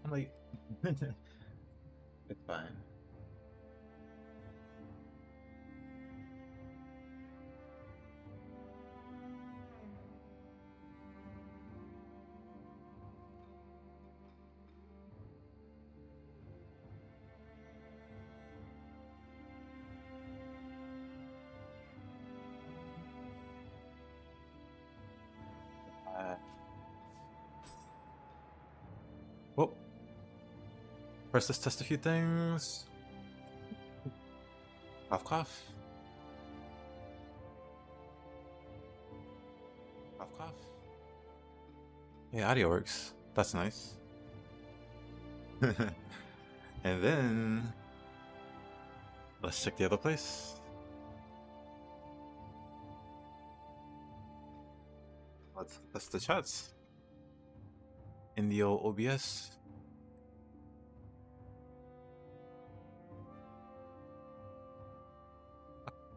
I'm like, it's fine. Well, first let's test a few things. Cough, cough. Cough, cough. Yeah, audio works. That's nice. And then let's check the other place. That's the chats in the old OBS.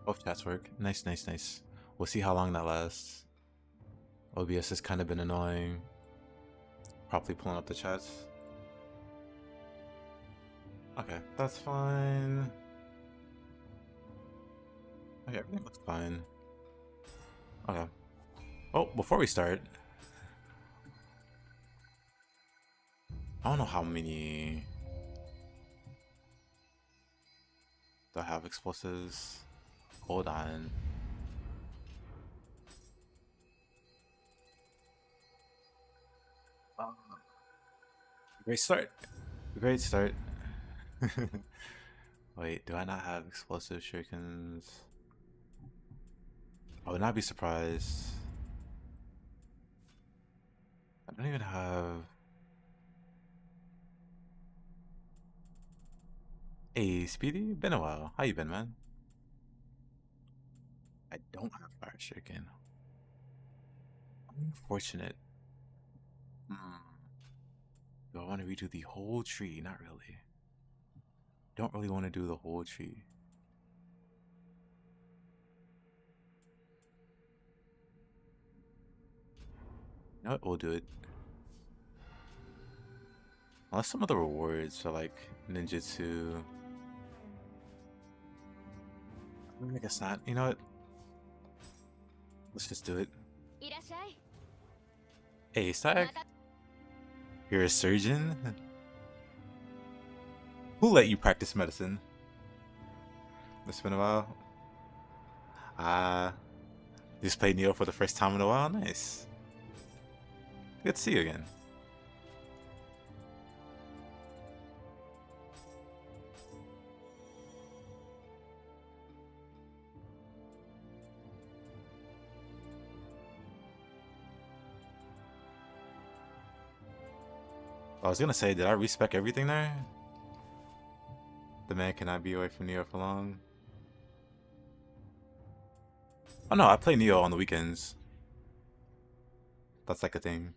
Both chats work. Nice, nice, nice. We'll see how long that lasts. OBS has kind of been annoying. Probably pulling up the chats. Okay, that's fine. Okay, everything looks fine. Okay. Oh, before we start, I don't know how many do I have explosives. Hold on. Great start. Great start. Wait, do I not have explosive shurikens? I would not be surprised. I don't even have. Hey, Speedy? Been a while. How you been, man? I don't have fire shuriken. Unfortunate. Do I want to redo the whole tree? Not really. Don't really want to do the whole tree. You know what? We'll do it. Unless some of the rewards are like ninjutsu. I guess not. You know what? Let's just do it. Hey, Stag? You're a surgeon? Who let you practice medicine? It's been a while. You just played Nioh for the first time in a while? Nice. Good to see you again. I was gonna say, did I respec everything there? The man cannot be away from Nioh for long. Oh no, I play Nioh on the weekends. That's like a thing.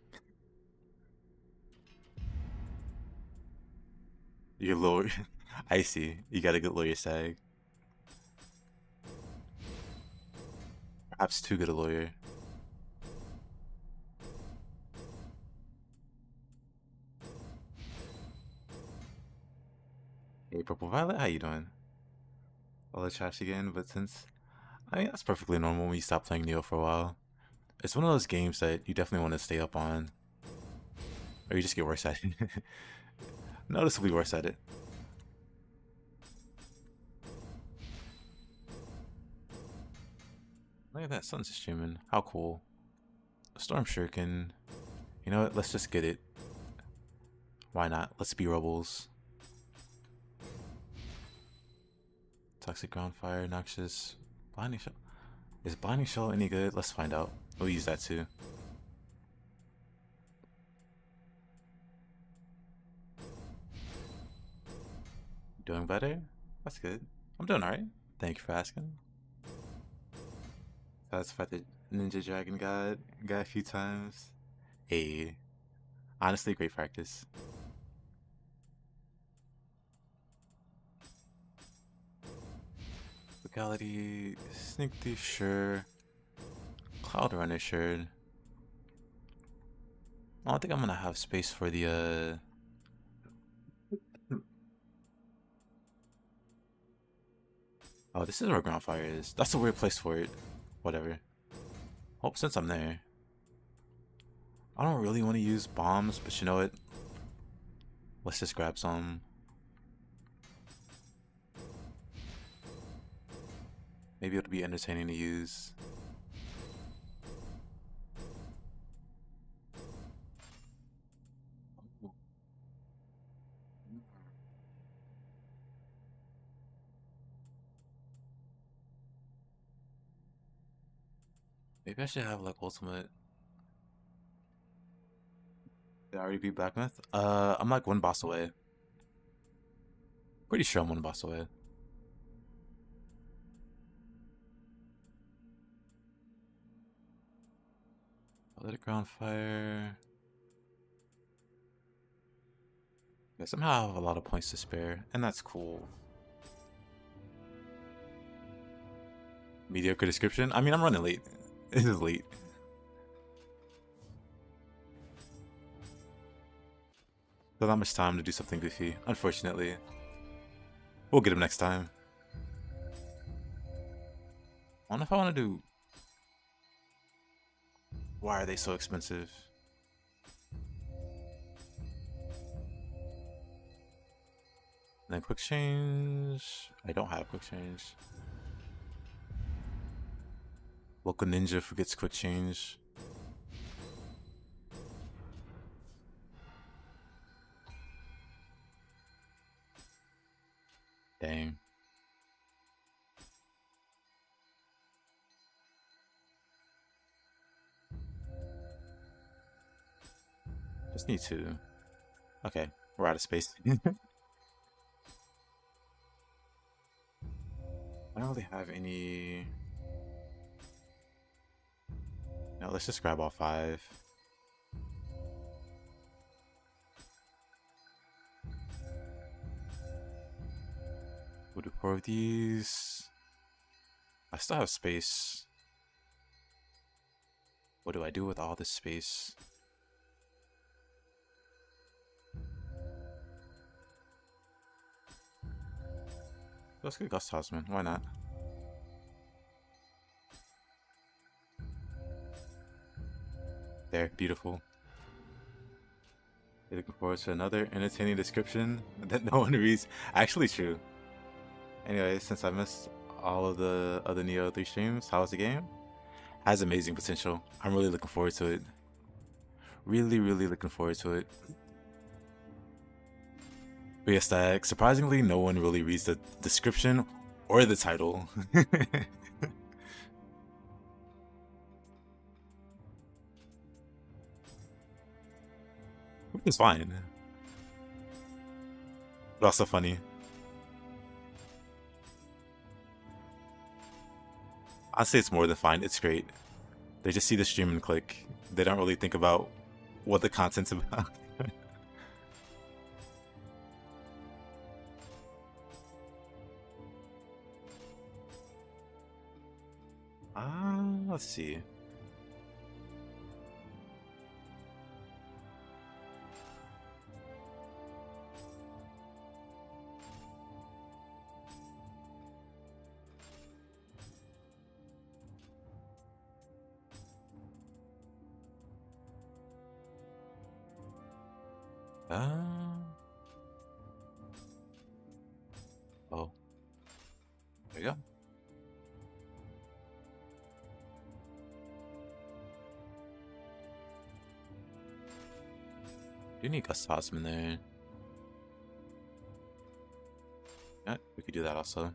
You lower. I see. You gotta get lawyer Sag. Perhaps too good a lawyer. Hey, Purple Violet, how you doing? All the trash again, but since I mean that's perfectly normal when you stop playing Nioh for a while. It's one of those games that you definitely want to stay up on, or you just get worse at it. Noticeably worse at it. Look at that, sun's streaming. How cool. Storm Shuriken. You know what? Let's just get it. Why not? Let's be rebels. Toxic ground fire, noxious. Blinding shell. Is blinding shell any good? Let's find out. We'll use that too. Doing better? That's good. I'm doing alright. Thank you for asking. Satisfied the Ninja Dragon God guy a few times. Hey, honestly, great practice. Legality, Sneak Thief, sure. Cloud Runner, sure. I don't think I'm gonna have space for the Oh, this is where ground fire is. That's a weird place for it. Whatever. Hope since I'm there. I don't really want to use bombs, but you know what? Let's just grab some. Maybe it'll be entertaining to use. Maybe I should have like ultimate. Did I already beat Black Myth? I'm like one boss away. Pretty sure I'm one boss away. I'll let it ground fire. Yeah, somehow I have a lot of points to spare, and that's cool. Mediocre description? I mean, I'm running late. It is late. There's not much time to do something goofy, unfortunately. We'll get him next time. I don't know if I want to do... Why are they so expensive? And then quick change... I don't have quick change. Local ninja forgets quick change. Dang. Just need to. Okay, we're out of space. I don't really have any. No, let's just grab all 5. We'll do 4 of these. I still have space. What do I do with all this space? Let's get Gust Houseman. Why not? There, beautiful. You're looking forward to another entertaining description that no one reads. Actually, true. Anyway, since I missed all of the other Nioh 3 streams, how was the game? Has amazing potential. I'm really looking forward to it. Really, really looking forward to it. But yes, that surprisingly, no one really reads the description or the title. Which is fine. But also funny. I'd say it's more than fine. It's great. They just see the stream and click. They don't really think about what the content's about. Let's see. Oh. There you go. Do need Gust Houseman there. Yeah, we could do that also.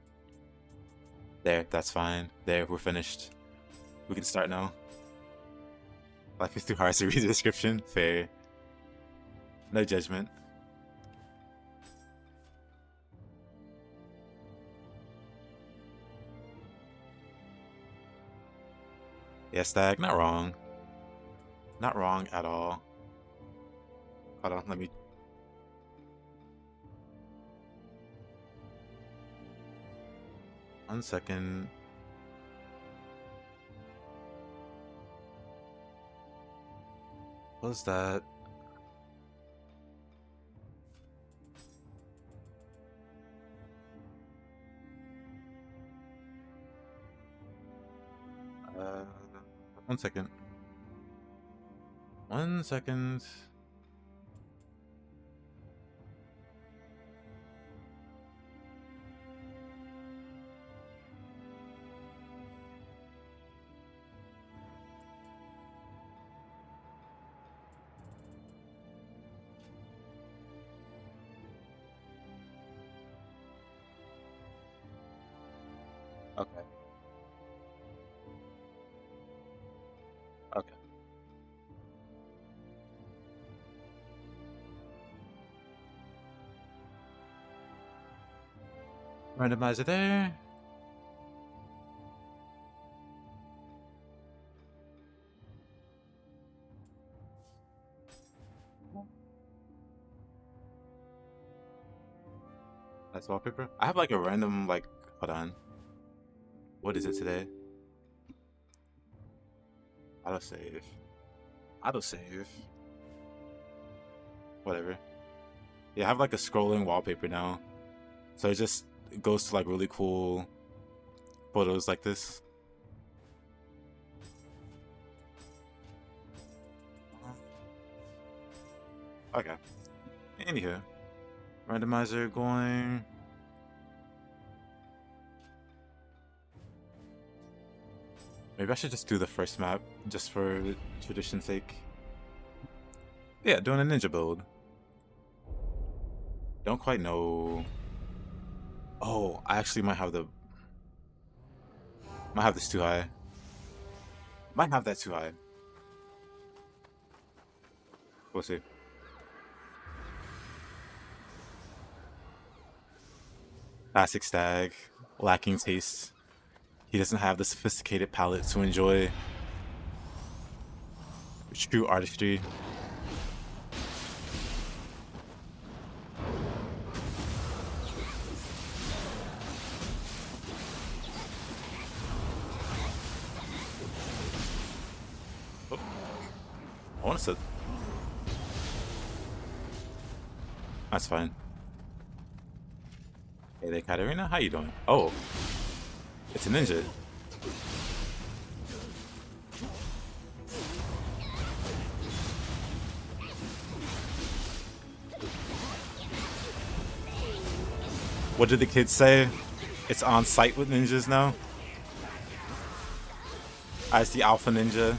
There, that's fine. There, we're finished. We can start now. Life is too hard to read the description. Fair. No judgment. Yeah, Stag, not wrong. Not wrong at all. Hold on, let me... 1 second. What was that? 1 second. 1 second. Okay. Okay. Randomizer there. That's wallpaper. I have like a random like. Hold on. What is it today? Auto save. Auto save. Whatever. Yeah, I have like a scrolling wallpaper now. So it just goes to like really cool photos like this. Okay. Anywho. Randomizer going. Maybe I should just do the first map, just for tradition's sake. Yeah, doing a ninja build. Don't quite know. Oh, I actually might have this too high. Might have that too high. We'll see. Classic stag, lacking taste. He doesn't have the sophisticated palette to enjoy true artistry. Oh. I want to sit. That's fine. Hey there, Katarina. How you doing? Oh. It's a ninja. What did the kids say? It's on site with ninjas now? As the alpha ninja.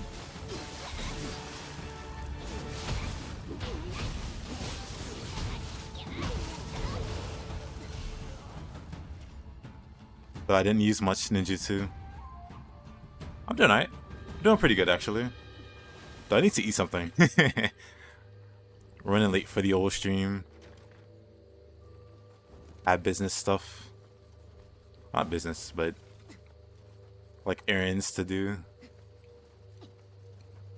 But I didn't use much ninjutsu. I'm doing alright. Doing pretty good actually. Though I need to eat something. Running late for the old stream. I have business stuff. Not business, but like errands to do.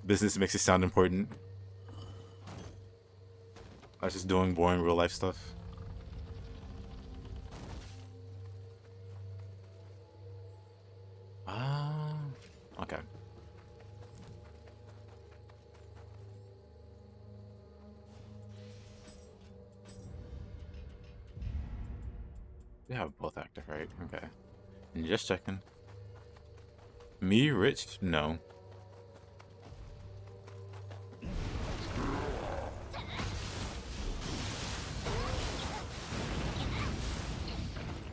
Business makes it sound important. I was just doing boring real life stuff. Okay. We have both active, right? Okay. And just checking. Me, rich? No.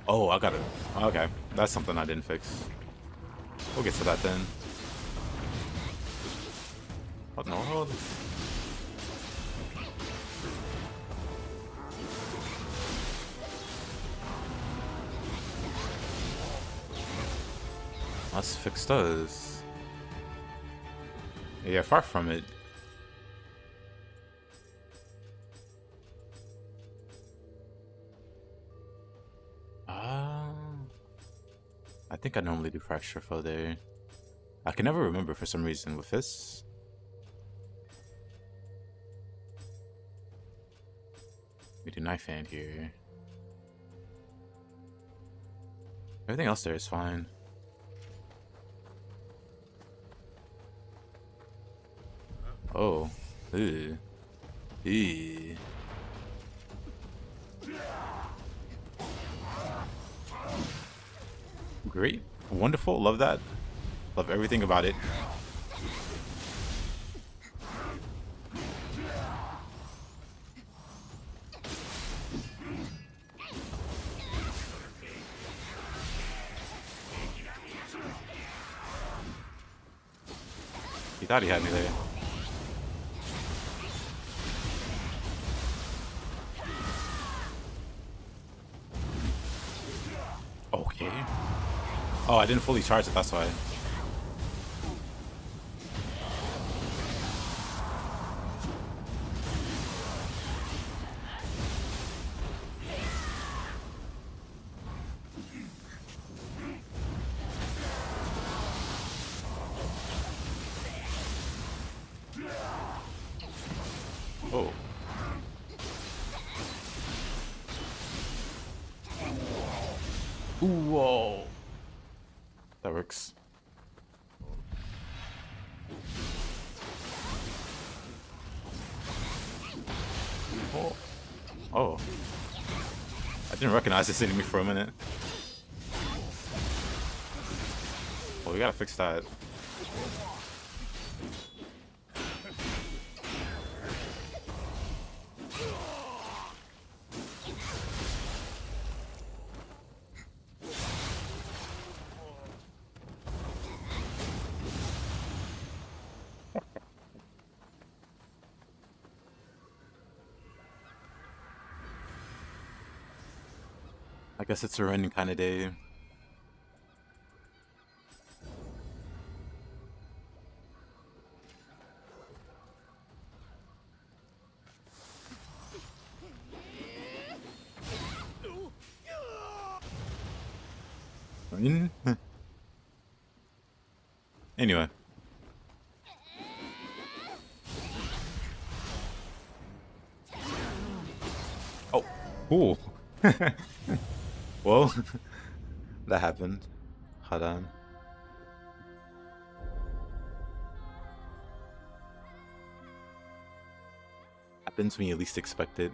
Oh, I got it. Okay. That's something I didn't fix. We'll get to that then. What in the world? Let's fix those. Yeah, far from it. I think I normally do fracture flow there. I can never remember for some reason with this. We do knife hand here. Everything else there is fine. Oh. Ew. Ew. Great. Wonderful. Love that. Love everything about it. thought he had me there. Okay. Oh, I didn't fully charge it, that's why. Oh. Ooh, whoa. That works. Oh. Oh. I didn't recognize this enemy for a minute. Oh, we gotta fix that. I guess it's a random kind of day. Anyway. Oh, cool. Well, that happened. Hold on. Happens when you least expect it.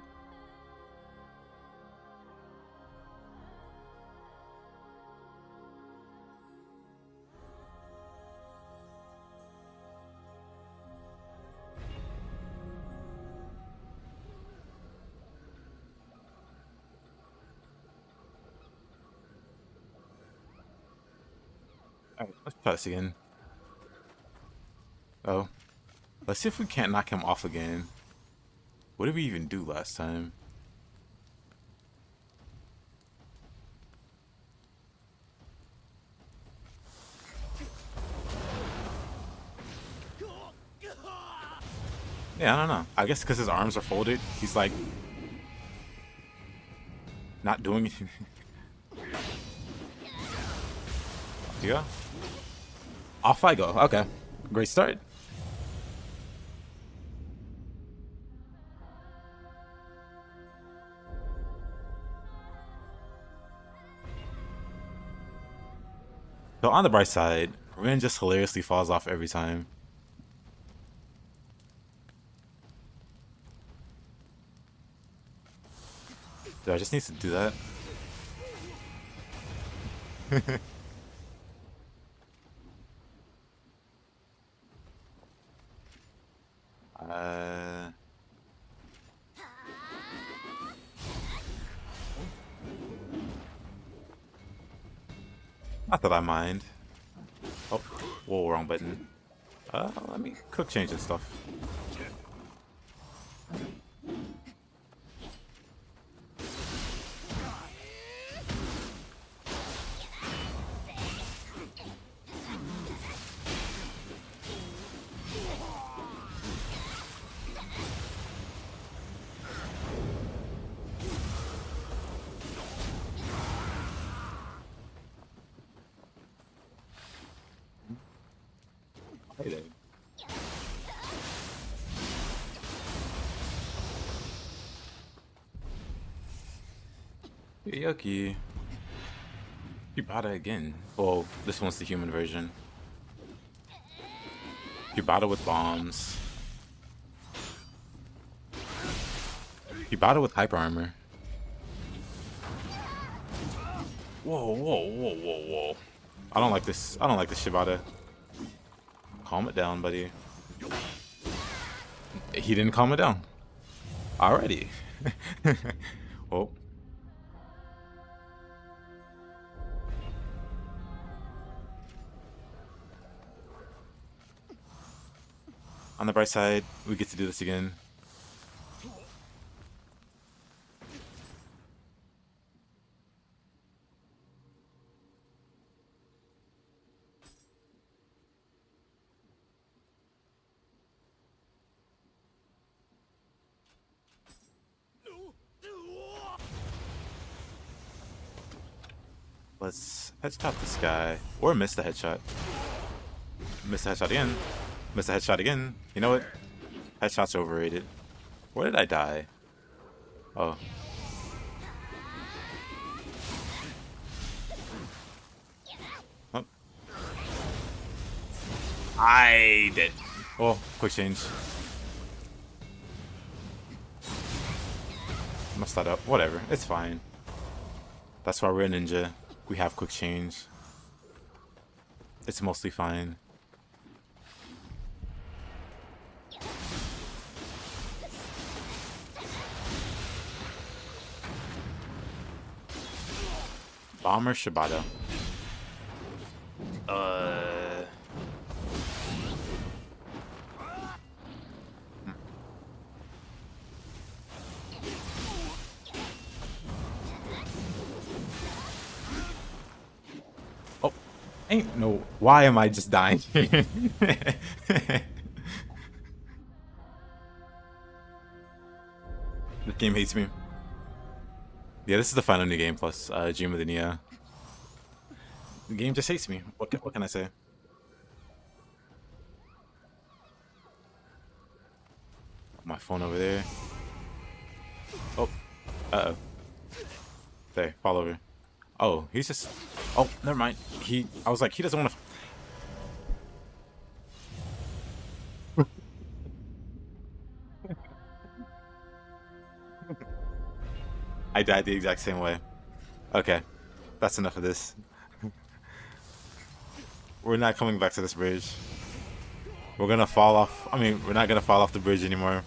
Alright, let's try this again. Oh. Let's see if we can't knock him off again. What did we even do last time? Yeah, I don't know. I guess because his arms are folded, he's like not doing anything. Yeah. Off I go. Okay. Great start. So on the bright side, Rin just hilariously falls off every time. Dude, I just need to do that. uh... Not that I mind. Oh, whoa, wrong button. Let me quick change and stuff. Hey there. Yucky. You bought it again. Well, this one's the human version. You bought it with bombs. You bought it with hyper armor. Whoa, whoa, whoa, whoa, whoa. I don't like this. I don't like this Shibata. Calm it down, buddy. He didn't calm it down. Alrighty. Oh. On the bright side, we get to do this again. Let's headshot this guy. Or miss the headshot. Miss the headshot again. Miss the headshot again. You know what? Headshot's overrated. Where did I die? Oh. Oh. I did. Oh, quick change. Messed that up. Whatever. It's fine. That's why we're a ninja. We have quick change. It's mostly fine. Bomber Shibata. Oh, ain't no. Why am I just dying? The game hates me. Yeah, this is the final new game plus Dream of the Nioh. The game just hates me. What can I say? My phone over there. Oh, uh-oh. There, fall over. Oh, he's just... Oh, never mind. I was like, he doesn't want to... I died the exact same way. Okay, that's enough of this. We're not coming back to this bridge. We're gonna fall off. I mean, we're not gonna fall off the bridge anymore.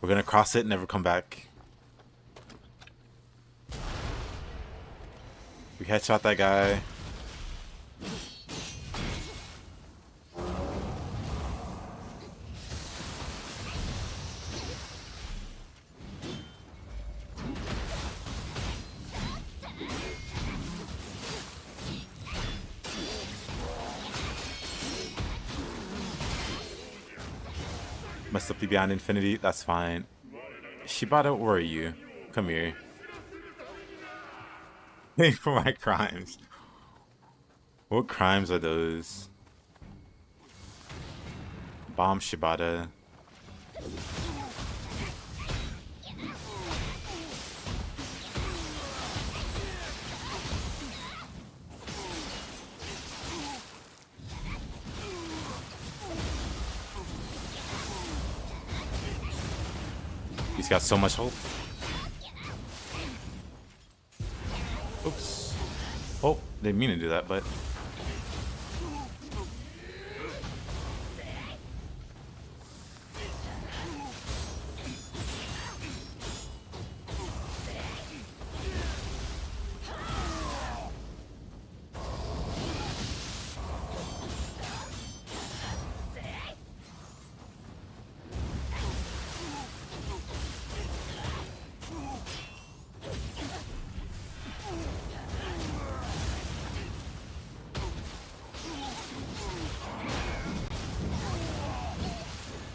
We're gonna cross it and never come back. We headshot that guy. Messed up the Beyond Infinity. That's fine. Shibata, where are you? Come here. Pay for my crimes. What crimes are those? Bomb Shibata. He's got so much hope. Oops. Oh, didn't mean to do that, but...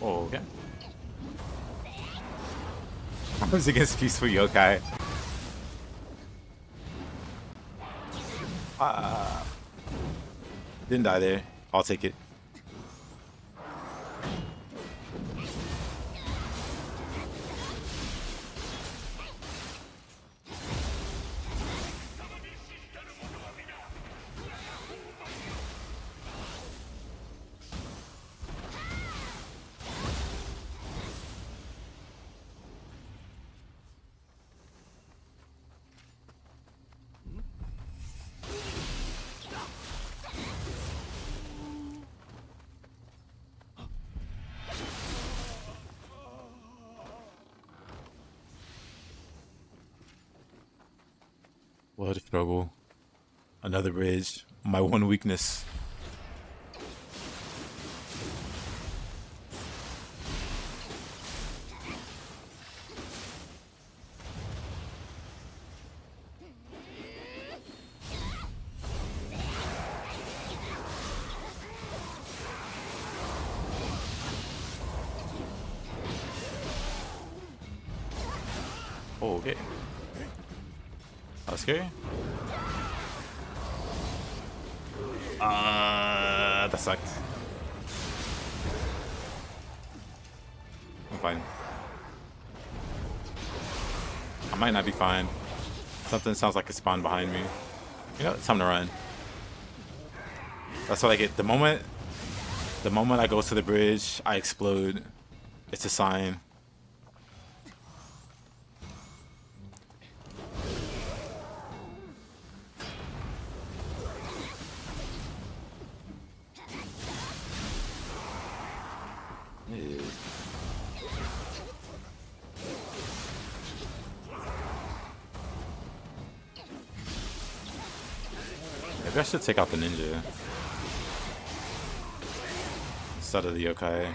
Oh, okay. I was against peaceful yokai. Didn't die there. I'll take it. What a struggle. Another bridge. My one weakness. Oh, okay. That was scary. That sucked. I'm fine. I might not be fine. Something sounds like it spawned behind me. You know, it's time to run. That's what I get. The moment I go to the bridge, I explode. It's a sign. Maybe I should take out the ninja instead of the yokai.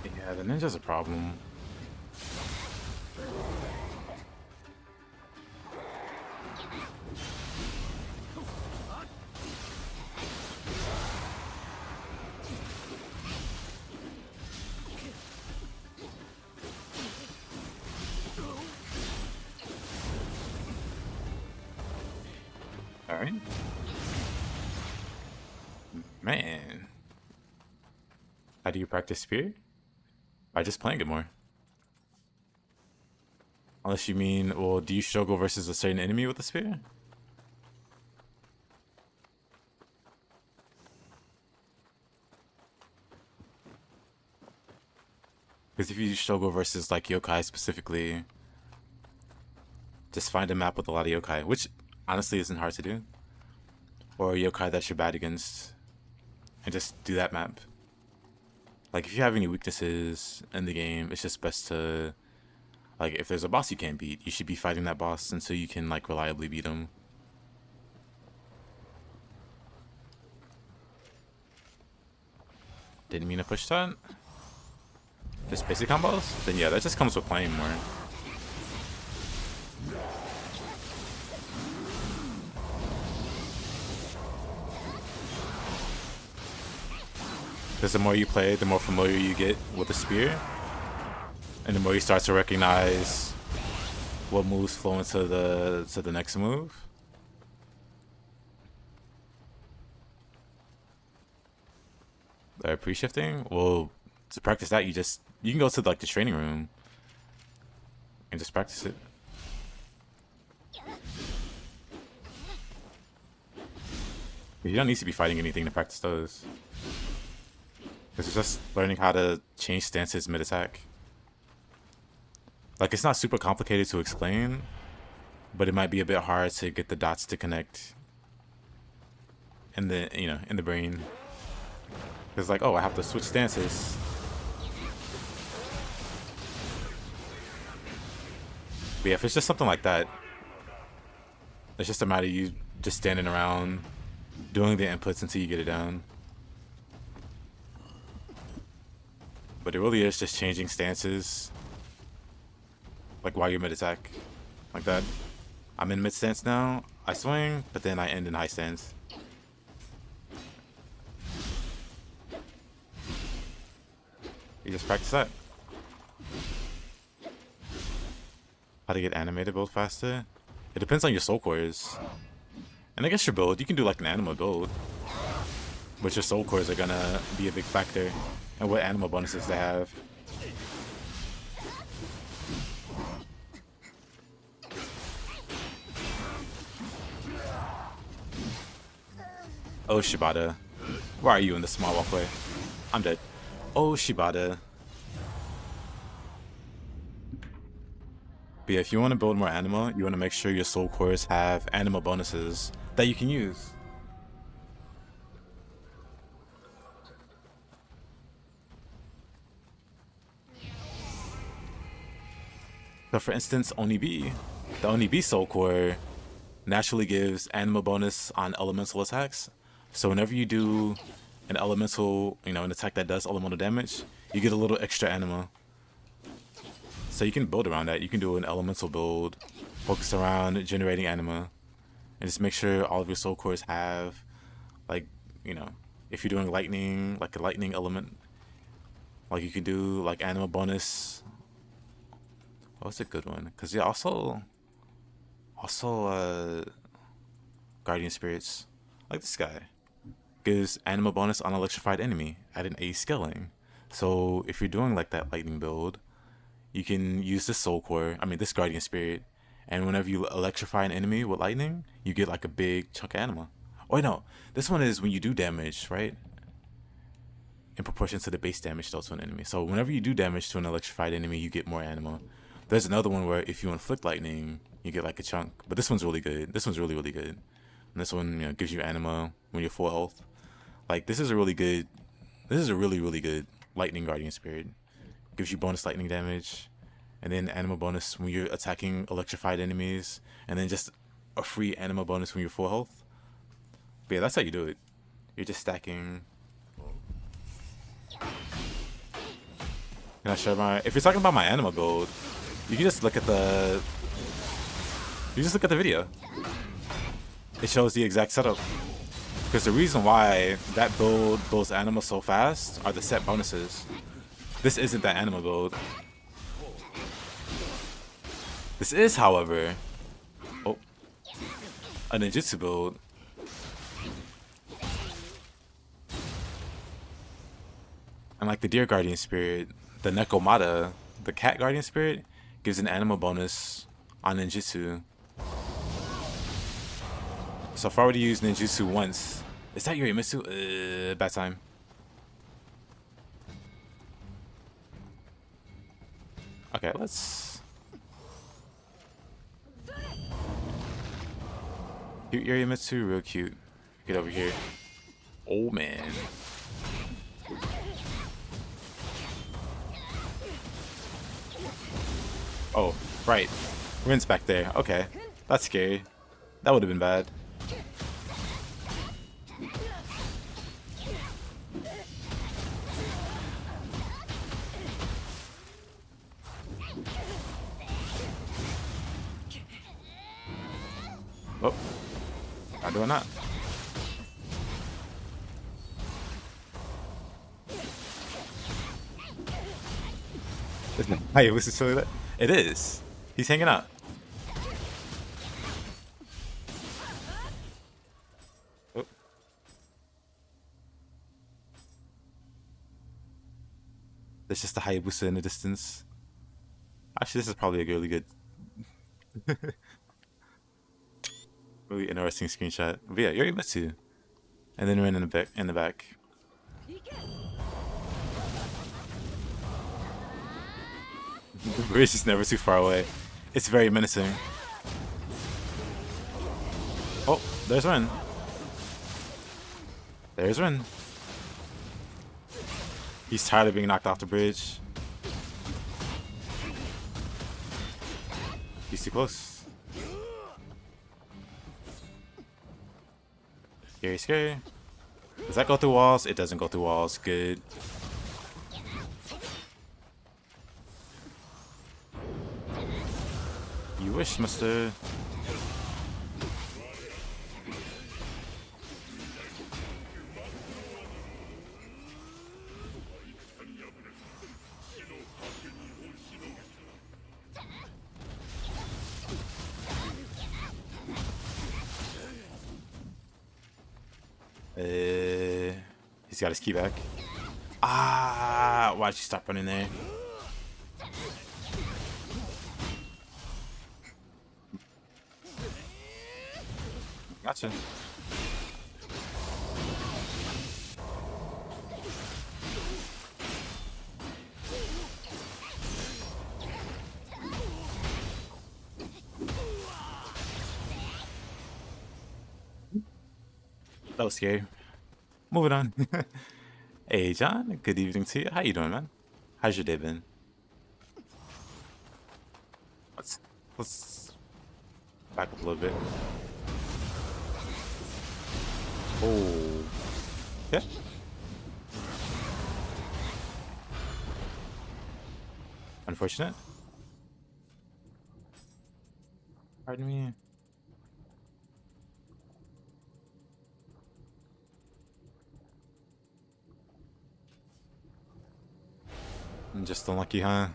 Yeah, the ninja's a problem. Alright. Man. How do you practice spear? By just playing it more. Unless you mean, well, do you struggle versus a certain enemy with the spear? Because if you struggle versus like yokai specifically, just find a map with a lot of yokai, which honestly isn't hard to do. Or a yokai that you're bad against, and just do that map. Like if you have any weaknesses in the game, it's just best to, like if there's a boss you can't beat, you should be fighting that boss until you can like reliably beat him. Didn't mean to push that. Just basic combos? Then yeah, that just comes with playing more. Because the more you play, the more familiar you get with the spear. And the more you start to recognize what moves flow into the next move. Pre-shifting? Well, to practice that, you can go to like the training room and just practice it. You don't need to be fighting anything to practice those. It's just learning how to change stances mid-attack. Like, it's not super complicated to explain, but it might be a bit hard to get the dots to connect in the, you know, in the brain. It's like, oh, I have to switch stances. But yeah, if it's just something like that, it's just a matter of you just standing around doing the inputs until you get it down. But it really is just changing stances. Like while you're mid-attack. Like that. I'm in mid-stance now. I swing, but then I end in high stance. You just practice that. How to get animated build faster? It depends on your soul cores. And I guess your build, you can do like an anima build. But your soul cores are gonna be a big factor. And what anima bonuses they have. Oh, Shibata. Why are you in the small walkway? I'm dead. Oh, Shibata. But yeah, if you want to build more anima, you want to make sure your soul cores have anima bonuses that you can use. So for instance, Onibi. The Onibi soul core naturally gives anima bonus on elemental attacks. So whenever you do an elemental, you know, an attack that does elemental damage, you get a little extra anima. So you can build around that. You can do an elemental build, focus around generating anima, and just make sure all of your soul cores have, like, you know, if you're doing lightning, like a lightning element, like you can do like anima bonus What's a good one? Because yeah, also guardian spirits like this guy gives anima bonus on electrified enemy at an A scaling. So if you're doing like that lightning build, you can use this soul core, this guardian spirit, and whenever you electrify an enemy with lightning, you get like a big chunk of anima. Oh no, this one is when you do damage, right? In proportion to the base damage dealt to an enemy. So whenever you do damage to an electrified enemy, you get more anima. There's another one where if you inflict lightning, you get like a chunk. But this one's really good. This one's really, really good. And this one, gives you anima when you're full health. Like this is a really good, really, really good lightning guardian spirit. Gives you bonus lightning damage, and then anima bonus when you're attacking electrified enemies, and then just a free anima bonus when you're full health. But yeah, that's how you do it. You're just stacking. Can I share if you're talking about my anima build, you can just look at the video. It shows the exact setup. Because the reason why that build builds anima so fast are the set bonuses. This isn't that anima build. This is, however, a ninjutsu build. And like the deer guardian spirit, the Nekomata, the cat guardian spirit, gives an anima bonus on ninjutsu. So if I were to use ninjutsu once, is that Yorimitsu? Bad time. Okay, let's... Cute Yorimitsu, real cute. Get over here. Oh man. Oh, right. Rin's back there. Okay. That's scary. That would have been bad. Oh. Not doing that. Isn't it? Hey, was it silly that? It is. He's hanging out. Oh. There's just a Hayabusa in the distance. Actually, this is probably a really good, really interesting screenshot. But yeah, Yorimitsu. And then Rin in the back. The bridge is never too far away. It's very menacing. Oh, there's Rin. There's Rin. He's tired of being knocked off the bridge. He's too close. Scary, scary. Does that go through walls? It doesn't go through walls. Good. You wish, mister. He's got his key back. Ah, why'd you stop running there? Gotcha. That was scary. Moving on. Hey, John. Good evening to you. How you doing, man? How's your day been? Let's back up a little bit. Oh. Yeah. Unfortunate. Pardon me. I'm just unlucky, huh?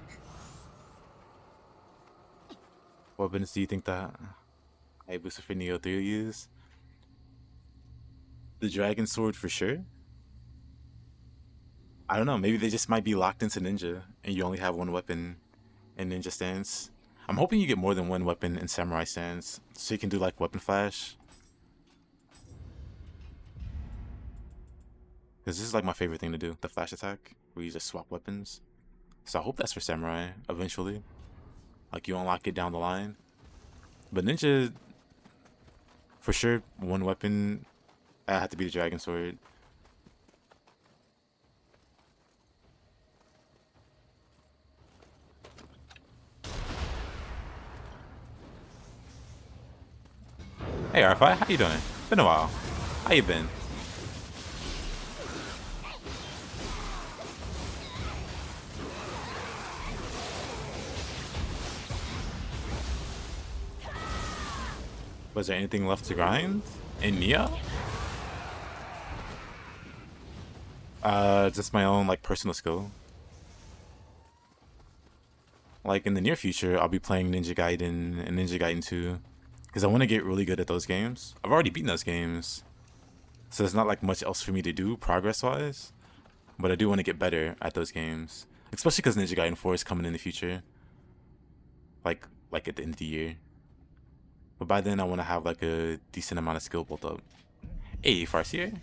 weapons do you think that Hayabusa for Nioh 3 will use? The Dragon Sword for sure. I don't know. Maybe they just might be locked into Ninja, and you only have one weapon in Ninja stance. I'm hoping you get more than one weapon in Samurai stance, so you can do like weapon flash. Because this is like my favorite thing to do, the flash attack, where you just swap weapons. So I hope that's for Samurai eventually. Like you unlock it down the line. But Ninja, for sure, one weapon, that had to be the Dragon Sword. Hey RFI, how you doing? Been a while. How you been? Was there anything left to grind in Nioh? Just my own like personal skill. Like in the near future, I'll be playing Ninja Gaiden and Ninja Gaiden 2 because I want to get really good at those games. I've already beaten those games, so there's not like much else for me to do progress-wise. But I do want to get better at those games, especially because Ninja Gaiden 4 is coming in the future, like at the end of the year. But by then, I want to have like a decent amount of skill built up. Hey, Farseer.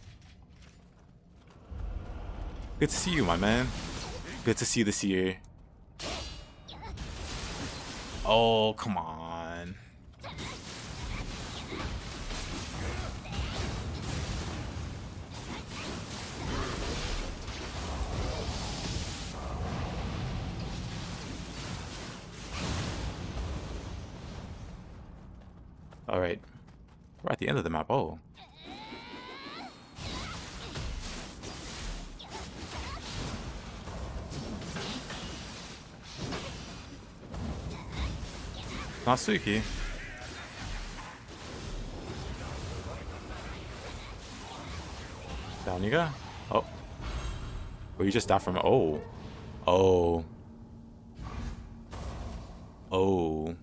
Good to see you, my man. Good to see the seer. Oh, come on. Alright. We're at the end of the map. Oh. Natsuki. Down you go. Oh. Or you just died from... Oh. Oh. Oh.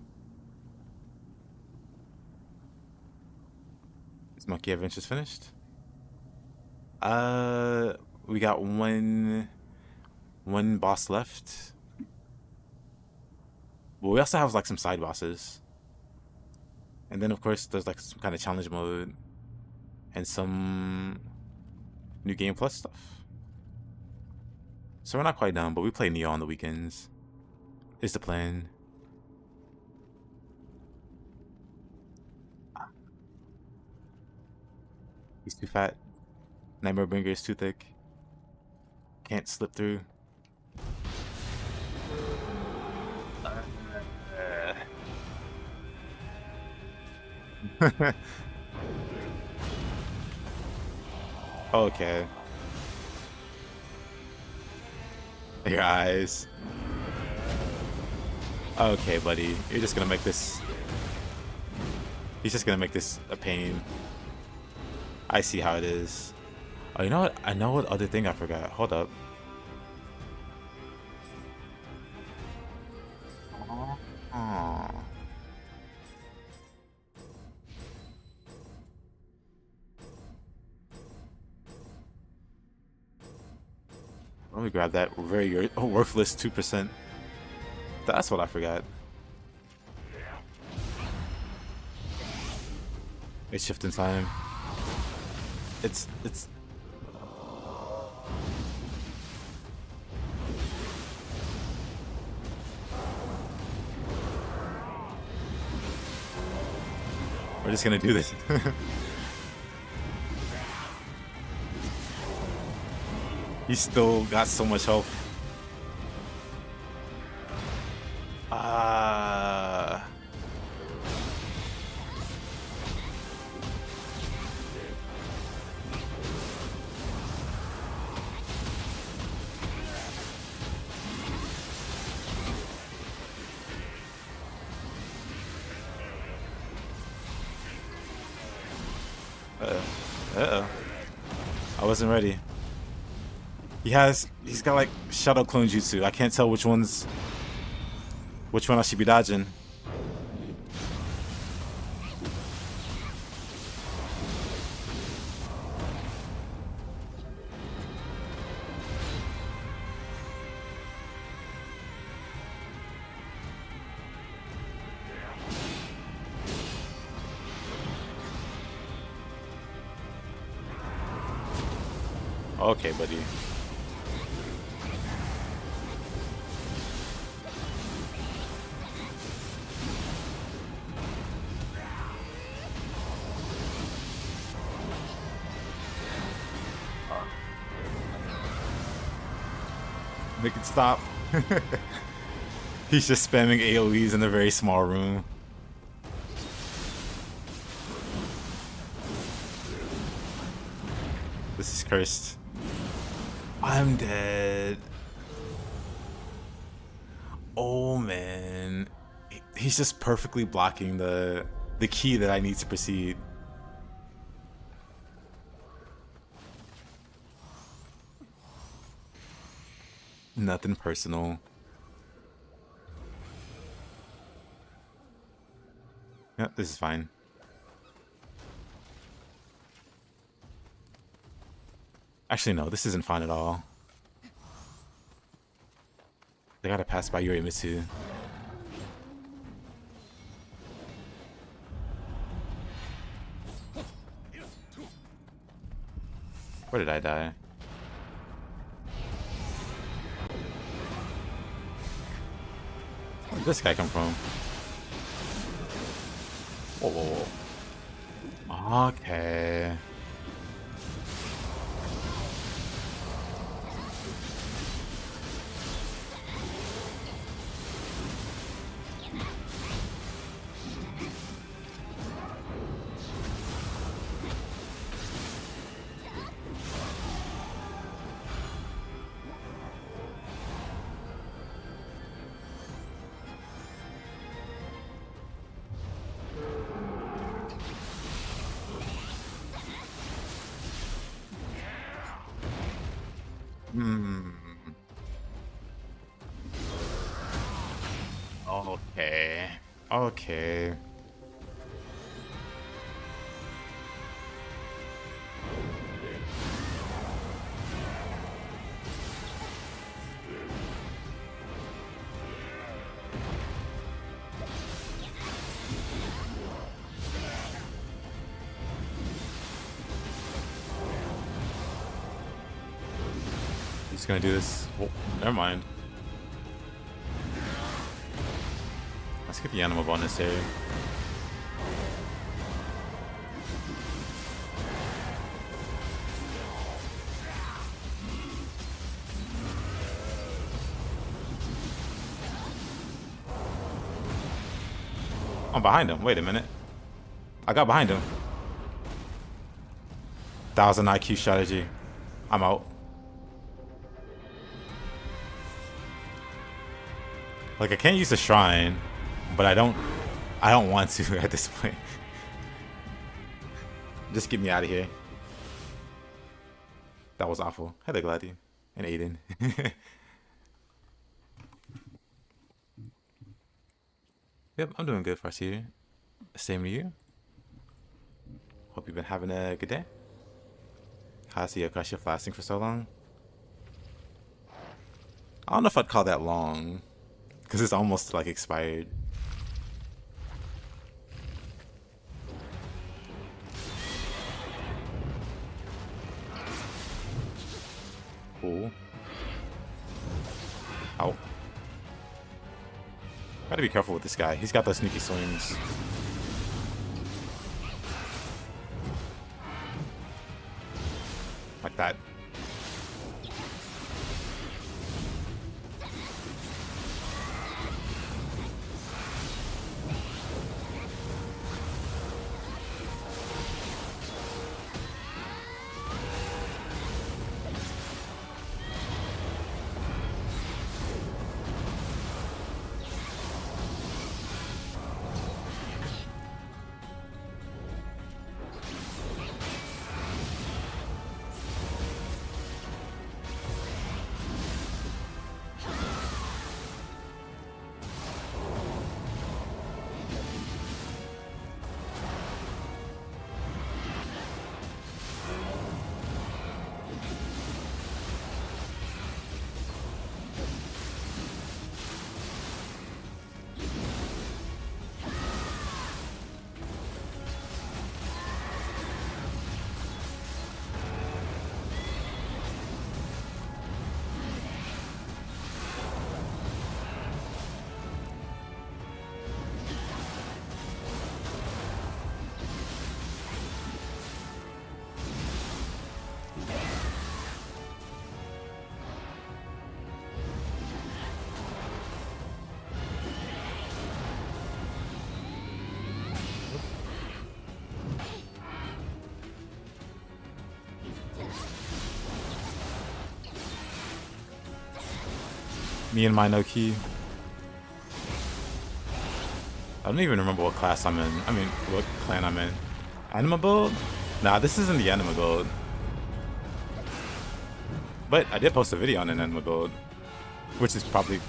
Is Monkey Adventures finished? We got one boss left. But we also have like some side bosses. And then of course there's like some kind of challenge mode and some new game plus stuff. So we're not quite done, but we play Nioh on the weekends. Is the plan. He's too fat. Nightmare Bringer is too thick. Can't slip through. Okay. Your eyes. Okay, buddy. You're just gonna make this... He's just gonna make this a pain. I see how it is. Oh, you know what? I know what other thing I forgot. Hold up. Oh. Let me grab that very worthless 2%. That's what I forgot. It's shifting time. It's we're just gonna do this. He's still got so much health. Uh-oh. I wasn't ready. He's got like shadow clone jutsu. I can't tell which one I should be dodging. Okay, buddy. Make it stop. He's just spamming AoEs in a very small room. This is cursed. I'm dead. Oh man. He's just perfectly blocking the key that I need to proceed. Nothing personal. Yep, this is fine. Actually, no, this isn't fine at all. They gotta pass by Yurimitsu. Where did I die? Where did this guy come from? Whoa, whoa, whoa. Okay. Okay. Okay. Just gonna do this. Oh, never mind. Let's get the animal bonus here. I'm behind him. Wait a minute. I got behind him. 1000 IQ strategy. I'm out. Like, I can't use the shrine, but I don't want to at this point. Just get me out of here. That was awful. Hello, Gladdy. And Aiden. Yep, I'm doing good, Farseer. Same to you. Hope you've been having a good day. How's the Akasha fasting for so long? I don't know if I'd call that long, because it's almost like expired. Cool. Ow. Gotta be careful with this guy. He's got those sneaky swings. Like that. Me and my no key. I don't even remember what class I'm in. I mean, what clan I'm in. Anima build? Nah, this isn't the anima build. But I did post a video on an anima build. Which is probably...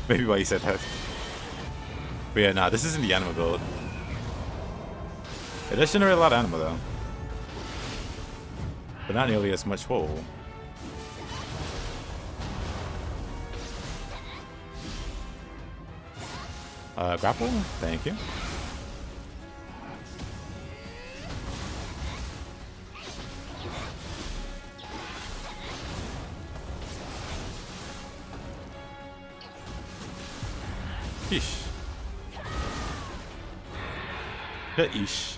maybe why you said that. But yeah, nah, this isn't the anima build. It does generate a lot of anima though. But not nearly as much. Whoa. Grapple? Thank you. Yeesh. Yeesh.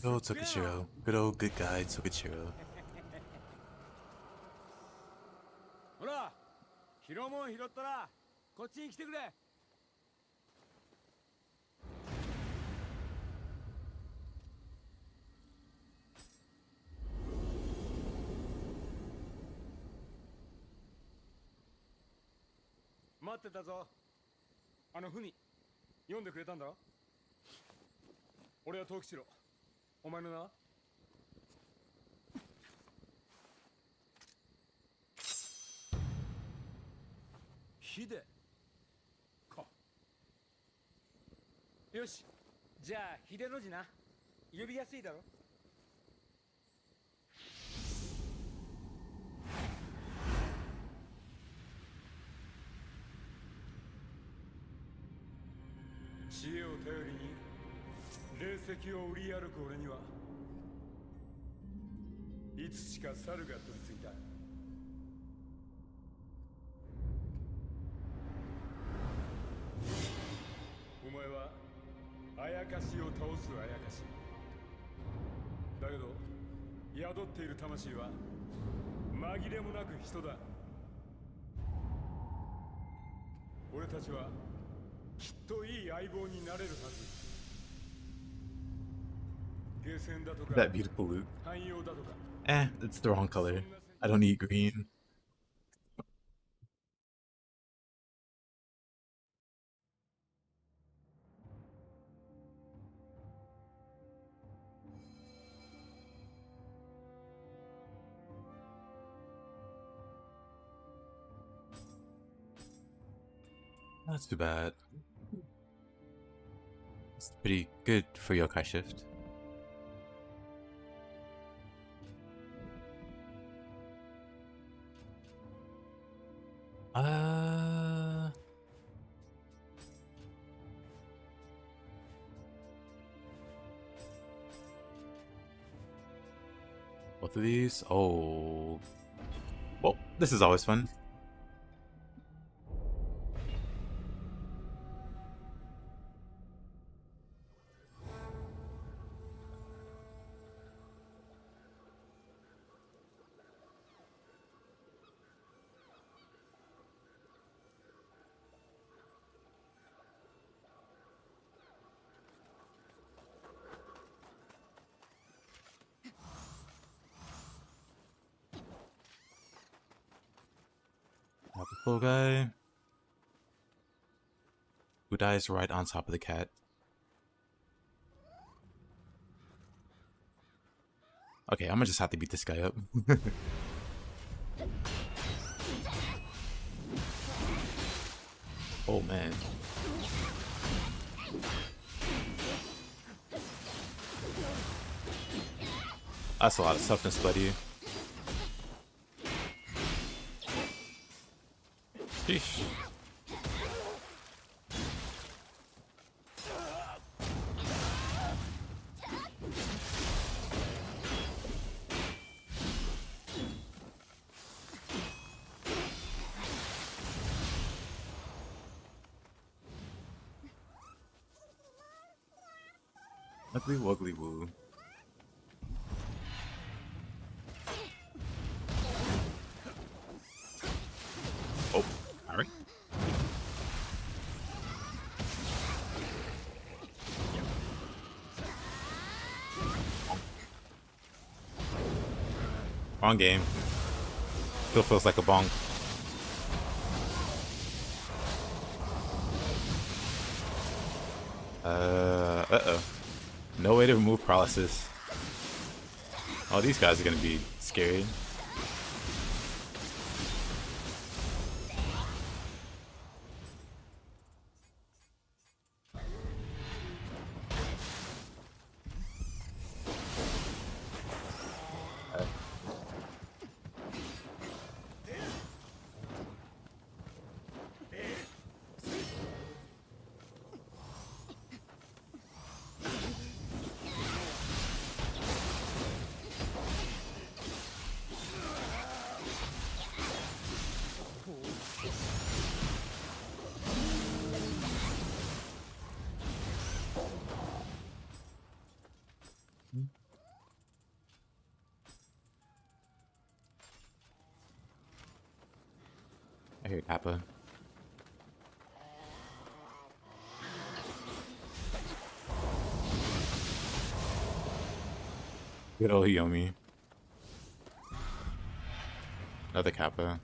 Good old Tokichiro. Good old good guy Tokichiro. ほら、拾うもん拾ったらこっちに来てくれ。待ってたぞ。あの文読んでくれたんだろ。俺は藤吉郎。お前の名は？秀か。よし、じゃあ秀の字な。呼びやすいだろ。知恵を頼りに霊石を売り歩く俺にはいつしか猿が取り付いた。お前はあやかしを倒すあやかしだけど、宿っている魂は紛れもなく人だ。俺たちはきっといい相棒になれるはず。ゲーセンだとか That beautiful loot. 汎用だとか。 It's the wrong color. I don't need green. That's too bad. It's pretty good for yokai shift. Both of these? Oh. Well, this is always fun. little guy who dies right on top of the cat. Okay, I'm gonna just have to beat this guy up. Oh man. That's a lot of toughness, buddy. Sheesh. Ugly wuggly woo. Oh, alright. Wrong game. Still feels like a bonk. Uh-oh. No way to remove paralysis. Oh, these guys are gonna be scary. I hear Kappa. Good old Yomi. Another Kappa.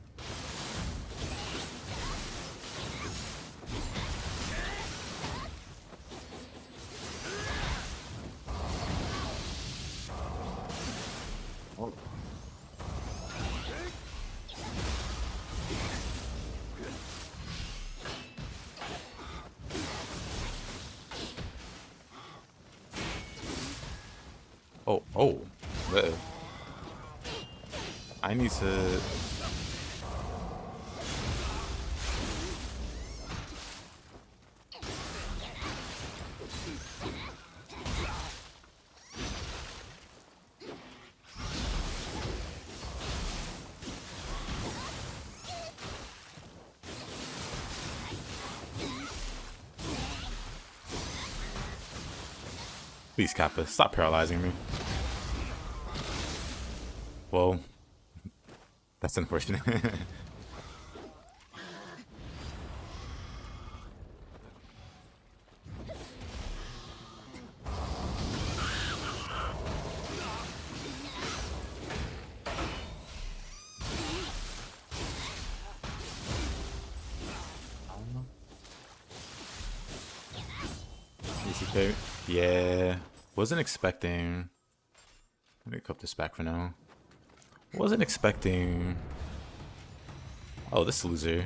Oh. Oh. Uh-oh. I need to... Please, Kappa, stop paralyzing me. Well, that's unfortunate. ECK. Yeah, wasn't expecting. Let me cup this back for now. Wasn't expecting. Oh, this loser.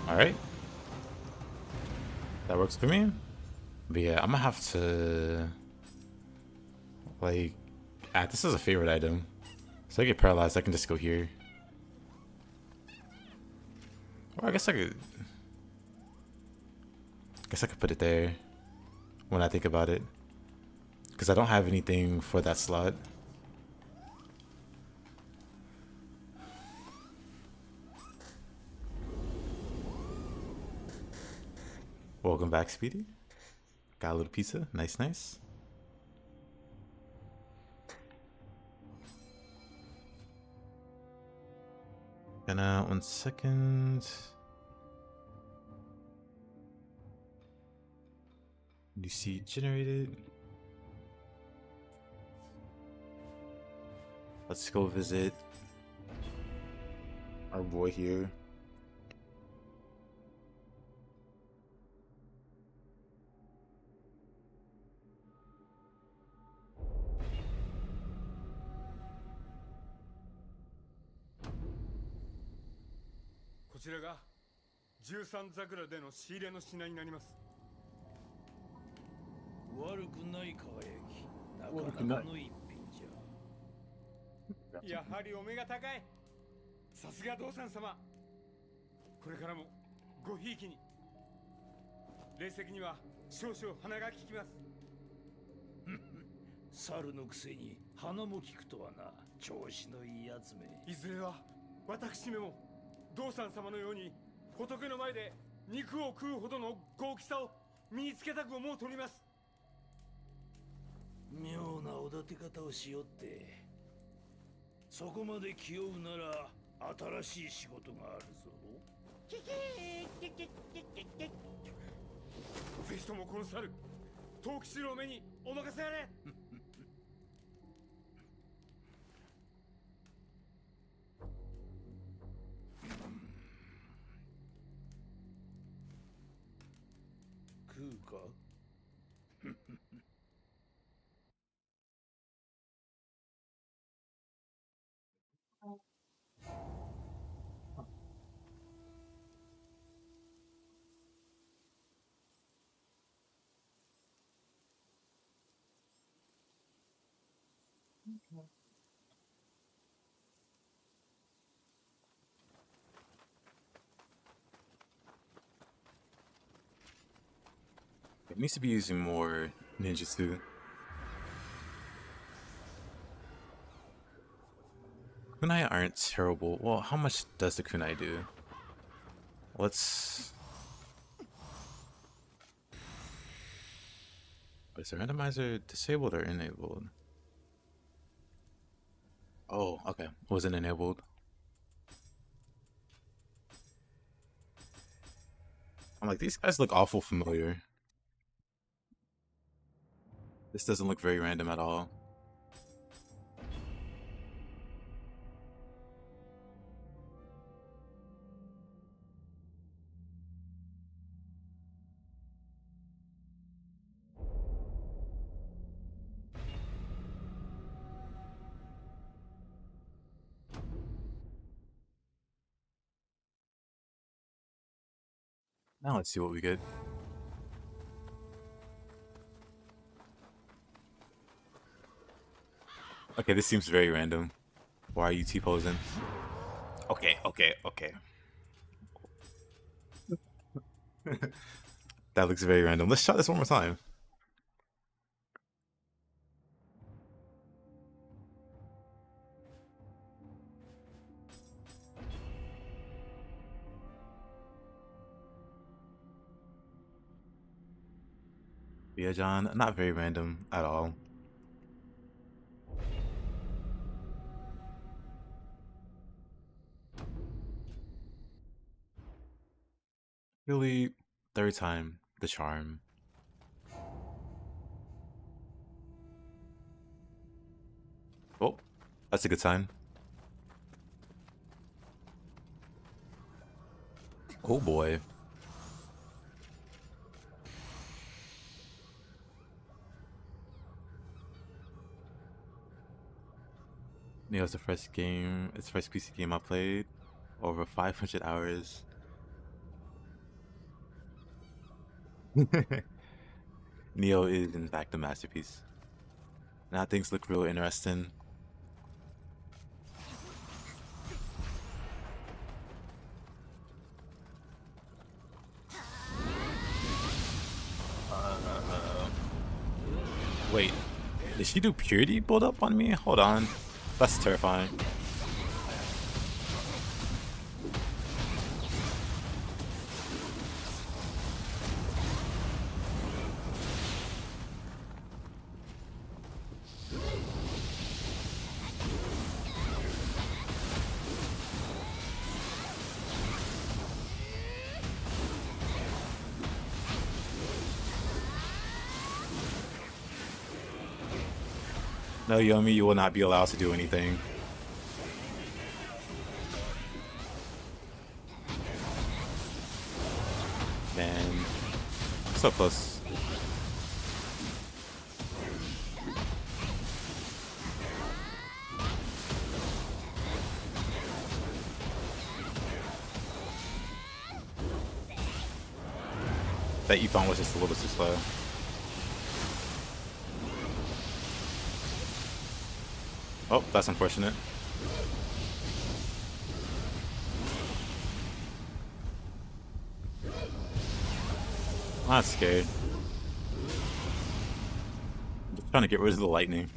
Alright. That works for me. But yeah, I'm gonna have to... Like... this is a favorite item. So I get paralyzed, I can just go here. Or I guess I could... Guess I could put it there when I think about it. Because I don't have anything for that slot. Welcome back, Speedy. Got a little pizza. Nice, nice. And 1 second. You see generated. Let's go visit our boy here. This is 13桜での仕入れの品になります。悪くない輝き。なかなかの一品じゃ。やはりお目が高い。さすが道産様。これからもごひいきに。霊石には少々鼻が利きます。猿のくせに鼻も利くとはな。調子のいいやつめ。いずれは私めも道産様のように仏の前で肉を食うほどの豪気さを身につけたく思うとります。妙なおだて方をしよって。そこまで気負うなら新しい仕事があるぞ。ぜひともこの猿、藤吉郎めにお任せあれ。食うかIt needs to be using more ninjutsu. Kunai aren't terrible. Well, how much does the kunai do? Let's... Is the randomizer disabled or enabled? Oh, okay. Wasn't enabled. I'm like, these guys look awful familiar. This doesn't look very random at all. Now let's see what we get. Okay, this seems very random. Why are you T-posing? Okay. That looks very random. Let's try this one more time. Yeah, John, not very random at all. Really, third time, the charm. Oh, that's a good sign. Oh boy. Nioh's the first game, it's the first PC game I played. Over 500 hours. Nioh is in fact a masterpiece. Now things look real interesting. Wait, did she do purity build up on me? Hold on. That's terrifying. No, Yomi, you will not be allowed to do anything. Man, so close. That Yukon was just a little bit too slow. Oh, that's unfortunate. I'm not scared. I'm just trying to get rid of the lightning.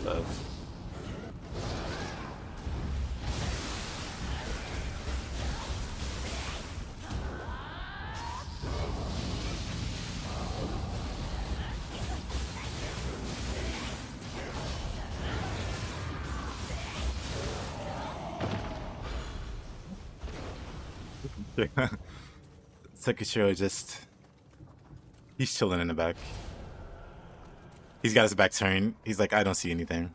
So. Sekishiro just... He's chilling in the back. He's got his back turned. He's like, I don't see anything.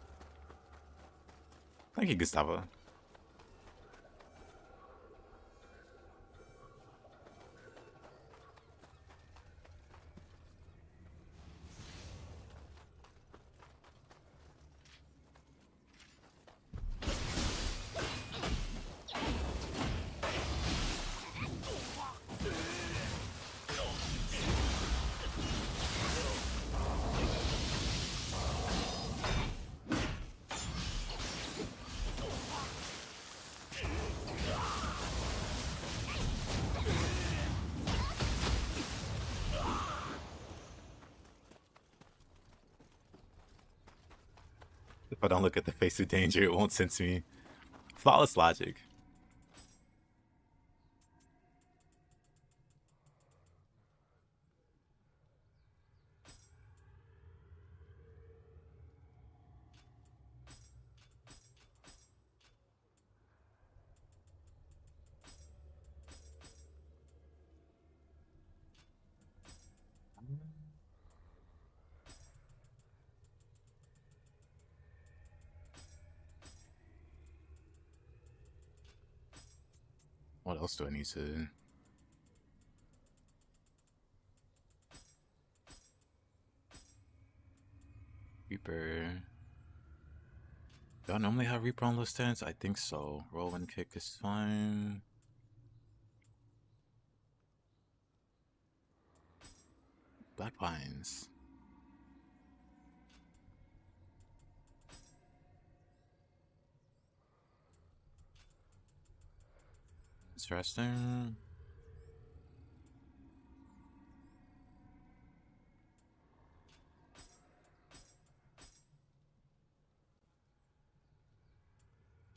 Thank you, Gustavo. If I don't look at the face of danger, it won't sense me. Flawless logic. What else do I need to... Reaper... Do I normally have Reaper on low stance? I think so. Roll and kick is fine. Black Pines. Interesting.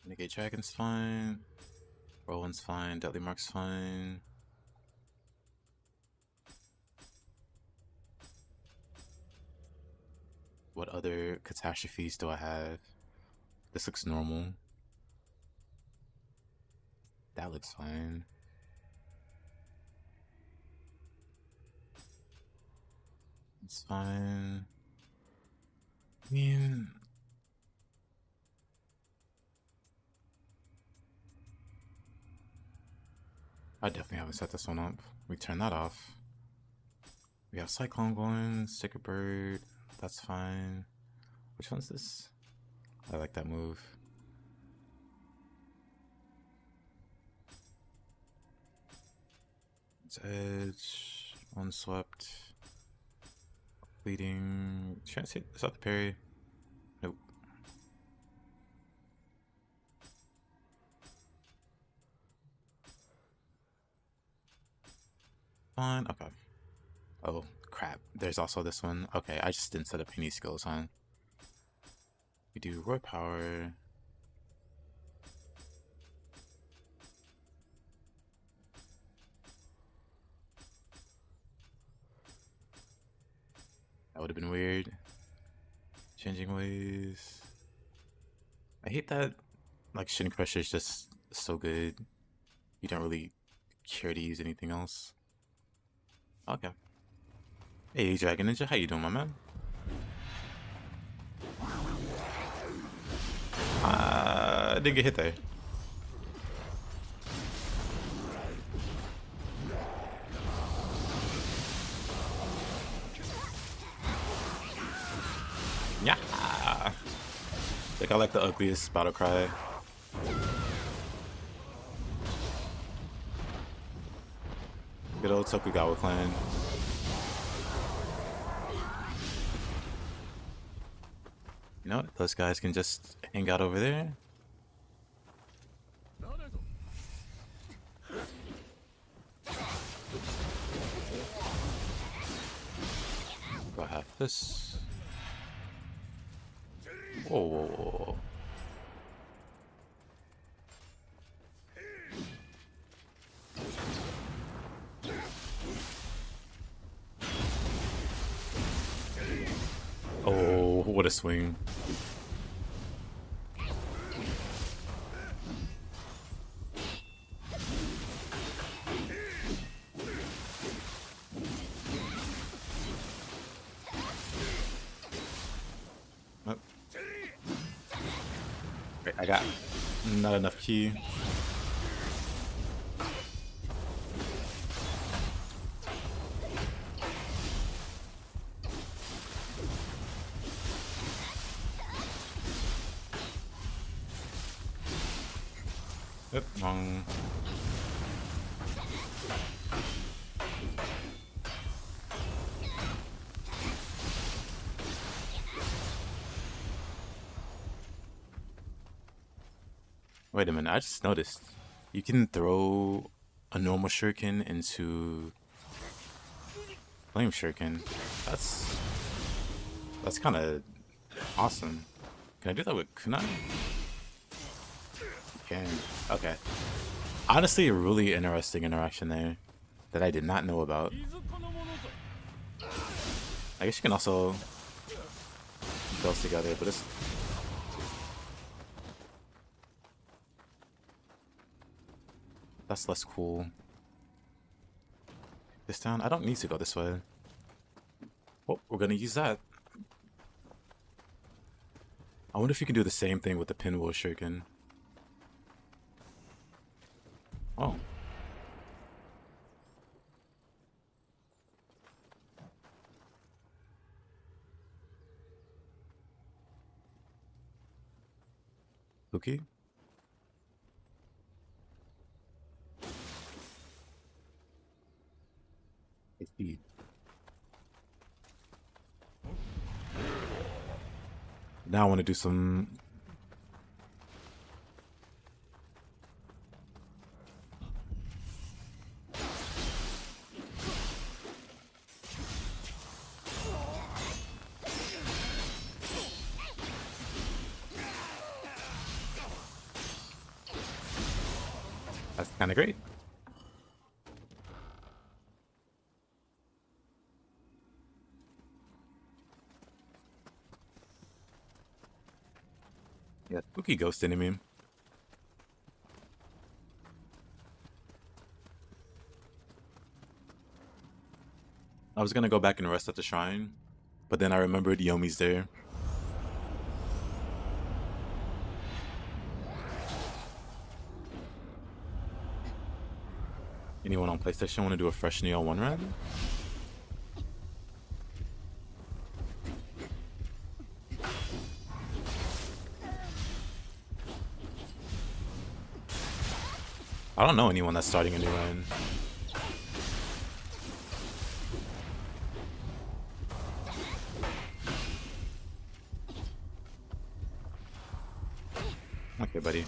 Negate Dragon's fine. Roland's fine. Deadly Mark's fine. What other catastrophes do I have? This looks normal. That looks fine. It's fine. I mean... I definitely haven't set this one up. We turn that off. We have Cyclone going, Sticker Bird. That's fine. Which one's this? I like that move. It's Edge. Unswept. Bleeding. Is that the parry? Nope. Fine. Okay. Oh, crap. There's also this one. Okay, I just didn't set up any skills, huh? We do Roar Power. That would have been weird. Changing Ways. I hate that, like, Shin Crusher is just so good. You don't really care to use anything else. Okay. Hey, Dragon Ninja, how you doing, my man? I didn't get hit there. Yeah. Like, I like the ugliest battle cry. Good old Tokugawa clan. You know what? Those guys can just hang out over there. Do I have this? Whoa, whoa, whoa. Oh, what a swing. Oh. Great, I got not enough key. Yep, wrong. Wait a minute, I just noticed. You can throw a normal shuriken into flame shuriken. That's kind of awesome. Can I do that with Kunai? Can. Okay. Honestly, a really interesting interaction there that I did not know about. I guess you can also put those together, but that's less cool. This down? I don't need to go this way. Oh, we're gonna use that. I wonder if you can do the same thing with the pinwheel shuriken. Oh. Okay. I see. Now I want to do some... That's kind of great. Yeah, spooky ghost enemy. I was gonna go back and rest at the shrine, but then I remembered Yomi's there. Anyone on PlayStation want to do a fresh Nioh 1 run? I don't know anyone that's starting a new run. Okay, buddy.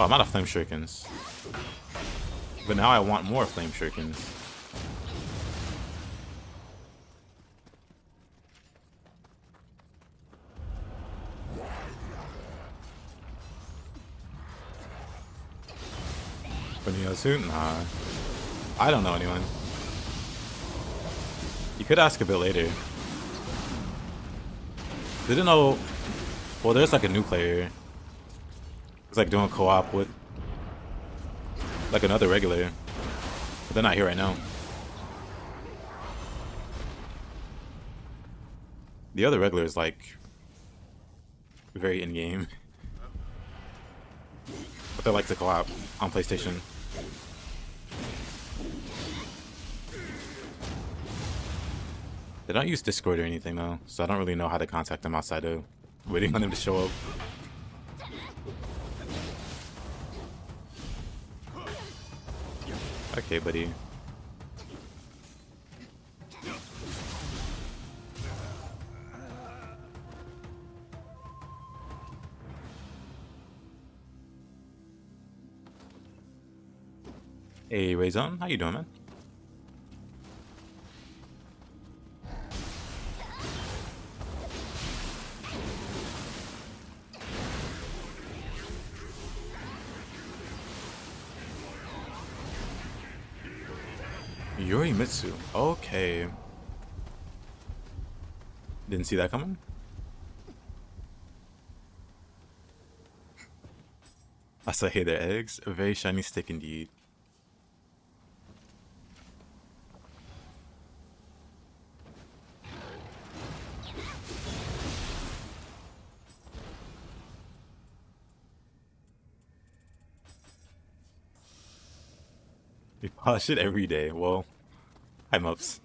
Oh, I'm out of flame shurikens. But now I want more flame shurikens. For Nioh suit? Nah. I don't know anyone. You could ask a bit later. Didn't know. Well, there's like a new player. It's like doing co-op with like another regular. But they're not here right now. The other regular is like very in-game. But they like to co-op on PlayStation. They don't use Discord or anything though, so I don't really know how to contact them outside of waiting on them to show up. Okay, buddy. Hey, Rayzone, how you doing, man? Yurimitsu. Okay. Didn't see that coming. I said, hey there, eggs. A very shiny stick indeed. We polish it every day. Well, hi, Mups.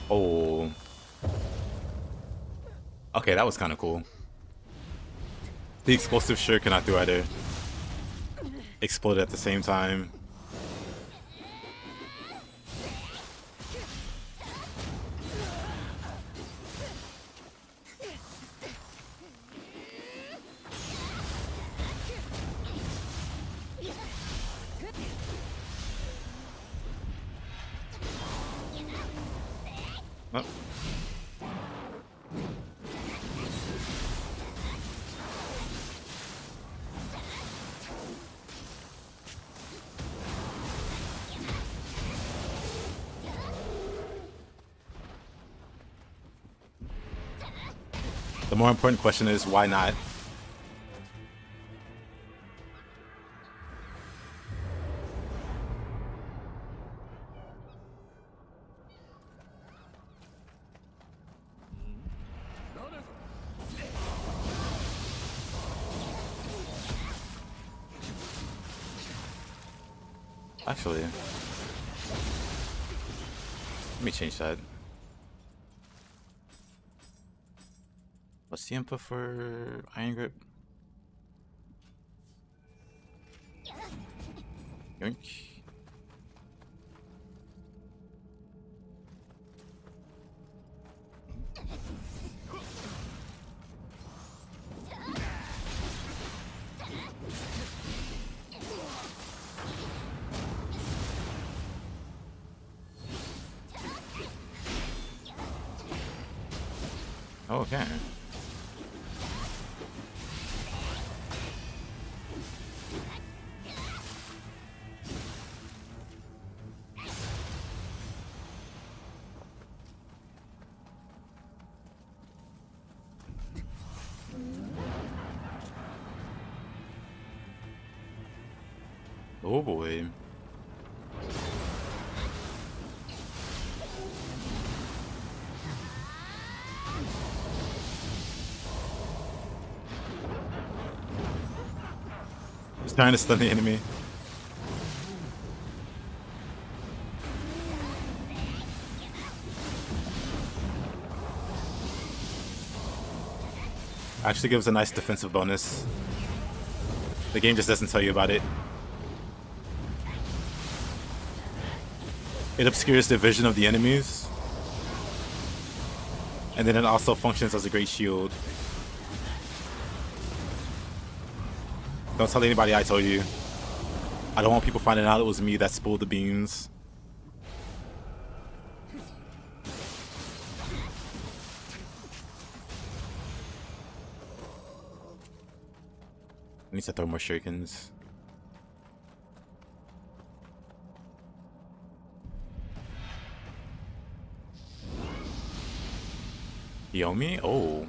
Oh. Okay, that was kind of cool. The explosive shuriken I threw at her exploded at the same time. Oh. The more important question is, why not? Actually, let me change that. What's the input for Iron Grip? Yoink. Okay. Oh boy. He's trying to stun the enemy. Actually gives a nice defensive bonus. The game just doesn't tell you about it. It obscures the vision of the enemies. And then it also functions as a great shield. Don't tell anybody I told you. I don't want people finding out it was me that spilled the beans. I need to throw more shurikens. Yomi? Oh.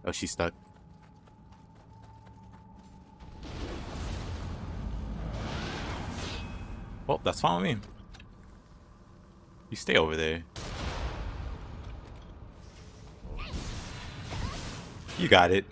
Oh, she's stuck. Well, that's fine with me. You stay over there. You got it.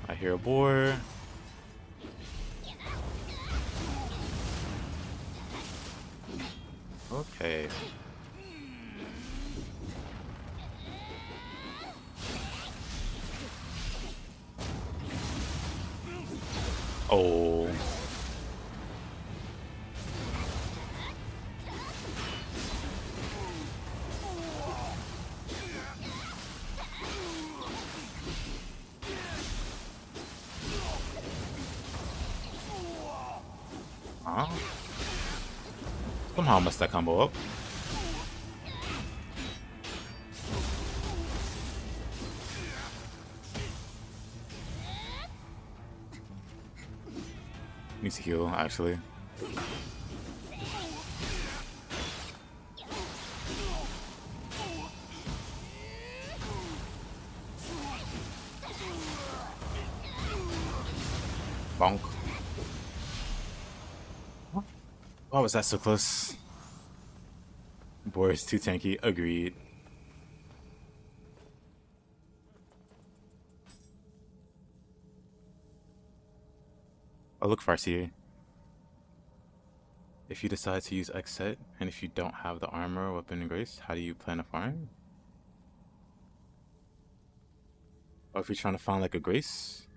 I hear a boar. Okay. Oh. Huh? Somehow I messed that combo up. Needs to heal, actually. Bonk. Why was that so close? Boris too tanky. Agreed. Oh, look, Farseer. If you decide to use X set, and if you don't have the armor, weapon, and grace, how do you plan to farm? Or if you're trying to find like a grace?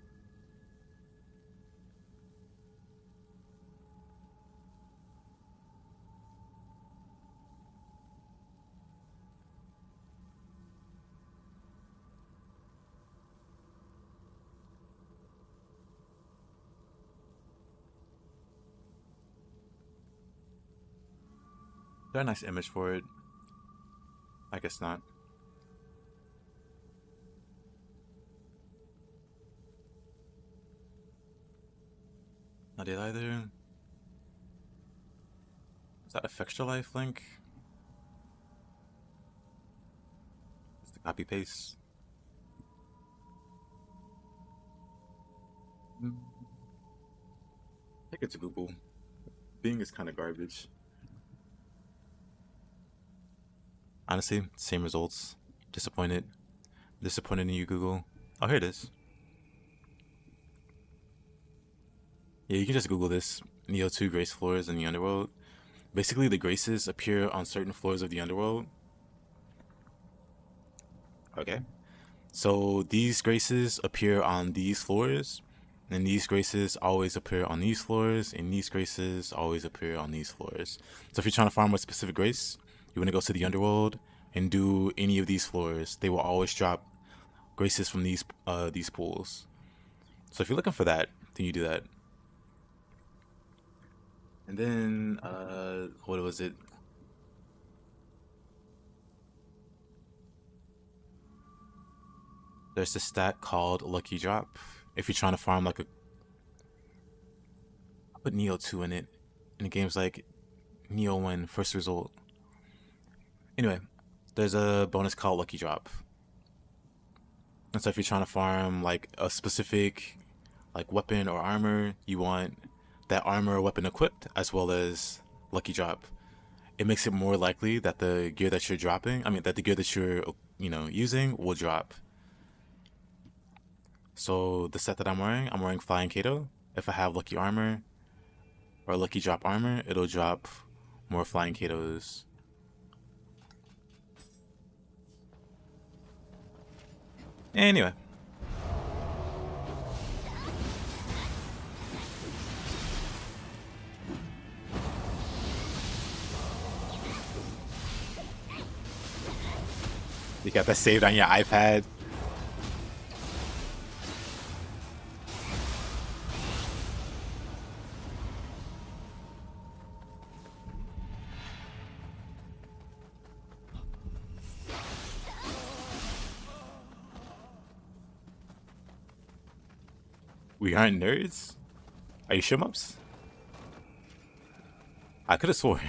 Is there a nice image for it? I guess not. Not it either. Is that a Fextra Life link? It's the copy paste. Take it to Google. Bing is kind of garbage. Honestly, same results. Disappointed. Disappointed in you, Google. Oh, here it is. Yeah, you can just Google this. Nioh 2 grace floors in the underworld. Basically, the graces appear on certain floors of the underworld. Okay. So these graces appear on these floors, and these graces always appear on these floors, and these graces always appear on these floors. So if you're trying to farm a specific grace, you want to go to the underworld and do any of these floors. They will always drop graces from these pools. So if you're looking for that, then you do that. And then what was it? There's this stat called Lucky Drop. If you're trying to farm like a... I put Nioh 2 in it. And the game's like Nioh 1, first result. Anyway, there's a bonus called Lucky Drop. And so if you're trying to farm like a specific like weapon or armor, you want that armor or weapon equipped as well as Lucky Drop. It makes it more likely that the gear that you're dropping, that the gear that you're, using will drop. So the set that I'm wearing Flying Kato. If I have lucky armor or lucky drop armor, it'll drop more Flying Katos. Anyway. You got that saved on your iPad. We aren't nerds? Are you shmups? I could have sworn.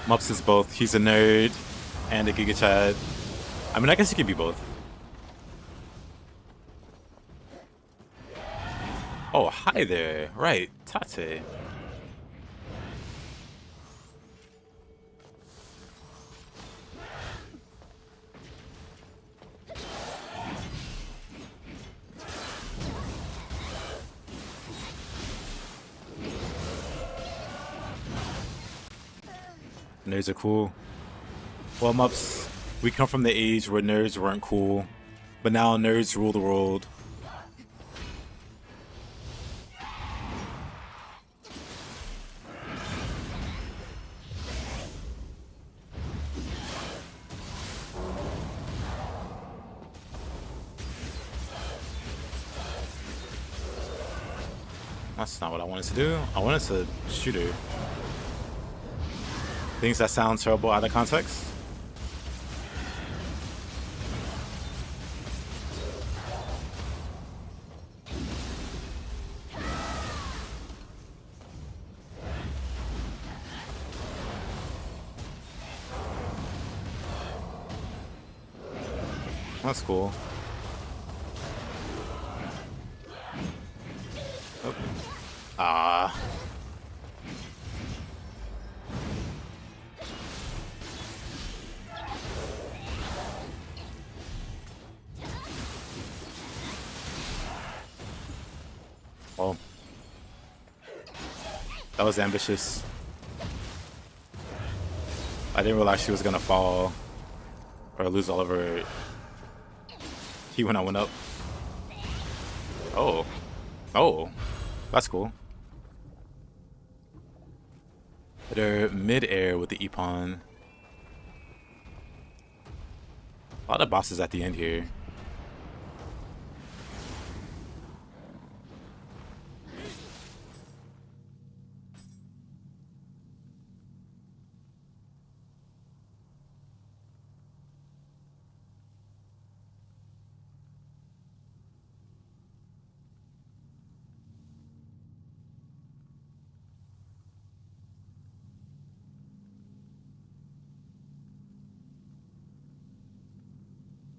Mups is both. He's a nerd and a Giga Chad. I mean, I guess he could be both. Oh, hi there. Right, Tate. Nerds are cool. Well, Mups, we come from the age where nerds weren't cool, but now nerds rule the world. That's not what I wanted to do. I wanted to shoot her. Things that sound terrible out of context. That's cool. Oh. Ah. Oh. That was ambitious. I didn't realize she was gonna fall or lose all of her key when I went up. Oh. Oh. That's cool. They're mid-air with the Epon. A lot of bosses at the end here.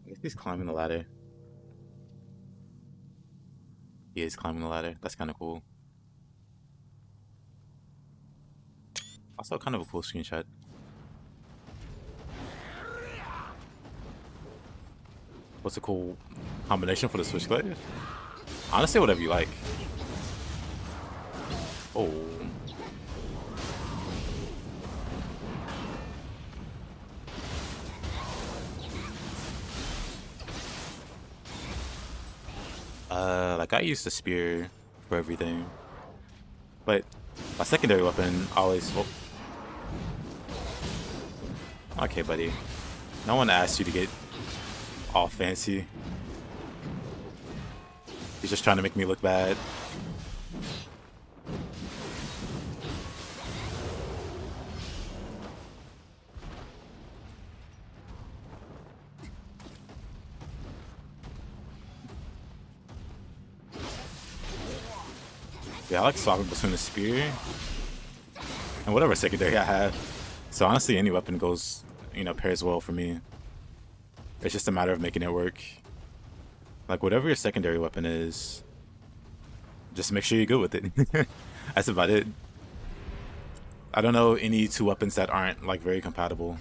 I guess he's climbing the ladder. He is climbing the ladder. That's kind of cool. Also, kind of a cool screenshot. What's a cool combination for the Switchblade? Honestly, whatever you like. Oh. Like I used the spear for everything, but my secondary weapon always. Oh. Okay, buddy. No one asked you to get all fancy. He's just trying to make me look bad. Yeah, I like swapping between the spear and whatever secondary I have. So honestly, any weapon goes, pairs well for me. It's just a matter of making it work. Like whatever your secondary weapon is, just make sure you're good with it. That's about it. I don't know any two weapons that aren't like very compatible.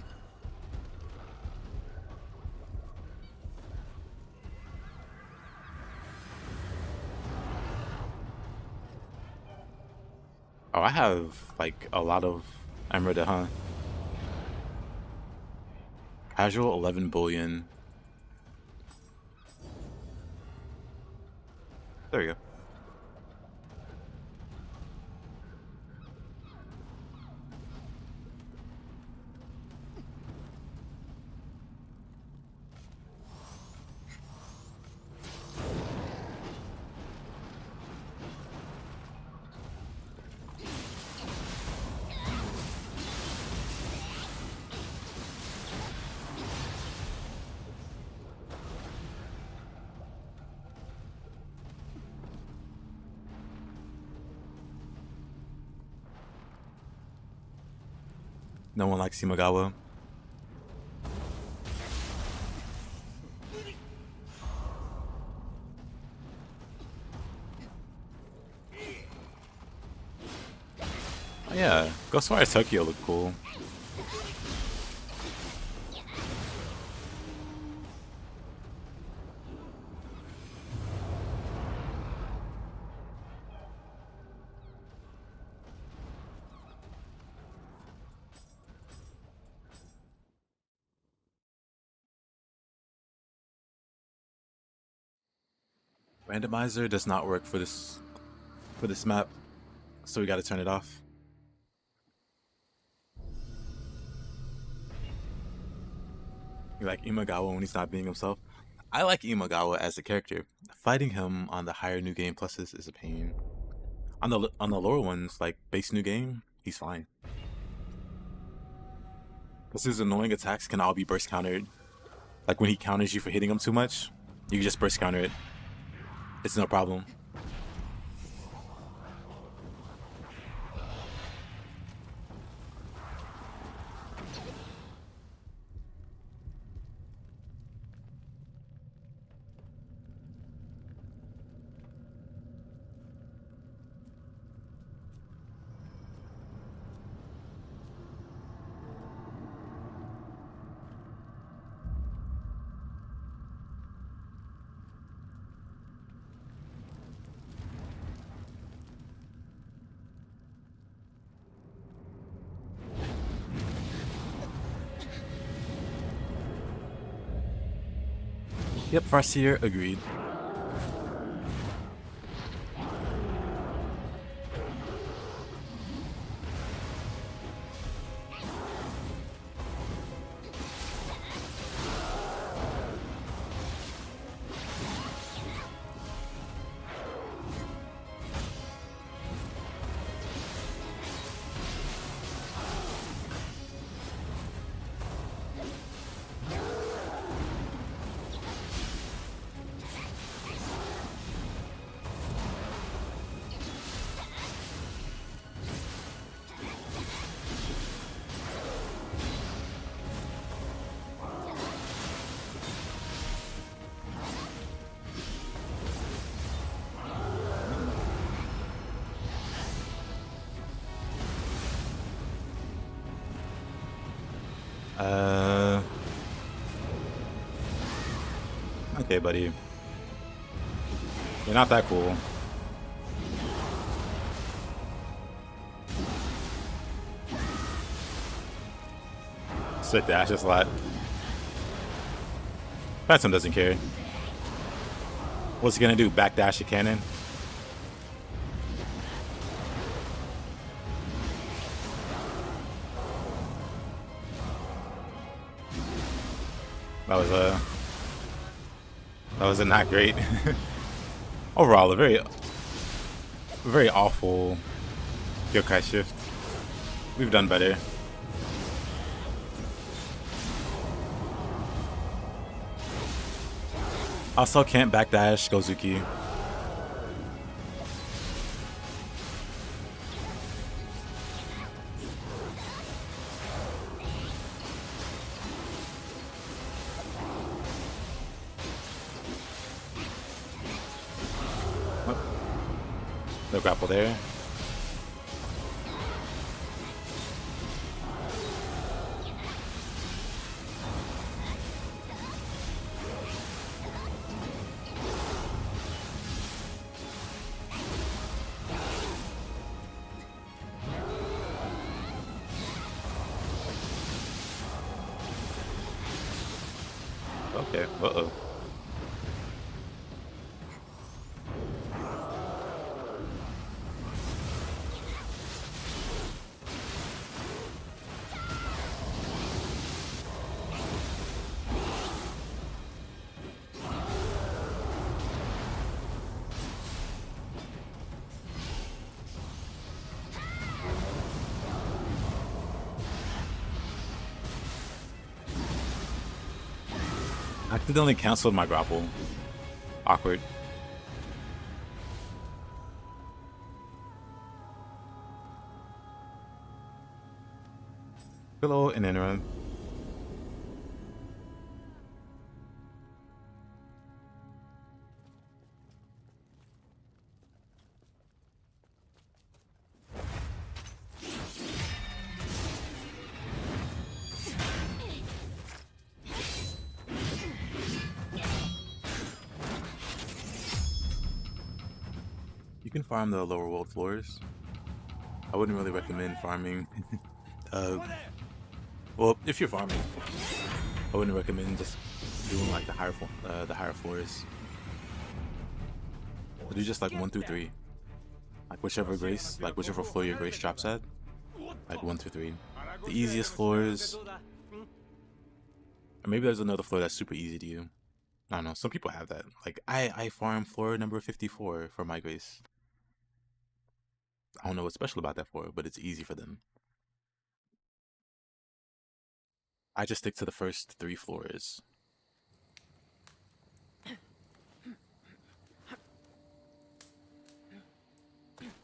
Oh, I have like a lot of emerald, huh? Casual 11 bullion. There you go. No one likes Imagawa. Oh yeah, Ghostwire Tokyo look cool. Randomizer does not work for this map, so we gotta turn it off. You like Imagawa when he's not being himself? I like Imagawa as a character. Fighting him on the higher new game pluses is a pain. On the lower ones, like base new game, he's fine. Because his annoying attacks can all be burst countered. Like when he counters you for hitting him too much, you can just burst counter it. It's no problem. Yep, Farseer agreed. Okay, buddy. You're not that cool. Sick dash a lot. Phantom doesn't care. What's he gonna do? Backdash a cannon? That was a not great. Overall, a very awful yokai shift. We've done better. Also can't backdash Gozuki. No grapple there. Okay, uh-oh. I accidentally canceled my grapple. Awkward. Pillow and then run. You can farm the lower world floors. I wouldn't really recommend farming. Well, if you're farming, I wouldn't recommend just doing like the higher floors. Do just like 1 through 3, like whichever floor your grace drops at, like 1 through 3. The easiest floors, or maybe there's another floor that's super easy to you. I don't know. Some people have that. Like I farm floor number 54 for my grace. I don't know what's special about that floor, but it's easy for them. I just stick to the first 3 floors.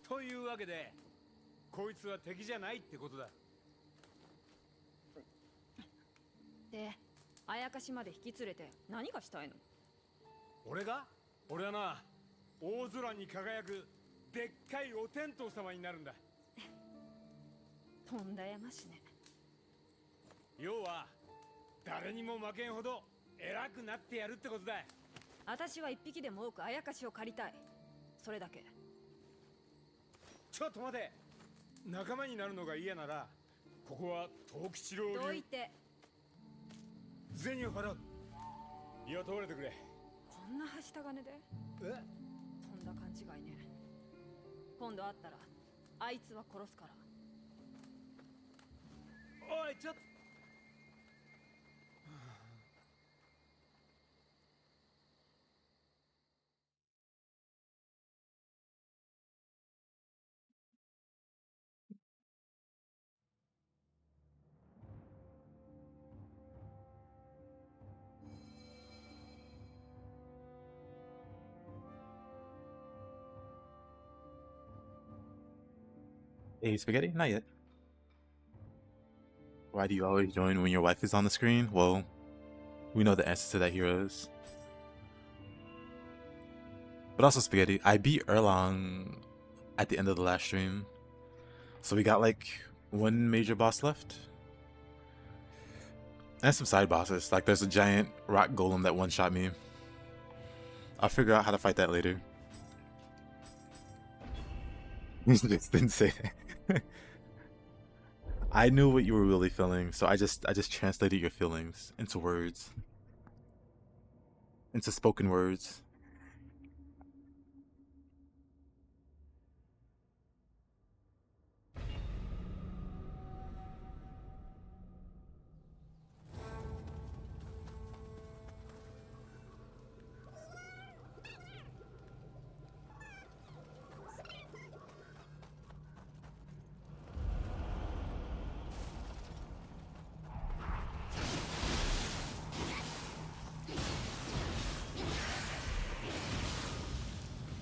というわけで、こいつは敵じゃないってことだ。で、あやかしまで引き連れて何がしたいの？俺が？俺はな、大空に輝くでっかいお天道様になるんだ。とんだやましね。要は誰にも負けんほど偉くなってやるってことだ。私は一匹でも多くあやかしを借りたい。それだけ。ちょっと待て。仲間になるのが嫌なら、ここは藤吉郎流。どいて。銭を払う。雇われてくれ。こんなはした金で？え？とんだ勘違いね。今度会ったらあいつは殺すから。おい、ちょっと。Hey, spaghetti? Not yet. Why do you always join when your wife is on the screen? Well, we know the answer to that, heroes. But also, spaghetti, I beat Erlang at the end of the last stream. So we got like 1 major boss left. And some side bosses. Like there's a giant rock golem that one-shot me. I'll figure out how to fight that later. Just didn't say that. I knew what you were really feeling, so I just translated your feelings into words. Into spoken words.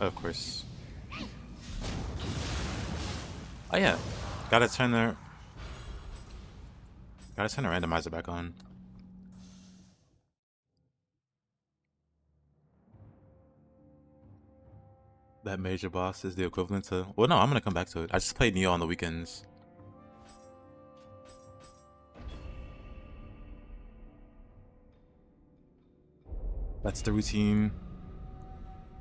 Of course. Oh yeah, gotta turn the randomizer back on. That major boss is the equivalent to... Well, no, I'm gonna come back to it. I just played Nioh on the weekends. That's the routine.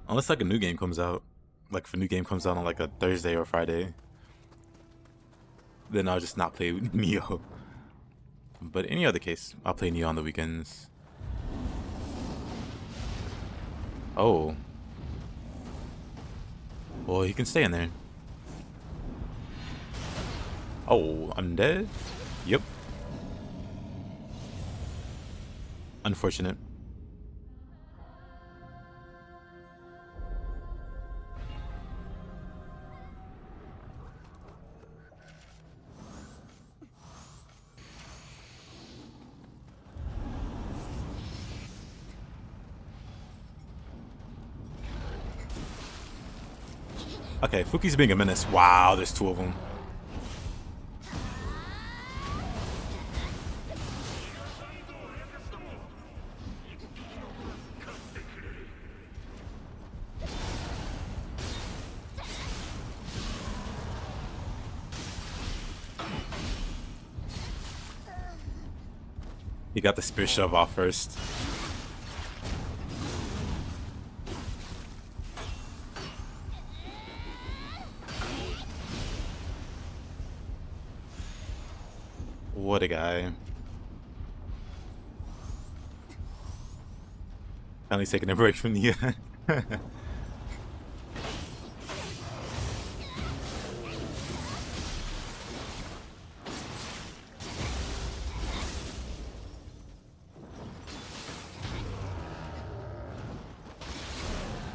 Unless like a new game comes out. Like if a new game comes out on like a Thursday or Friday. Then I'll just not play Nioh. But any other case, I'll play Nioh on the weekends. Oh. Well, he can stay in there. Oh, undead? Yep. Unfortunate. Okay, Fuki's being a menace. Wow, there's two of them. He got the spear shove off first. What a guy. Finally taking a break from the...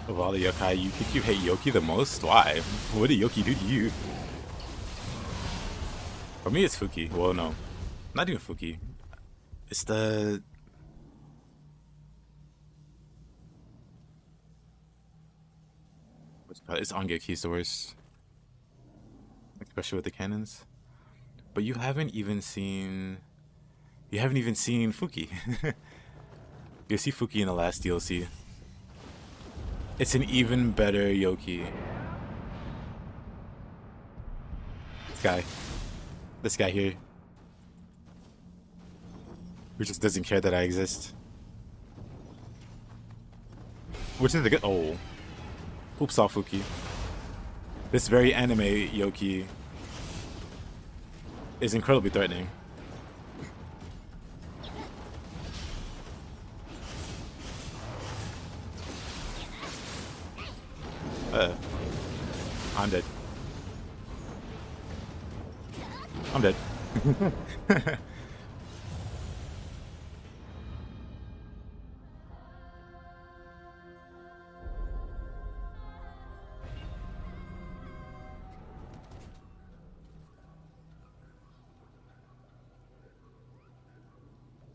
Of all the yokai, you think you hate Yoki the most? Why? What did Yoki do to you? For me, it's Fuki. Well, no. Not even Fuki. It's the... It's Angeki's the worst. Especially with the cannons. But you haven't even seen... You haven't even seen Fuki. You see Fuki in the last DLC. It's an even better Yoki. This guy here. Who just doesn't care that I exist. Which is the good... Oh. Oops off Fuki. This very anime Yoki is incredibly threatening. I'm dead. I'm dead.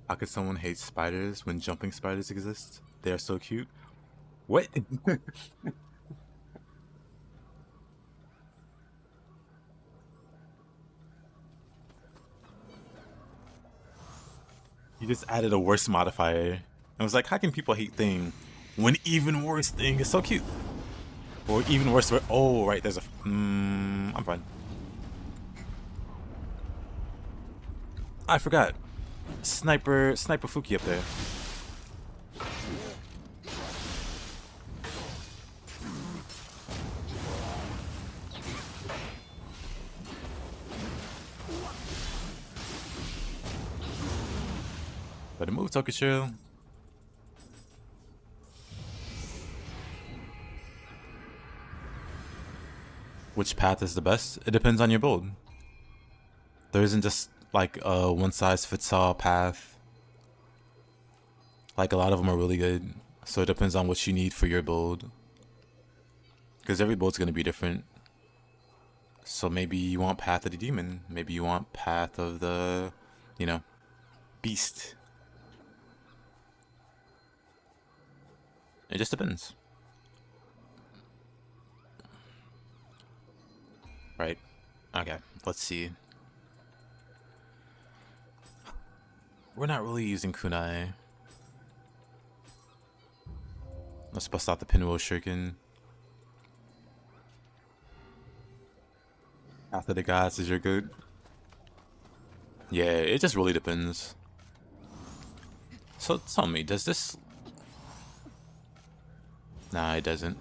How could someone hate spiders when jumping spiders exist? They are so cute. What? You just added a worse modifier. I was like, how can people hate Thing when even worse Thing is so cute? Or even worse, oh, right, there's a... I'm fine. I forgot. Sniper Fuki up there. Better move, Tokushiro. Which path is the best? It depends on your build. There isn't just like a one-size-fits-all path. Like a lot of them are really good. So it depends on what you need for your build. Because every build's going to be different. So maybe you want Path of the Demon. Maybe you want Path of the, you know, Beast. It just depends. Right. Okay, let's see. We're not really using Kunai. Let's bust out the Pinwheel Shuriken. After the gods is your good. Yeah, it just really depends. So tell me, does this... Nah, it doesn't.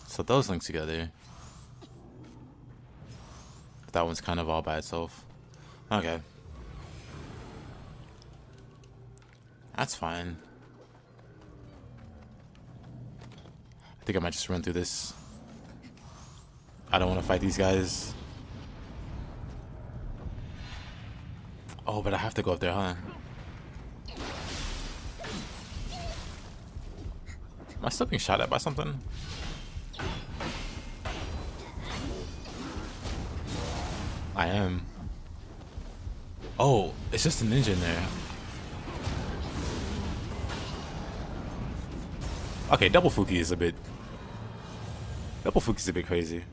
So those link together. But that one's kind of all by itself. Okay. That's fine. I think I might just run through this. I don't want to fight these guys. Oh, but I have to go up there, huh? Am I still being shot at by something? I am. Oh, it's just a ninja in there. Okay, double Fuki is a bit... Double Fuki's a bit crazy.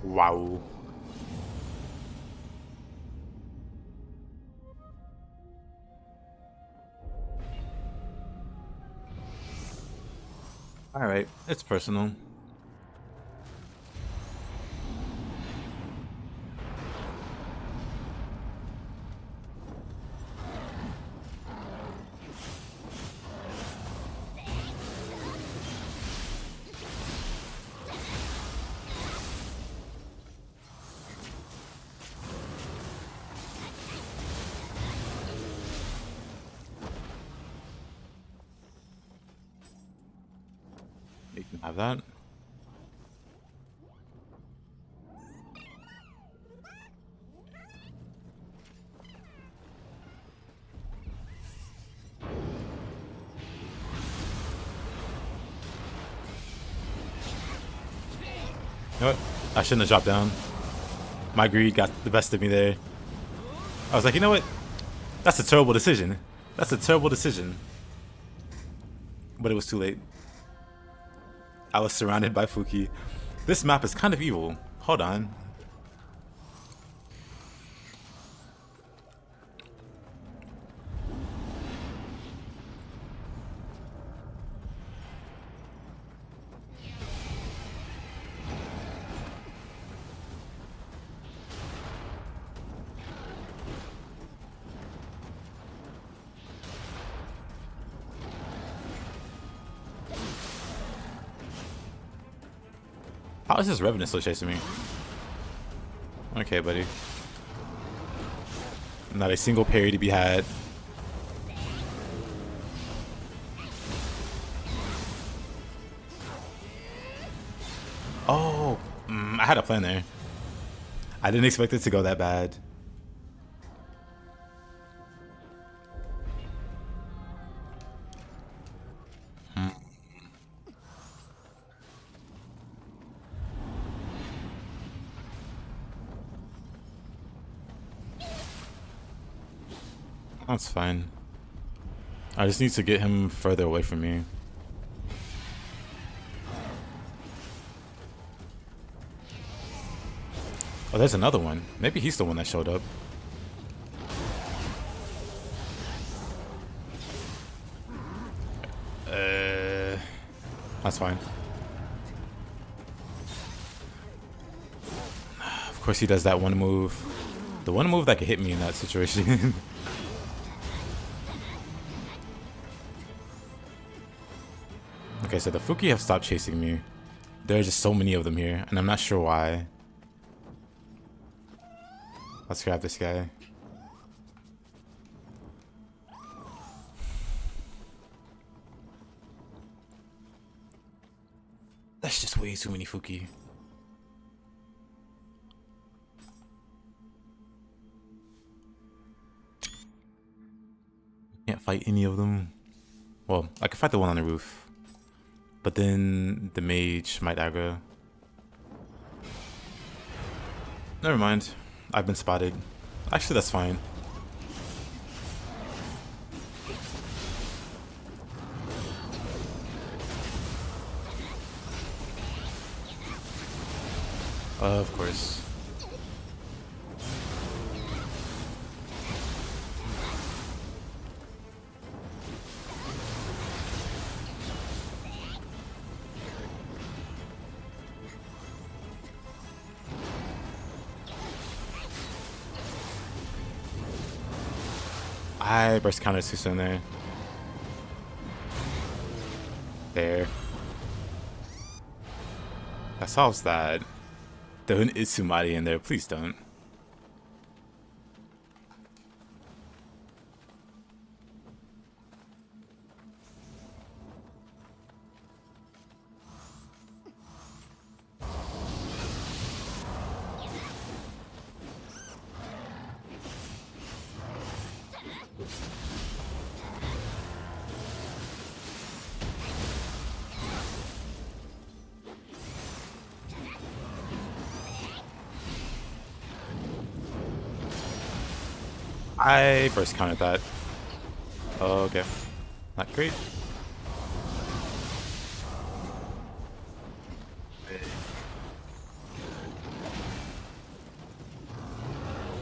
Wow. Alright, it's personal. You can have that. You know what? I shouldn't have dropped down. My greed got the best of me there. I was like, you know what? That's a terrible decision. That's a terrible decision. But it was too late. I was surrounded by Fuki. This map is kind of evil. Hold on. How is this Revenant still chasing me? Okay, buddy. Not a single parry to be had. Oh, I had a plan there. I didn't expect it to go that bad. That's fine. I just need to get him further away from me. Oh, there's another one. Maybe he's the one that showed up. That's fine. Of course he does that one move. The one move that could hit me in that situation. Okay, so the Fuki have stopped chasing me. There are just so many of them here, and I'm not sure why. Let's grab this guy. That's just way too many Fuki. Can't fight any of them. Well, I can fight the one on the roof. But then the mage might aggro. Never mind. I've been spotted. Actually, that's fine. Of course. I burst counter too soon there. There. That solves that. Don't Itsumari in there, please don't. I burst countered that. Oh, okay. Not great.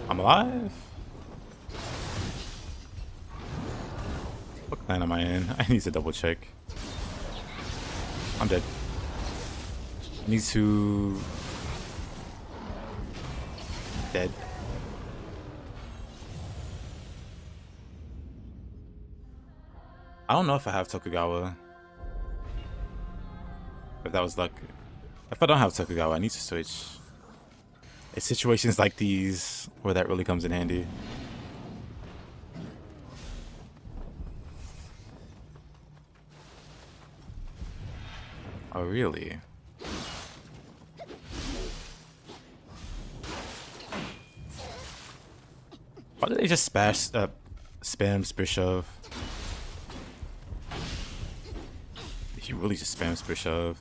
I'm alive? What clan am I in? I need to double check. I'm dead. I need to... Dead. I don't know if I have Tokugawa. If that was luck. If I don't have Tokugawa, I need to switch. It's situations like these where that really comes in handy. Oh, really? Why did they just spam Spear Shove? He really just spams Spear Shove.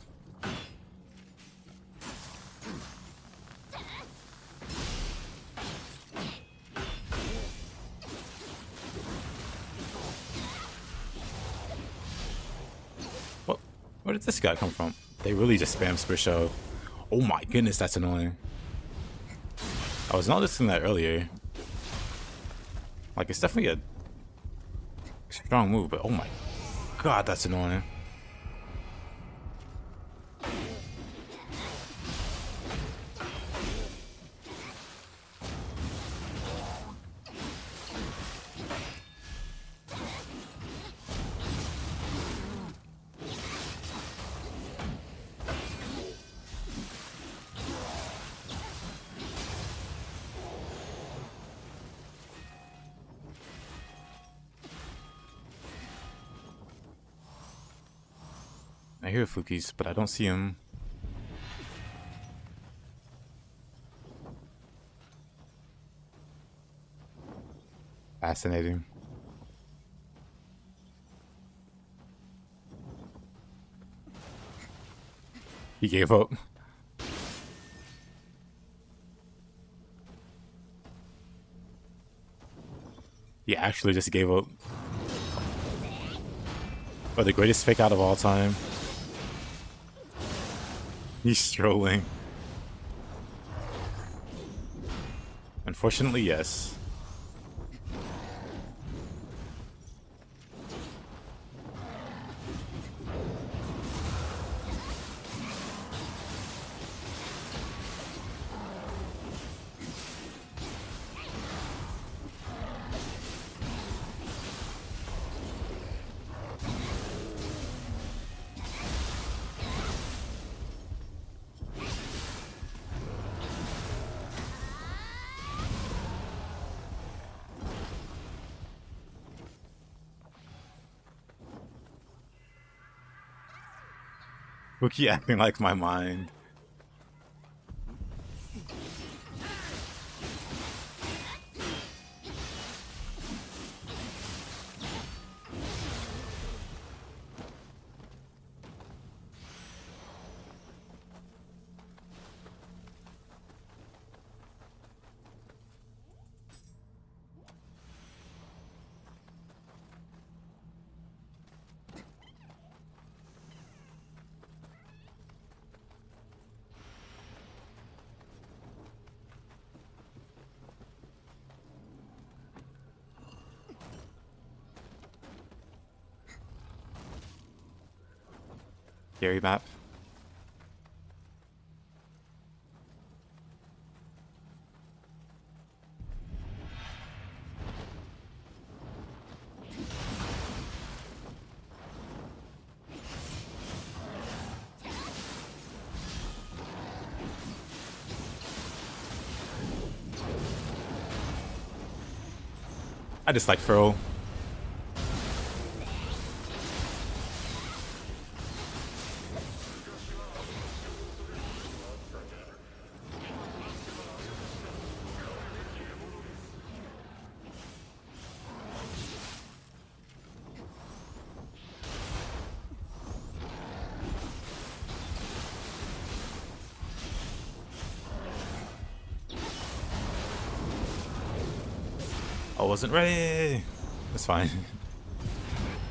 What? Where did this guy come from? They really just spam Spear Shove. Oh my goodness, that's annoying. I was noticing that earlier. Like, it's definitely a strong move, but oh my god, that's annoying. I hear Fuki's, but I don't see him. Fascinating. He gave up. He actually just gave up. Oh, the greatest fake out of all time. He's strolling. Unfortunately, yes. Wookie acting like my mind. Gary map. I just like Furl. I wasn't ready. That's fine.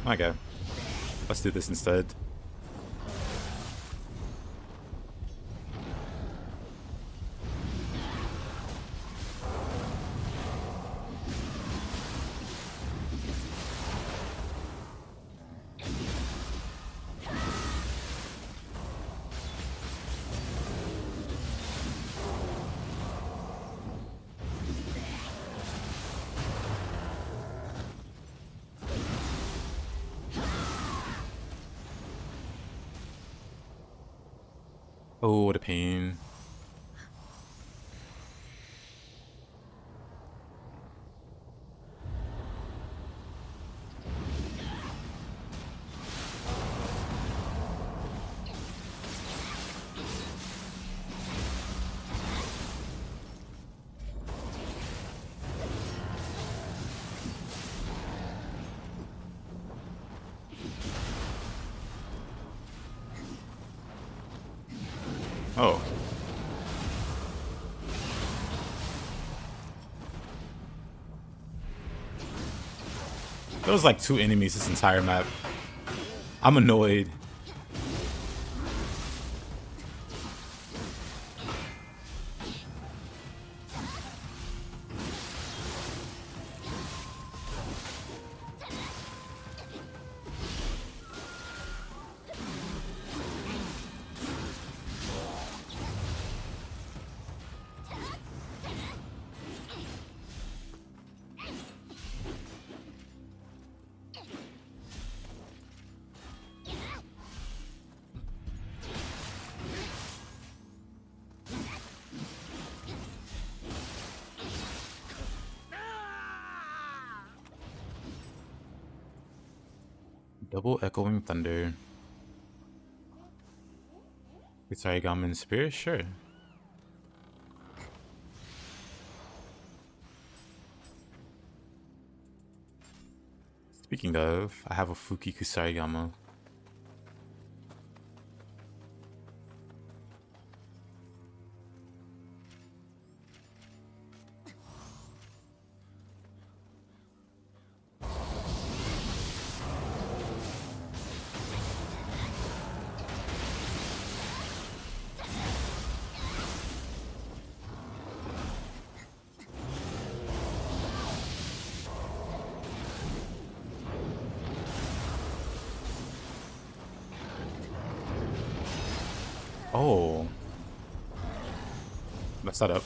Okay. Let's do this instead. Oh, what a pain. Oh. There was like 2 enemies this entire map. I'm annoyed. Double echoing thunder. Sorry, Gamin Spear? Sure. Speaking of, I have a Fuki Kusarigama. Oh. Messed that up.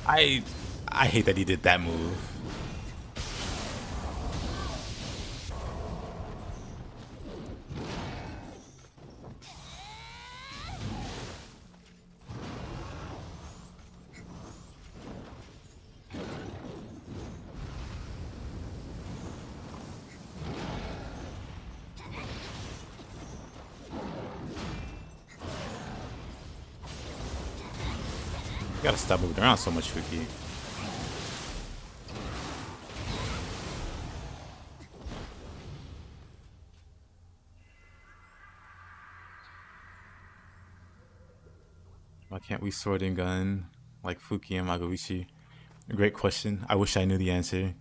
I hate that he did that move. You gotta stop moving around so much, Fuki. Why can't we sword and gun like Fuki and Magoichi? Great question. I wish I knew the answer.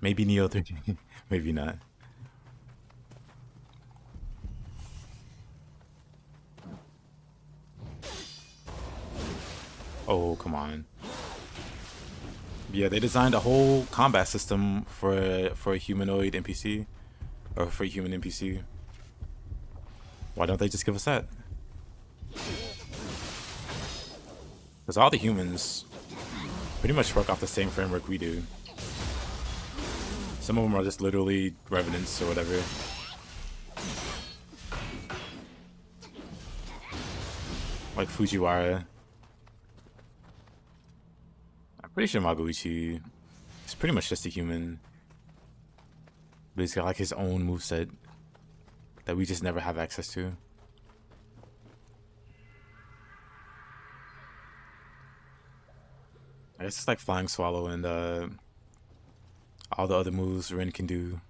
Maybe Nioh 3. Maybe not. Oh, come on. Yeah, they designed a whole combat system for a humanoid NPC. Or for a human NPC. Why don't they just give us that? Because all the humans pretty much work off the same framework we do. Some of them are just literally revenants or whatever. Like Fujiwara. I'm pretty sure Mabuichi is pretty much just a human. But he's got like his own moveset that we just never have access to. I guess it's like Flying Swallow and all the other moves Rin can do.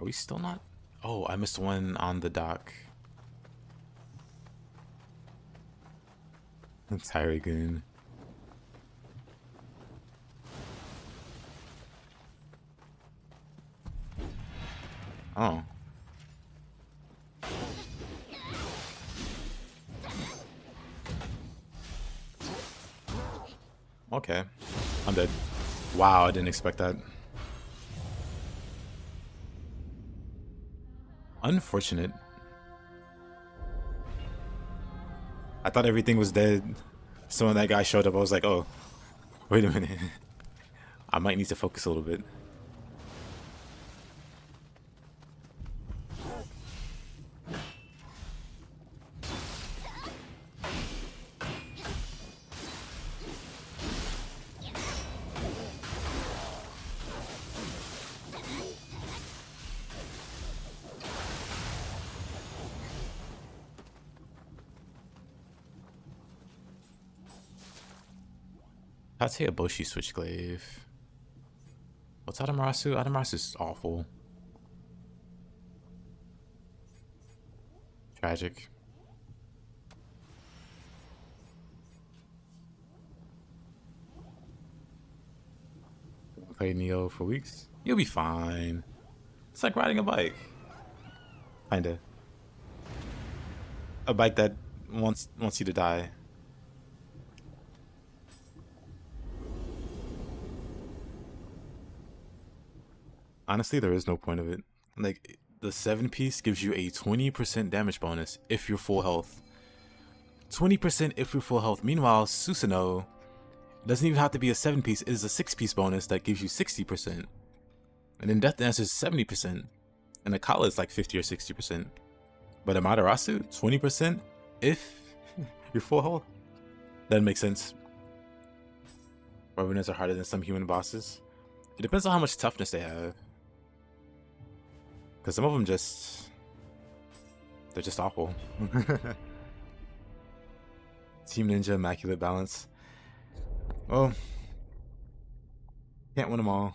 Are we still not? Oh, I missed one on the dock. Tyrigoon. Oh. Okay. I'm dead. Wow, I didn't expect that. Unfortunate. I thought everything was dead. So when that guy showed up, I was like, oh, wait a minute. I might need to focus a little bit. I'd say a Boshi Switchglaive. What's Adamarasu? Adamarasu's awful. Tragic. Play Nioh for weeks. You'll be fine. It's like riding a bike. Kinda. A bike that wants you to die. Honestly, there is no point of it. Like, the 7-piece gives you a 20% damage bonus if you're full health. 20% if you're full health. Meanwhile, Susanoo doesn't even have to be a 7-piece. It is a 6-piece bonus that gives you 60%. And then Death Dance is 70%. And Akala is like 50 or 60%. But Amaterasu, 20% if you're full health. That makes sense. Revenants are harder than some human bosses. It depends on how much toughness they have. Because some of them they're just awful. Team Ninja, Immaculate Balance. Well, can't win them all.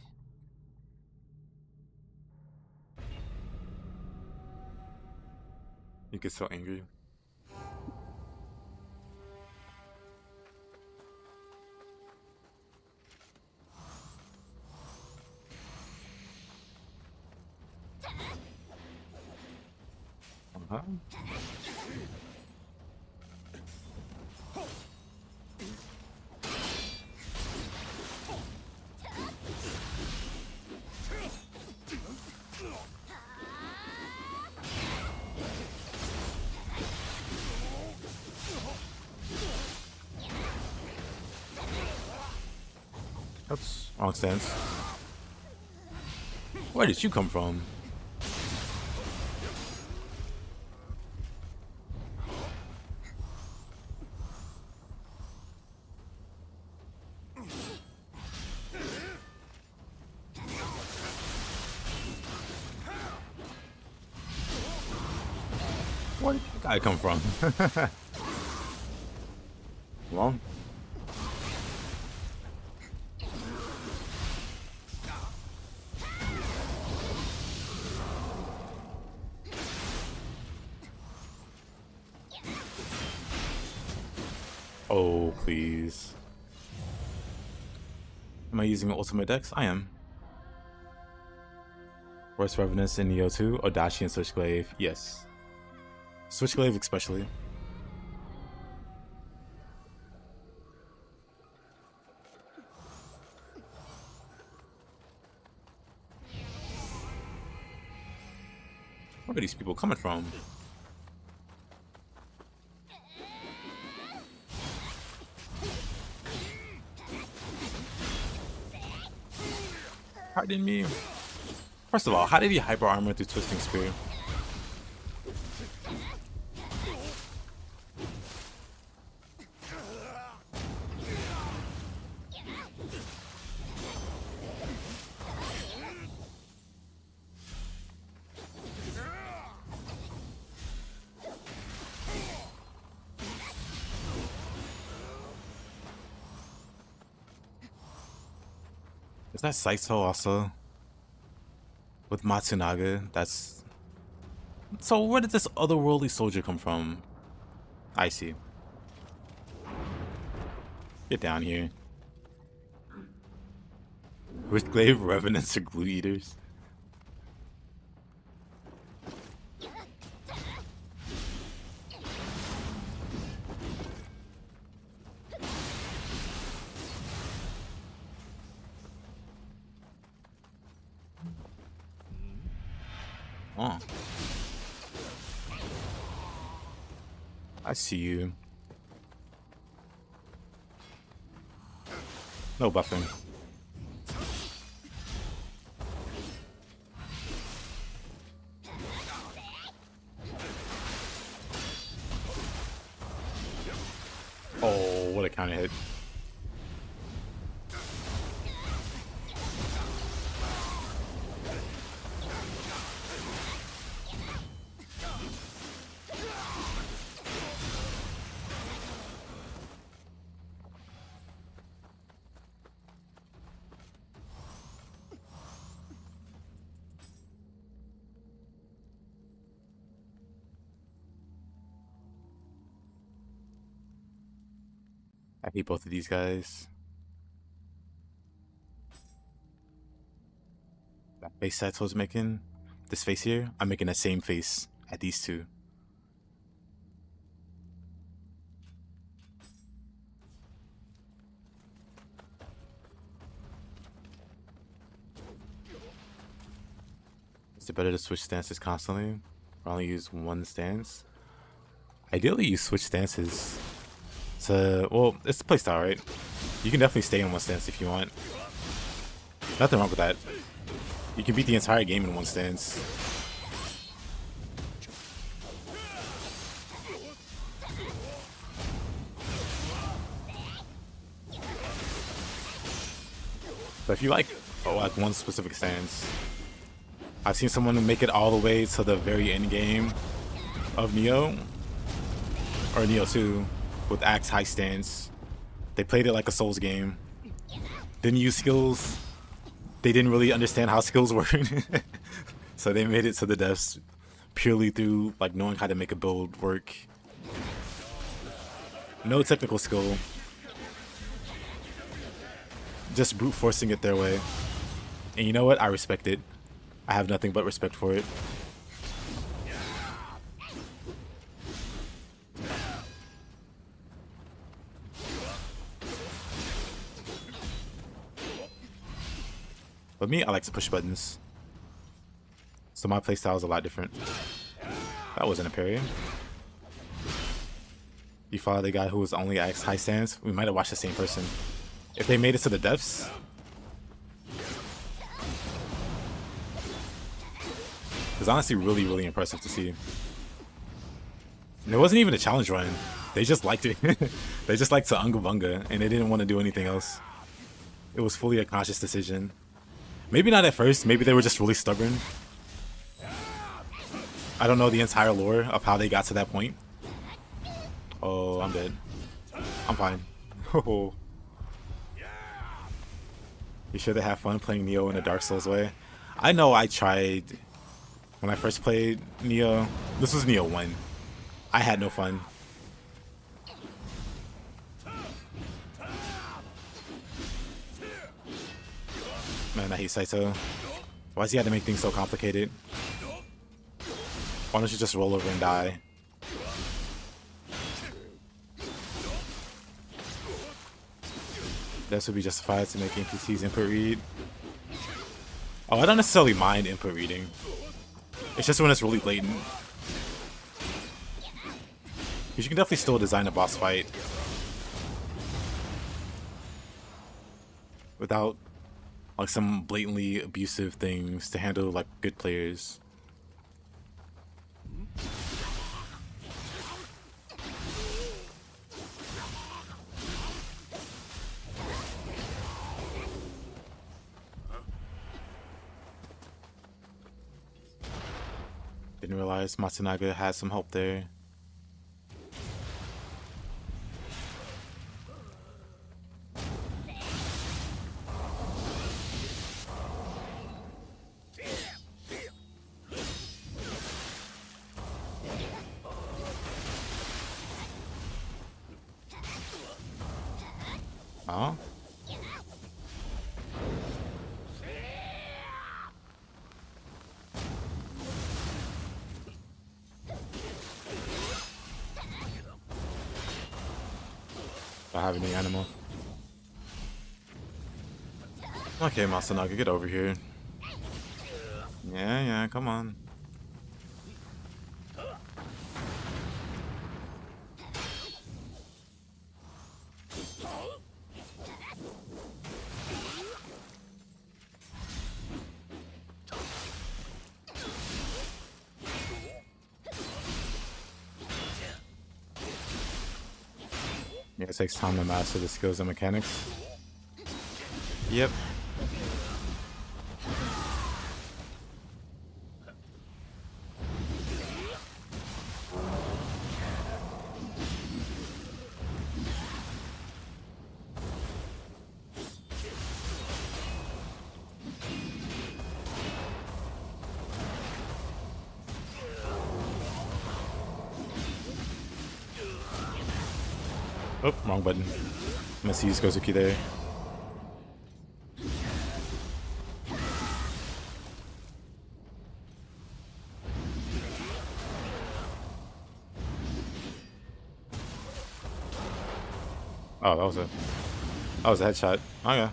You get so angry. Uh-huh. That's wrong stance. Where did you come from? Where did that guy come from? Wrong. Oh, please. Am I using ultimate decks? I am. Worst Revenants in Nioh 2, Odachi and Switchglaive? Yes. Switchglaive especially. Where are these people coming from? Pardon me. First of all, how did he hyper armor through Twisting Spear? Is that Saito also? With Matsunaga? That's... So where did this otherworldly soldier come from? I see. Get down here. With Glaive Revenants or Glue Eaters? Oh. I see you. No buffing. Oh, what a counter hit. I hate both of these guys. That face Sato's making, this face here, I'm making the same face at these two. Is it better to switch stances constantly, or only use one stance? Ideally, you switch stances. Well, it's the playstyle, right? You can definitely stay in one stance if you want. Nothing wrong with that. You can beat the entire game in one stance. But if you like one specific stance, I've seen someone make it all the way to the very end game of Nioh, or Nioh 2, with Axe High Stance. They played it like a Souls game. Didn't use skills. They didn't really understand how skills work. So they made it to the deaths purely through like knowing how to make a build work. No technical skill. Just brute forcing it their way. And you know what? I respect it. I have nothing but respect for it. But me, I like to push buttons. So my playstyle is a lot different. That wasn't a parry. You follow the guy who was only at high stance? We might have watched the same person. If they made it to the depths, it's honestly really, really impressive to see. And it wasn't even a challenge run. They just liked it. They just liked to unga bunga, and they didn't want to do anything else. It was fully a conscious decision. Maybe not at first. Maybe they were just really stubborn. I don't know the entire lore of how they got to that point. Oh, I'm dead. I'm fine. Oh. You sure they have fun playing Nioh in a Dark Souls way? I know I tried when I first played Nioh. This was Nioh 1. I had no fun. I hate Saito. Why's he had to make things so complicated? Why don't you just roll over and die? This would be justified to make NPCs input read. Oh, I don't necessarily mind input reading. It's just when it's really blatant. Because you can definitely still design a boss fight without like some blatantly abusive things to handle like good players. Didn't realize Matsunaga had some help there. Oh? Do I have any animal? Okay, Matsunaga, get over here. Yeah, come on. Yeah, it takes time to master the skills and mechanics. Yep. Oh, wrong button. Must use Gozuki there. Oh, that was a headshot. Okay.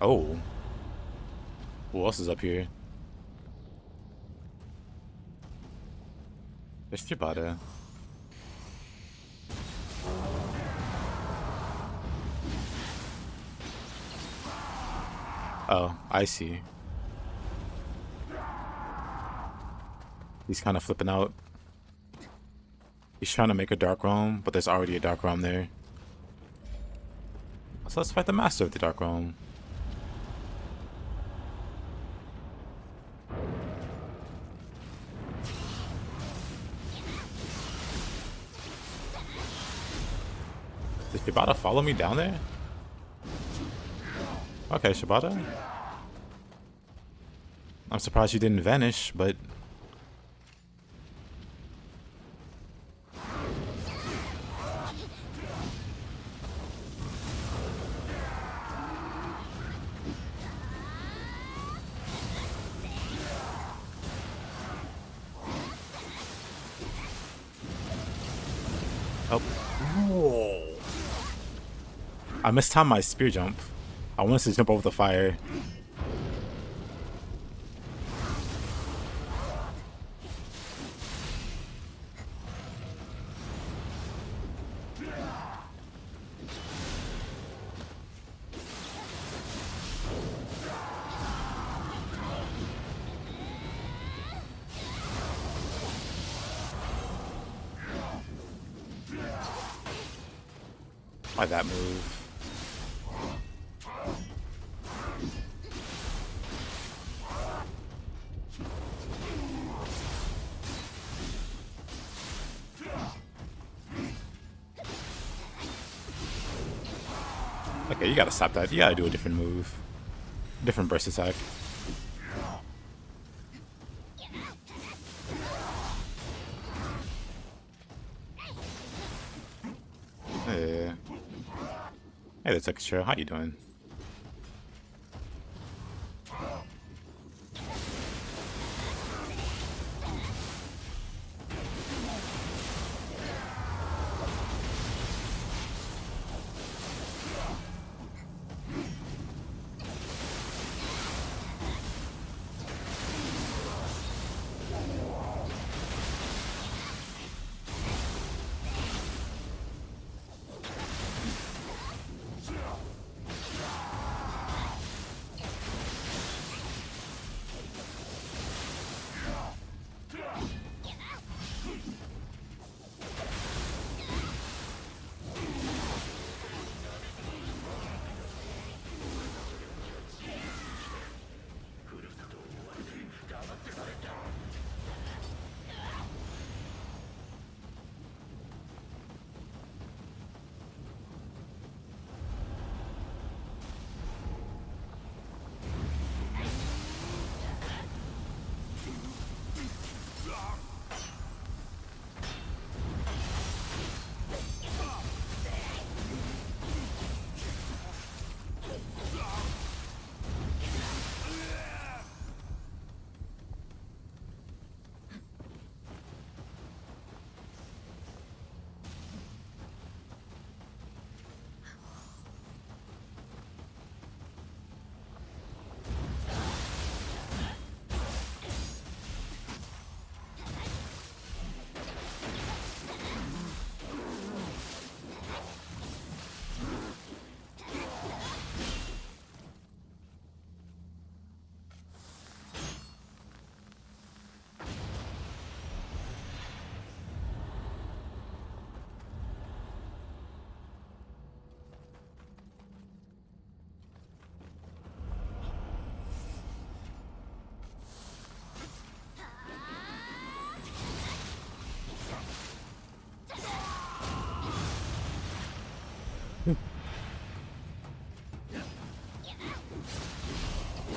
Oh. Who else is up here? There's Chibata. Oh, I see. He's kind of flipping out. He's trying to make a Dark Realm, but there's already a Dark Realm there. So let's fight the master of the Dark Realm. Did Shibata follow me down there? Okay, Shibata. I'm surprised you didn't vanish, but... Oh. Whoa. I mistimed my spear jump. I wanted to jump over the fire. Why that move? Okay, you gotta stop that. You gotta do a different move. Different burst attack. Yeah. Hey, the Secretary, how you doing?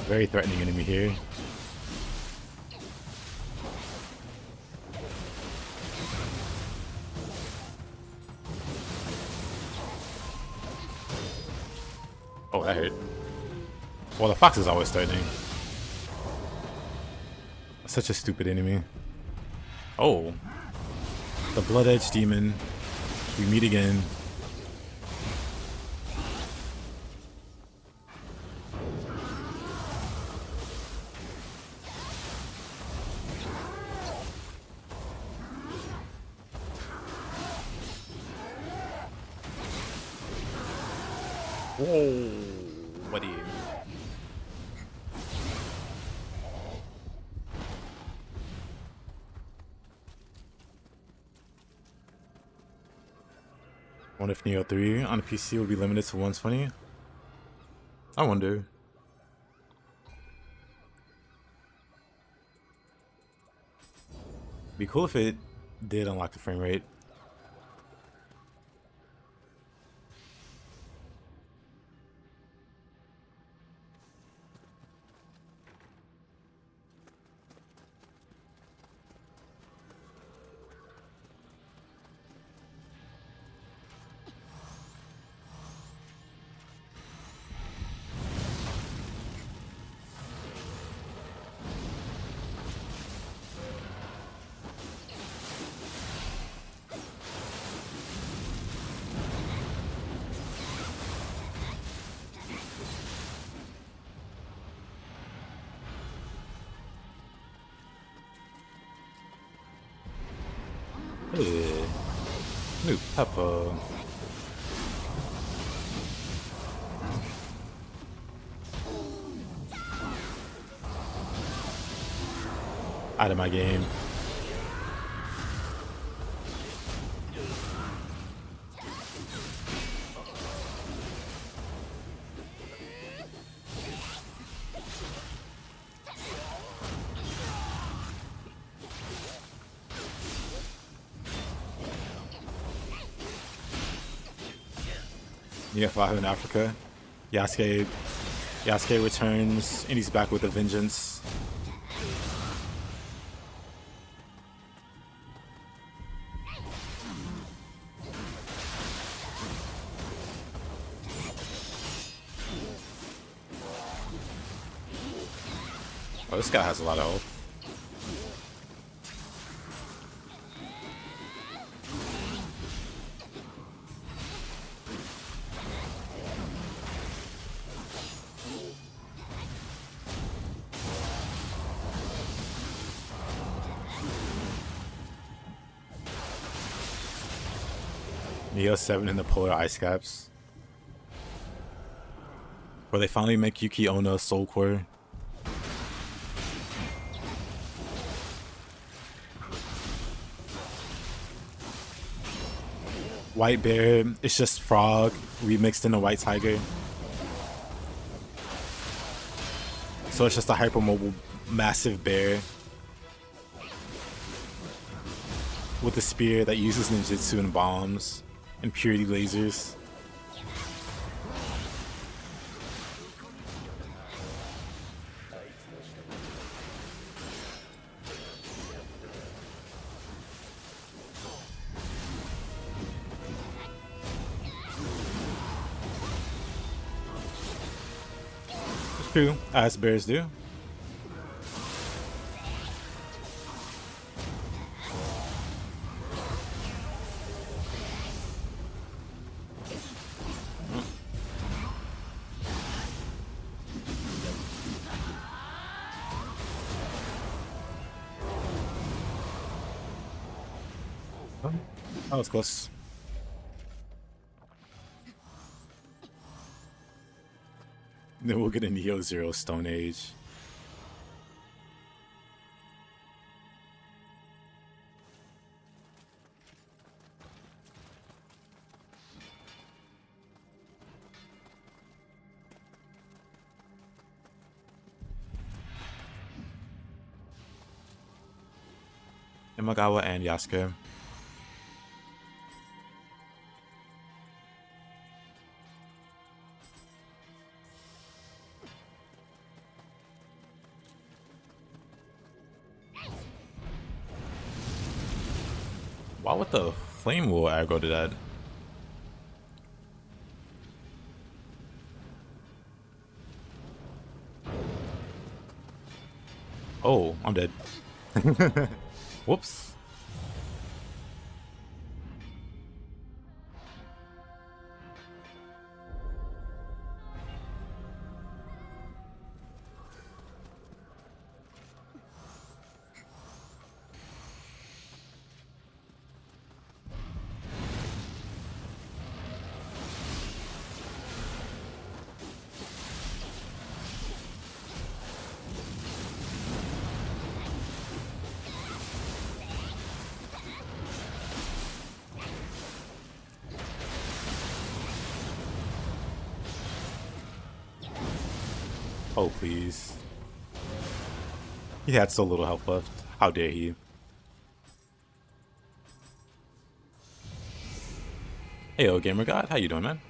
Very threatening enemy here. Oh, that hurt. Well, the fox is always threatening. Such a stupid enemy. Oh. The Blood Edge Demon. We meet again. Whoa, buddy. Wonder if Nioh 3 on PC will be limited to 120? I wonder. Be cool if it did unlock the frame rate. Hey, new pepper. Out of my game. Yeah, 5 in Africa. Yasuke returns and he's back with a vengeance. Oh, this guy has a lot of health. Nioh 7 in the polar ice caps. Where they finally make Yuki Onna Soul Core. White Bear, it's just Frog remixed in a White Tiger. So it's just a hypermobile massive bear with a spear that uses ninjutsu and bombs and purity lasers. True, as bears do. That was close. Then we'll get a Neo Zero Stone Age. Imagawa and Yasuke. Why would the flame will aggro to that? Oh, I'm dead. Whoops. Oh, please. He had so little health left. How dare he? Heyo, Gamer God. How you doing, man?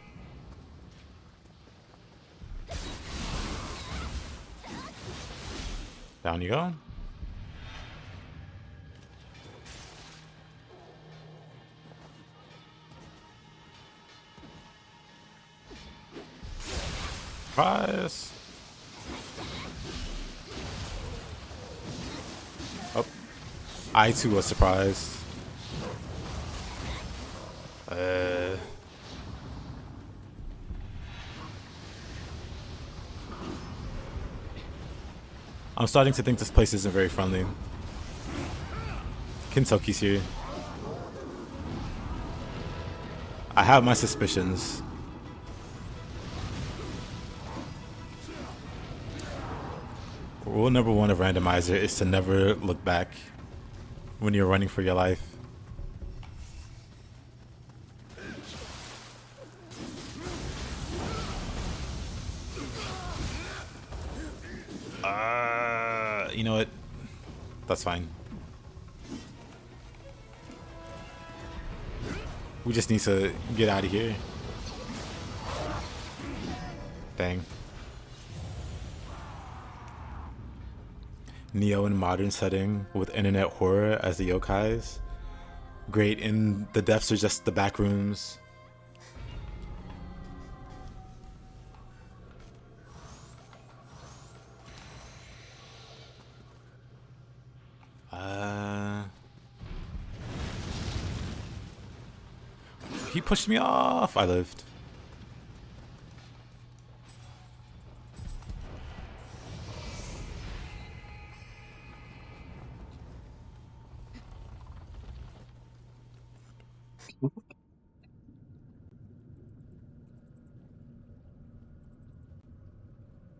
Down you go. Surprise. Oh. I too was surprised. I'm starting to think this place isn't very friendly. Kentucky's here. I have my suspicions. Rule number 1 of randomizer is to never look back when you're running for your life. You know what? That's fine. We just need to get out of here. Dang. Nioh in modern setting with internet horror as the yokais. Great, and the deaths are just the back rooms. he pushed me off. I lived.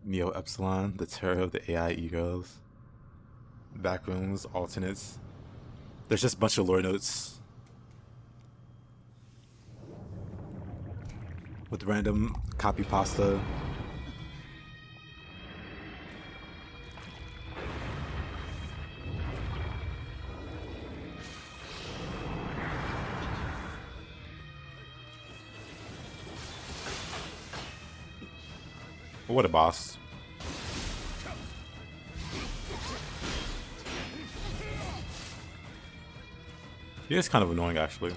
Neo Epsilon, the terror of the AI egos. Backrooms, alternates. There's just a bunch of lore notes with random copy pasta. What a boss. He is kind of annoying, actually.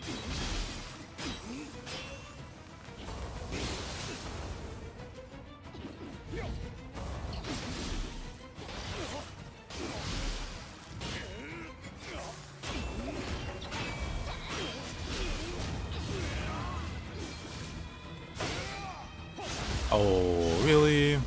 Oh, really?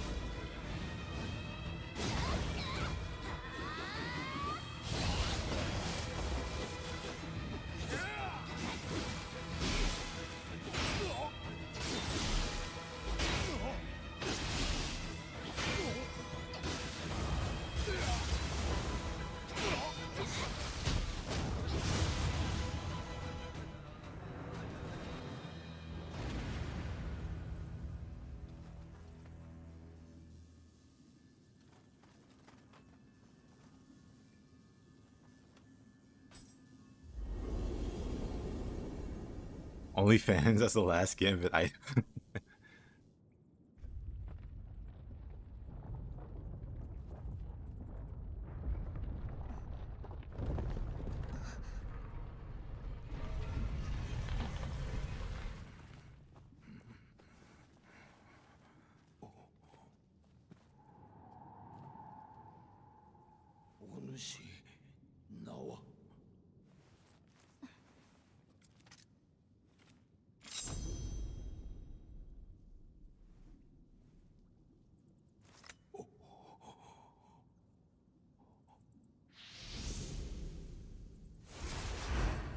OnlyFans, that's the last gambit I.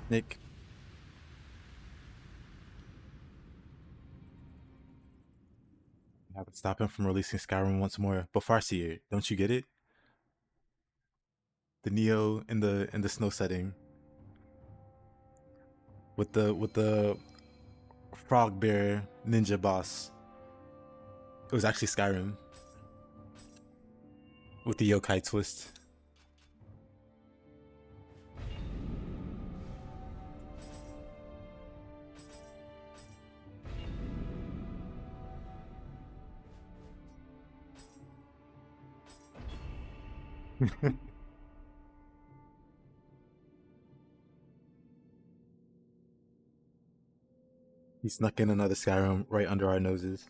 Nick. I would stop him from releasing Skyrim once more. But Farseer, don't you get it? The Neo in the snow setting. With the frog bear ninja boss. It was actually Skyrim. With the yokai twist. He snuck in another Skyrim right under our noses.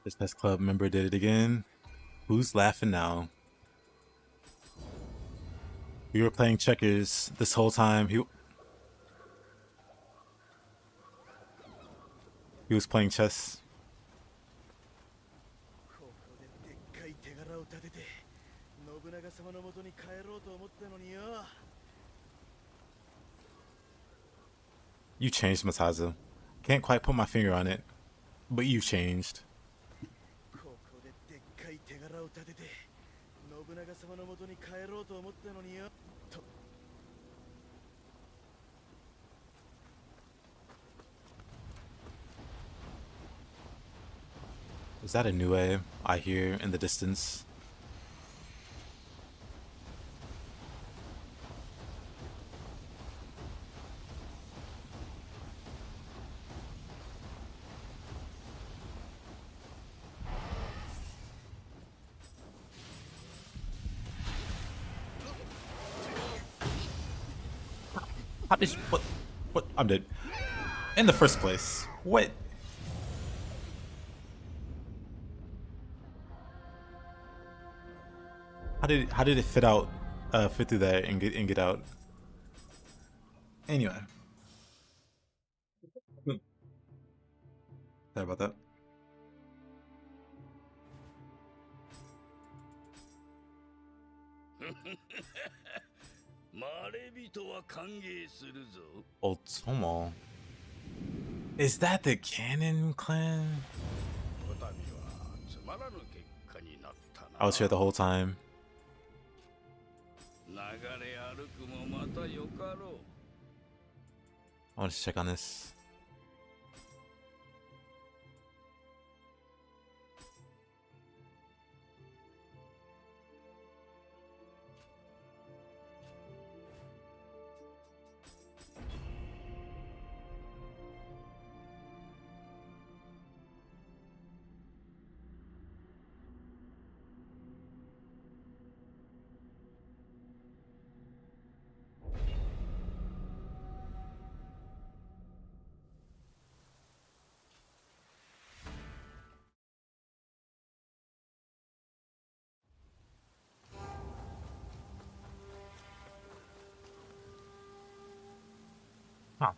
This best club member did it again. Who's laughing now? We were playing checkers this whole time. He was playing chess. You changed, Mataza. Can't quite put my finger on it, but you've changed. Is that a Nioh I hear in the distance? How did you, what? I'm dead. In the first place. What? How did it fit through there and get out? Anyway. Sorry about that. Otomo. Is that the Cannon clan? I was here the whole time. I want to check on this. Huh.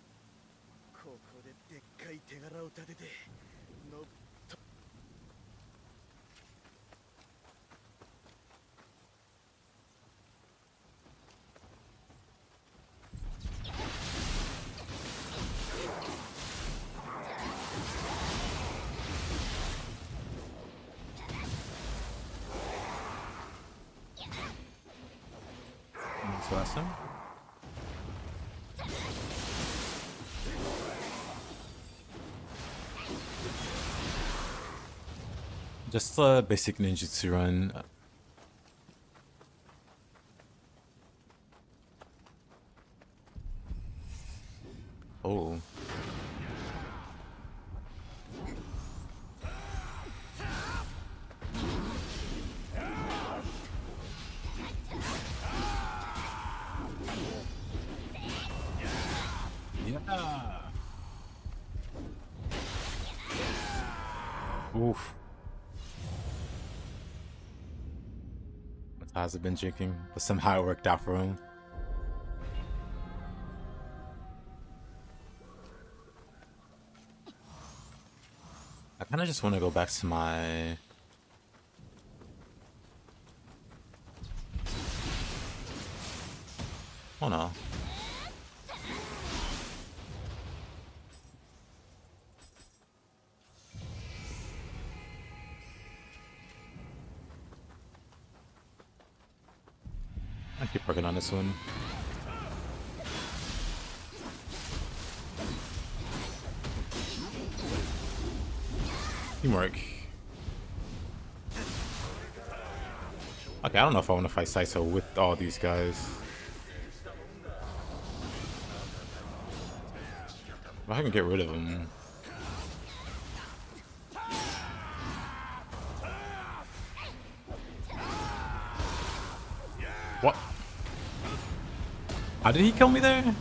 So that's him. Just a basic ninjutsu run. Oh. Yeah. Oof. Matthias has been drinking, but somehow it worked out for him. I kind of just want to go back to my... Oh no. I keep working on this one. Teamwork. Okay, I don't know if I want to fight Saiso with all these guys. If I can get rid of him. What? How did he kill me there?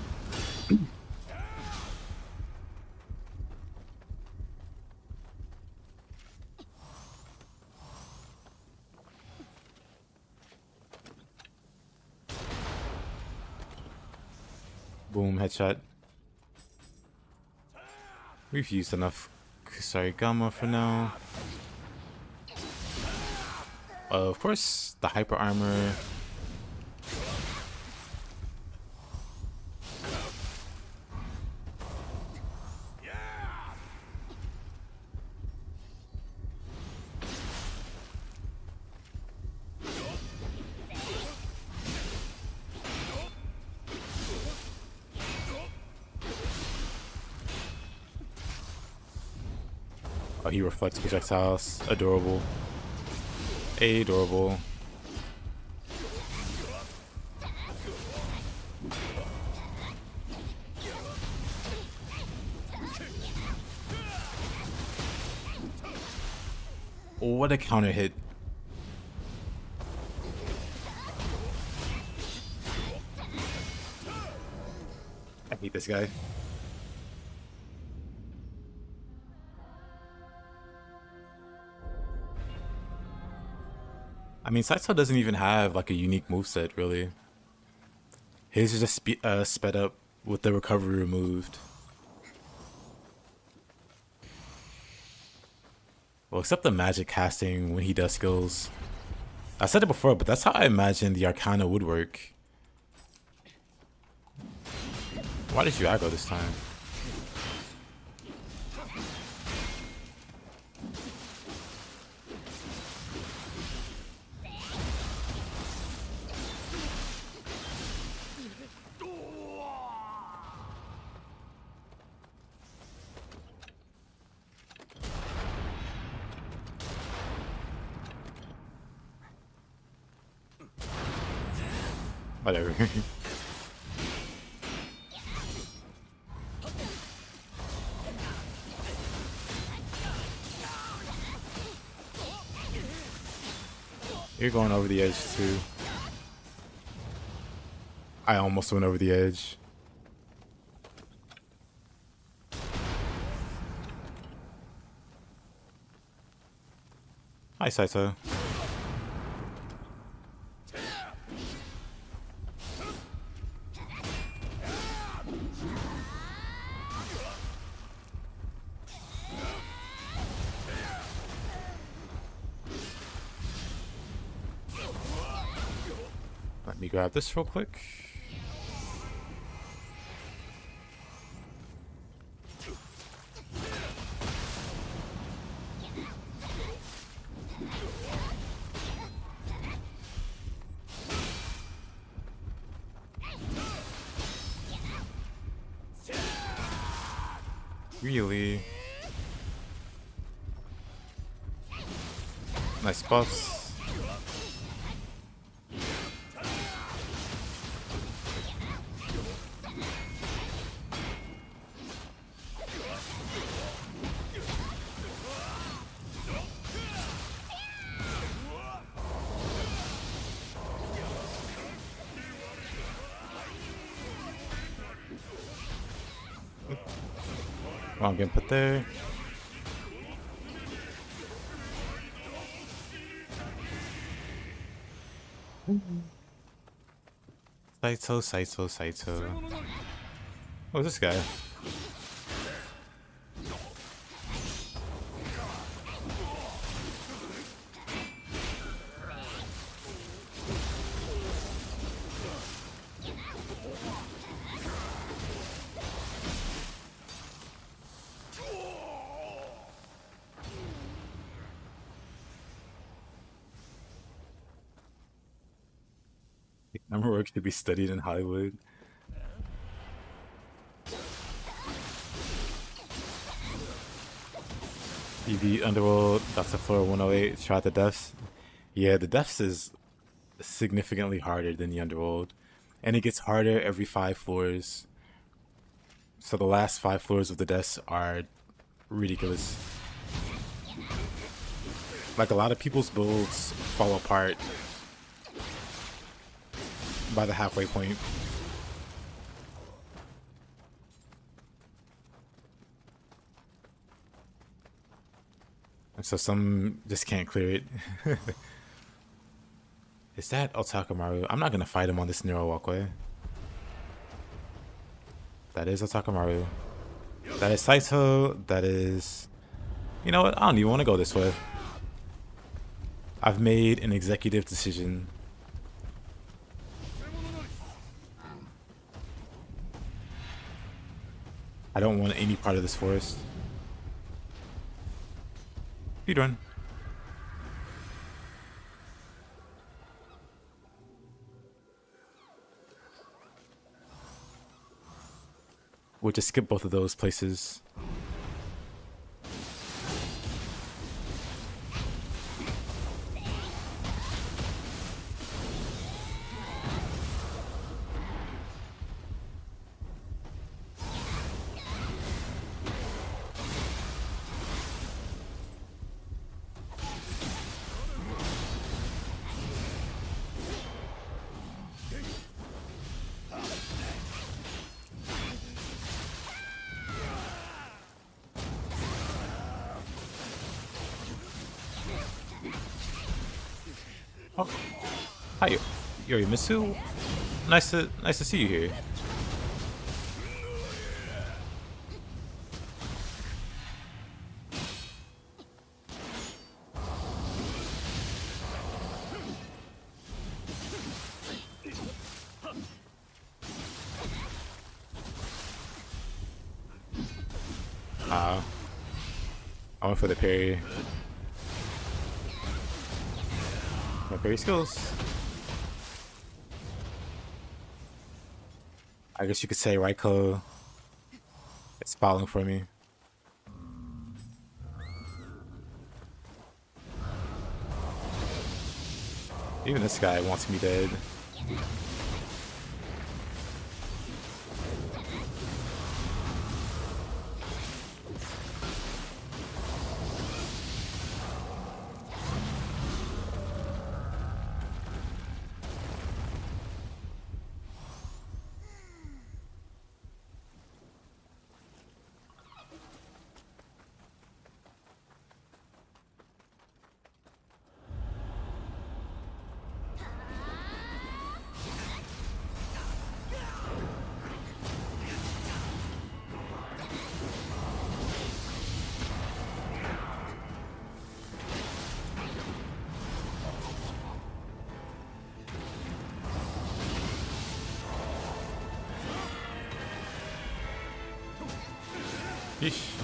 Boom, headshot. We've used enough Kusarigama for now. Of course, the hyper armor. Oh, he reflects projectiles. Adorable. Adorable. What a counter hit. Hate this guy. I mean, Saito doesn't even have like a unique moveset, really. His is just sped up with the recovery removed. Well, except the magic casting when he does skills. I said it before, but that's how I imagine the Arcana would work. Why did you aggro this time? Whatever. You're going over the edge too. I almost went over the edge. Hi, Saito. Let me grab this real quick. Really? Nice buffs. Wrong input there. Saito. Oh, this guy. Number work to be studied in Hollywood. You beat Underworld, that's a floor 108, try the Depths. Yeah, the Depths is significantly harder than the Underworld. And it gets harder every 5 floors. So the last 5 floors of the Depths are ridiculous. Like, a lot of people's builds fall apart by the halfway point. And so some just can't clear it. Is that Otakamaru? I'm not gonna fight him on this narrow walkway. That is Otakamaru. That is Saito. That is... You know what? I don't even want to go this way. I've made an executive decision. I don't want any part of this forest. Speedrun. We'll just skip both of those places. Oh, hi, Yorimitsu. Nice to see you here. I went for the parry. My parry skills. I guess you could say Raiko is falling for me. Even this guy wants me dead. Yeesh.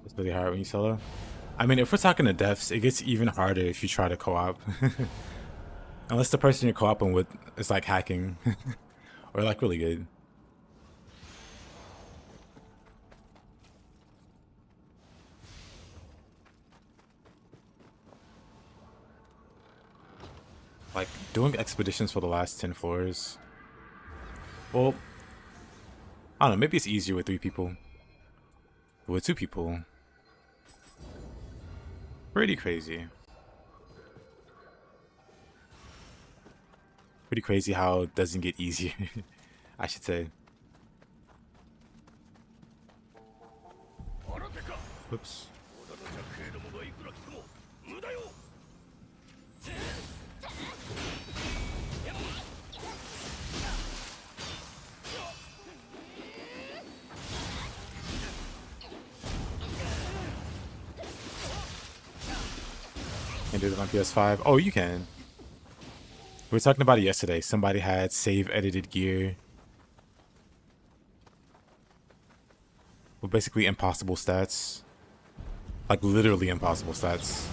It's really hard when you solo. I mean, if we're talking to deaths, it gets even harder if you try to co-op. Unless the person you're co-oping with is like hacking or like really good. Like doing expeditions for the last 10 floors. Well, I don't know, maybe it's easier with 3 people. But with 2 people, pretty crazy. Pretty crazy how it doesn't get easier, I should say. Whoops. Can do it on PS5. Oh, you can. We were talking about it yesterday. Somebody had save edited gear with basically impossible stats. Like literally impossible stats.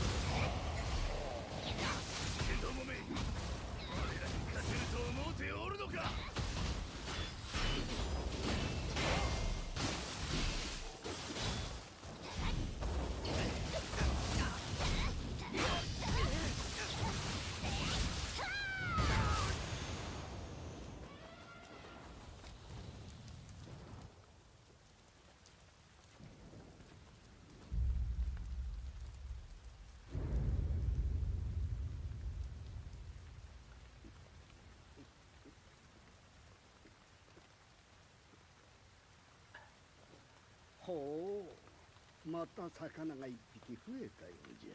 ほう、また魚が一匹増えたようじゃ。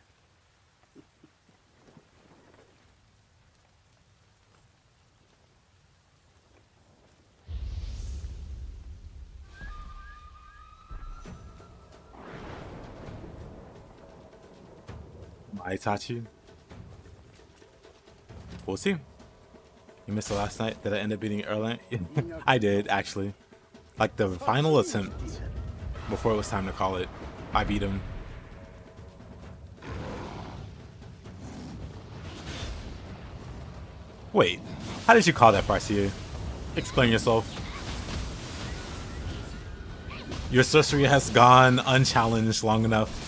Itachi. We'll see. You missed the last night. Did I end up beating Erlang? I did, actually. Like the final attempt, before it was time to call it, I beat him. Wait, how did you call that, Farseer? Explain yourself. Your sorcery has gone unchallenged long enough.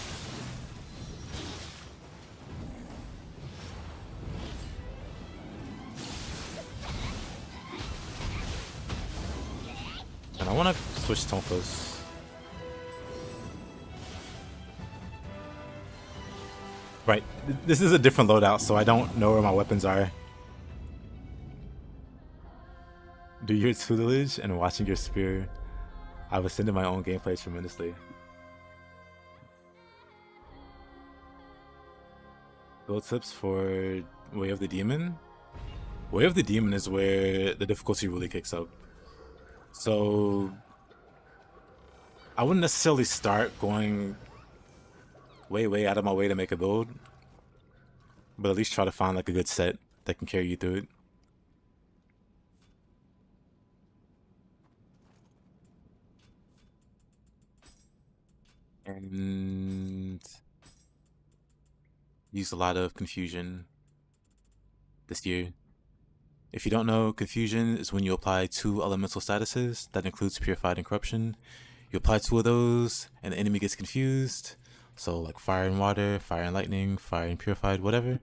And I want to switch Tonfas. Right, this is a different loadout, so I don't know where my weapons are. Do your tutelage and watching your spear. I've ascended my own gameplay tremendously. Build tips for Way of the Demon. Way of the Demon is where the difficulty really kicks up. So I wouldn't necessarily start going way out of my way to make a build, but at least try to find like a good set that can carry you through it. And use a lot of confusion this year. If you don't know, confusion is when you apply 2 elemental statuses. That includes purified and corruption. You apply 2 of those and the enemy gets confused. So like fire and water, fire and lightning, fire and purified, whatever.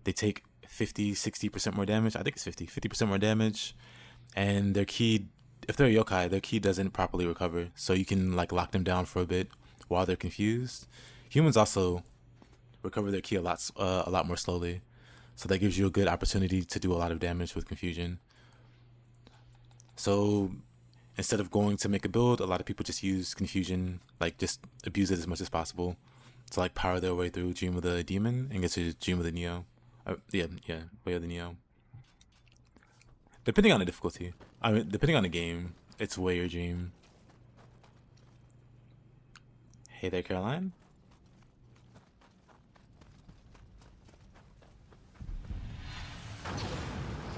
They take 50-60% more damage. I think it's 50% more damage. And their ki, if they're a yokai, their ki doesn't properly recover. So you can like lock them down for a bit while they're confused. Humans also recover their ki a lot more slowly. So that gives you a good opportunity to do a lot of damage with confusion. So instead of going to make a build, a lot of people just use confusion, like just abuse it as much as possible to like power their way through Dream of the Demon and get to Dream of the Nioh. Yeah, Way of the Nioh. Depending on the difficulty, I mean, depending on the game, it's Way or Dream. Hey there, Caroline.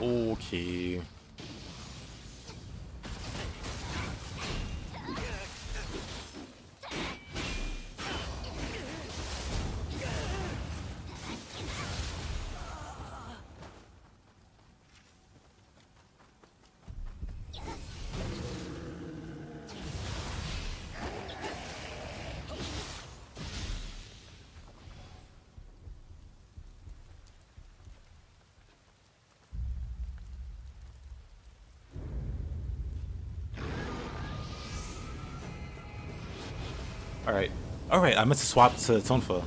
Okay. Alright, I meant to swap to Tonfa.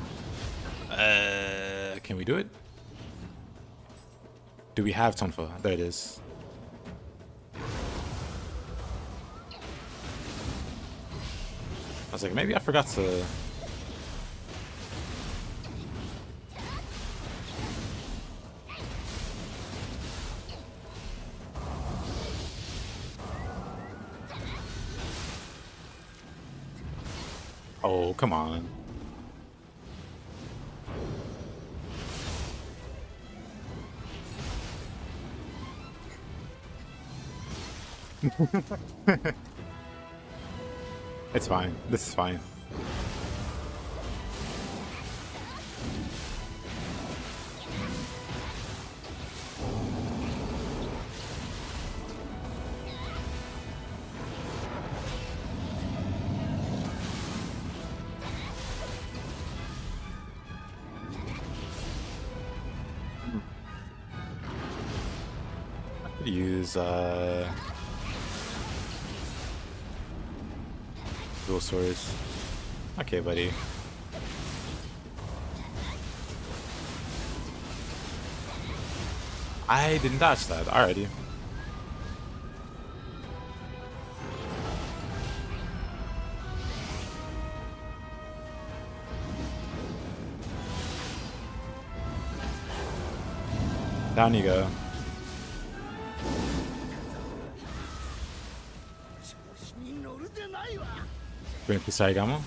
Can we do it? Do we have Tonfa? There it is. I was like, maybe I forgot to... Oh, come on. It's fine. This is fine. Use dual swords. Okay, buddy. I didn't dodge that. Alrighty. Down you go. Bring the Saigama.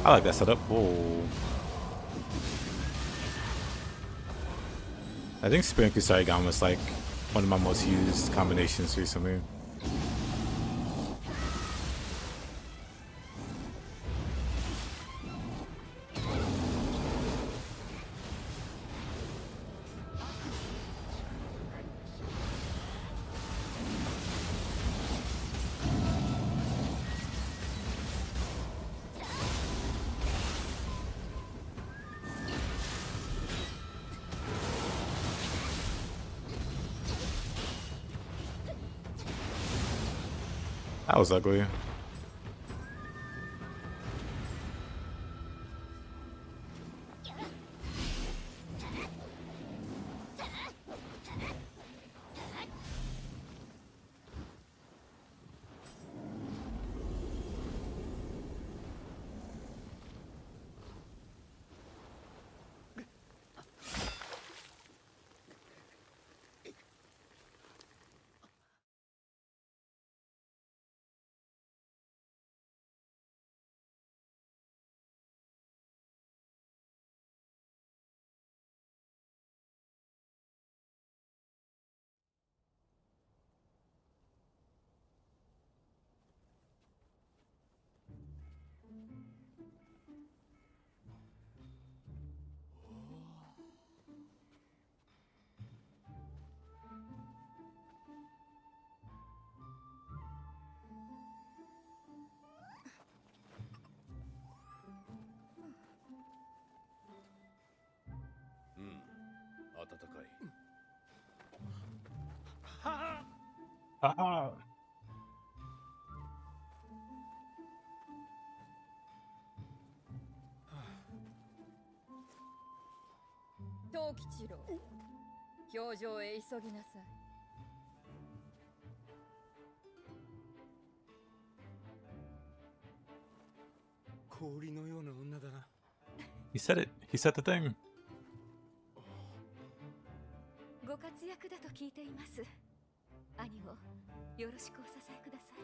I like that setup. Whoa. I think Spear and Saigama is like one of my most used combinations recently. That was ugly. Ah. 藤吉郎、表情へ急ぎなさい。氷のような女だな。He said it. He said the thing. ご活躍だと聞いています。兄をよろしくお支えください。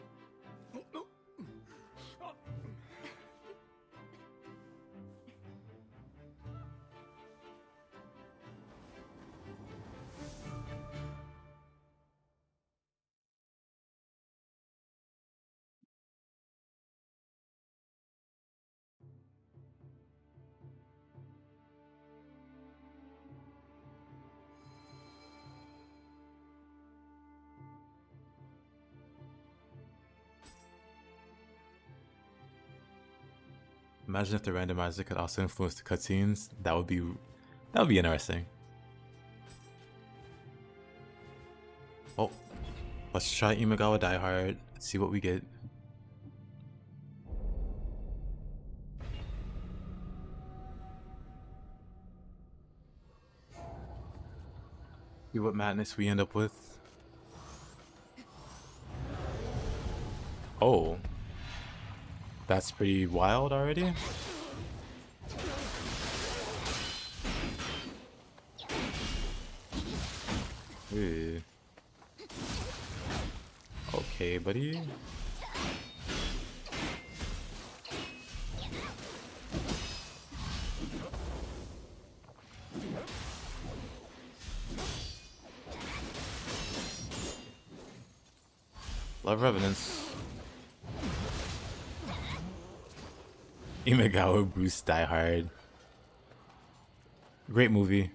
Imagine if the randomizer could also influence the cutscenes. That would be interesting. Oh, let's try Imagawa Die Hard. See what we get. See what madness we end up with. Oh, that's pretty wild already. Ooh. Okay, buddy. Love Revenants. Imagawa Bruce Die Hard. Great movie.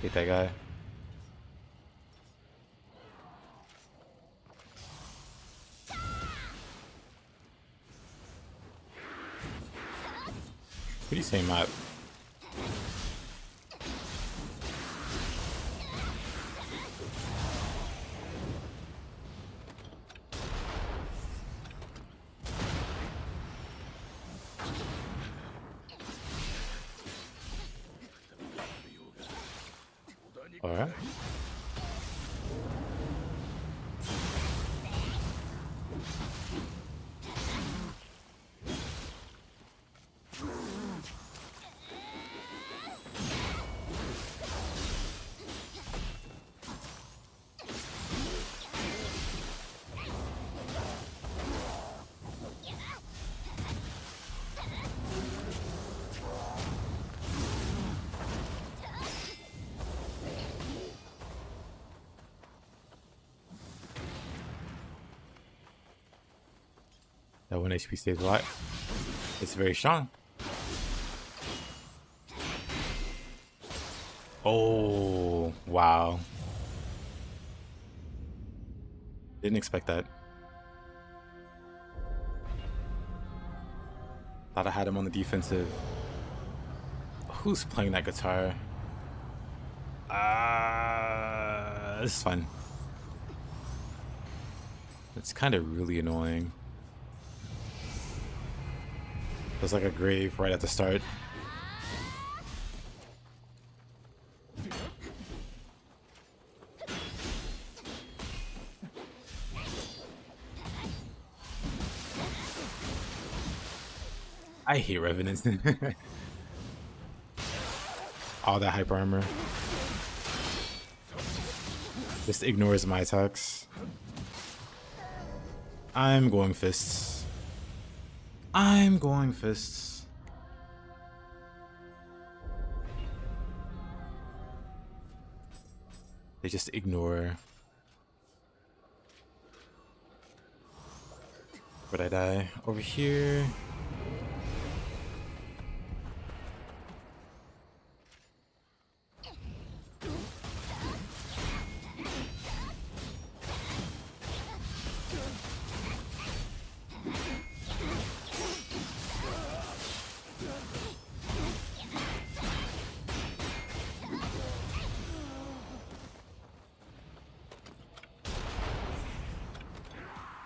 Hate that guy. What do you say, Matt? Alright. 1 HP stays alive. It's very strong. Oh, wow. Didn't expect that. Thought I had him on the defensive. Who's playing that guitar? This is fun. It's kind of really annoying. There's like a grave right at the start. I hate Revenants. All that hyper armor. Just ignores my attacks. I'm going fists. I'm going fists. They just ignore. But I die over here.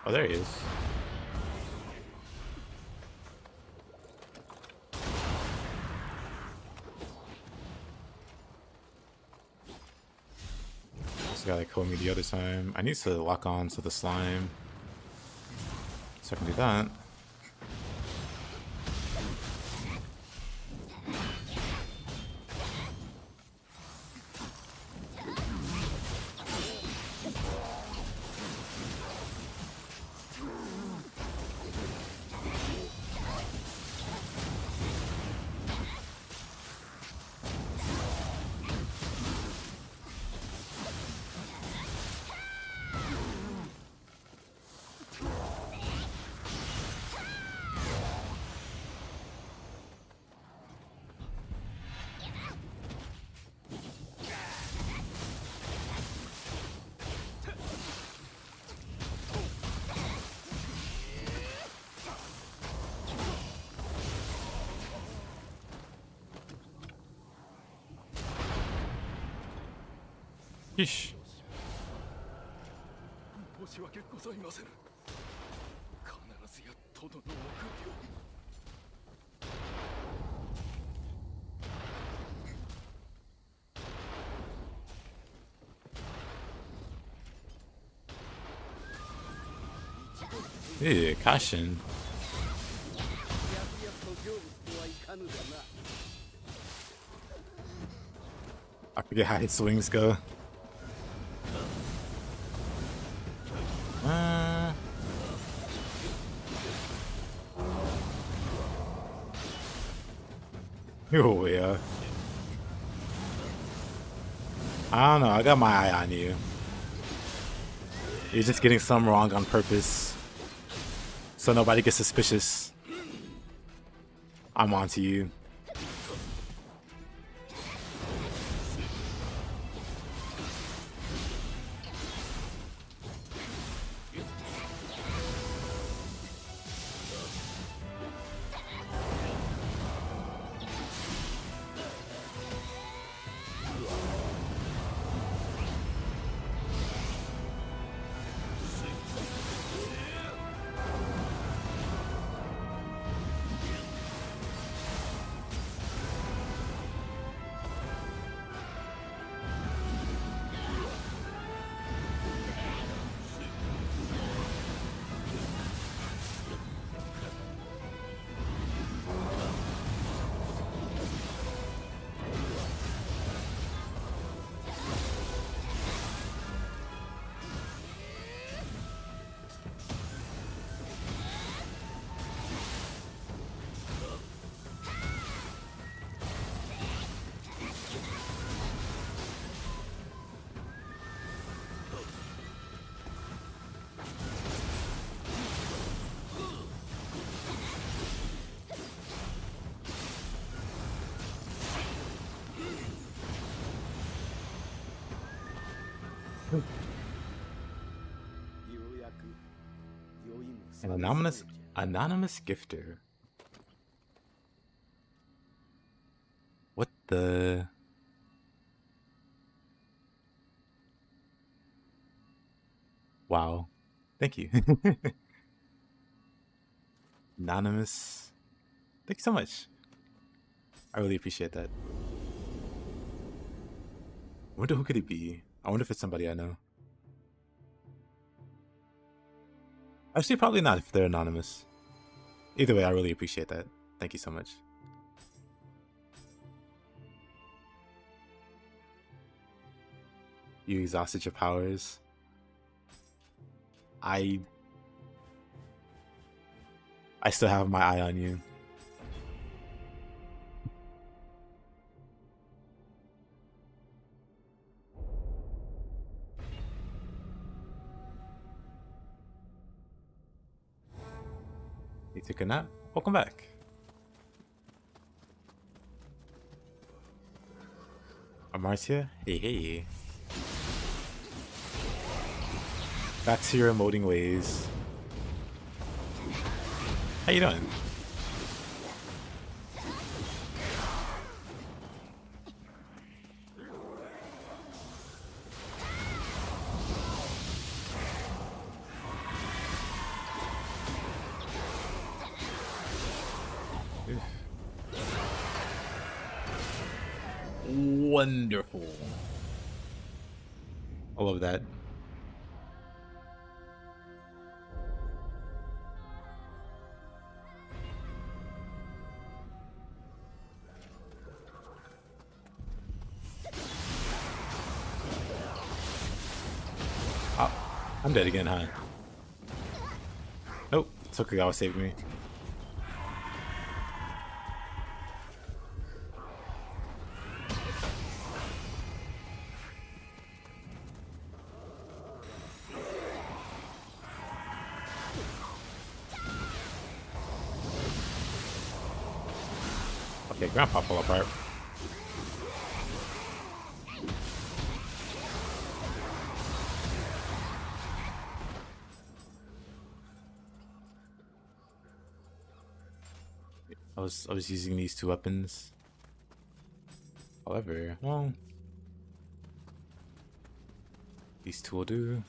Oh, there he is. Just gotta kill me the other time. I need to lock on to the slime so I can do that. Yeesh. Ew, Kashin. I forget how his swings go. Oh, yeah. I don't know, I got my eye on you. You're just getting some wrong on purpose. So nobody gets suspicious. I'm onto you. An anonymous gifter. What the? Wow. Thank you. Anonymous. Thank you so much. I really appreciate that. I wonder who could it be? I wonder if it's somebody I know. Actually, probably not if they're anonymous. Either way, I really appreciate that. Thank you so much. You exhausted your powers. I still have my eye on you. You took a nap? Welcome back. Marici? Hey, hey. Back to your emoting ways. How you doing? Wonderful. I love that. Oh, I'm dead again, huh? Nope, Tokugawa saved me. Okay, Grandpa fell apart. I was using these two weapons. However, well, these two will do.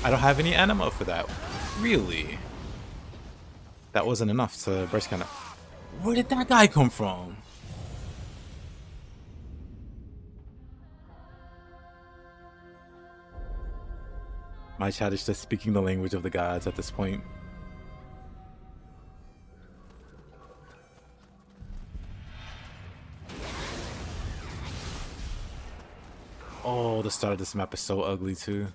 I don't have any anima for that. Really? That wasn't enough to burst kind of. Where did that guy come from? My chat is just speaking the language of the gods at this point. Oh, the start of this map is so ugly too.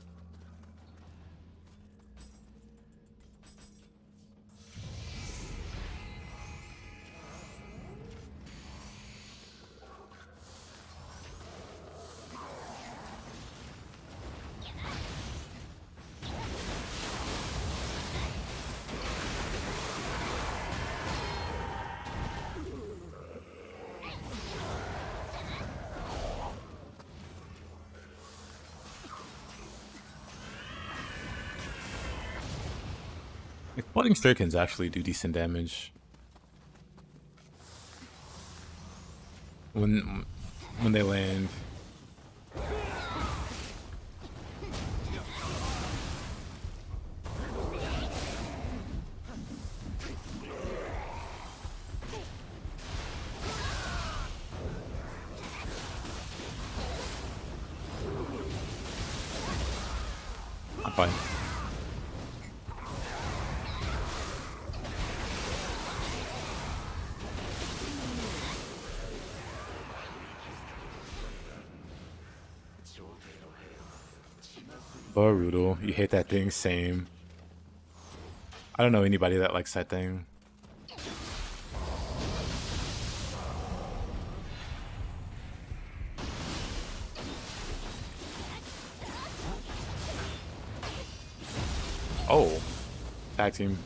Floating Shurikens actually do decent damage. When they land. I'm fine. Boruto, you hate that thing, same. I don't know anybody that likes that thing. Oh, tag team.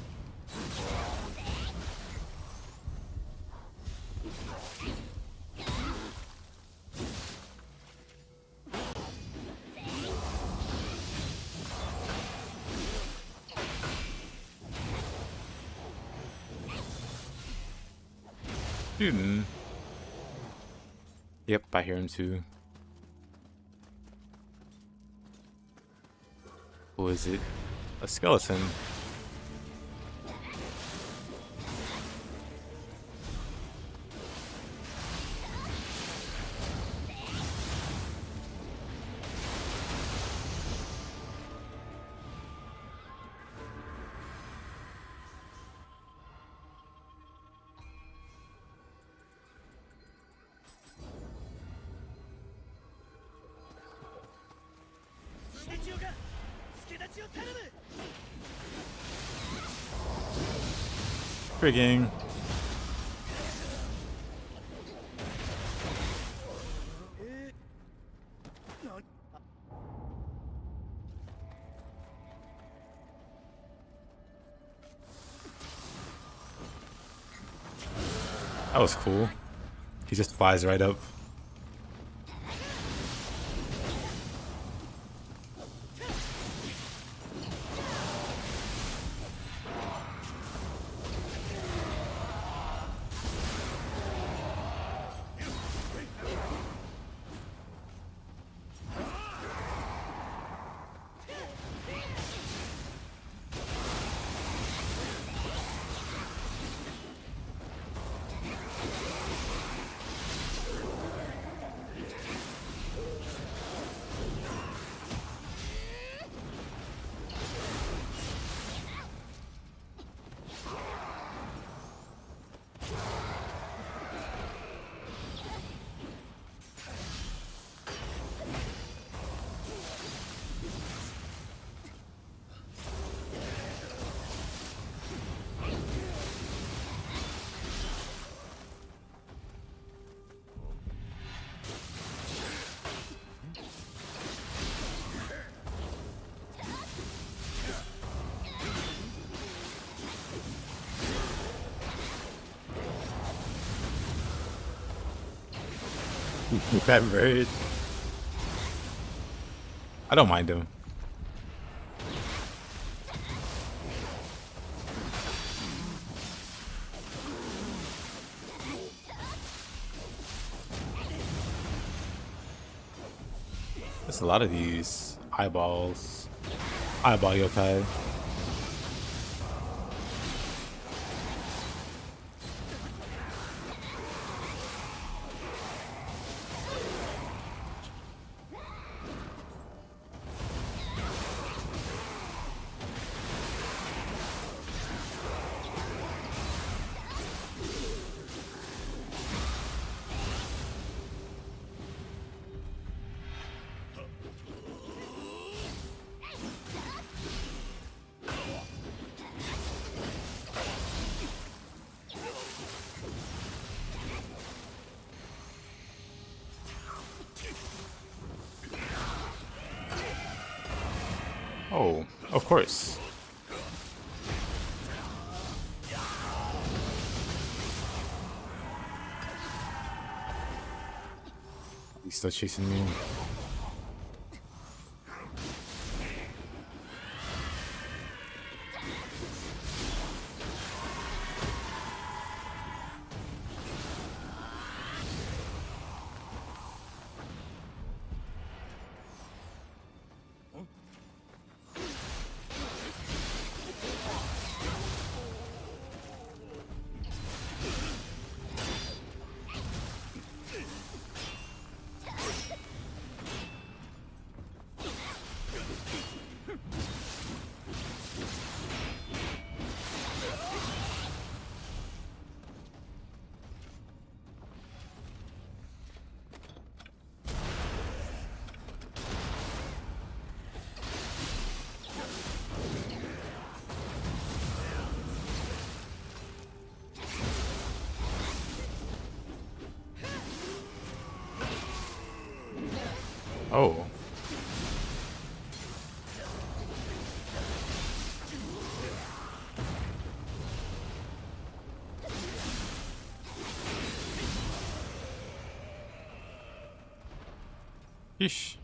Dude. Yep, I hear him too. Who is it? A skeleton. Frigging. That was cool. He just flies right up. That bird. I don't mind him. There's a lot of these eyeballs. Eyeball yokai. Oh, of course. He's still chasing me. Oh. Yeesh.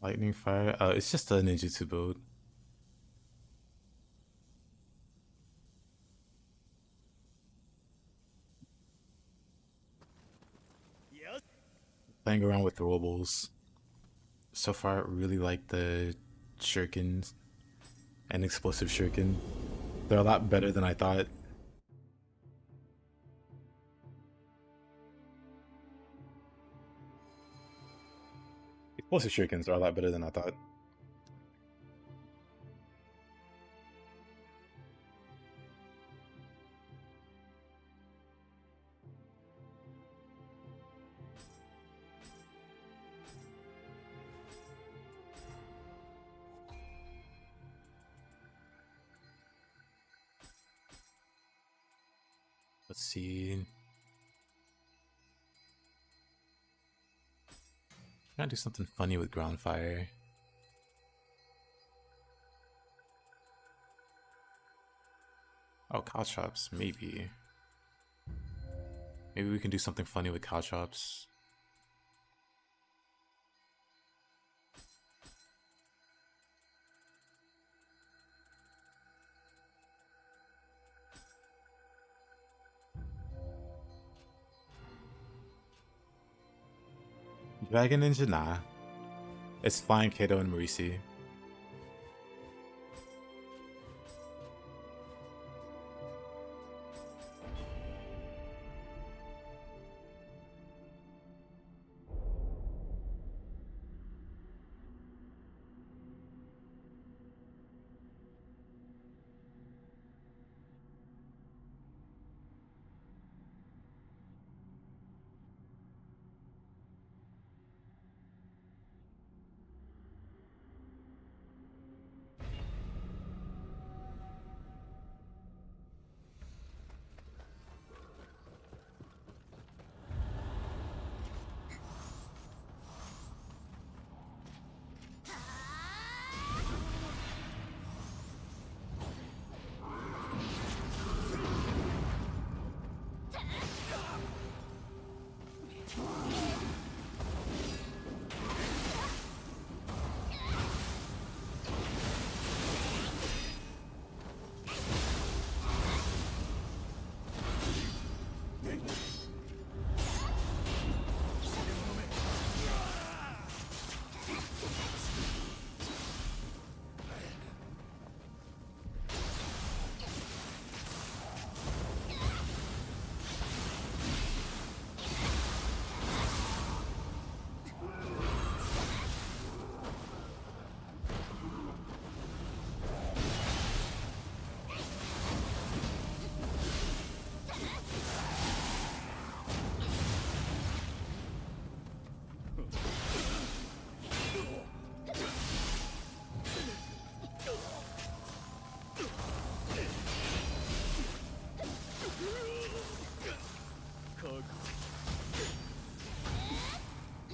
Lightning fire. Oh, it's just a ninjutsu build. Playing around with throwables. So far, I really like the shurikens and explosive shuriken. They're a lot better than I thought. Explosive shurikens are a lot better than I thought. Let's see. Trying to do something funny with ground fire. Oh, cow chops, maybe. Maybe we can do something funny with cow chops. Dragon Ninja, nah. It's flying Kato and Marici.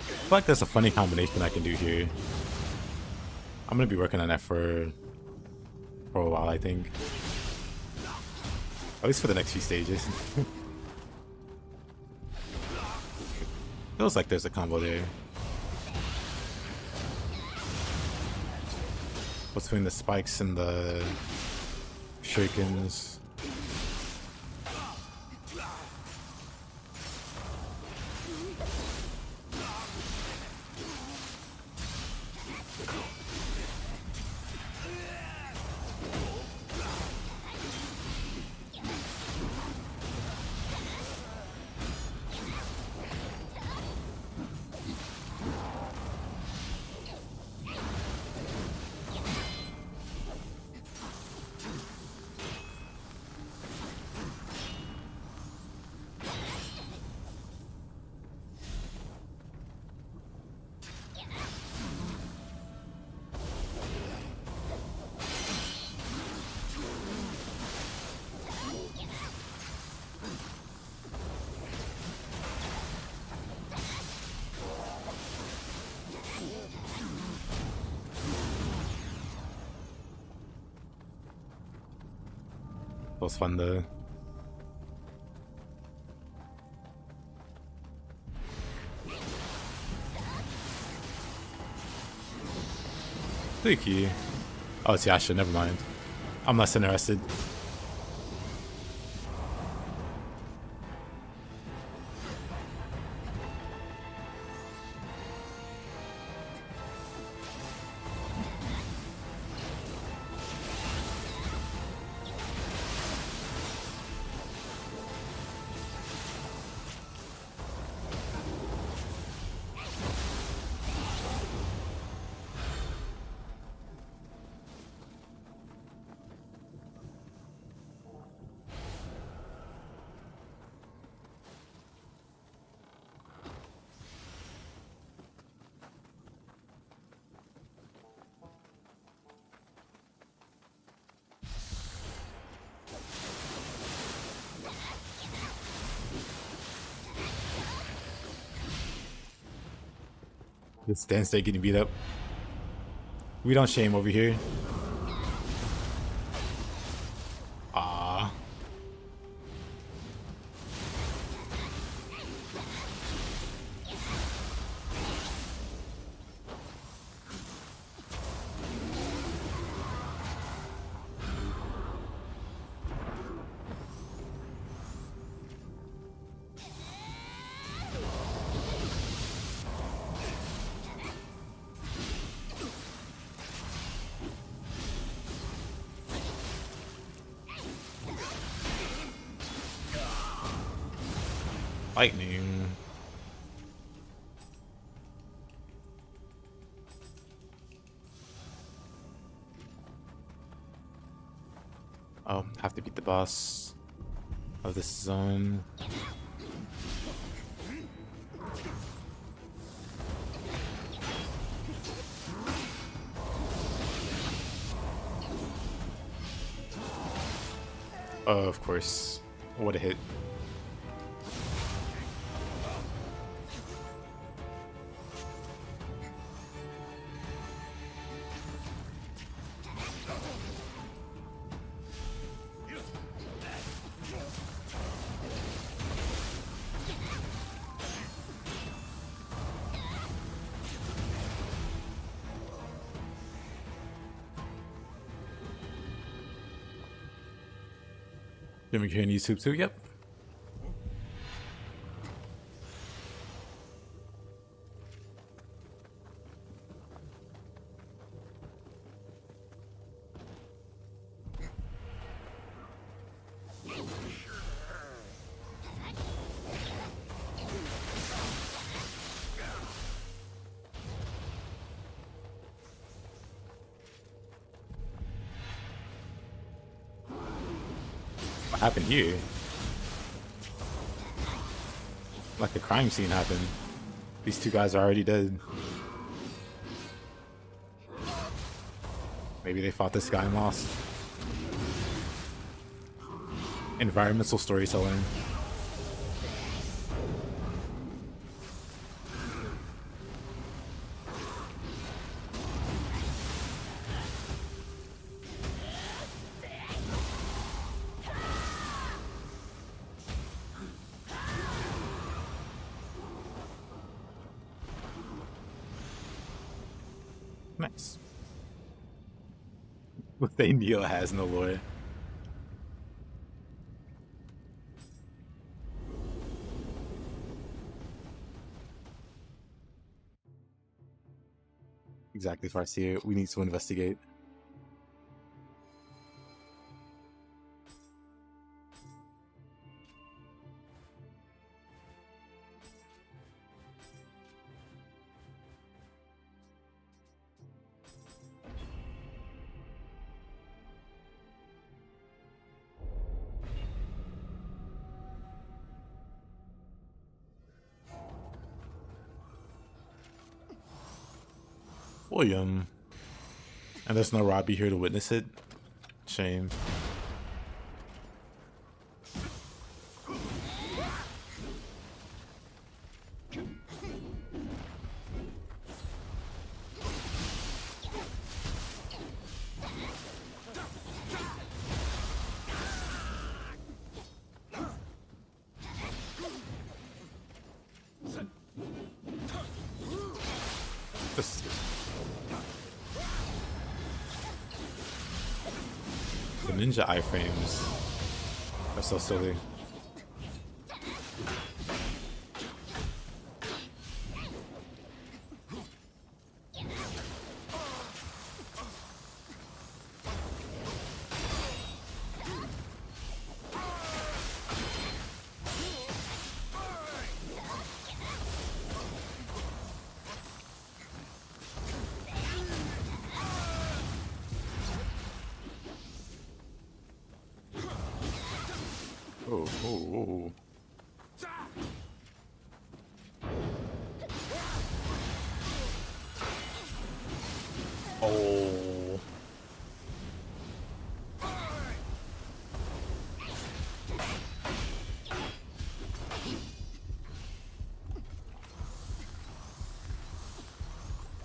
I feel like there's a funny combination I can do here. I'm gonna be working on that for a while, I think. At least for the next few stages. Feels like there's a combo there. between the spikes and the shurikens. That was fun though. Thank you. Oh, it's Yasha, never mind. I'm less interested. This stand state getting beat up. We don't shame over here. Ah. Lightning. Oh, have to beat the boss of this zone. Oh, of course. What a hit. You're here on YouTube too? Yep. What happened here? Like a crime scene happened. These two guys are already dead. Maybe they fought this guy and lost. Environmental storytelling. Nice. Let's say Nioh has no lore. Exactly, Farseer. We need to investigate. William. And there's no Robbie here to witness it. Shame. This the ninja iframes are so silly. Oh, oh, oh. Oh.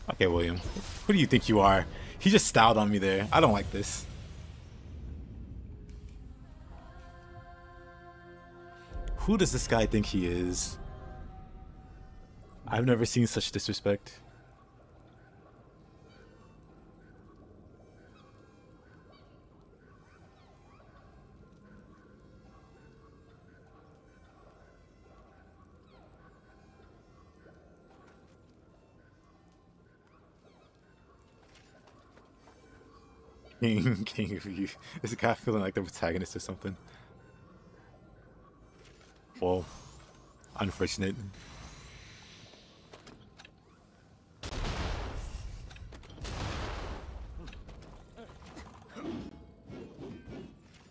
Okay, William. Who do you think you are? He just styled on me there. I don't like this. Who does this guy think he is? I've never seen such disrespect. King of you. Is a guy feeling like the protagonist or something? Well, unfortunate.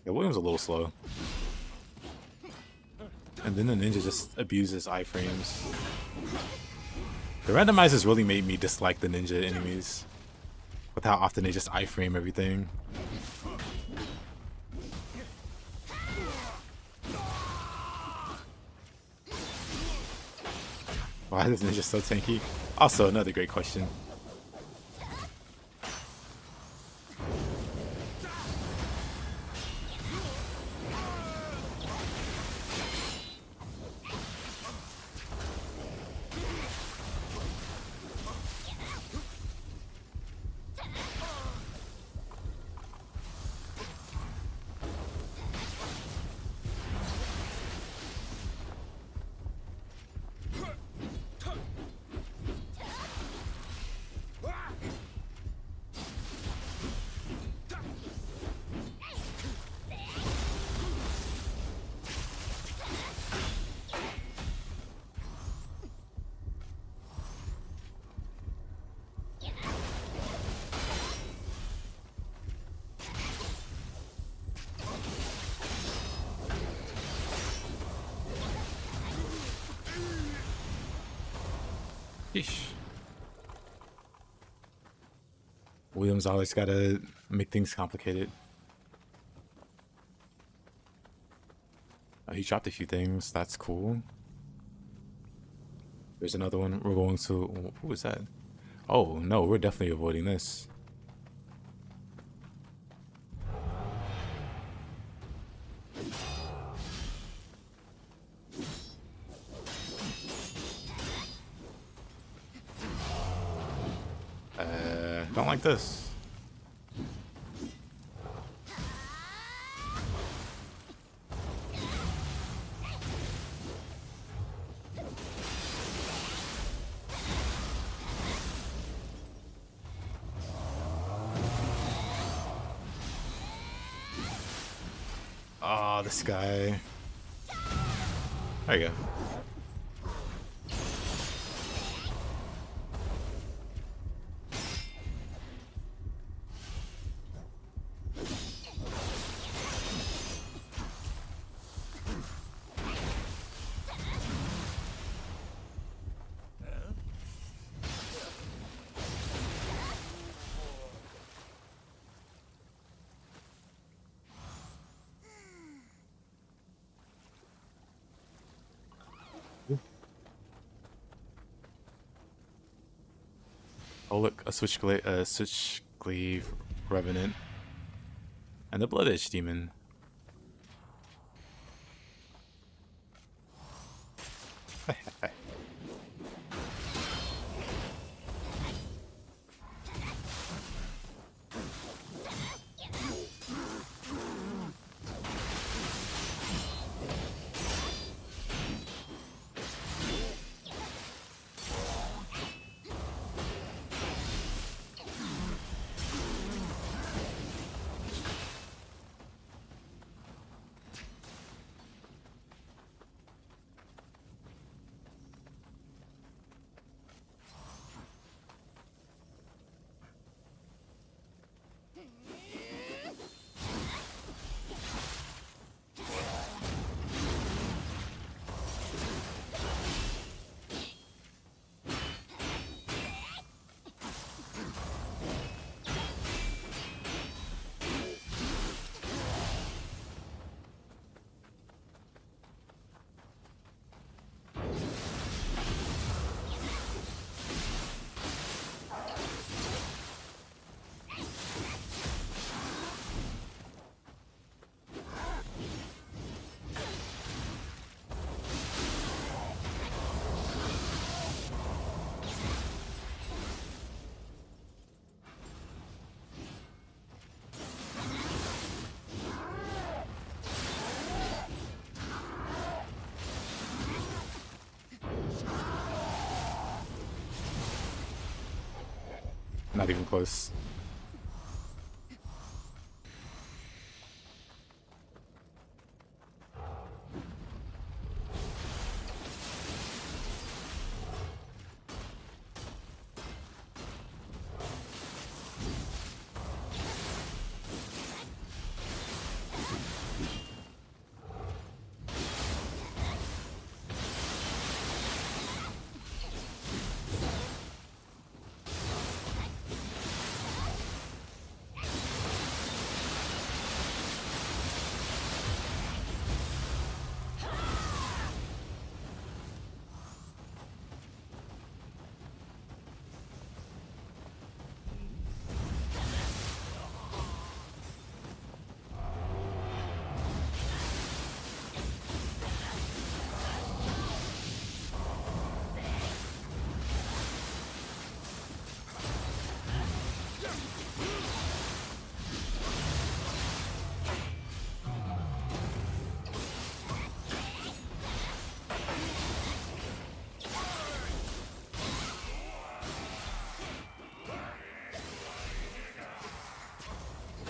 Yeah, William's a little slow. And then the ninja just abuses iframes. The randomizers really made me dislike the ninja enemies. With how often they just iframe everything. Why is this ninja so tanky? Also, another great question. Yeesh. Williams always gotta make things complicated. Oh, he dropped a few things. That's cool. There's another one. We're going to... Who is that? Oh, no. We're definitely avoiding this. Don't like this. Oh, this guy. There you go. Oh look, a switch glaive revenant, and the blood edge demon. Not even close.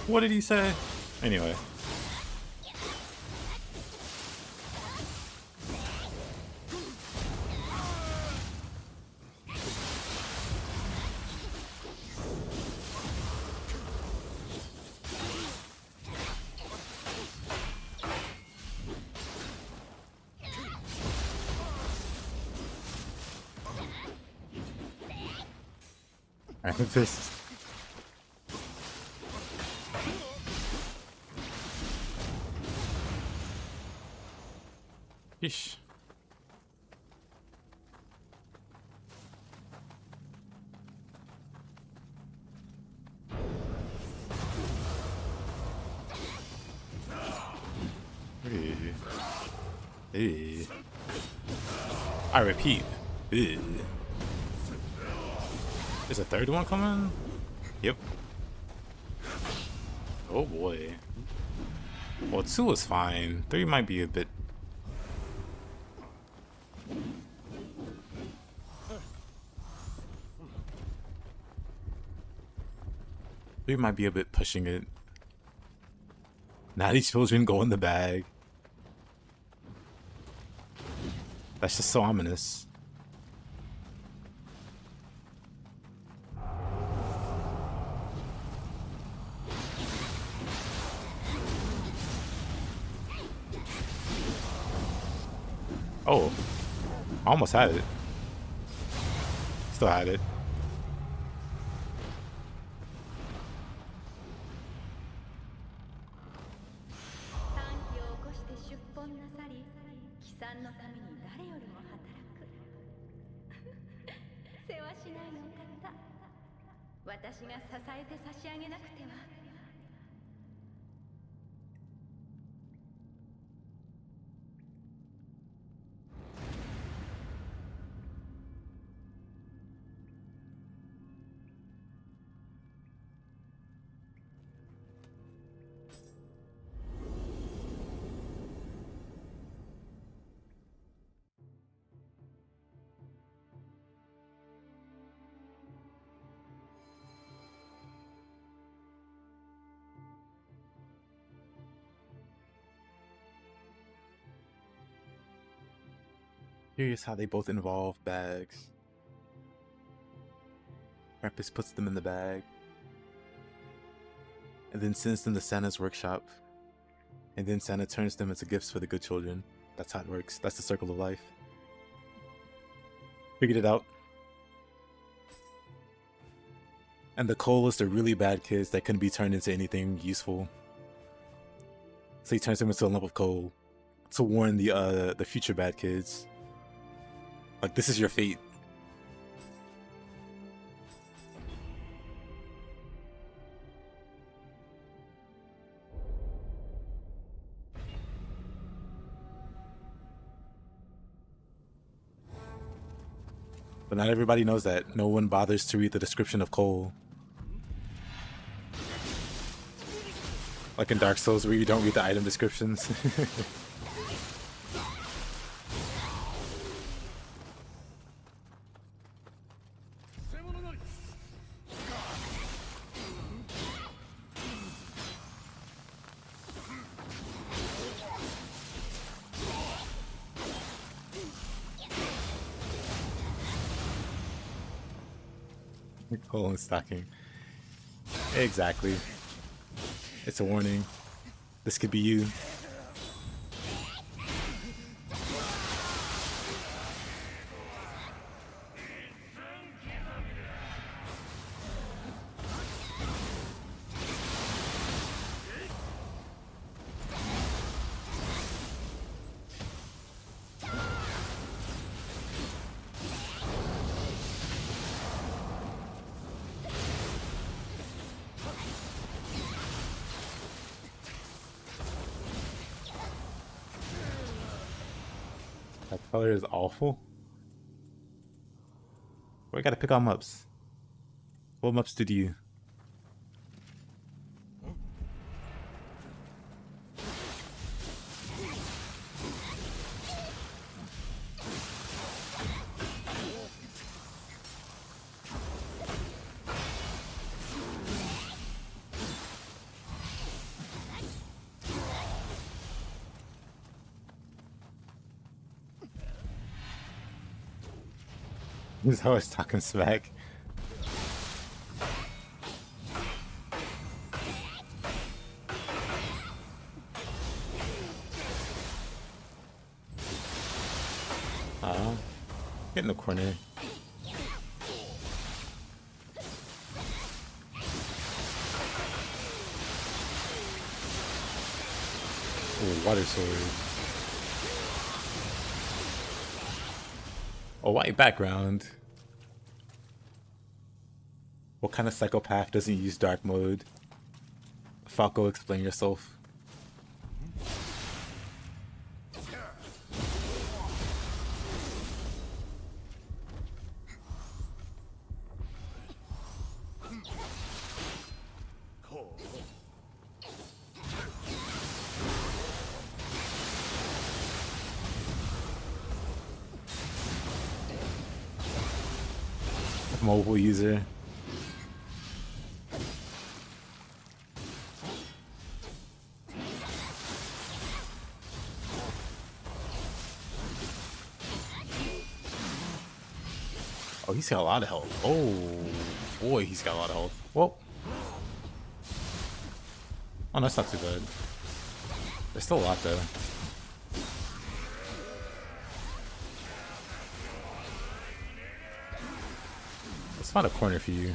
What did he say? Anyway. This. Yeesh. Hey. Hey. I repeat. Hey. Is a third one coming? Yep. Oh boy. Well, 2 is fine. 3 might be a bit... We might be a bit pushing it. Naughty children go in the bag. That's just so ominous. Oh, I almost had it. Still had it. 'Curious how they both involve bags. Rapus puts them in the bag, and then sends them to Santa's workshop, and then Santa turns them into gifts for the good children. That's how it works. That's the circle of life. Figured it out. And the coal is the really bad kids that couldn't be turned into anything useful. So he turns them into a lump of coal to warn the future bad kids. Like, this is your fate. But not everybody knows that. No one bothers to read the description of coal. Like in Dark Souls where you don't read the item descriptions. Coal and stocking. Exactly. It's a warning. This could be you. That color is awful. We gotta pick on Mups. What Mups did you? He's always talking smack. Get in the corner. Ooh, water sword. A white background. What kind of psychopath doesn't use dark mode? Falco, explain yourself. Mobile user. Oh, he's got a lot of health. Oh, boy, he's got a lot of health. Whoa. Oh, that's not too bad. There's still a lot, though. Let's find a corner for you.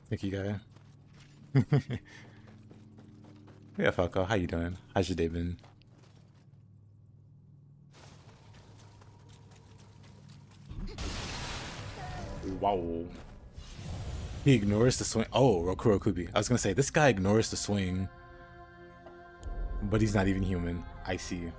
Thank you, guy. Yeah, Falco, how you doing? How's your day been? Wow. He ignores the swing. Oh, Rokuro Kubi. I was gonna say, this guy ignores the swing. But he's not even human. I see.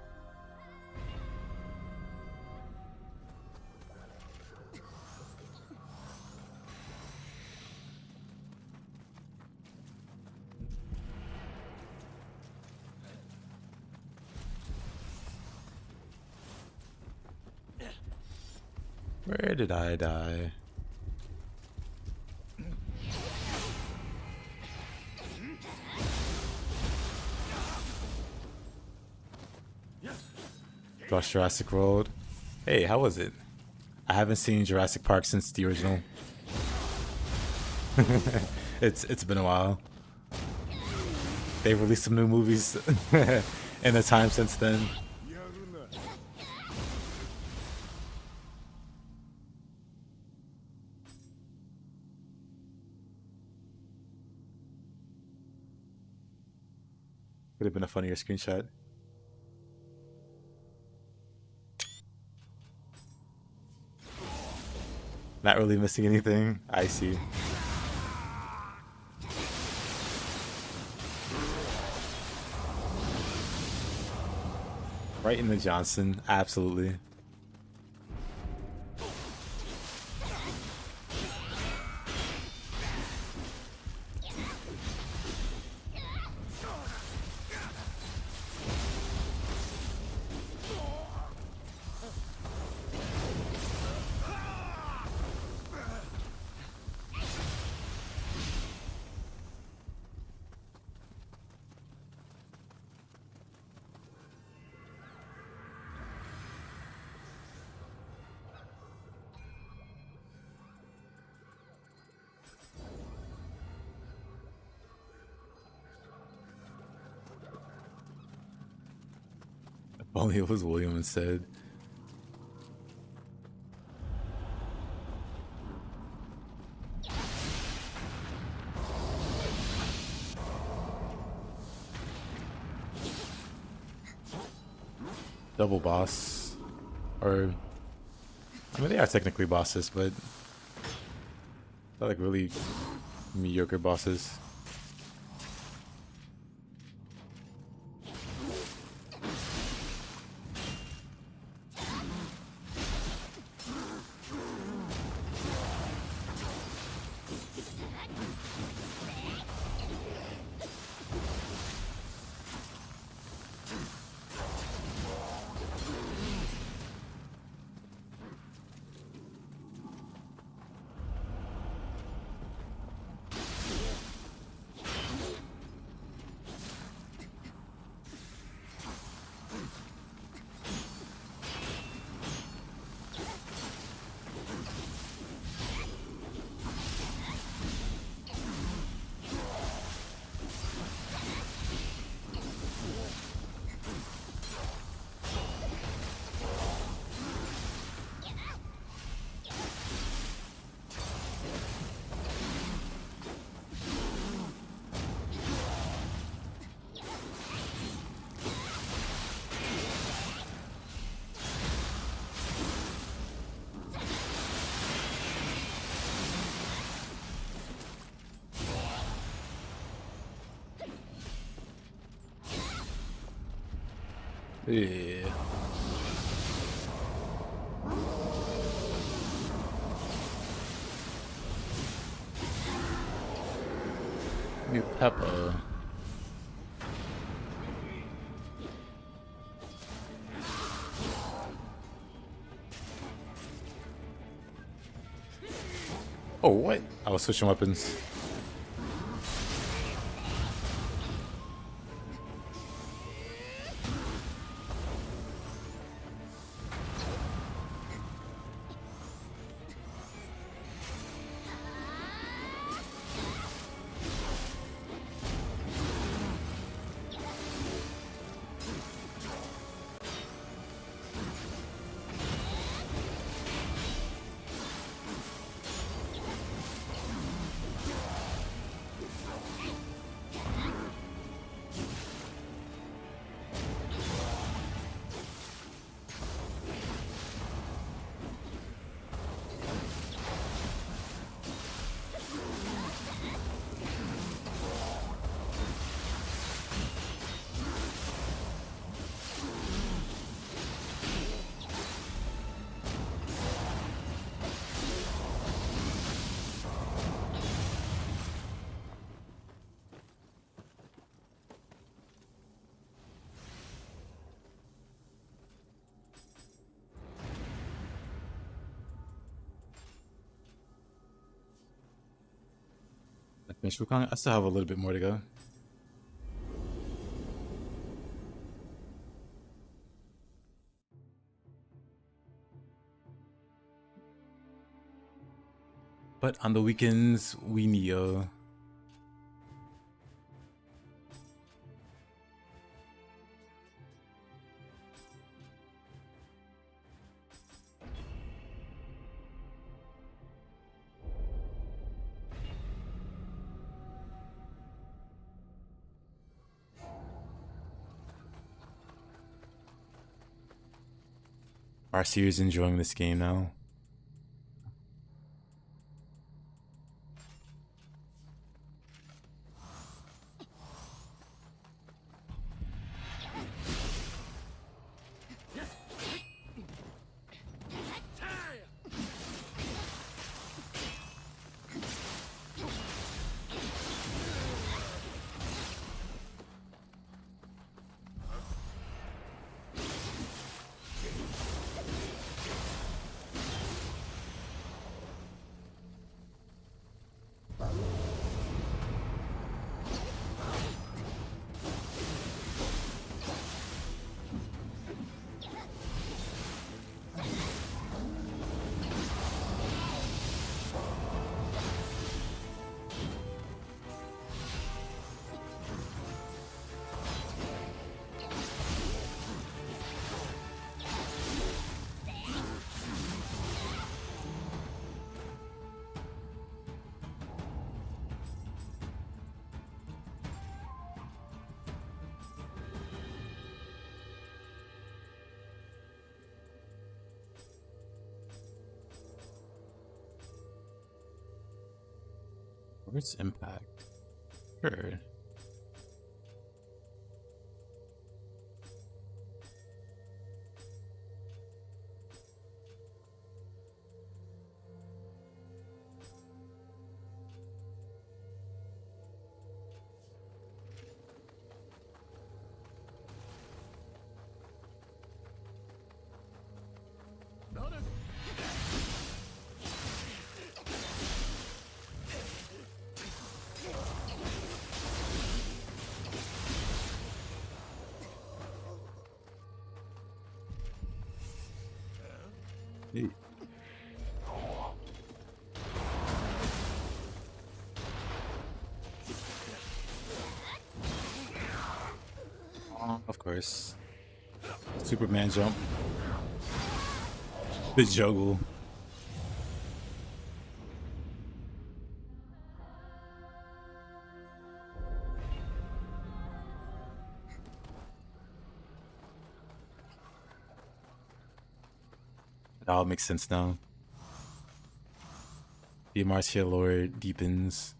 Where did I die? Lost Jurassic World. Hey, how was it? I haven't seen Jurassic Park since the original. It's been a while. They've released some new movies in the time since then. Would have been a funnier screenshot. Not really missing anything. I see. Right in the Johnson, absolutely. If only it was William instead. Double boss. Or, I mean, they are technically bosses, but they're like really mediocre bosses. Yeah. Maybe Peppa. Oh, what? I was switching weapons. I finished Wukong. I still have a little bit more to go. But on the weekends, we Nioh. Marci is enjoying this game now. Where's Impact? Sure. Hey. Of course. Superman jump. The juggle. It all makes sense now. The martial lore deepens.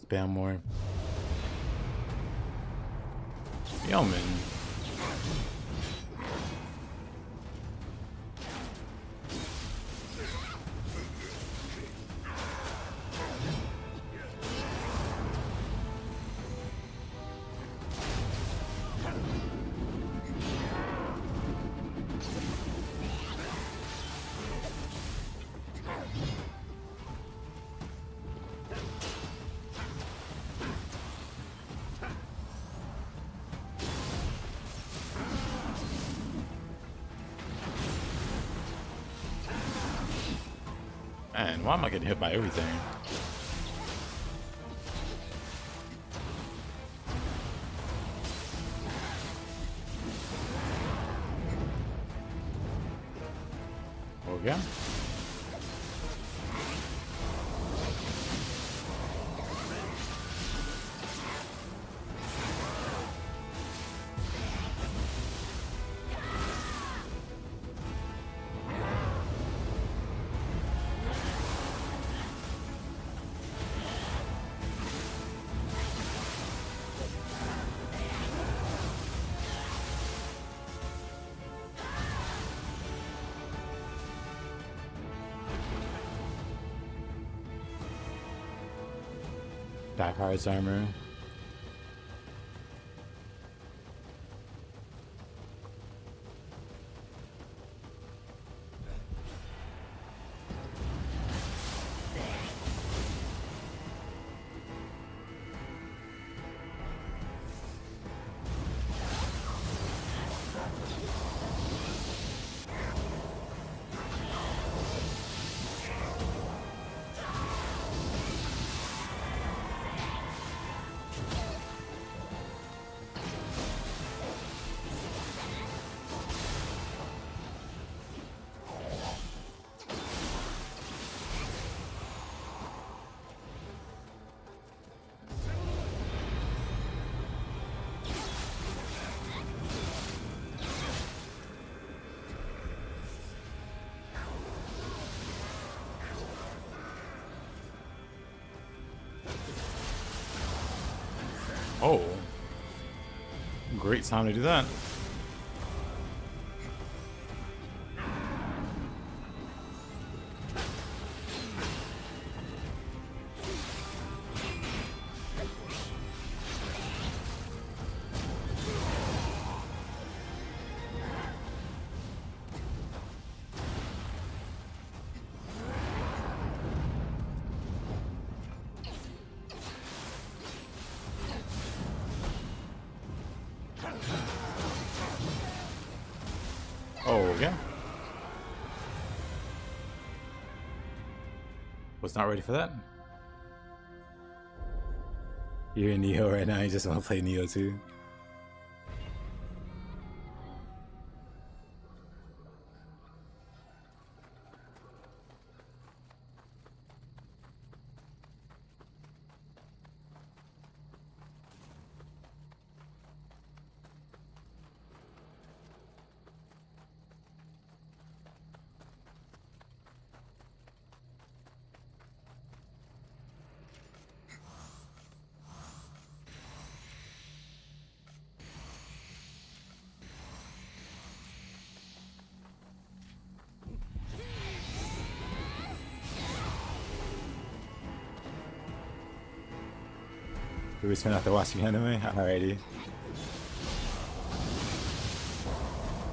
Spam more. Yo, man. Man, why am I getting hit by everything? Okay. Back Heart's armor. Oh, great time to do that. Oh, okay. Was not ready for that. You're in Nioh right now, you just want to play Nioh too. We were turn after watching anime? Alrighty.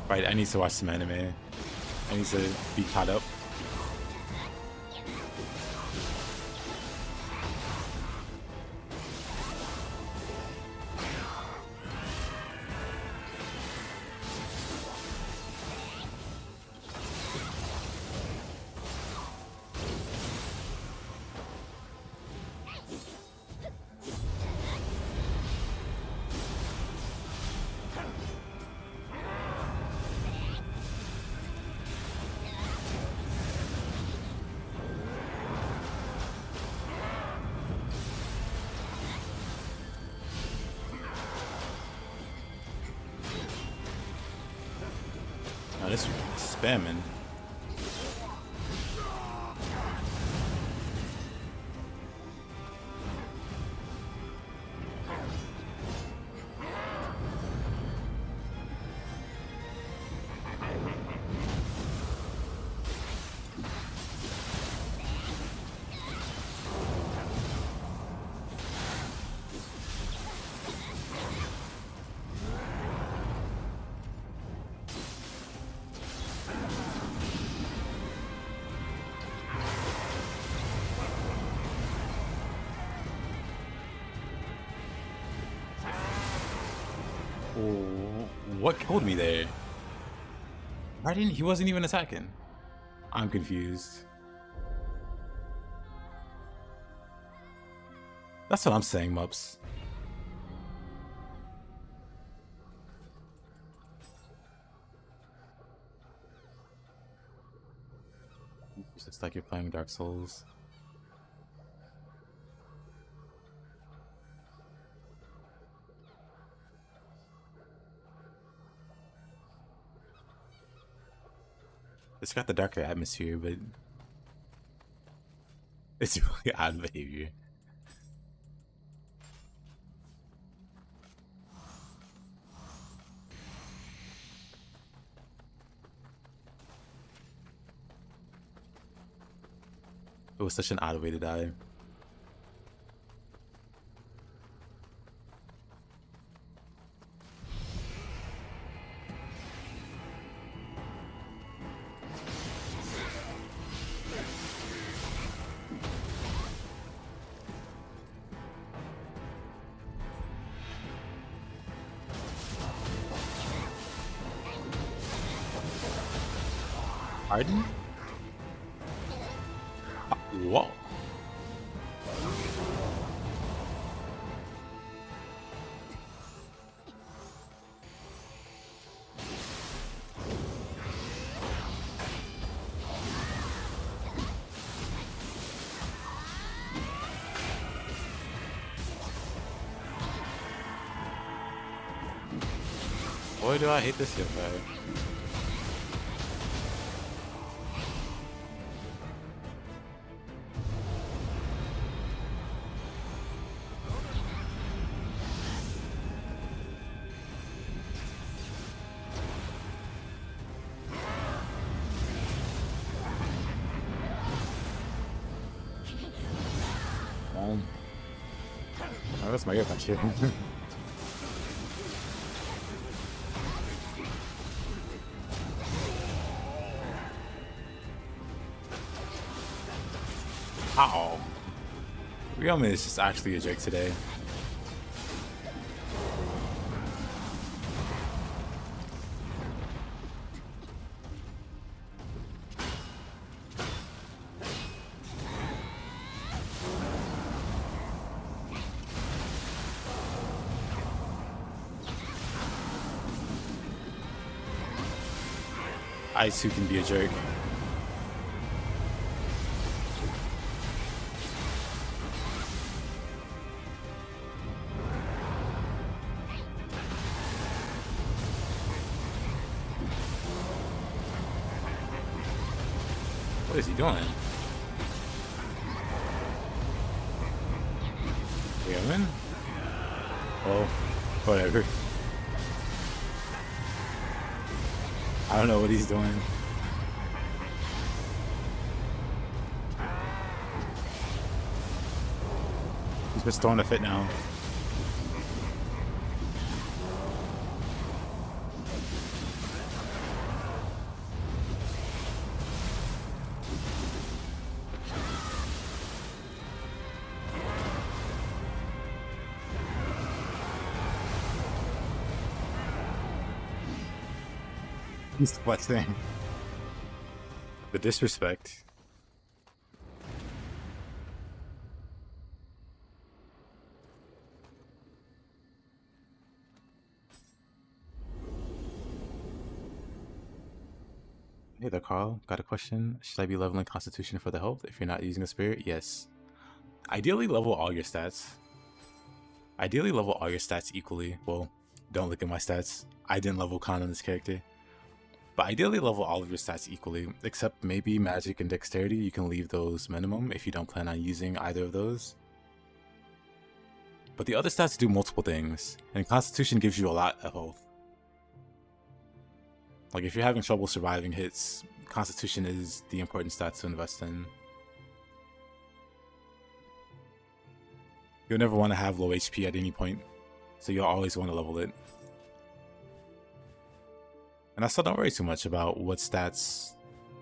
Right, I need to watch some anime. I need to be caught up. Now this spamming. Oh, what killed me there? Why didn't he wasn't even attacking? I'm confused. That's what I'm saying, Mups. It's just like you're playing Dark Souls. It's got the darker atmosphere, but it's really odd behavior. It was such an odd way to die. Pardon? Whoa. Boy, do I hate this yokai. Oh, that's my yokai shit. Ow. Ryoma is just actually a jerk today. Ice who can be a jerk. What is he doing? Human? Oh, whatever. I don't know what he's doing. He's just throwing a fit now. He's flexing. The disrespect. Hey there, Carl. Got a question. Should I be leveling Constitution for the health if you're not using a spirit? Yes. Ideally, level all your stats. Ideally, level all your stats equally. Well, don't look at my stats. I didn't level con on this character. But ideally level all of your stats equally, except maybe magic and dexterity. You can leave those minimum if you don't plan on using either of those. But the other stats do multiple things, and Constitution gives you a lot of health. Like if you're having trouble surviving hits, Constitution is the important stat to invest in. You'll never want to have low HP at any point, so you'll always want to level it. And I still don't worry too much about what stats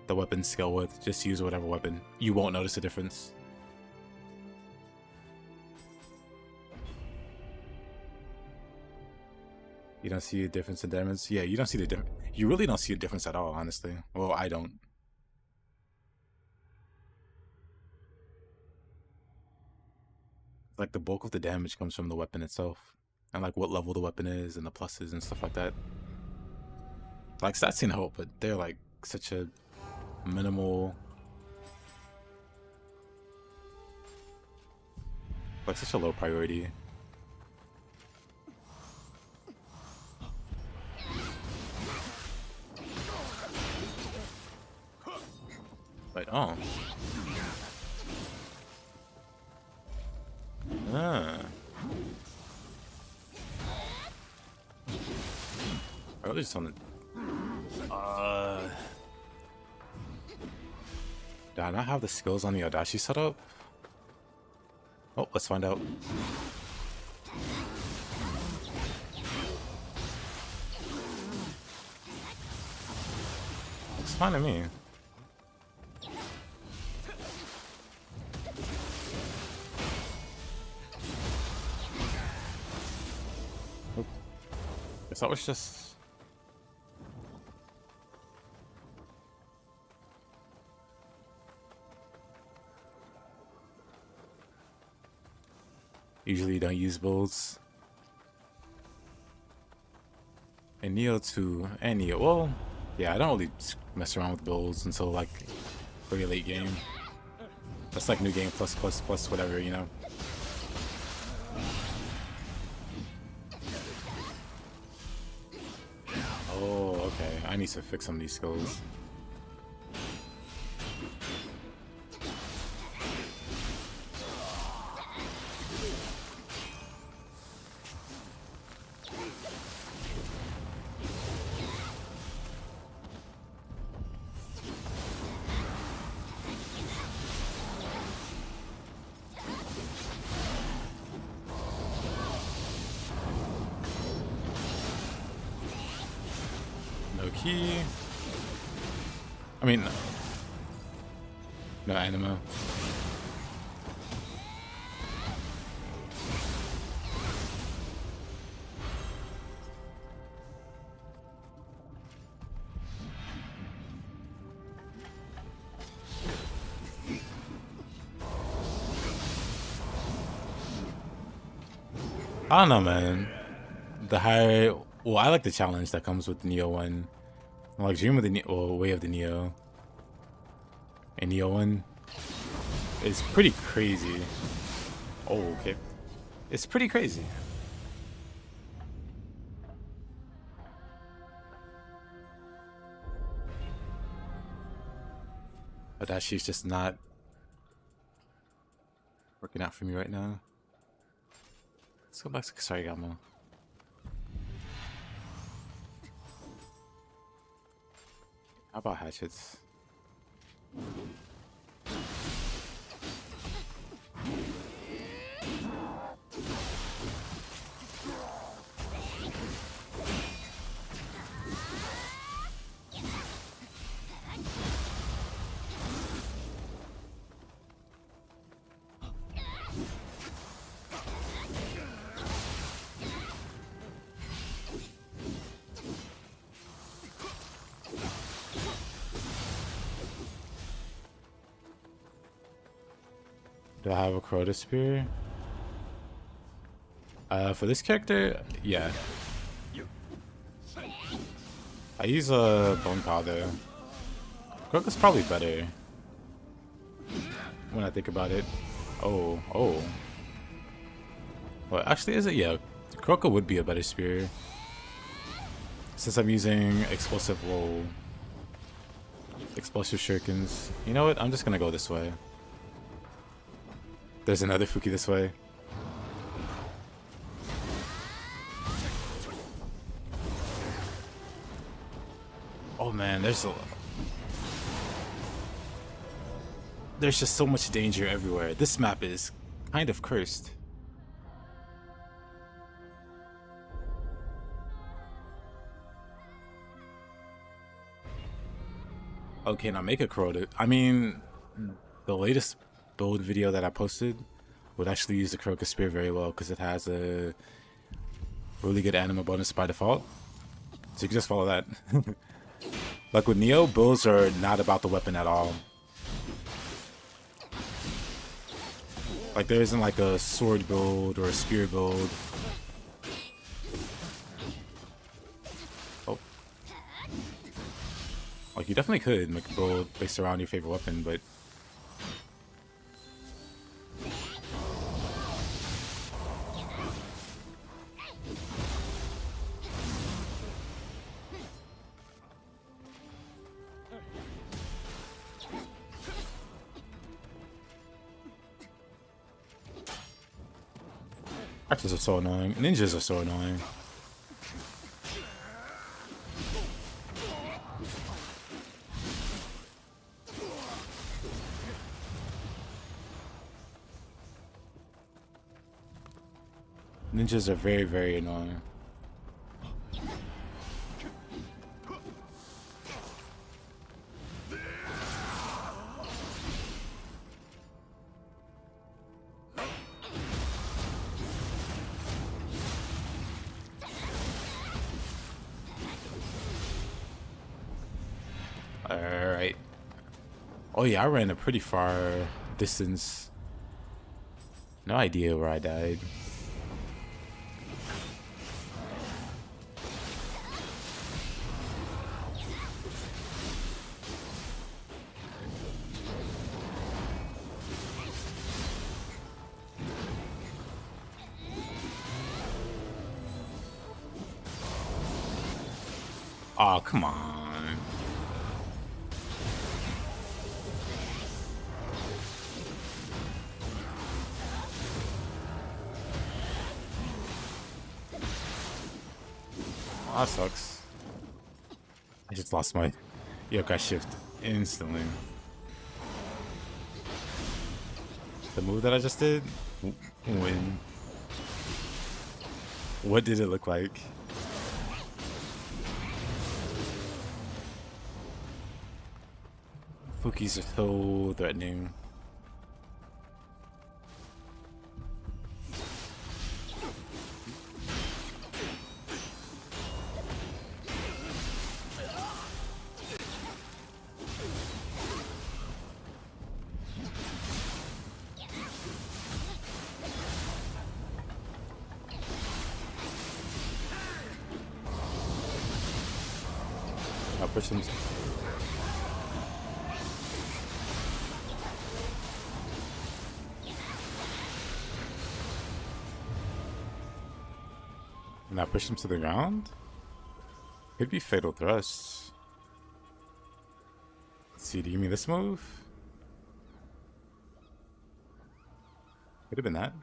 the weapons scale with. Just use whatever weapon. You won't notice a difference. You don't see a difference in damage? Yeah, you don't see the difference. You really don't see a difference at all, honestly. Well, I don't. Like, the bulk of the damage comes from the weapon itself. And, like, what level the weapon is and the pluses and stuff like that. Like, stats can help, but they're, like, such a minimal... Like, such a low priority. Like, oh. Ah. I really just want to... Do I not have the skills on the Adachi setup? Oh, let's find out. Looks fine to me. Oop. Guess that was just... Usually you don't use builds. And Nioh 2 and Nioh, well, yeah, I don't really mess around with builds until like pretty late game. That's like new game plus whatever, you know. Oh, okay. I need to fix some of these skills. Key. I mean, no anima. I don't know, man. The higher, well, I like the challenge that comes with the Nioh 1. I like Dream of the Nioh, Way of the Nioh. And Nioh 1 is pretty crazy. Oh, okay. It's pretty crazy. But that she's just not working out for me right now. Let's go back to Kasarigama. How about hatchets? Do I have a Crota Spear? For this character, yeah. I use a Bone Powder. Kroka's probably better. When I think about it. Oh. Well, actually, is it? Yeah. Kroka would be a better spear. Since I'm using explosive shurikens. You know what? I'm just gonna go this way. There's another Fuki this way. Oh man, there's just so much danger everywhere. This map is kind of cursed. Okay, now make a Crota. I mean, the latest build video that I posted would actually use the Kroka Spear very well because it has a really good anima bonus by default. So you can just follow that. Like with Nioh, builds are not about the weapon at all. Like there isn't like a sword build or a spear build. Oh. Like you definitely could make a build based around your favorite weapon, but axes are so annoying. Ninjas are so annoying. Ninjas are very, very annoying. Alright. Oh yeah, I ran a pretty far distance. No idea where I died. Oh, come on. Oh, that sucks. I just lost my yokai shift instantly. The move that I just did? When? What did it look like? Fukis are so threatening. I'll push him. Now push him to the ground? Could be fatal thrust. Let's see, do you mean this move? Could have been that.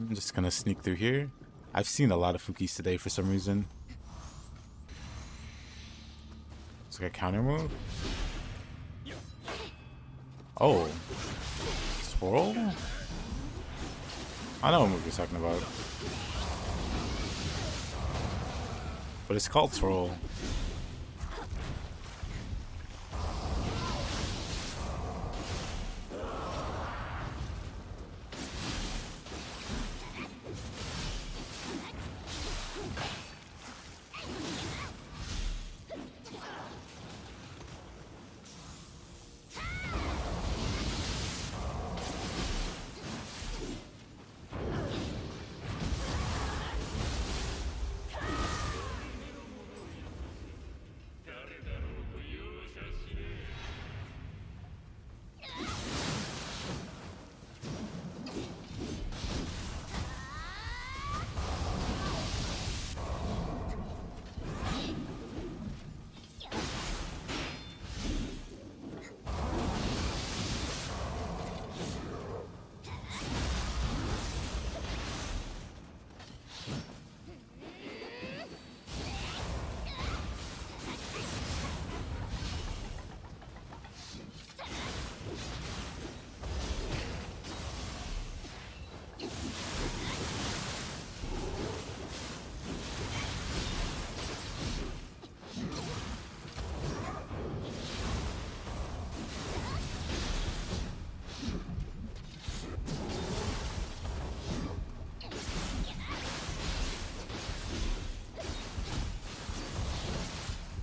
I'm just gonna sneak through here. I've seen a lot of Fukis today for some reason. It's like a counter move. Oh. Swirl? I know what move you're talking about. But it's called Swirl.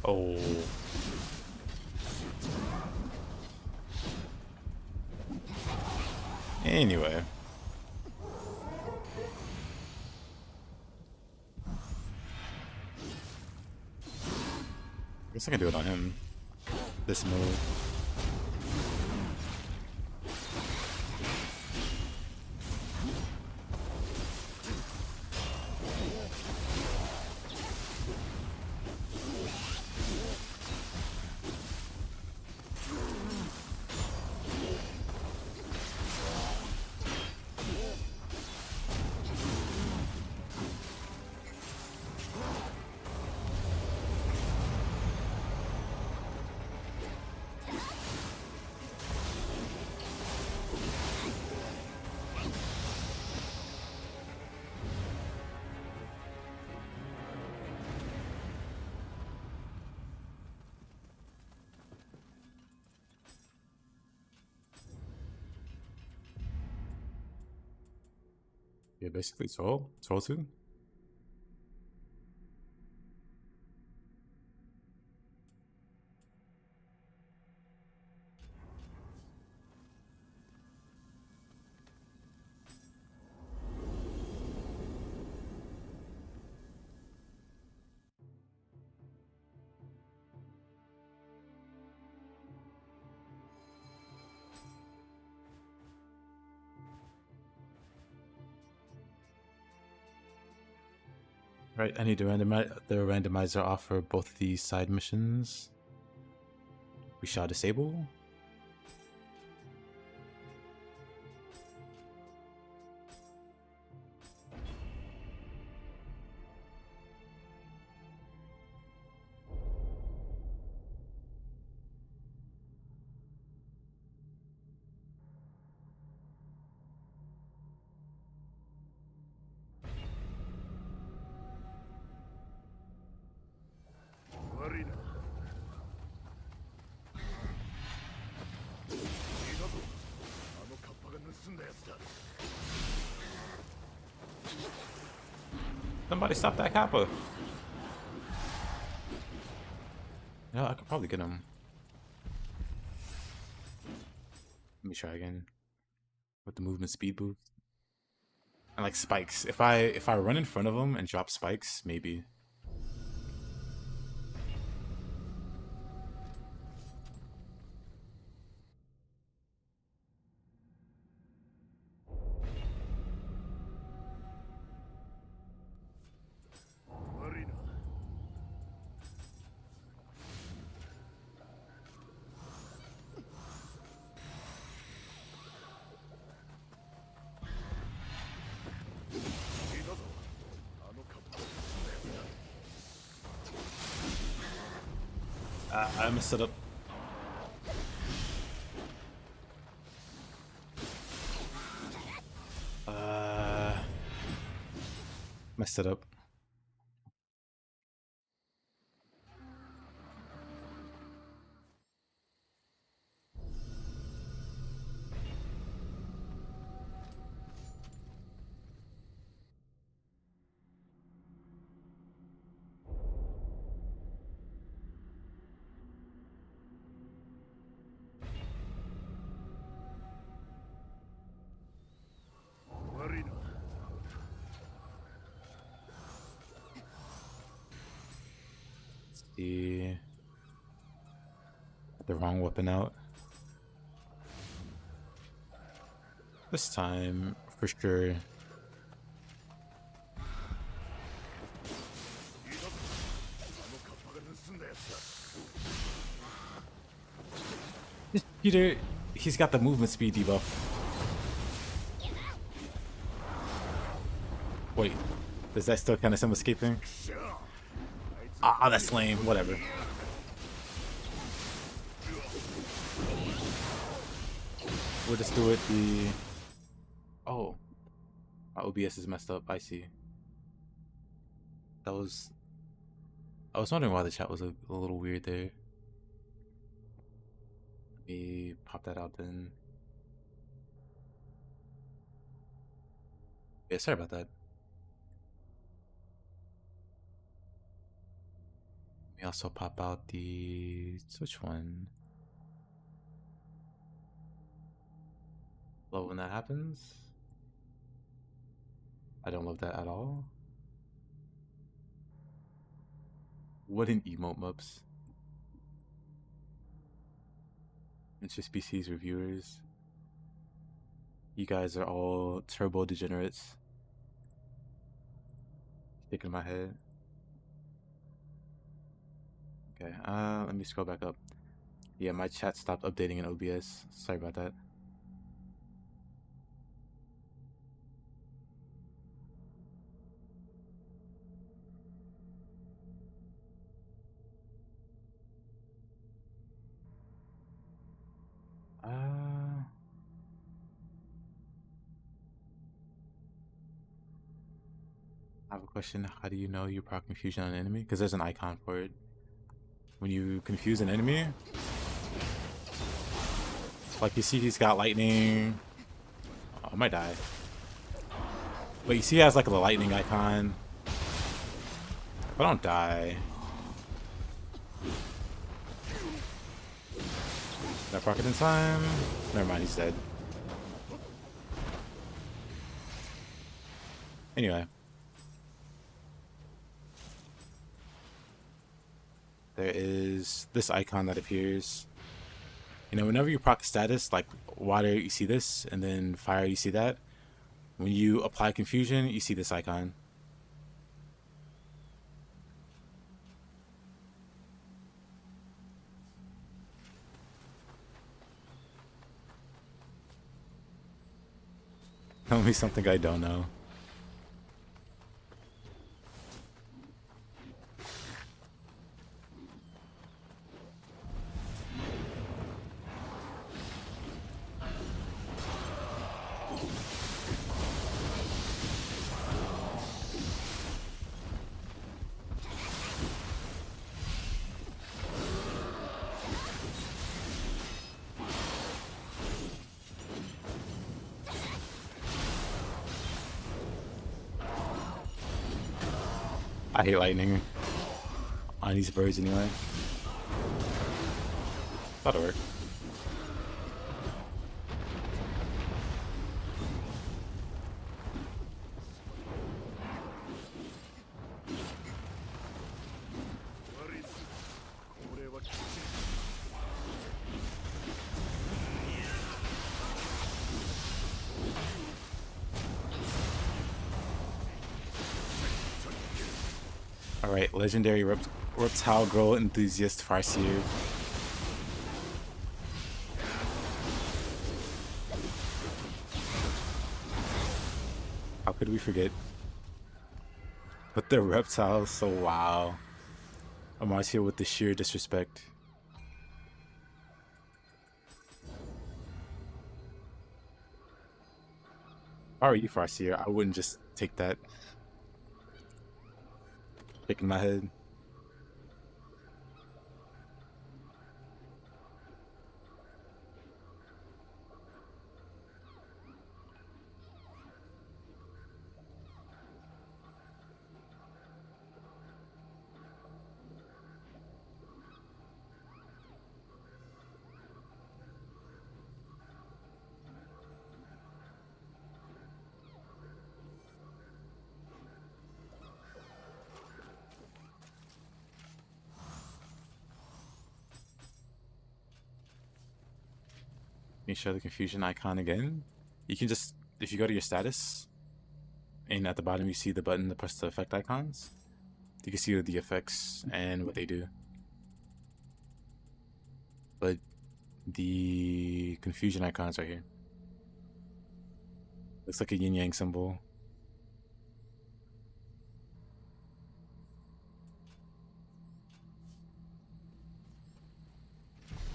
Oh. Anyway. I guess I can do it on him. This move. Yeah, basically 12. 12-2. Right, I need to the randomizer off for both of these side missions. We shall disable. Somebody stop that Kappa. Yeah, I could probably get him. Let me try again. With the movement speed boost. And like spikes. If I run in front of him and drop spikes, maybe. I messed it up. Messed it up. The wrong weapon out. This time, for sure. Peter, he's got the movement speed debuff. Wait, does that still kind of him escaping? Ah, that's lame. Whatever. We'll just do it the... Oh. My OBS is messed up. I see. That was... I was wondering why the chat was a little weird there. Let me pop that out then. Yeah, sorry about that. Let me also pop out the which one? Love when that happens. I don't love that at all. Wooden emote mobs. Interspecies reviewers. You guys are all turbo degenerates. Sticking in my head. Okay, let me scroll back up. Yeah, my chat stopped updating in OBS. Sorry about that. I have a question. How do you know you proc confusion on an enemy? Because there's an icon for it. When you confuse an enemy, like you see he's got lightning. Oh, I might die. But you see he has like the lightning icon. If I don't die. Did I proc it in time? Never mind, he's dead. Anyway. There is this icon that appears. You know, whenever you proc status, like water, you see this, and then fire, you see that. When you apply confusion, you see this icon. Tell me something I don't know. I hate lightning on these birds anyway. That'll work. Alright, legendary reptile girl enthusiast Farseer. How could we forget? But the reptiles, so wow. Marici with the sheer disrespect. If I were you, Farseer, I wouldn't just take that. Shaking my head. Let me show the confusion icon again. You can just, if you go to your status, and at the bottom you see the button to press the effect icons, you can see the effects and what they do. But the confusion icons right here. Looks like a yin yang symbol.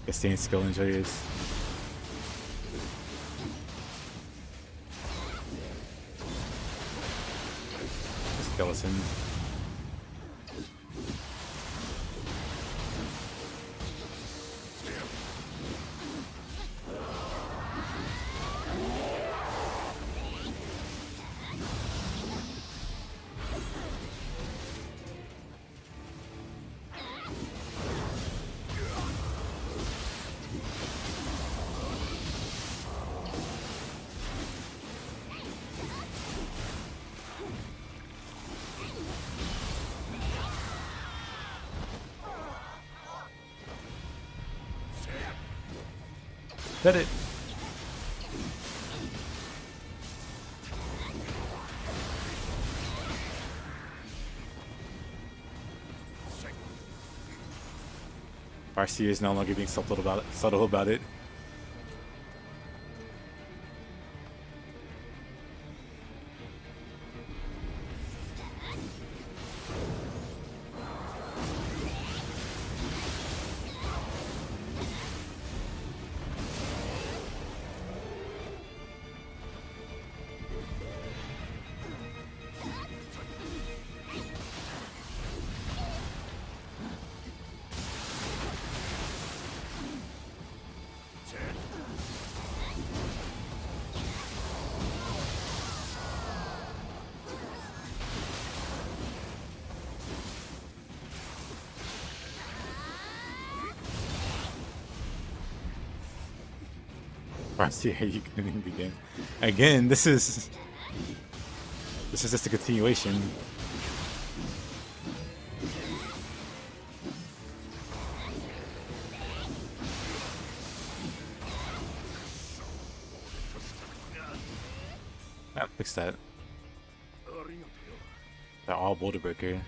Guess staying skill enjoyers. Skeleton. Did it. Farseer is no longer being subtle about it. Farseer, you couldn't begin. Again, this is just a continuation. I'll fix that. They're all boulder breaker.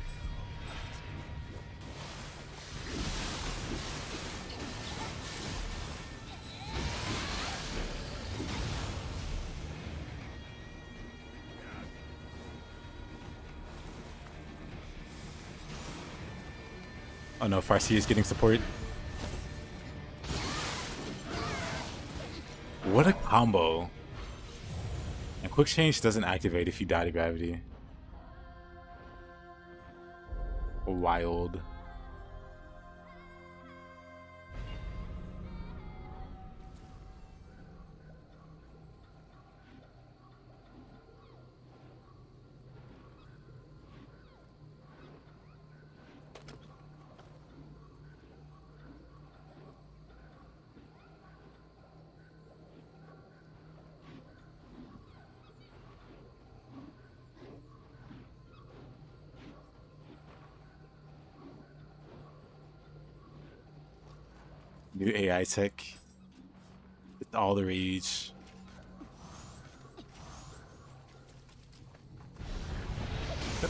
Oh no, Farseer is getting support. What a combo. And quick change doesn't activate if you die to gravity. Wild. New AI tech. It's all the rage.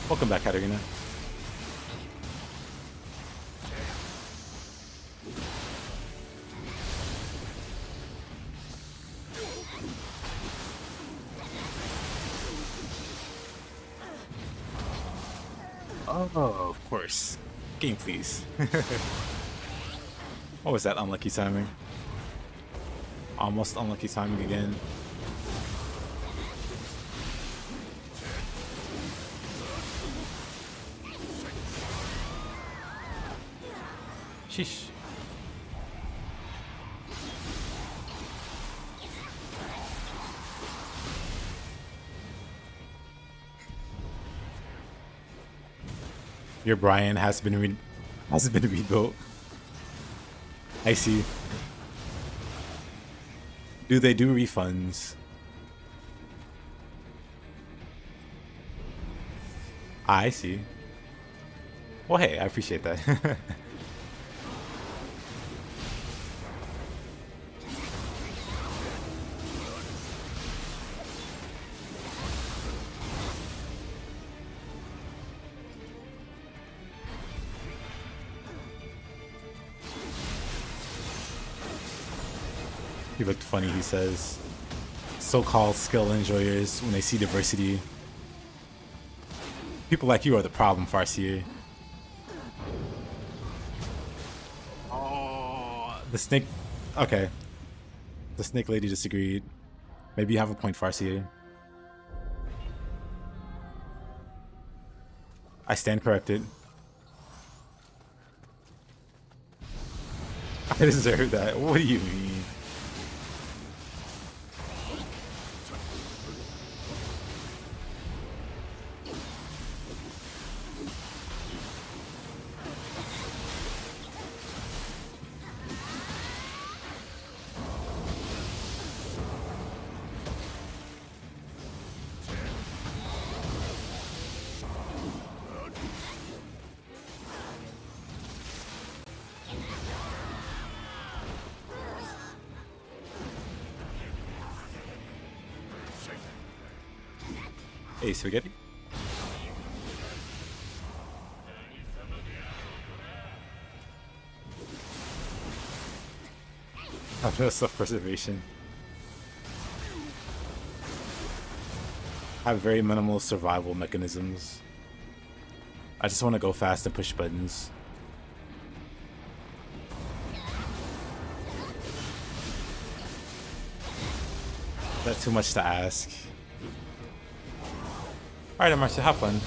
Welcome back, Katarina. Oh, of course. Game, please. What was that unlucky timing? Almost unlucky timing again. Sheesh. Your Brian has been rebuilt. I see. Do they do refunds? I see. Well, hey, I appreciate that. He looked funny, he says. So-called skill enjoyers, when they see diversity. People like you are the problem, Farseer. Oh, the snake... Okay. The snake lady disagreed. Maybe you have a point, Farseer. I stand corrected. I deserve that. What do you mean? Hey, spaghetti. I've no self-preservation. I have very minimal survival mechanisms. I just want to go fast and push buttons. That's too much to ask. Alright, Marici, have fun.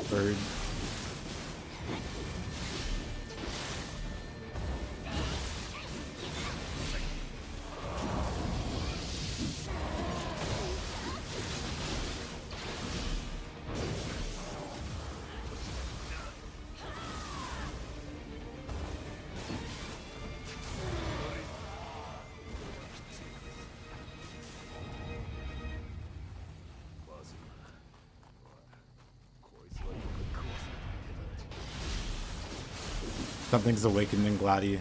Bird. Something's awakening, Glady.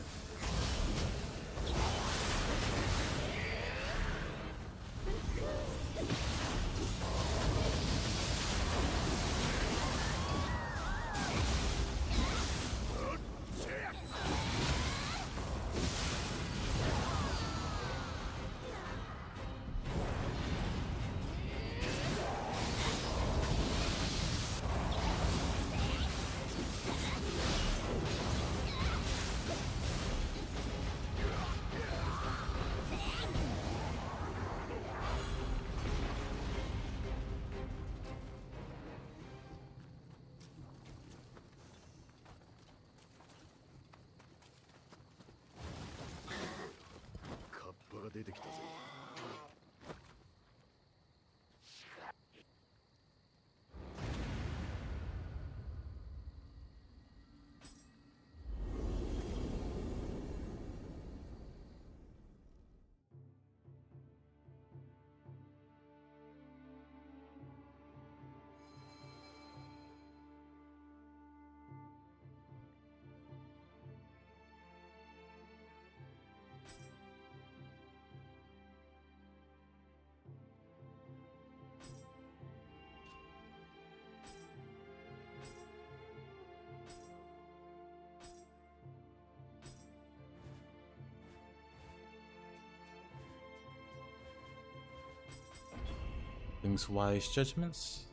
Things wise judgments.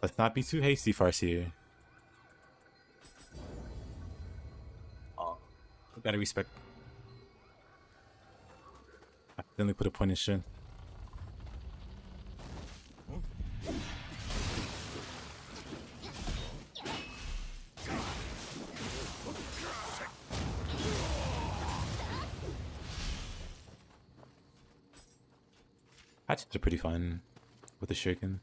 Let's not be too hasty, Farseer. Gotta respect. I accidentally put a point in Shin. Hatchets are pretty fun with the Shuriken.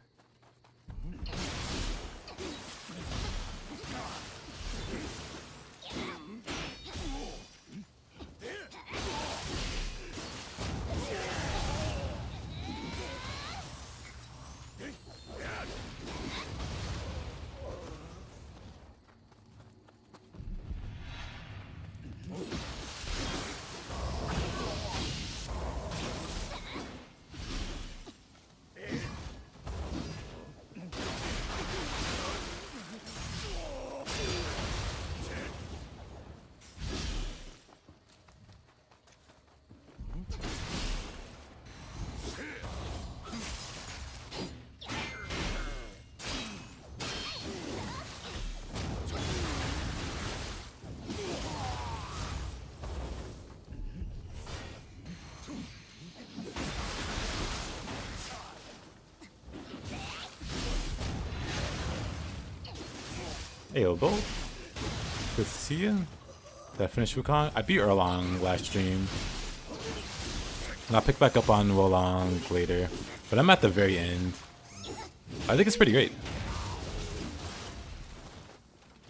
Hey, yo, Bo. Good to see you. Did I finish Wukong? I beat Erlong last stream. And I'll pick back up on Wolong later. But I'm at the very end. I think it's pretty great.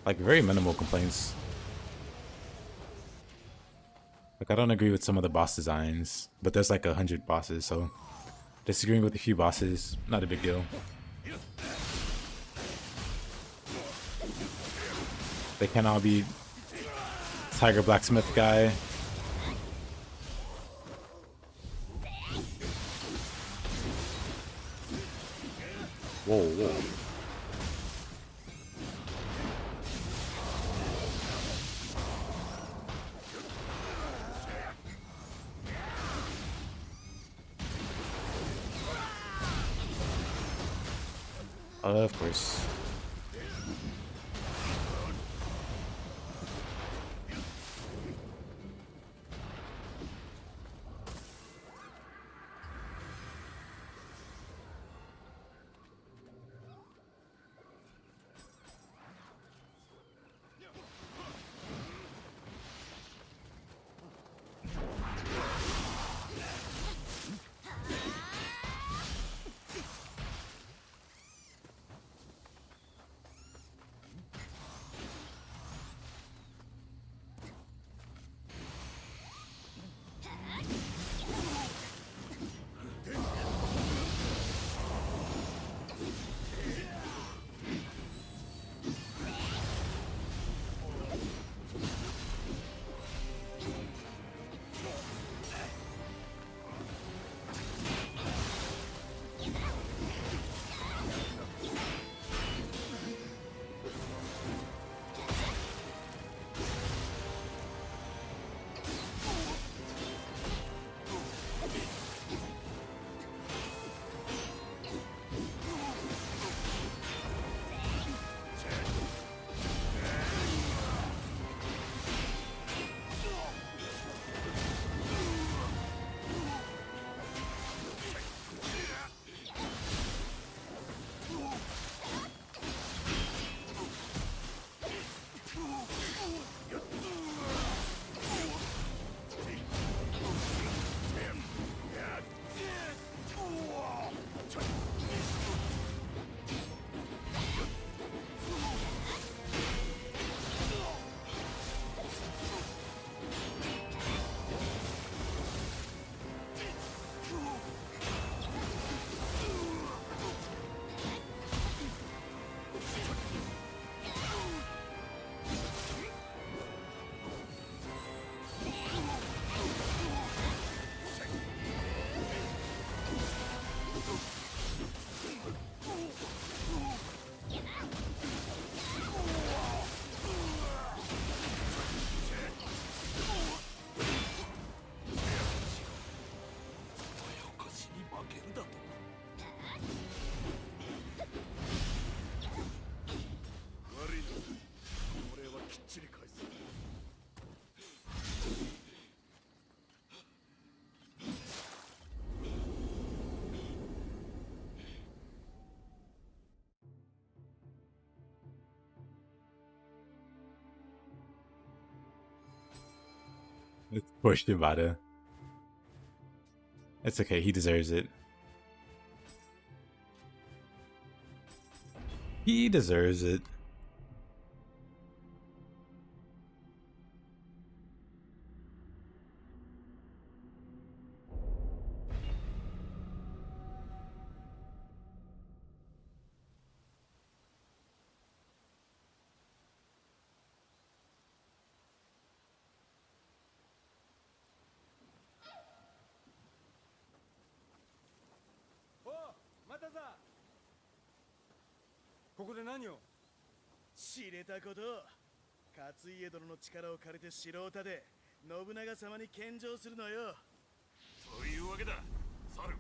Like, very minimal complaints. Like, I don't agree with some of the boss designs. But there's like 100 bosses, so... disagreeing with a few bosses, not a big deal. They can't all be Tiger Blacksmith guy. Whoa, whoa. Of course. It's poor Shibata. It's okay, he deserves it. He deserves it. Oh, またさ。ここで何を？知れたこと。勝家殿の力を借りて城を建て、信長様に献上するのよ。というわけだ、猿。抜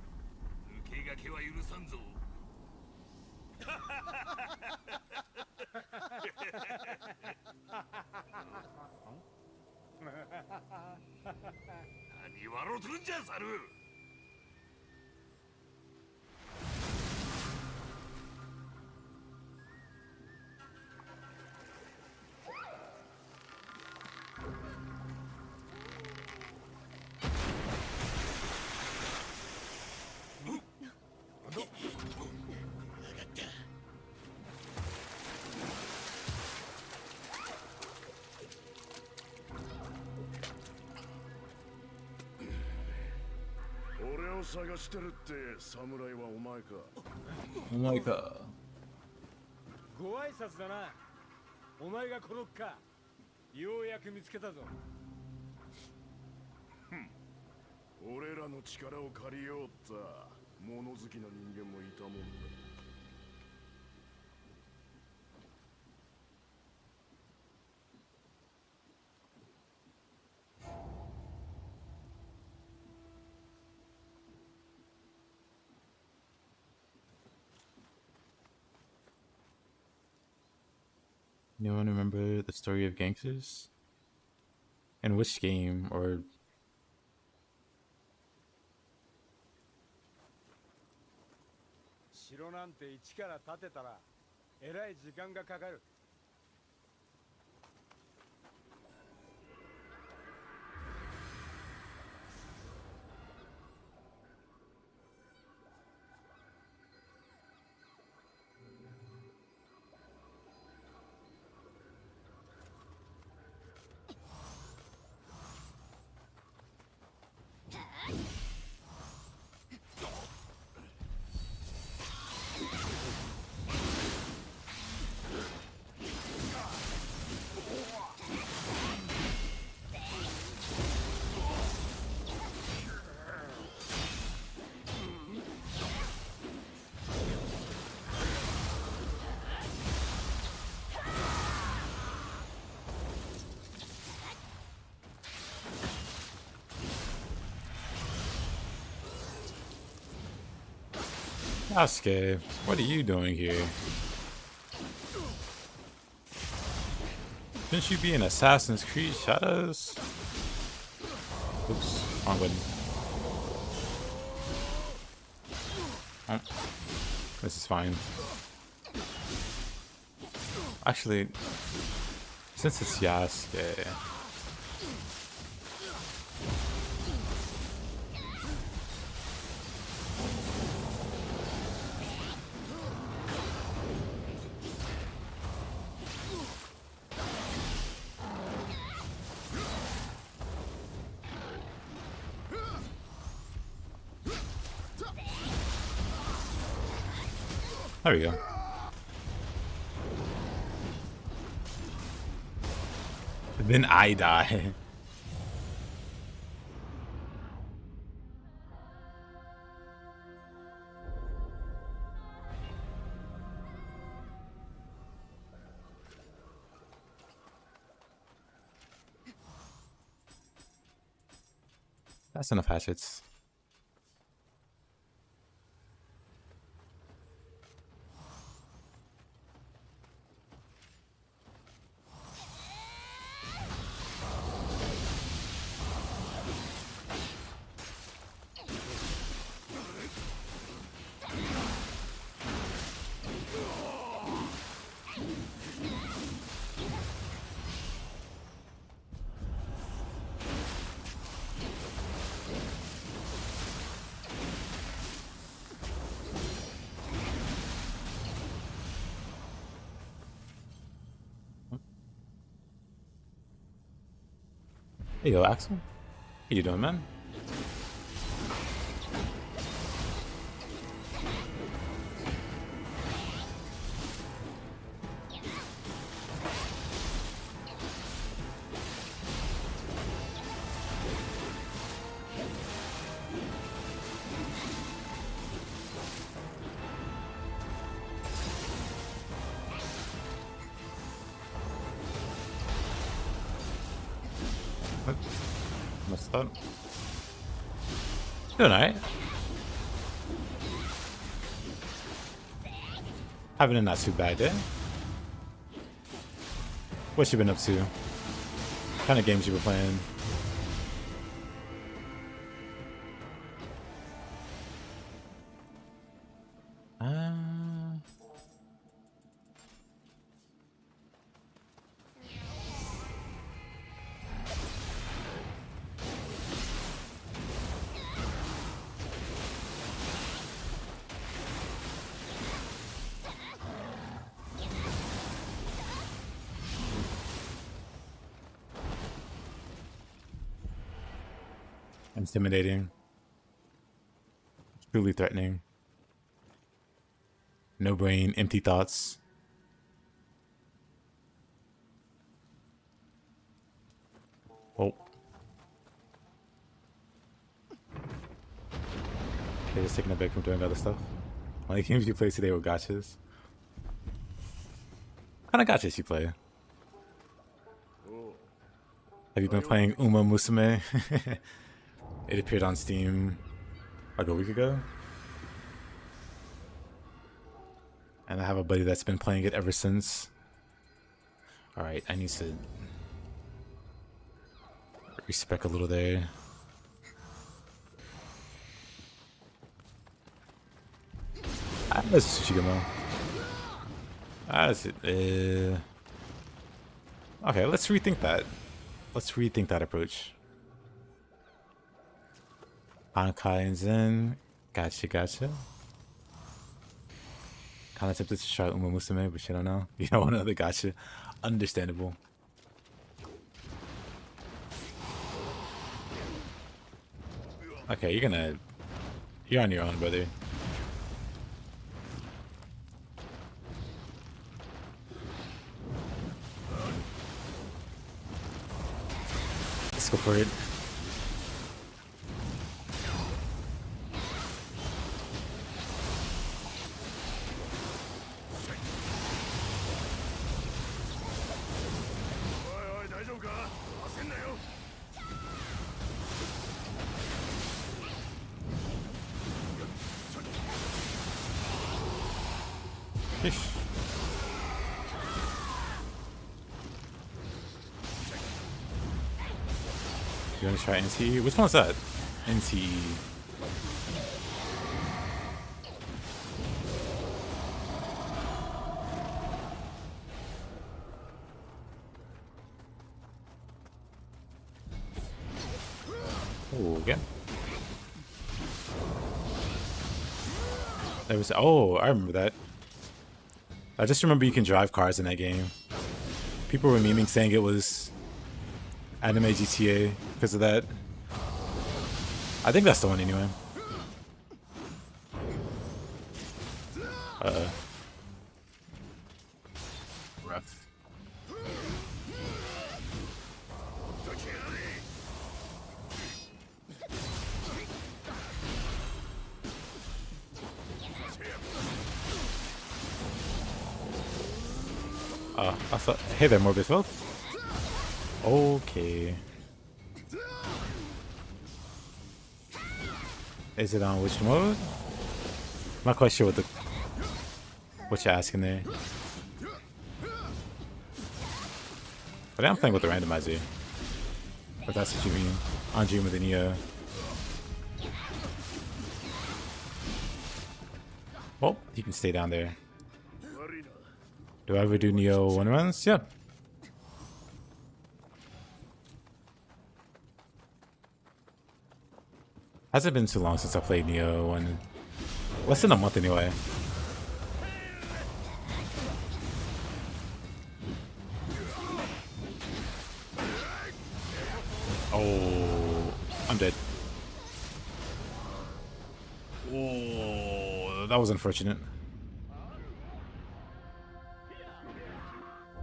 け駆けは許さんぞ。何笑うとんじゃ、猿。探してるって侍はお前か。お前か。ご挨拶だな。お前がこのか。ようやく見つけたぞ。俺らの力を借りようった物好きな人間もいたもんだ。Anyone remember the story of gangsters? And which game or 城なんて一から建てたらえらい時間がかかる。Sasuke, what are you doing here? Shouldn't you be in Assassin's Creed Shadows? Oops, wrong button. Oh, this is fine. Actually, since it's Yasuke, there we go. Then I die. That's enough hatchets. Hey yo, Axel. How you doing, man? Messed up. Doing alright. Having a not too bad day. What you been up to? What kind of games you been playing? Intimidating. Truly threatening. No brain, empty thoughts. Oh. They're just taking a break from doing other stuff. Only games you play today were gachas. What kind of gachas you play? Have you been playing Uma Musume? It appeared on Steam like a week ago. And I have a buddy that's been playing it ever since. Alright, I need to respec a little there. That's Tsushigamo. That's it. Okay, let's rethink that. Let's rethink that approach. Ankai and Zen. Gotcha, gotcha. Kinda tempted to try Uma Musume, but you don't know. You don't want another gotcha. Understandable. Okay, you're on your own, brother. Let's go for it. Ish. You want to try NTE? Which one's that? NTE. Oh, again. There was. Oh, I remember that. I just remember you can drive cars in that game. People were memeing saying it was anime GTA because of that. I think that's the one anyway. Rough. I thought. Hey there, Morbid Filth. Okay. Is it on which mode? I'm not quite sure what you're asking there. But I'm playing with the randomizer. But that's what you mean. On Dream with the Nioh. Well, you can stay down there. Do I ever do Nioh 1 runs? Yeah. Hasn't been too long since I played Nioh 1. Less than a month anyway. Oh, I'm dead. Oh, that was unfortunate.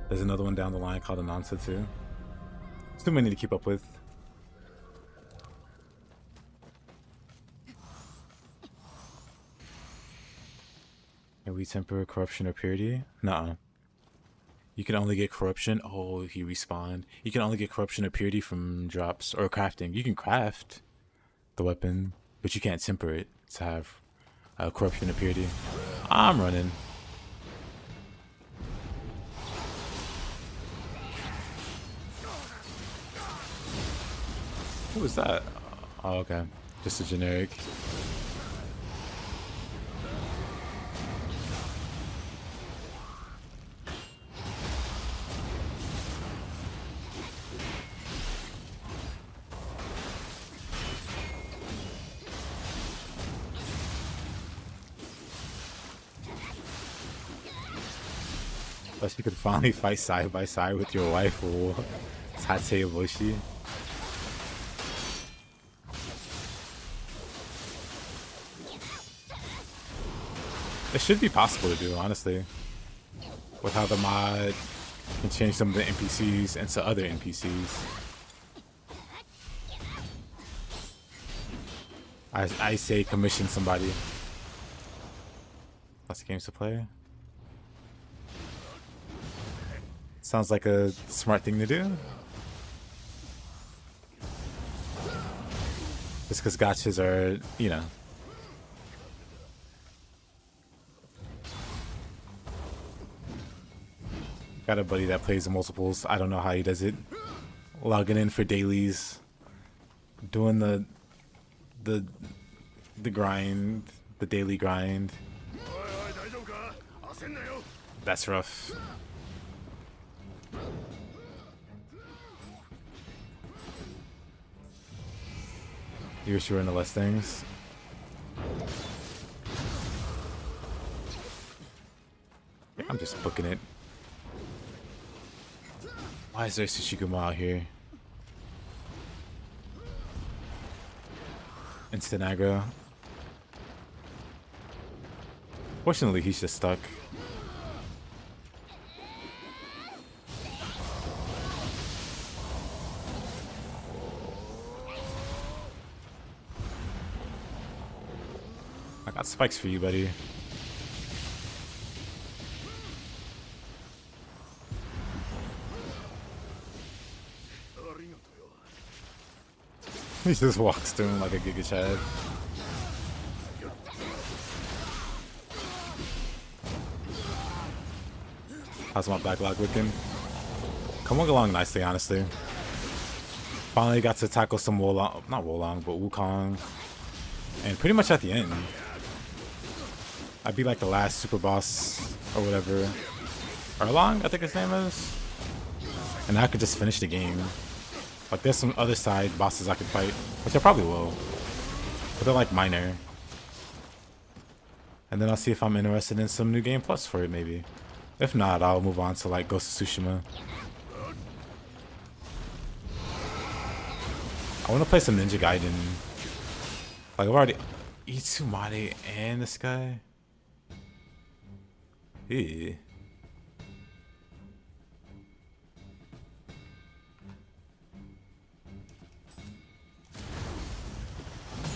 There's another one down the line called Anansa too. It's too many to keep up with. Can we temper corruption or purity? Nuh-uh. You can only get corruption. Oh, he respawned. You can only get corruption or purity from drops or crafting. You can craft the weapon, but you can't temper it to have corruption or purity. I'm running. Who was that? Oh, okay. Just a generic. Plus you could finally fight side by side with your wife or Tate Boshi. It should be possible to do, honestly. With how the mod can change some of the NPCs into other NPCs. I say commission somebody. Lots of games to play. Sounds like a smart thing to do. Just because gotchas are, you know. Got a buddy that plays multiples. I don't know how he does it. Logging in for dailies. Doing the grind. The daily grind. That's rough. You wish you were into less things. I'm just booking it. Why is there Tsushiguma out here? Instant aggro. Fortunately, he's just stuck. I got spikes for you, buddy. He just walks through him like a Giga Chad. How's my backlog looking? Coming along nicely, honestly. Finally got to tackle some Wolong, not Wolong, but Wukong. And pretty much at the end. I'd be like the last super boss or whatever. Erlong, I think his name is. And I could just finish the game. Like there's some other side bosses I could fight, which I probably will. But they're like minor. And then I'll see if I'm interested in some new game plus for it maybe. If not, I'll move on to like Ghost of Tsushima. I want to play some Ninja Gaiden. Like I've already Itsumade and this guy. Ew.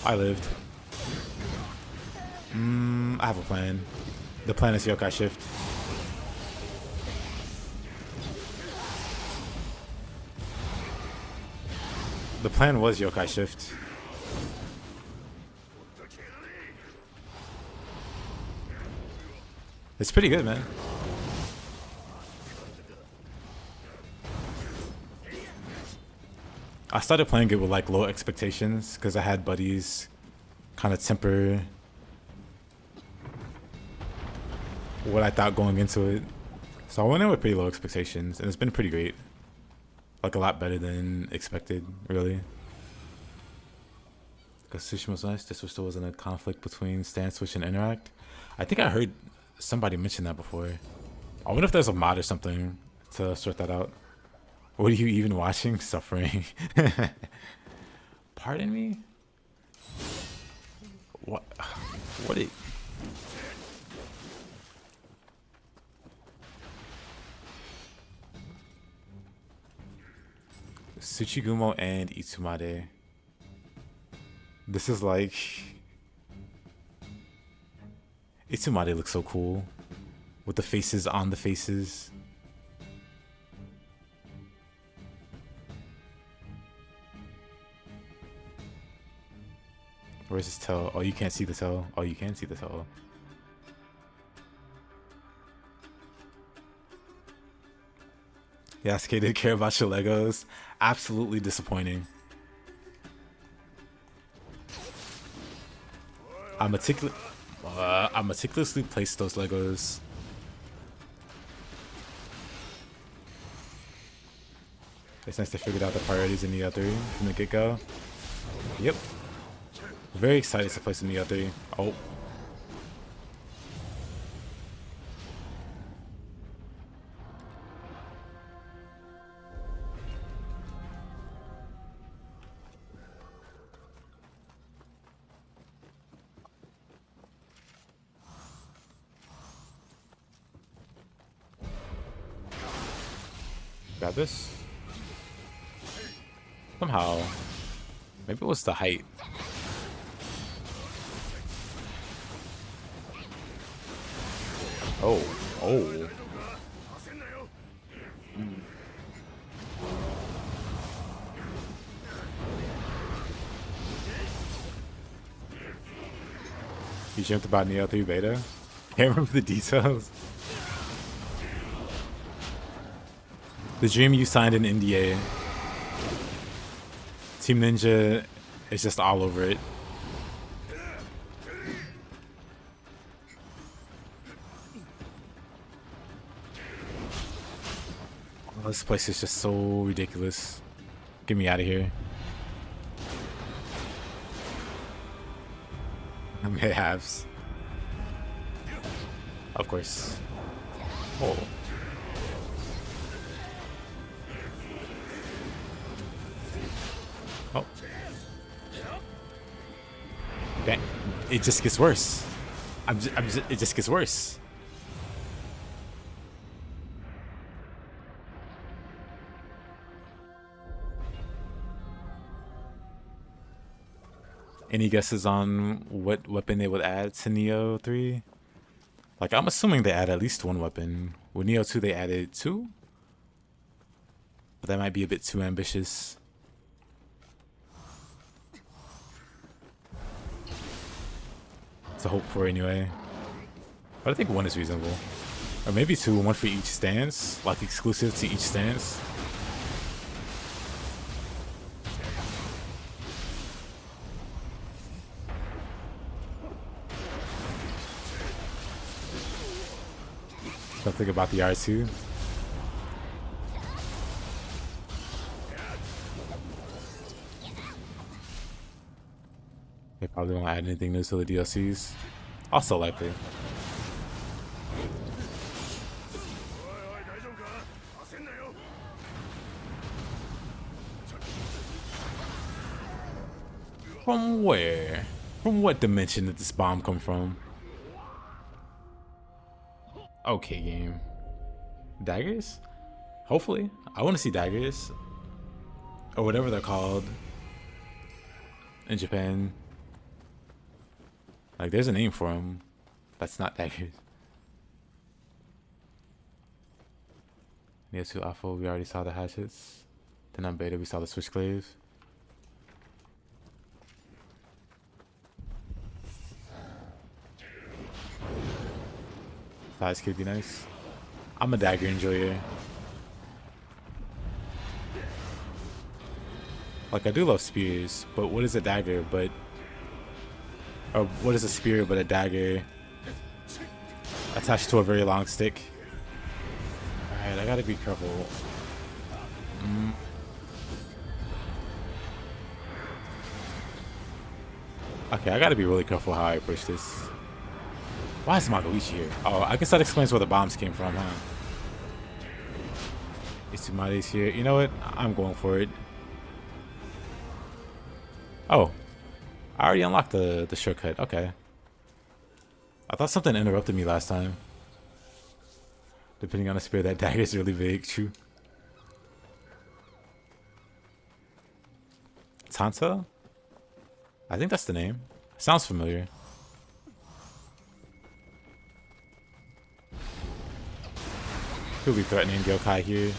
I lived. I have a plan. The plan is yokai shift. The plan was yokai shift. It's pretty good, man. I started playing it with like low expectations because I had buddies kind of temper what I thought going into it. So I went in with pretty low expectations and it's been pretty great. Like a lot better than expected, really. Because Tsushima was nice, this still wasn't a conflict between stand, switch, and interact. I think I heard somebody mention that before. I wonder if there's a mod or something to sort that out. What are you even watching? Suffering. Pardon me? What? What it? Tsuchigumo and Itsumade. This is like... Itsumade looks so cool. With the faces on the faces. Where's his tail? Oh, you can't see the tail. Oh, you can see the tail. Yasuke didn't care about your Legos. Absolutely disappointing. I meticulously placed those Legos. It's nice they figured out the priorities in Nioh 3 from the get-go. Yep. Very excited to play some Nioh 3. Oh. Grab this. Somehow. Maybe it was the height. Oh. Oh. You dreamt about Nioh 3 beta? Can't remember the details. The dream you signed an NDA. Team Ninja is just all over it. Oh, this place is just so ridiculous. Get me out of here. I'm hit halves. Of course. Oh. Oh. Dang. It just gets worse. It just gets worse. Any guesses on what weapon they would add to Nioh 3? Like, I'm assuming they add at least one weapon. With Nioh 2, they added 2? But that might be a bit too ambitious. To hope for anyway. But I think 1 is reasonable. Or maybe 2, 1 for each stance. Like, exclusive to each stance. Something about the R2. They probably won't add anything new to the DLCs. Also likely. From where? From what dimension did this bomb come from? Okay, game. Daggers? Hopefully. I want to see daggers. Or whatever they're called. In Japan. Like, there's a name for them. That's not daggers. Nioh 2 Alpha, we already saw the hatchets. Then on beta, we saw the switchclaves. Size could be nice. I'm a dagger enjoyer. Like, I do love spears, but what is a dagger but... Or what is a spear but a dagger attached to a very long stick? Alright, I gotta be careful. Okay, I gotta be really careful how I approach this. Why is Marici here? Oh, I guess that explains where the bombs came from, huh? Itsumari's here. You know what? I'm going for it. Oh. I already unlocked the shortcut. Okay. I thought something interrupted me last time. Depending on the spear, that dagger is really big. True. Tanta? I think that's the name. Sounds familiar. Could be threatening yokai here.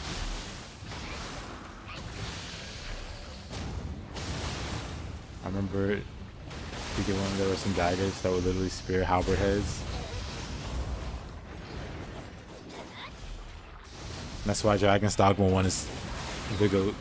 I remember thinking when there were some daggers that would literally spear halberd heads. And that's why Dragon's Dogma 1 is the GOAT.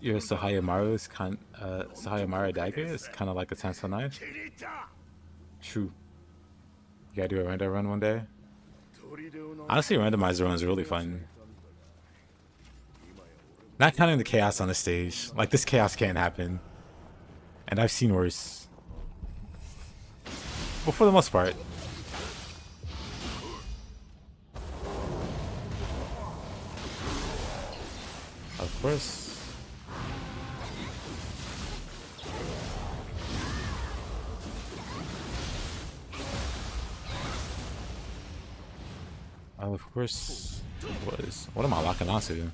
Your Sahayamaru's Sahayamaru dagger is kind of like a Tanto knife. True. You gotta do a random run one day. Honestly, randomizer runs are really fun. Not counting the chaos on the stage. Like, this chaos can't happen. And I've seen worse. But for the most part. Of course. Of course. What am I locking onto?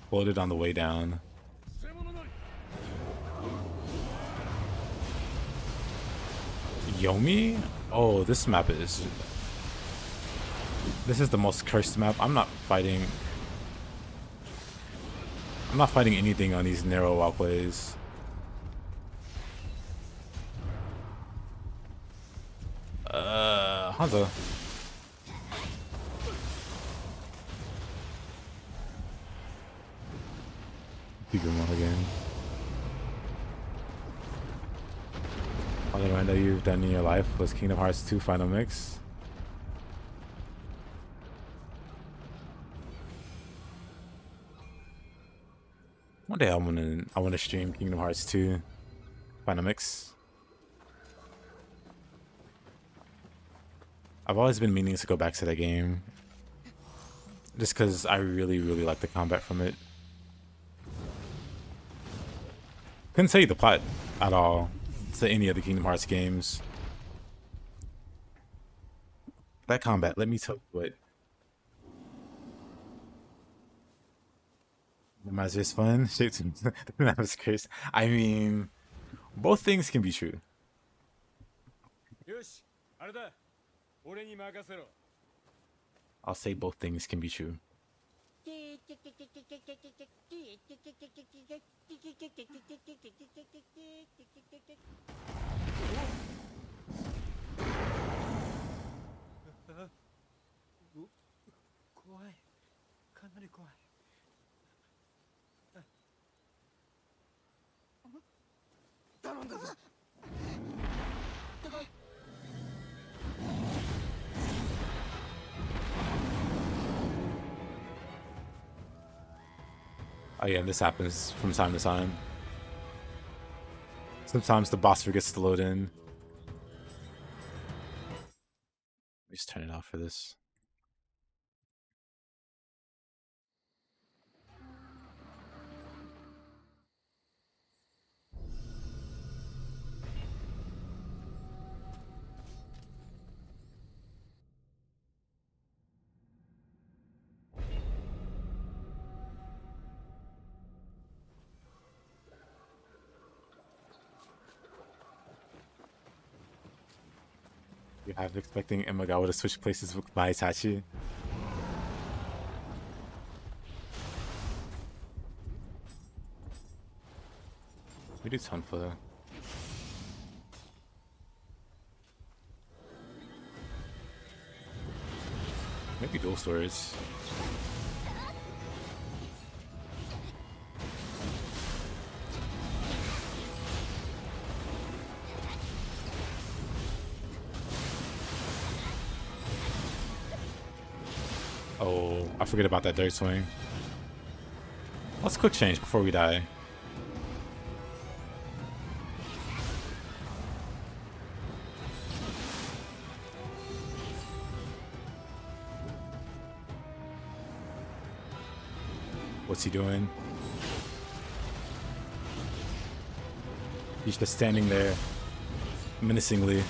Floated on the way down. Yomi? Oh, this map is... This is the most cursed map. I'm not fighting anything on these narrow walkways. Hanzo. Bigger one again. All the run that you've done in your life was Kingdom Hearts 2 Final Mix. One day I wanna stream Kingdom Hearts 2 Final Mix. I've always been meaning to go back to that game. Just because I really, really like the combat from it. Couldn't tell you the plot at all to any of the Kingdom Hearts games. That combat, let me tell you what. Reminder is fun. That was cursed. I mean, both things can be true. I'll say both things can be true. Oh yeah, this happens from time to time. Sometimes the boss forgets to load in. Let me just turn it off for this. You have expecting Imagawa to switch places with Itachi. We do Tonfa. Maybe dual swords. Oh, I forget about that dirt swing. Let's quick change before we die. What's he doing? He's just standing there menacingly.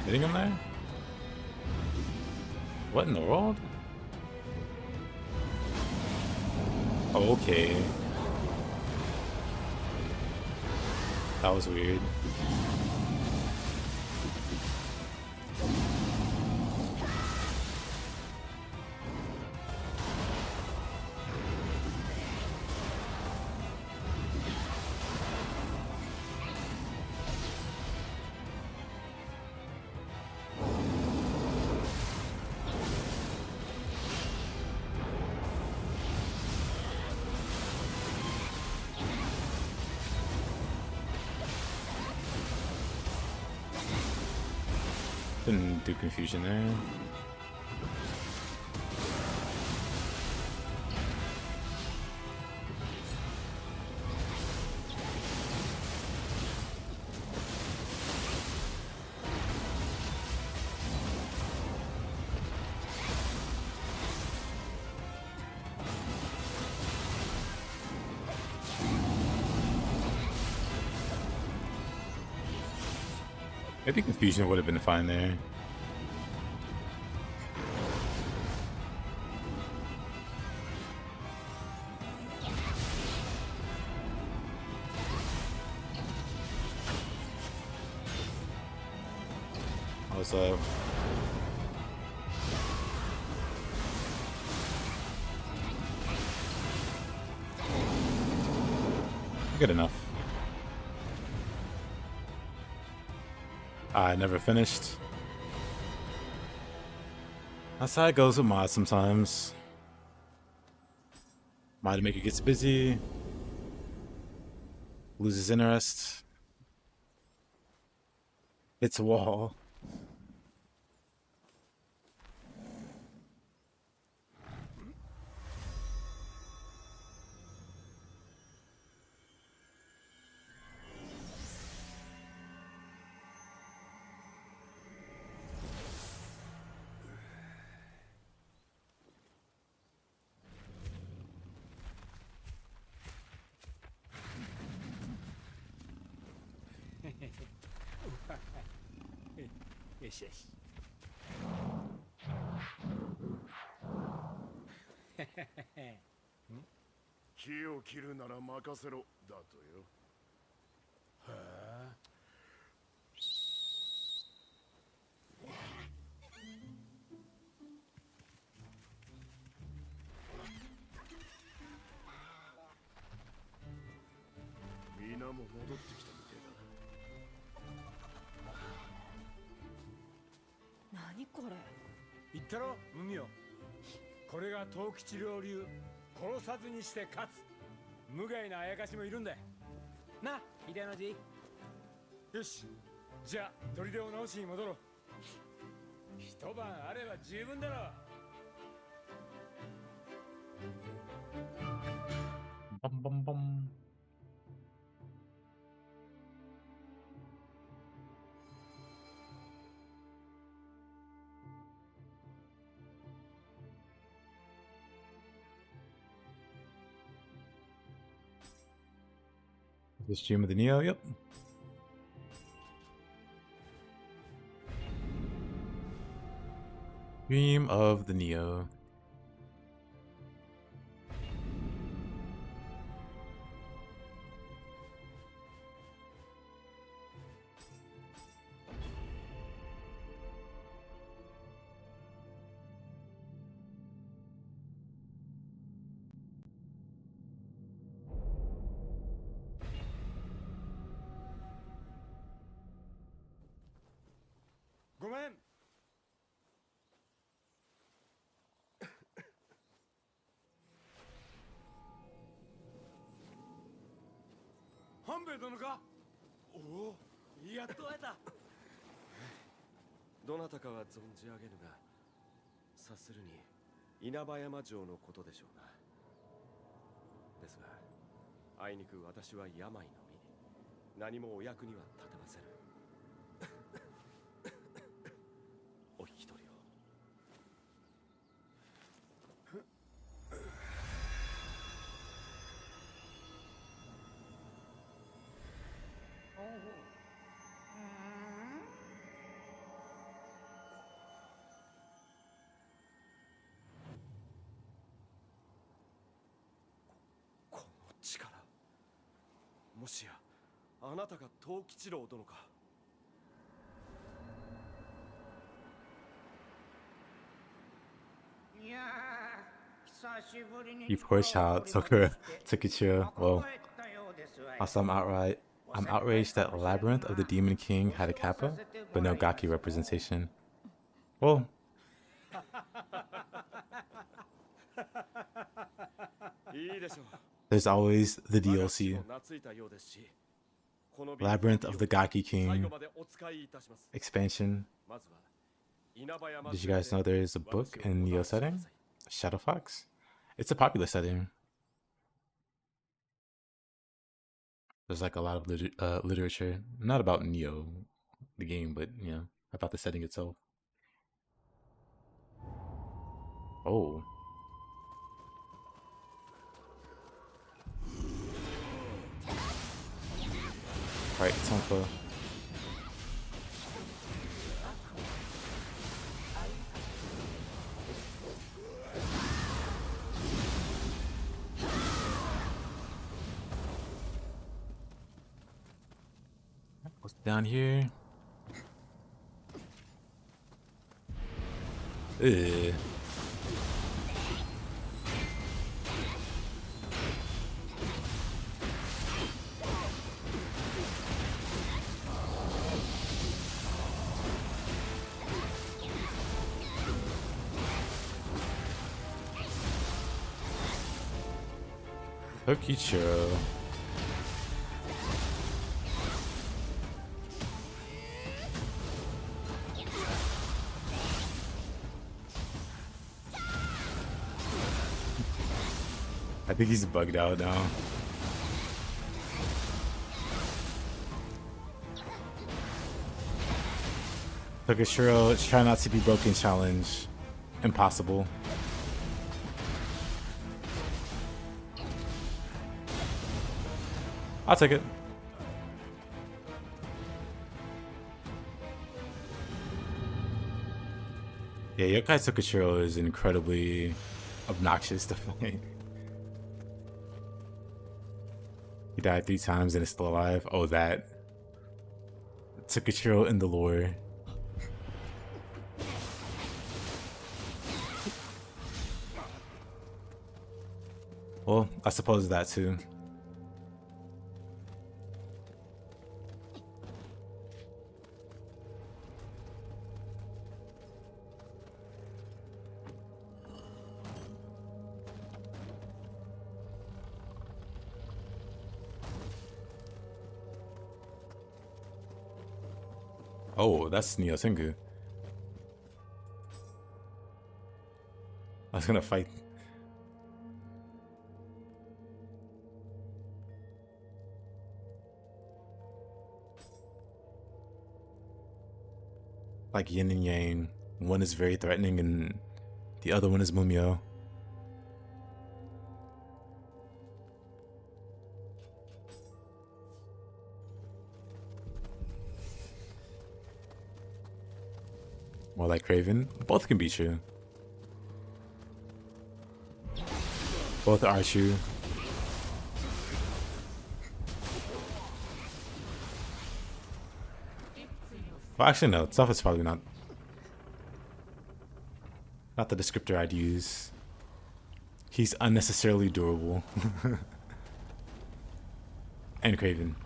Hitting him there? What in the world? Oh, okay. That was weird. Didn't do confusion there. Maybe confusion would have been fine there. Also, good enough. I never finished. That's how it goes with mods sometimes. Mod maker gets busy, loses interest, hits a wall. Yes, yes. 木を切るなら任せろだとよ。はあ。皆も戻ってきたみてえだ。何これ。言ったろ、無味よ。これが藤吉郎流、殺さずにして勝つ。無害なあやかしもいるんだ。な、秀の字。よし、じゃあ砦を直しに戻ろう。一晩あれば十分だろう。Bum, bum, bum. The stream of the Nioh, yep. Stream of the Nioh. Goめん。半兵衛殿か。おお、やっと会えた。どなたかは存じ上げぬが、察するに稲葉山城のことでしょうな。ですが、あいにく私は病の身、何もお役には立てませぬ。お引き取りを。もしやあなたが藤吉郎殿か。いやー、久しぶりに You poor child, Sakura Tsukichiro. Well, ったようですわよ。 also I'm outraged that Labyrinth of the Demon King had a kappa, but no Gaki representation. Well, there's always the DLC. Labyrinth of the Gaki King expansion. Did you guys know there is a book in Nioh setting? Shadow Fox? It's a popular setting. There's like a lot of literature, not about Nioh, the game, but you know, about the setting itself. Oh. Alright, it's time for... What's down here? Ugh. Tokichiro. I think he's bugged out now. Tokichiro, try not to be broken challenge. Impossible. I'll take it. Yeah, Yokai Tokichiro is incredibly obnoxious to fight. He died 3 times and is still alive. Oh, that. Tokichiro in the lore. Well, I suppose that too. Oh, that's Nioh Sengu. I was gonna fight. Like yin and yang. One is very threatening and the other one is Mumio. More like Craven. Both can be true. Both are true. Well, actually, no. Stuff is probably not the descriptor I'd use. He's unnecessarily durable. And Craven.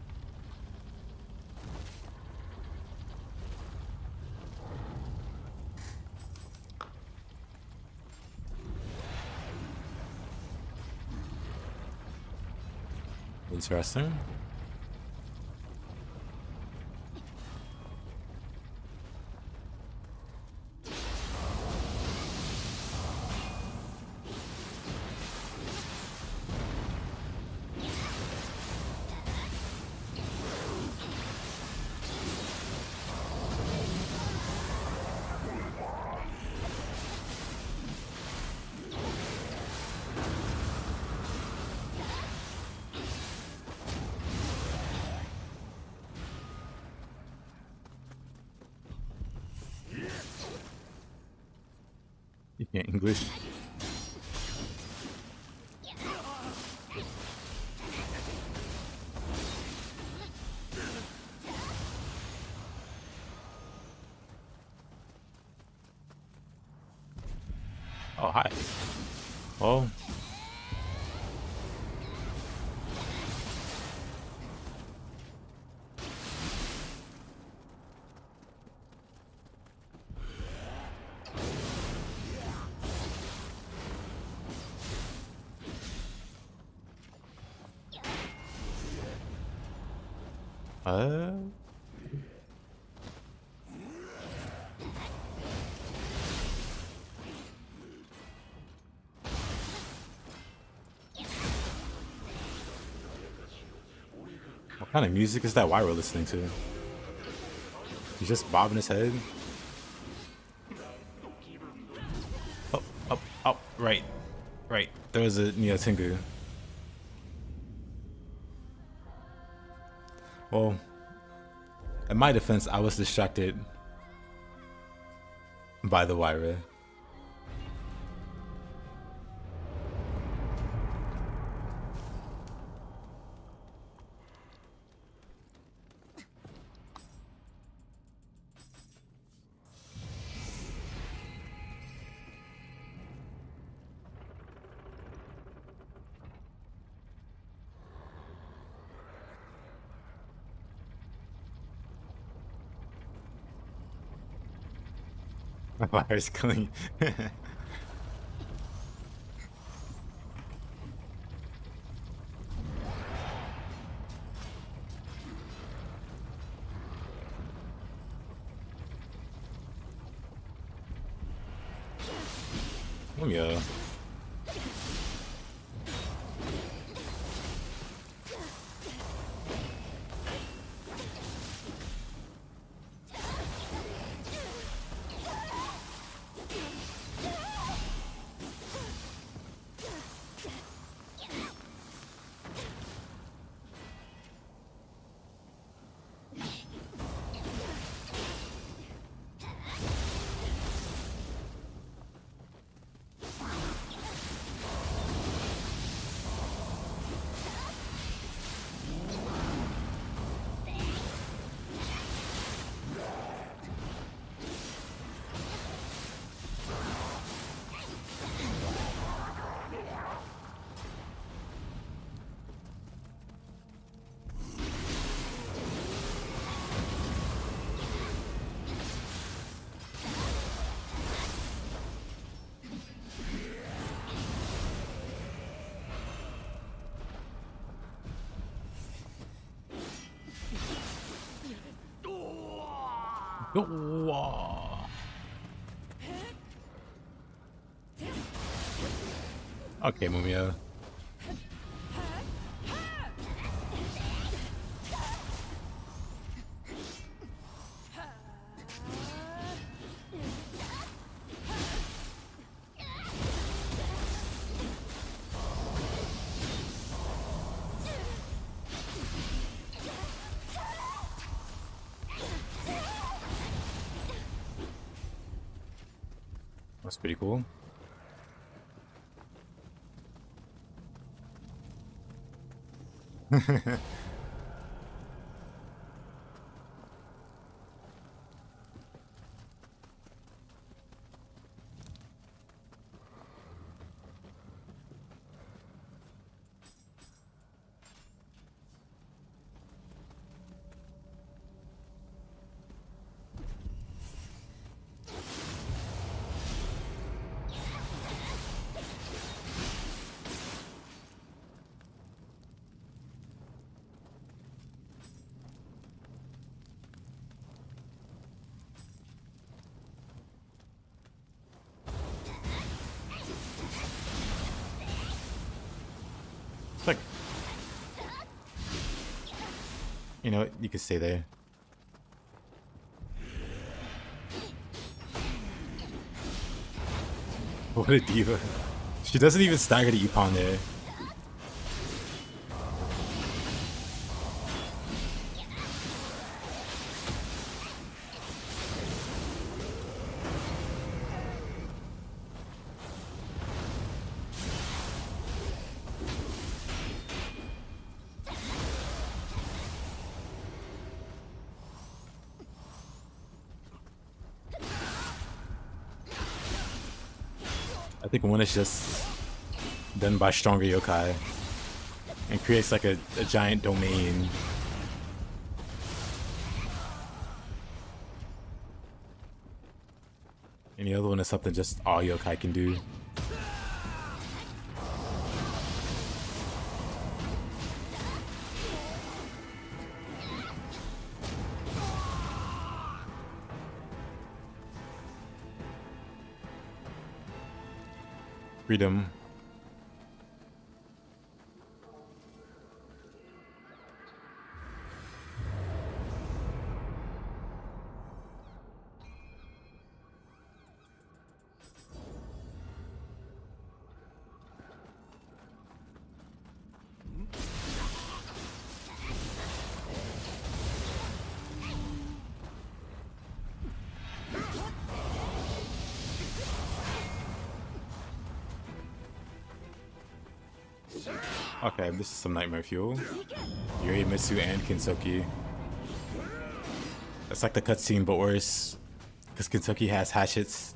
Interesting. You can't English. Oh, hi. Well. What kind of music is that Wyra listening to? He's just bobbing his head. Oh, up, up, right. Right. There was a Nioh Tengu. Well, in my defense, I was distracted by the Wyra. My Wyra's clean. Yeah. Okay, Mumia. That's pretty cool. Like, you know, you could stay there. What a diva. She doesn't even stagger the Ippon there. think one is just done by stronger yokai and creates like a giant domain. And the other one is something just all yokai can do. Freedom. Okay, this is some nightmare fuel. Yurimitsu and Kinsoki. That's like the cutscene, but worse. Because Kinsoki has hatchets.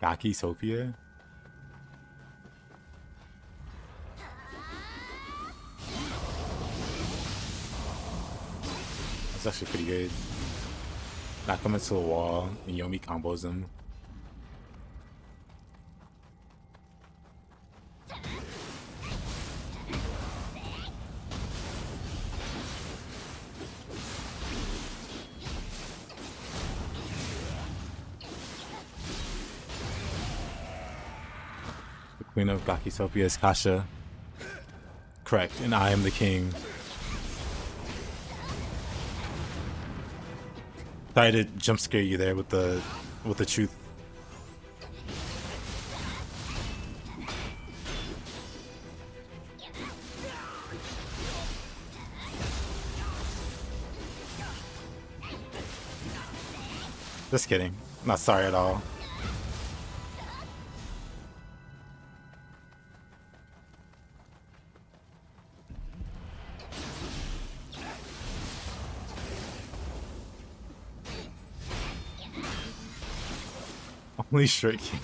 Gaki Sophia? That's actually pretty good. Knock him into a wall and Yomi combos him. Queen of Gakisopia is Kasha. Correct, and I am the king. Tried to jump scare you there with the truth. Just kidding. Not sorry at all. Only Shuriken.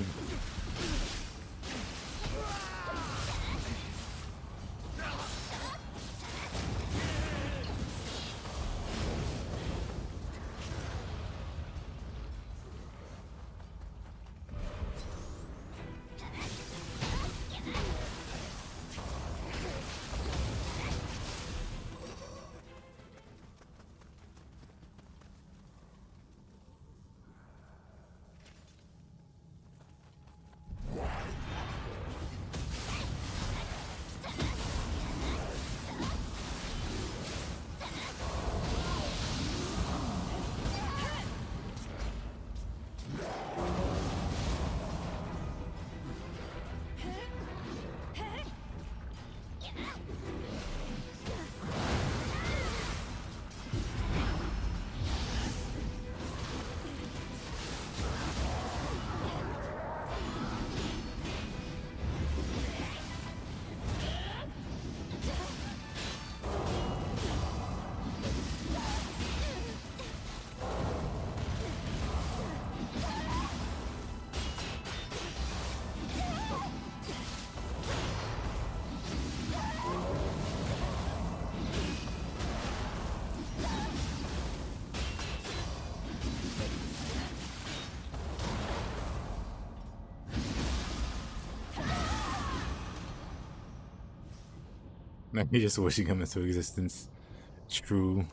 Maybe just wishing him into existence. True.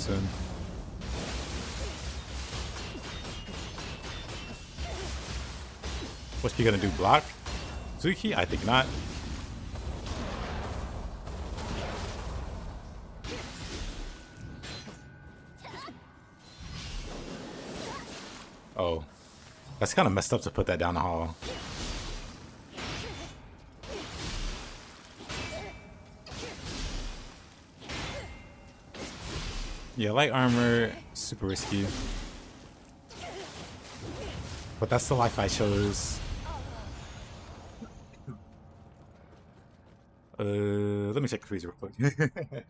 soon. What's he gonna do? Block? Zuki? I think not. Oh. That's kind of messed up to put that down the hall. Yeah, light armor, super risky. But that's the life I chose. Let me check the freezer real quick.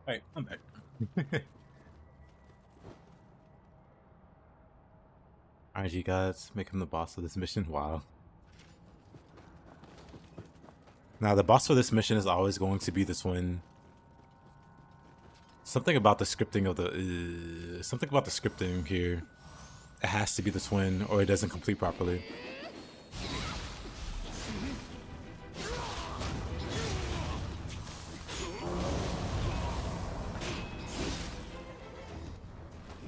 Alright, I'm back. RG gods, make him the boss of this mission. Wow. Now, the boss for this mission is always going to be this one. Something about the scripting of the... something about the scripting here. It has to be the twin, or it doesn't complete properly.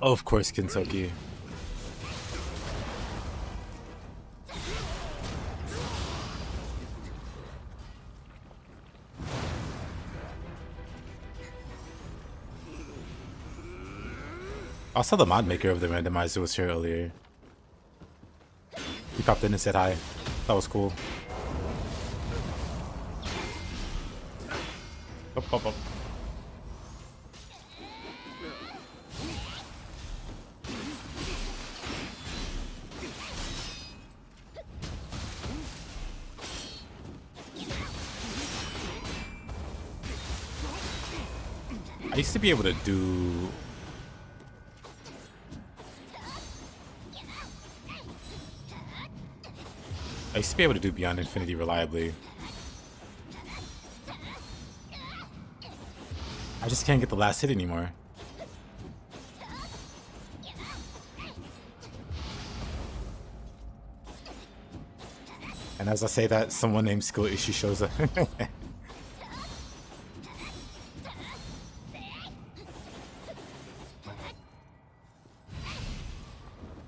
Oh, of course, Kentucky. I saw the mod maker of the randomizer was here earlier. He popped in and said hi. That was cool. Up, up, up. I used to be able to do... I used to be able to do Beyond Infinity reliably. I just can't get the last hit anymore. And as I say that, someone named Skill Issue shows up.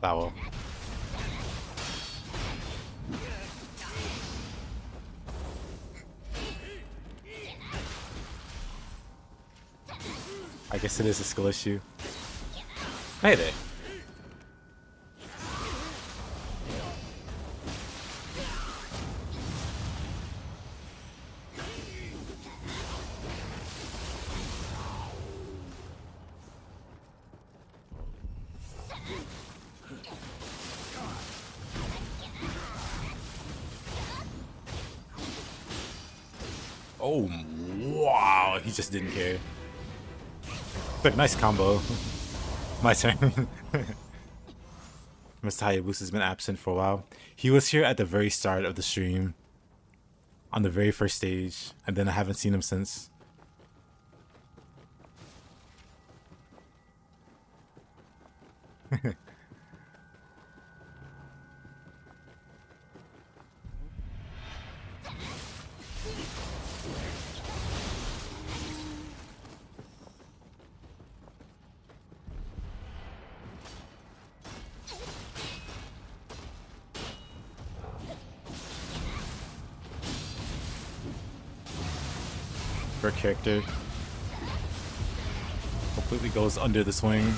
Foul. I guess it is a skill issue. Hey there. Oh, wow. He just didn't care. But nice combo. My turn. Mr. Hayabusa's been absent for a while. He was here at the very start of the stream. On the very first stage. And then I haven't seen him since. for a character. Completely goes under the swing.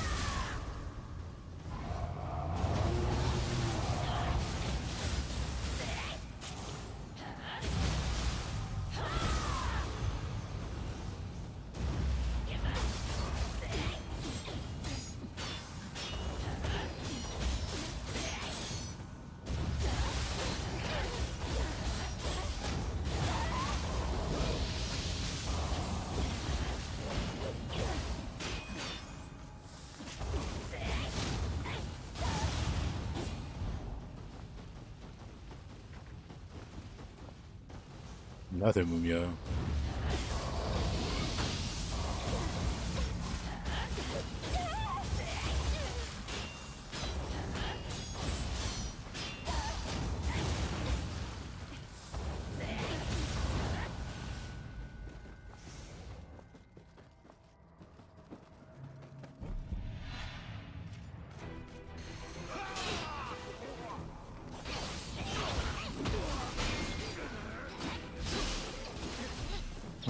Another Mumio.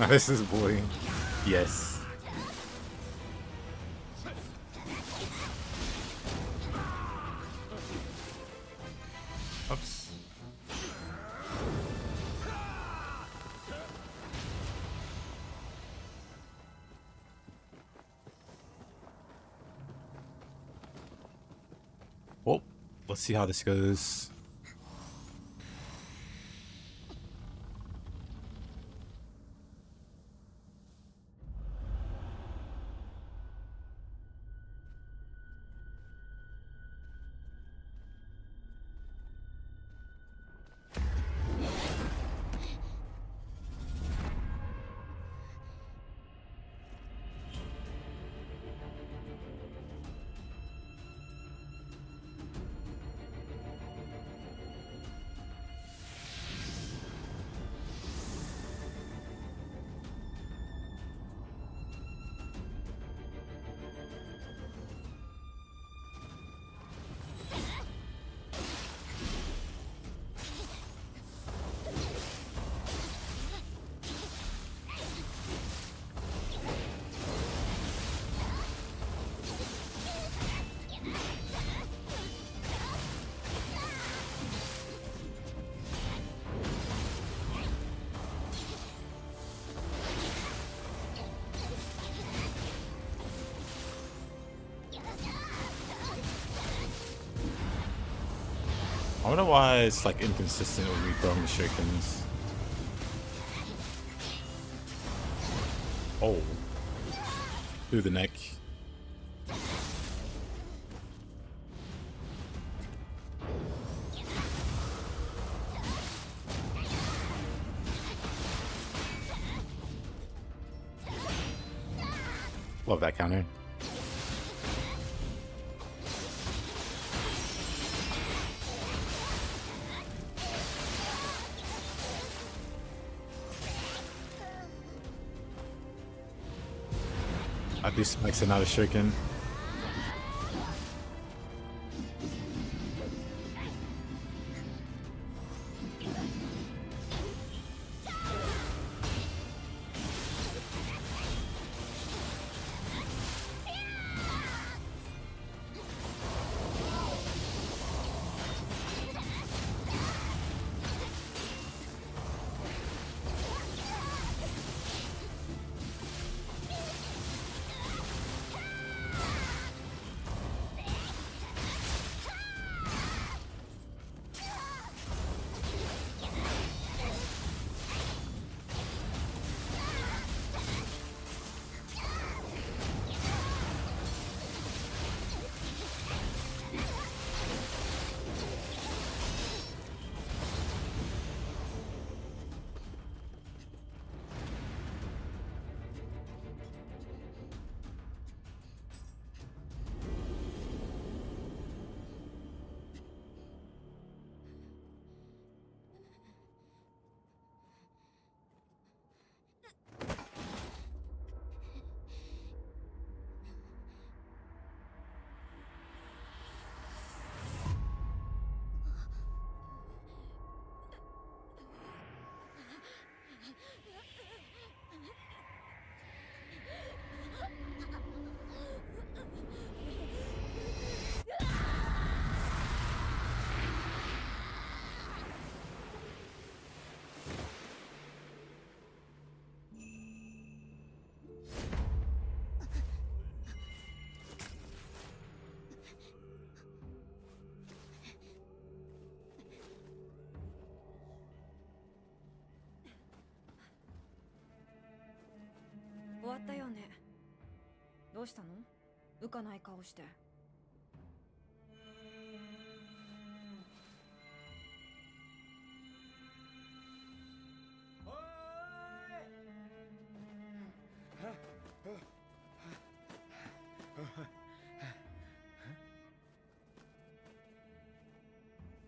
This is bullying. Yes. Oops. Well, let's see how this goes. I wonder why it's like inconsistent with me throwing the Shurikens. Oh. Through the neck. Love that counter. At least makes it not a Shuriken. うしたの？浮かない顔して。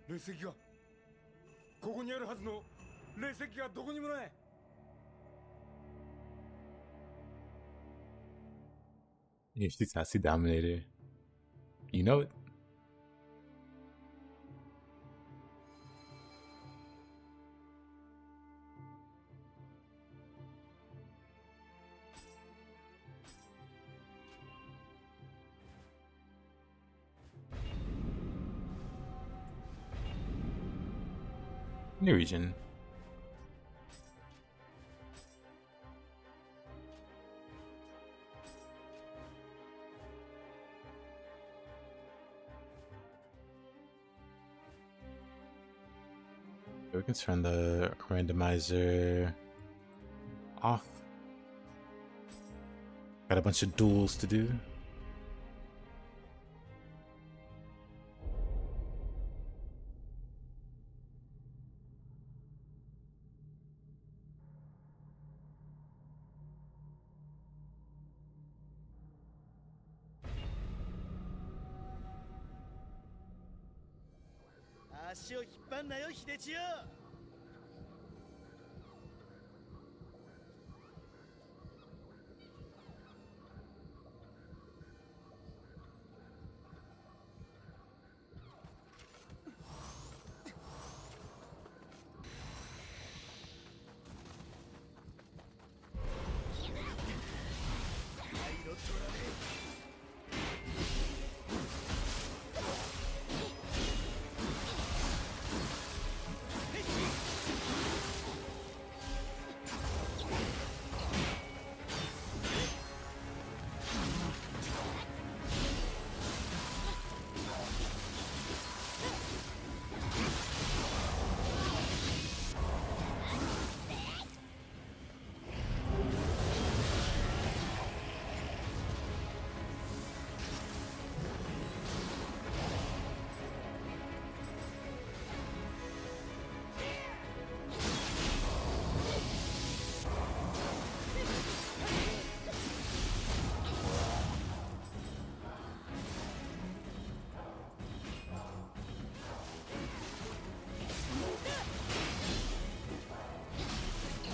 霊石がここにあるはずの霊石がどこにもない。Yeah, she's Nazi Dominator. You know it. New region. We can turn the randomizer off. Got a bunch of duels to do.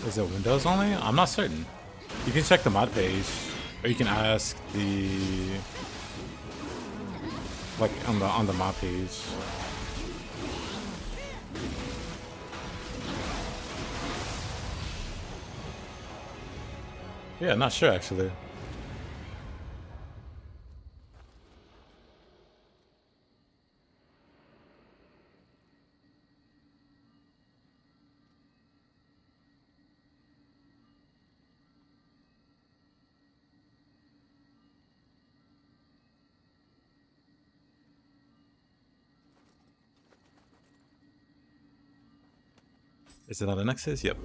Is it Windows only? I'm not certain. You can check the mod page, or you can ask the on the mod page. Yeah, not sure actually. Is it on the Nexus? Yep.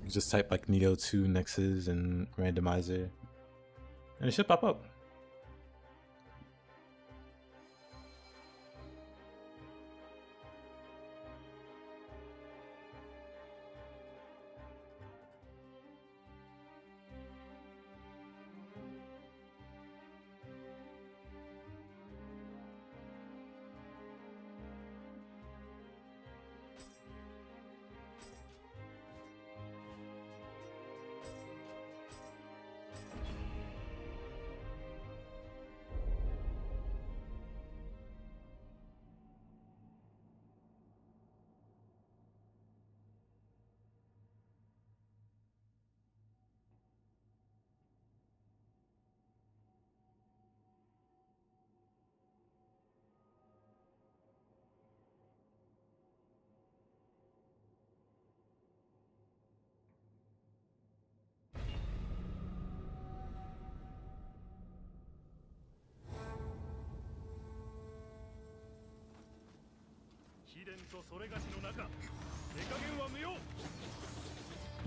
You just type like Nioh 2 Nexus and randomizer, and it should pop up.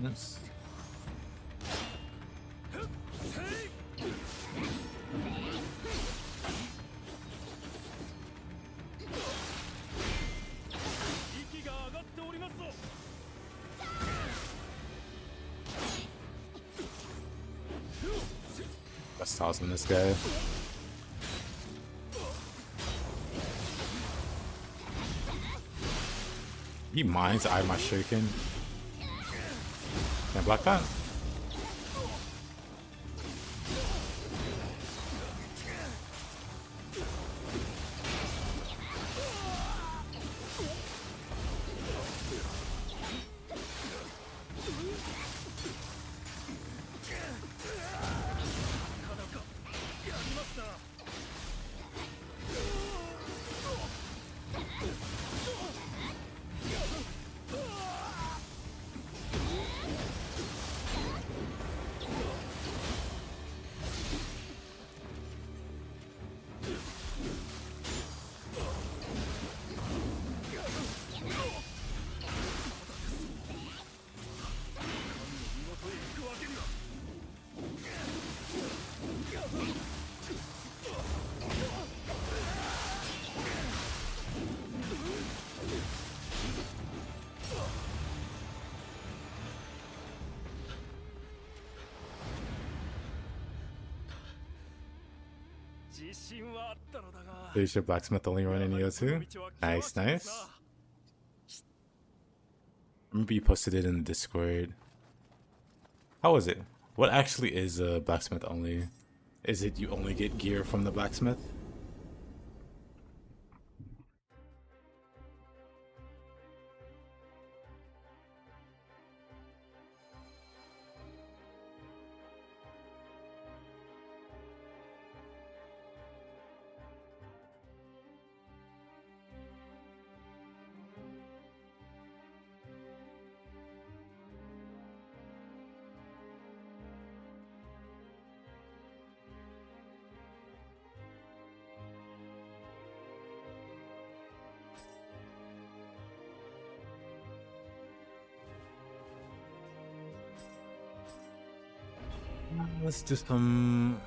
Yes. That's awesome, this guy. He minds eye my Shuriken. Can I block that? There's your blacksmith only run in Ninjutsu. Nice, nice. Remember you posted it in the Discord. How was it? What actually is a blacksmith only? Is it you only get gear from the blacksmith? Let's do some...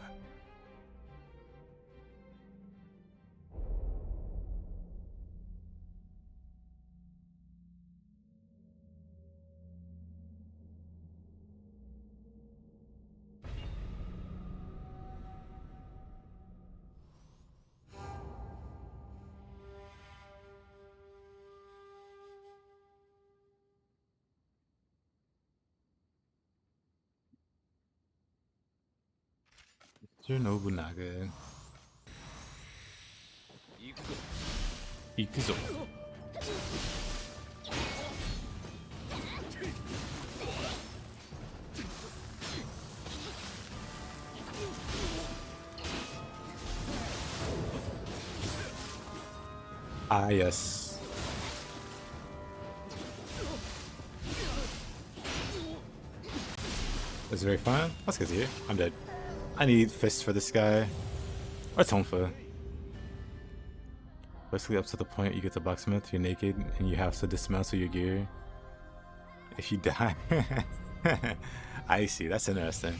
Nobunaga. Ikuzo. Ah, yes. It's very fun. That's good to hear. I'm dead. I need fists for this guy. Or Tonfa. Basically up to the point you get to blacksmith, you're naked, and you have to dismantle your gear. If you die. I see, that's interesting.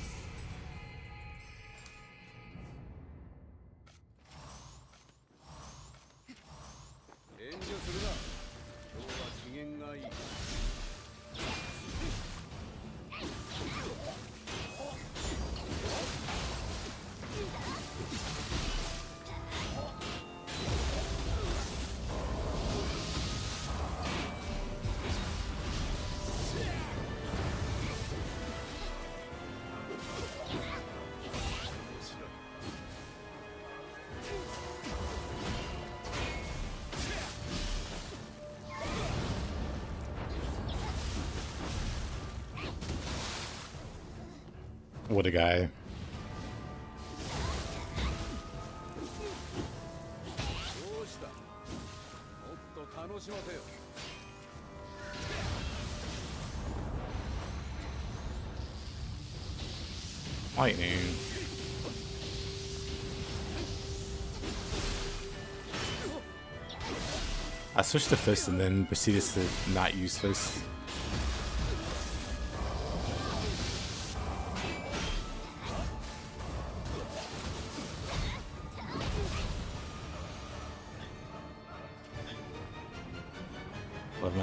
What a guy. Lightning. I switched to fist and then proceeded to not use fist.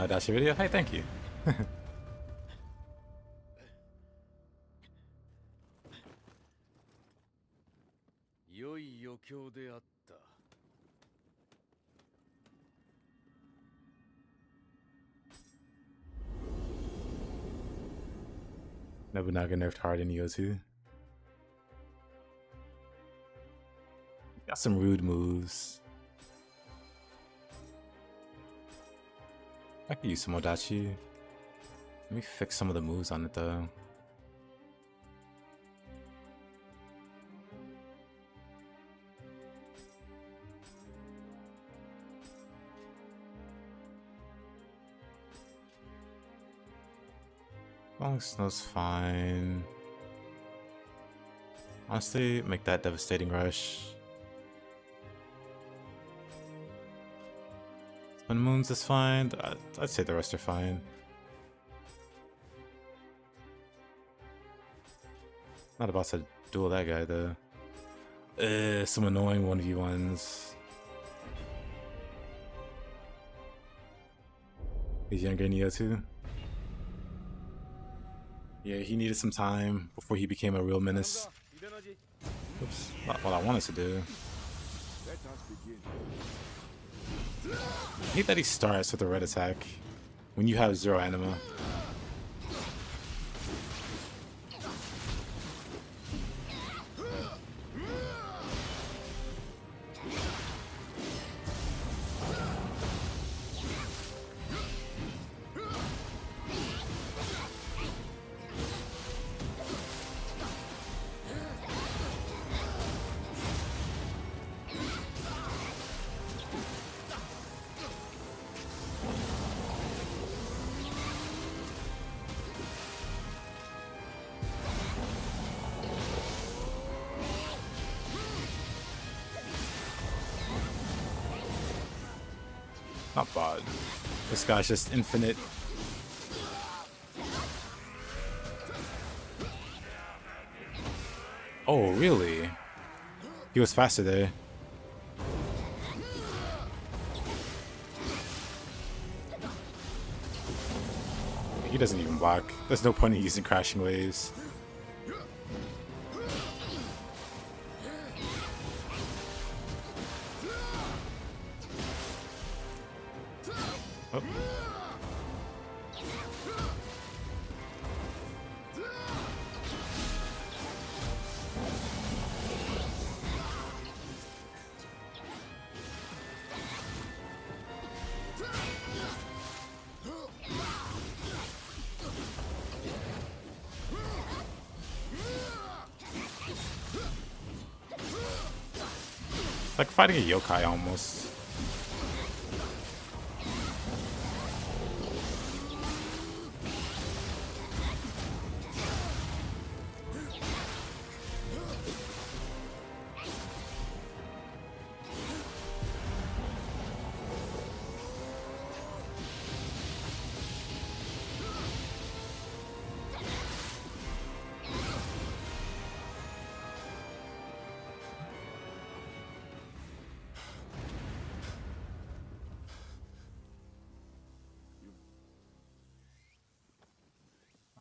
my Dashi video? Hey, thank you. 良い余興であった。 Nobunaga nerfed hard in Nioh too. Got some rude moves. I could use some Odachi. Let me fix some of the moves on it though. Long snow's fine. Honestly, make that devastating rush. Sun moons is fine. I'd say the rest are fine. Not about to duel that guy though. Some annoying 1v1s. He's younger Nioh too. Yeah, he needed some time before he became a real menace. Oops, not what I wanted to do. I hate that he starts with a red attack when you have 0 anima. Not bad. This guy's just infinite. Oh, really? He was faster there. He doesn't even block. There's no point in using crashing waves. Oh. Like fighting a yokai almost.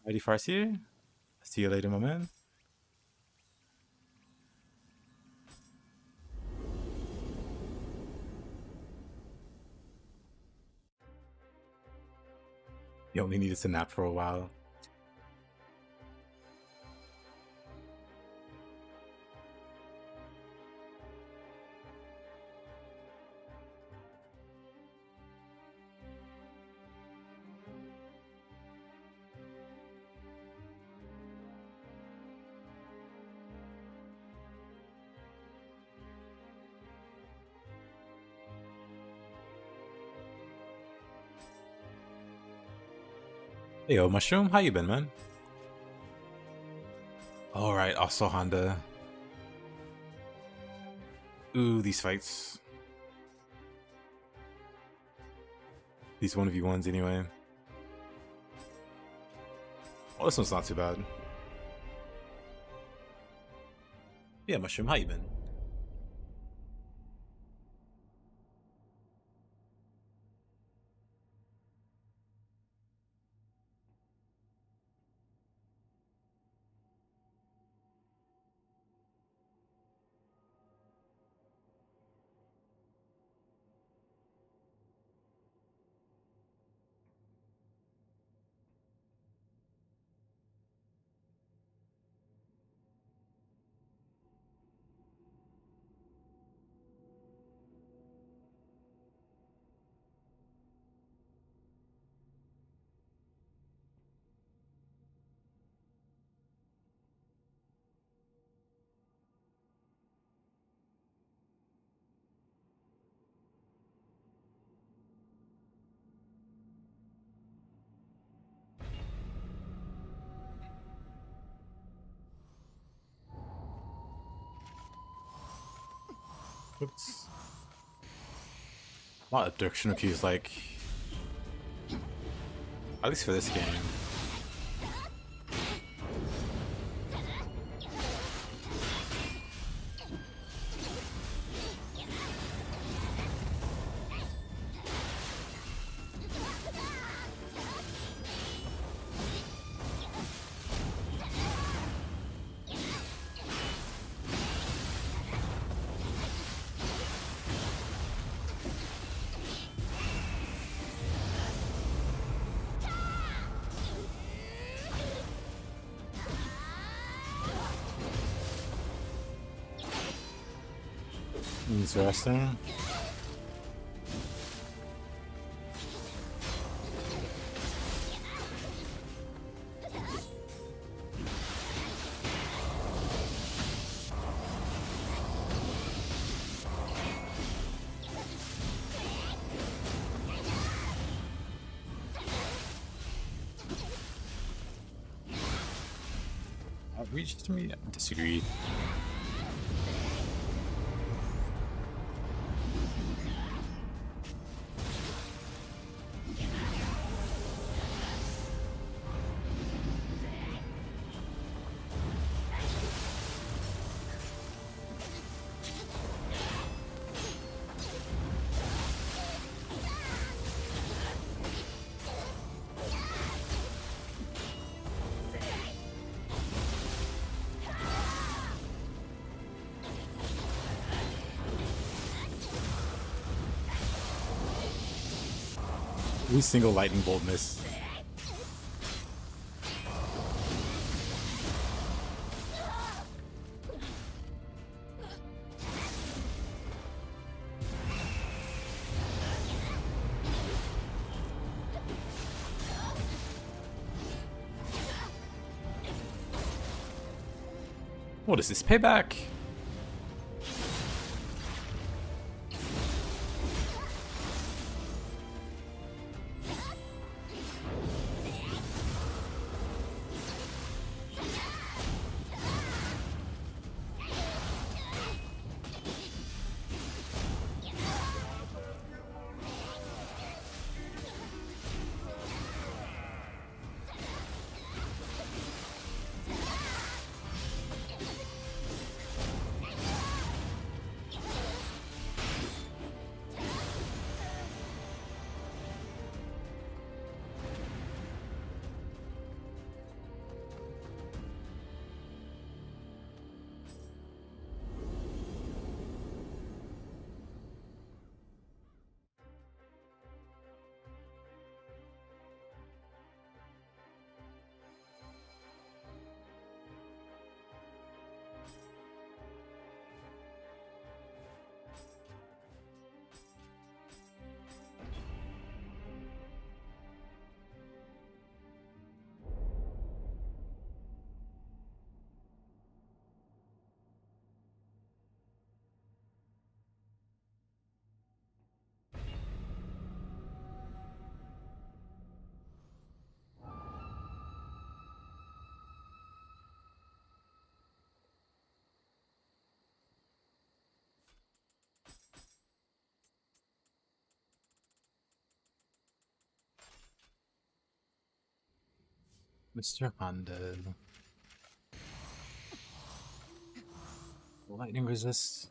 Alrighty, Farsi. See you later, my man. You only needed to nap for a while. Hey, yo, Mushroom, how you been, man? Alright, also Honda. Ooh, these fights. These 1v1s anyway. Oh, this one's not too bad. Yeah, Mushroom, how you been? Oops. A lot of directional cues, like, at least for this game. Interesting. Outreach to me? I disagree. We single lightning bolt miss. What is this, payback? Mr. Honda. Lightning resist.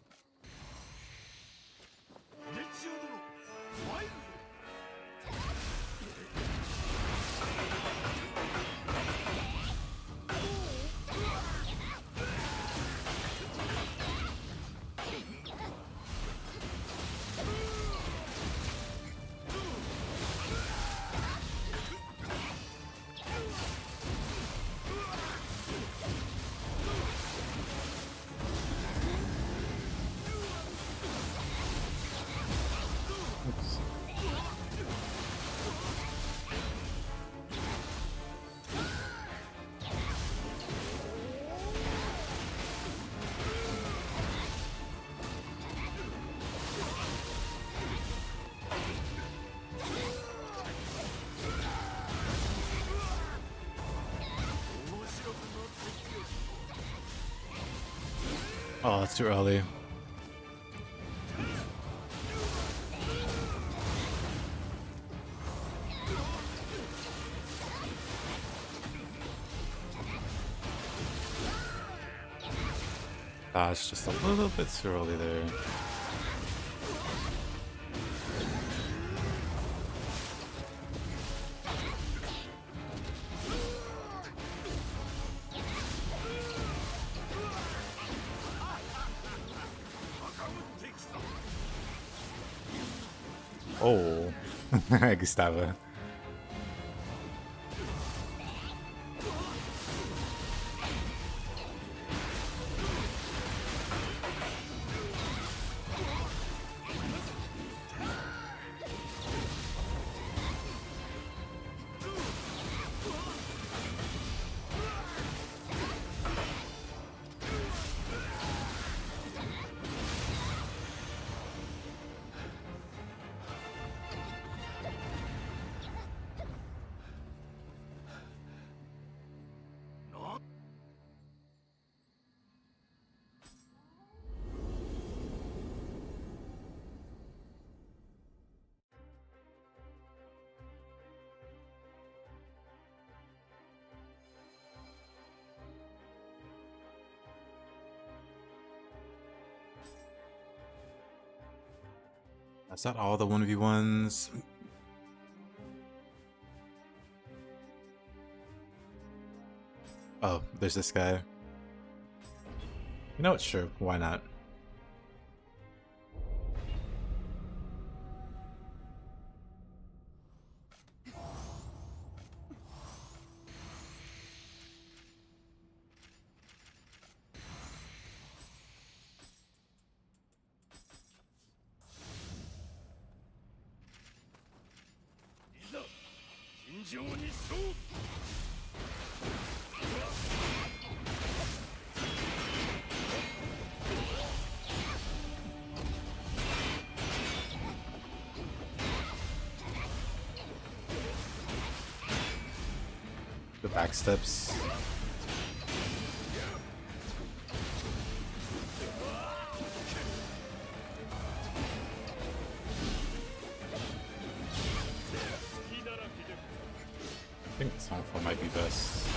Oh, it's too early. Dodge just a little bit too early there. Oh, Gustavo. That's not all the 1v1s. Oh, there's this guy. You know what? Sure, why not? The back steps. I think this one might be best.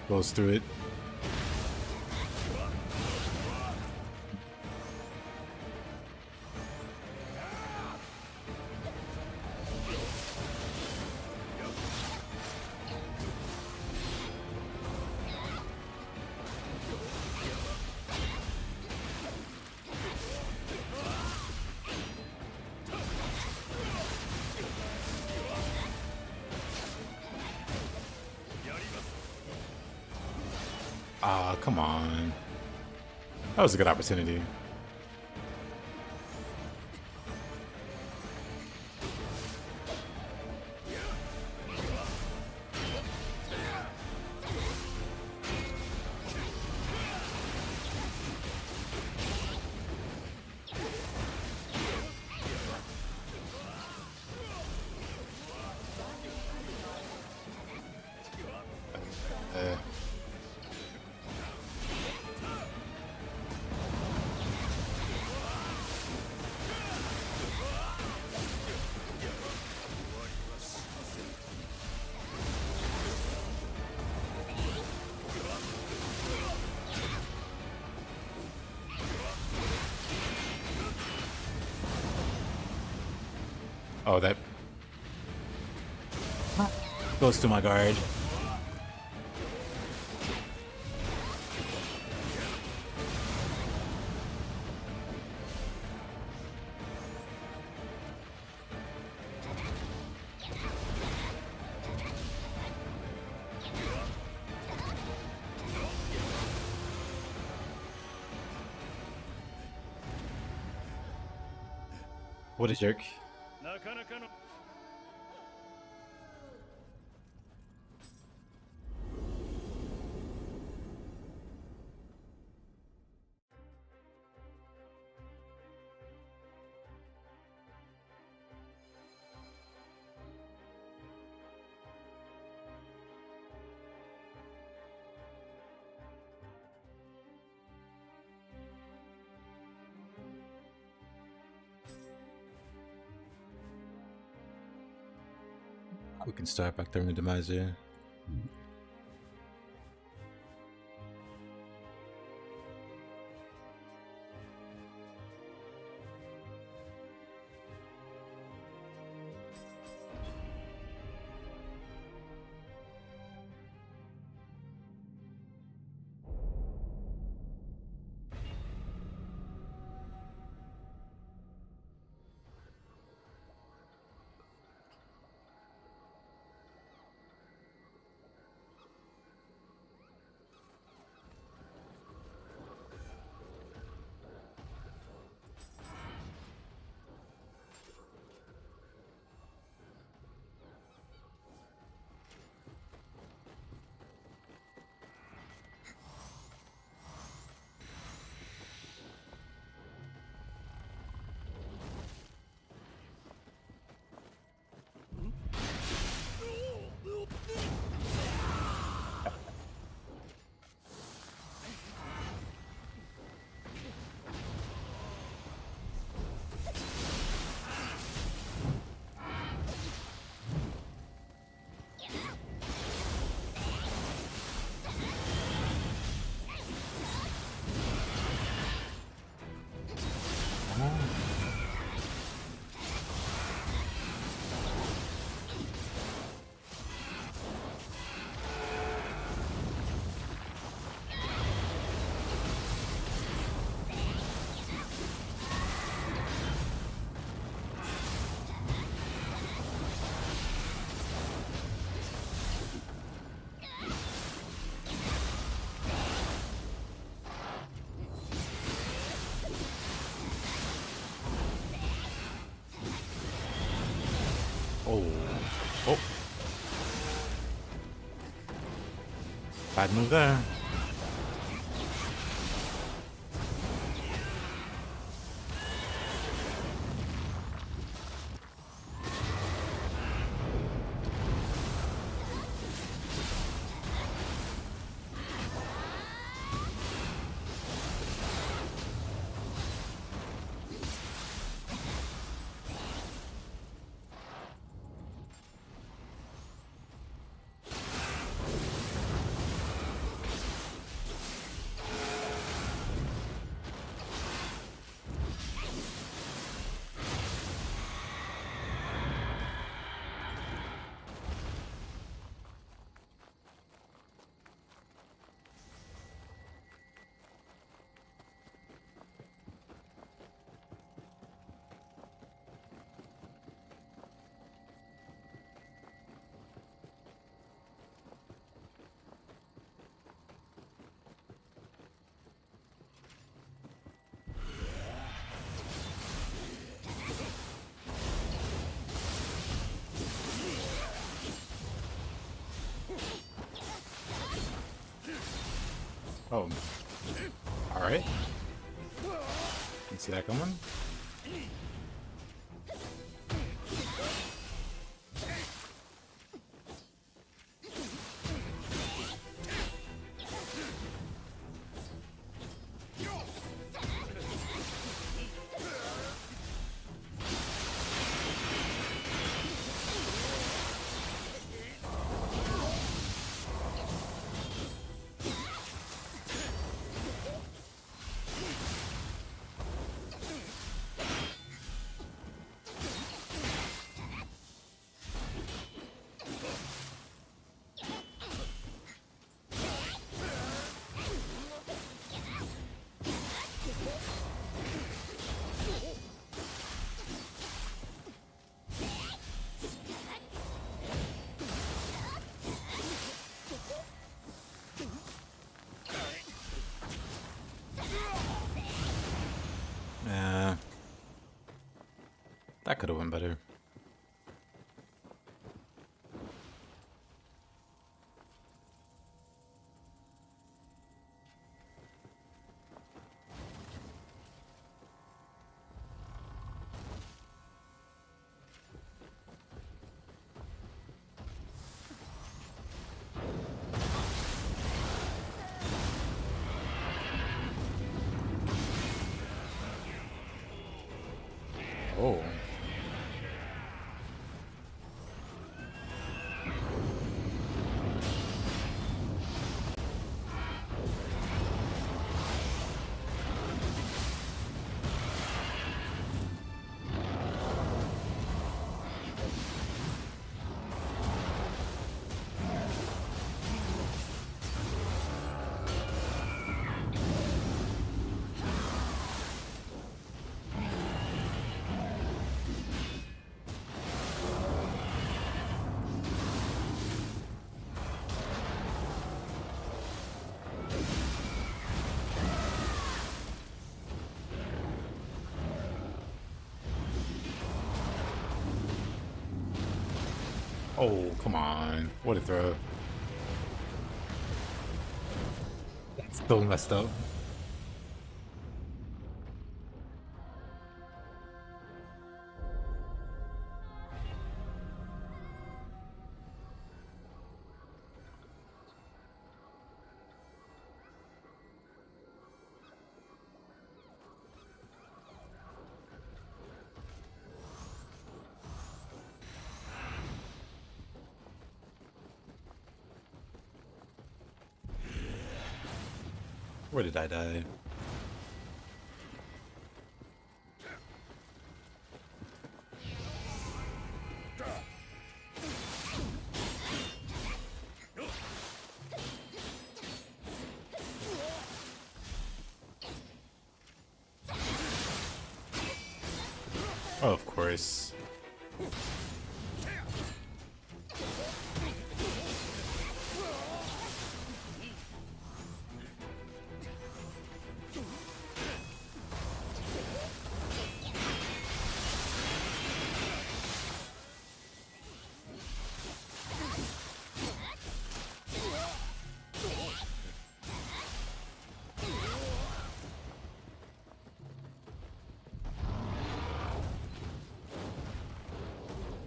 Goes through it. Ah, come on. That was a good opportunity. Oh, that goes to my guard. What a jerk. We can start back there in the demise here. Oh. Oh. Bad move there. Oh. Alright. Can see that coming. That could have went better. Oh. Oh, come on. What a throw. That's still messed up. Where did I die? Oh, of course.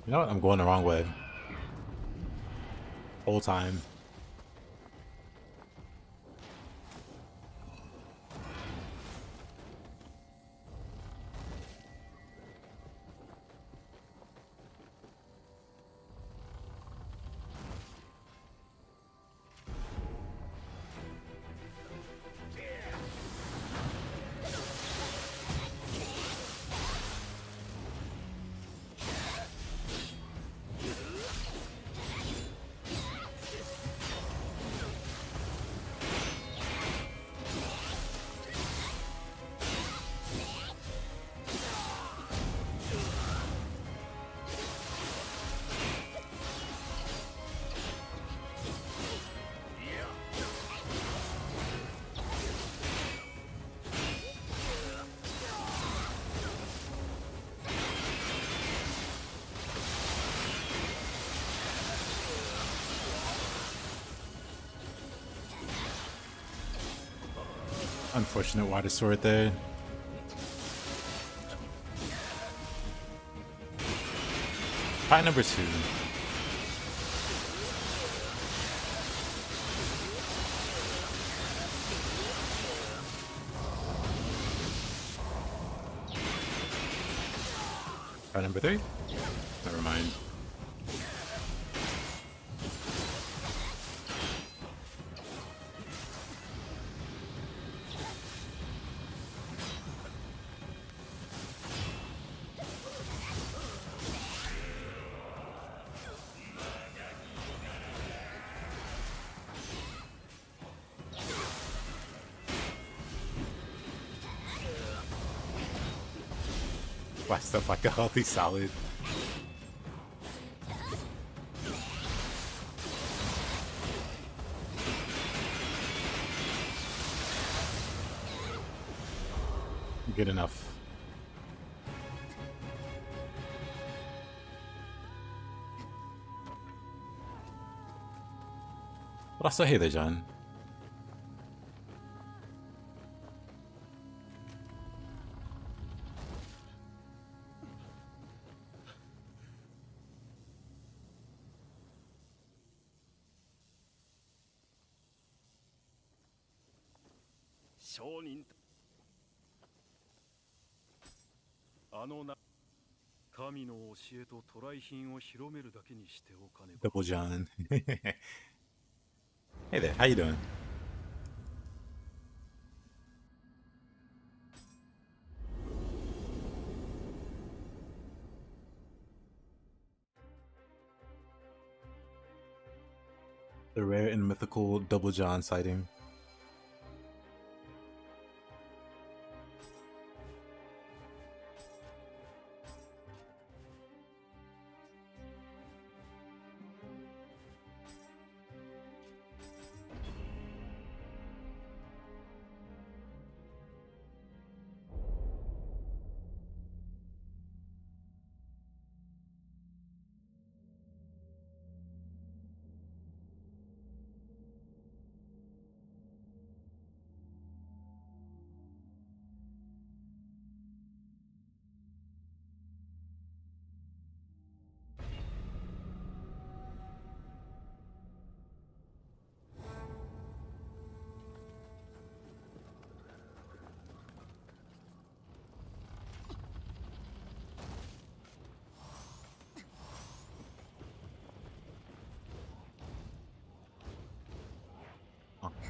You know what? I'm going the wrong way. Whole time. Unfortunate water sword there. Fight number 2. Fight number 3? Never mind. Why stuff like a healthy solid? Good enough. But also, hey there, John. Double John. Hey there, how you doing? The rare and mythical Double John sighting.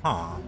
Huh.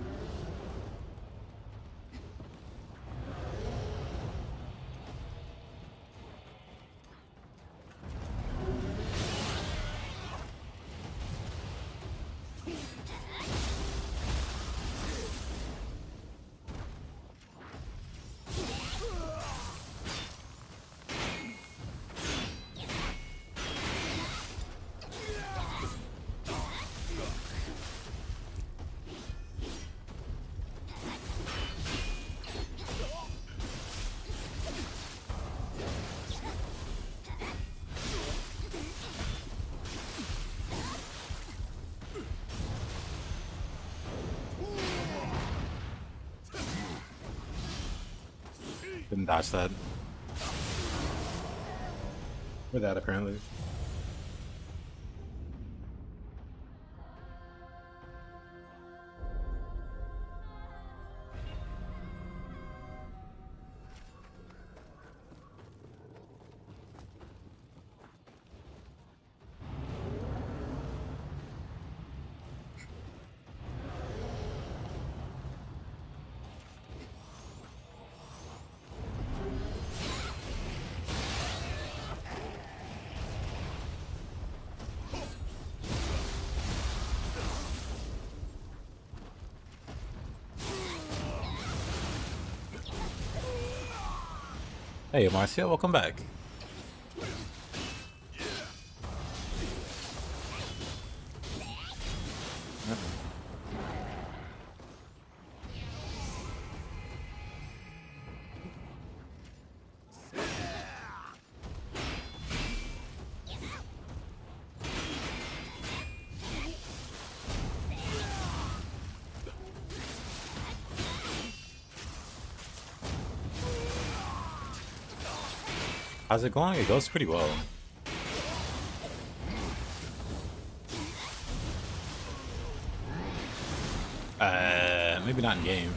Didn't dodge that. Or that, apparently. Hey, Marcia, welcome back. How's it going? It goes pretty well. Maybe not in game.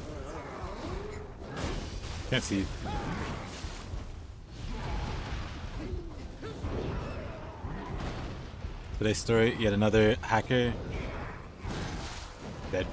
Can't see. Today's story, yet another hacker dead.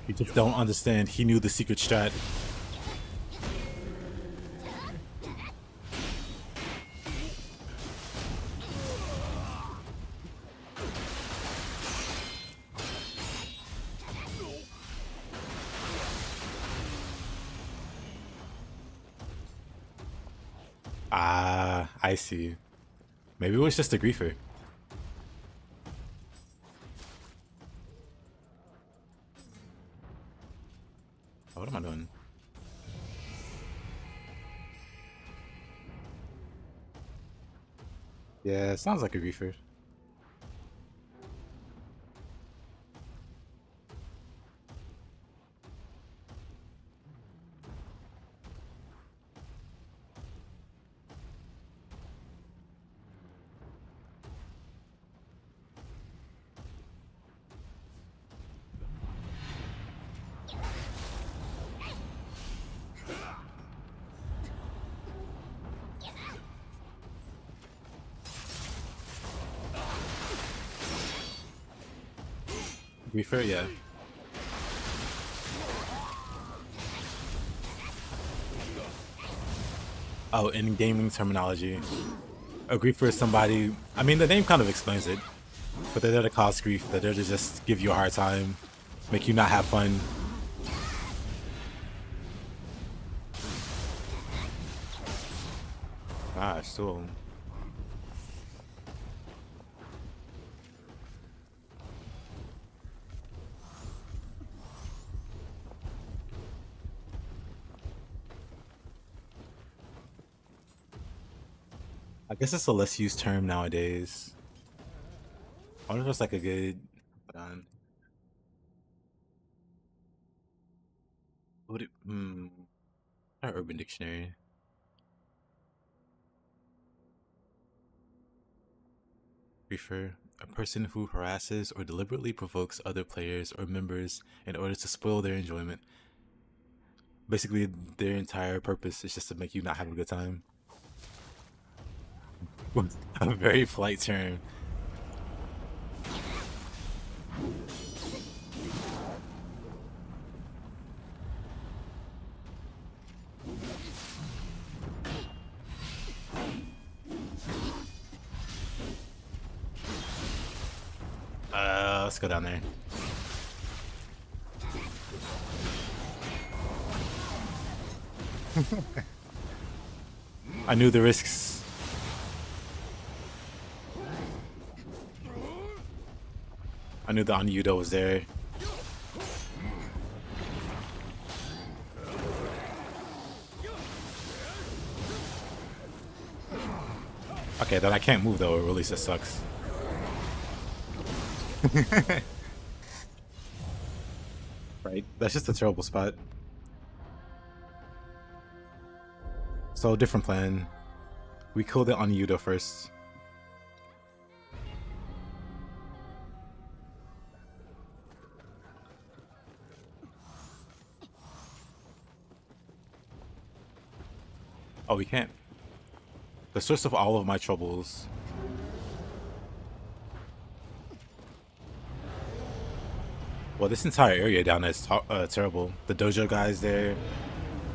You just don't understand. He knew the secret strat. Ah, I see. Maybe it was just a griefer. What am I doing? Yeah, sounds like a griefer. Griefer, yeah. Oh, in gaming terminology, A griefer is somebody. I mean, the name kind of explains it, but they're there to cause grief. They're there to just give you a hard time, make you not have fun. Gosh, so. I guess it's a less used term nowadays. I wonder if it's like a good. What it? Our Urban Dictionary. Refer a person who harasses or deliberately provokes other players or members in order to spoil their enjoyment. Basically, their entire purpose is just to make you not have a good time. A very polite term. Let's go down there. I knew the risks. I knew the Anyudo was there. Okay, then I can't move though, it really just sucks. Right, that's just a terrible spot. So, different plan. We killed it on Yudo first. Oh, we can't. The source of all of my troubles. Well, this entire area down there is terrible. The dojo guy's there.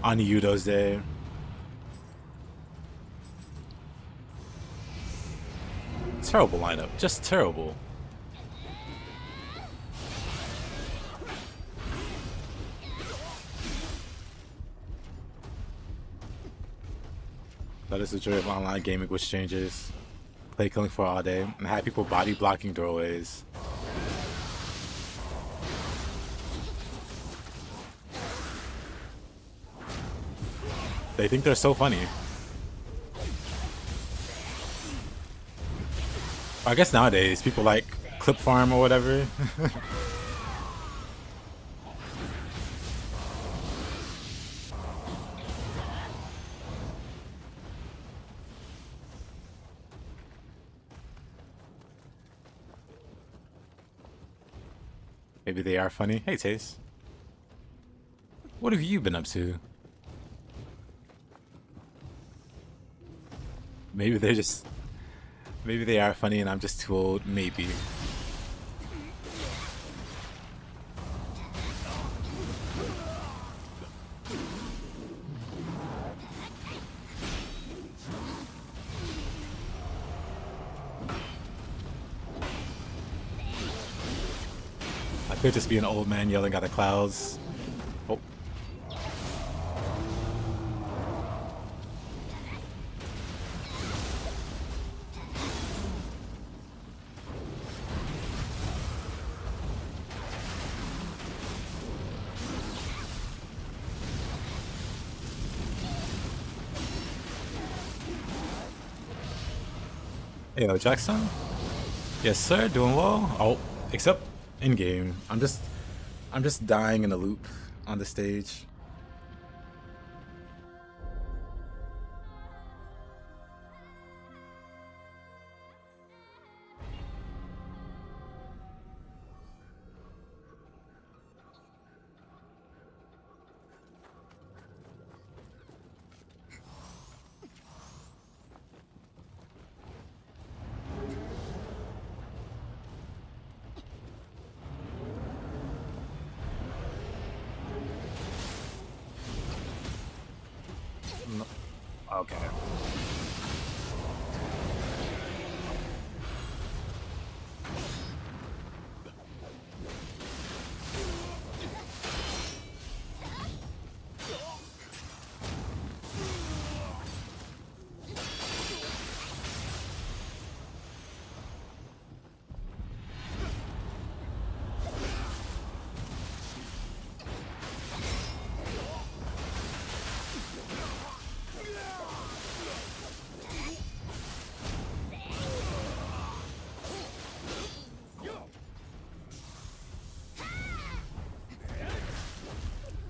Anyudo's there. Terrible lineup. Just terrible. That is the joy of online gaming with strangers. Play Killing Floor all day and have people body blocking doorways. They think they're so funny. I guess nowadays people like clip farm or whatever. Maybe they are funny. Hey, Taste. What have you been up to? Maybe they're just... Maybe they are funny and I'm just too old. Maybe. I could just be an old man yelling at the clouds. Oh. Hey, yo, Jackson? Yes, sir. Doing well. Oh, except in game. I'm just dying in a loop on the stage. Okay.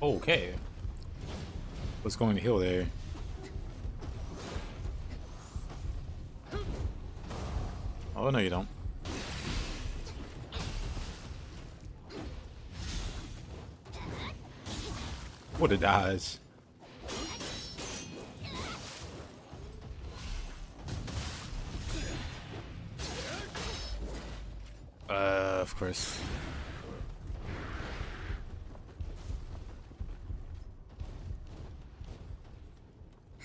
Okay. What's going to heal there? Oh, no, you don't. What a dodge. Of course.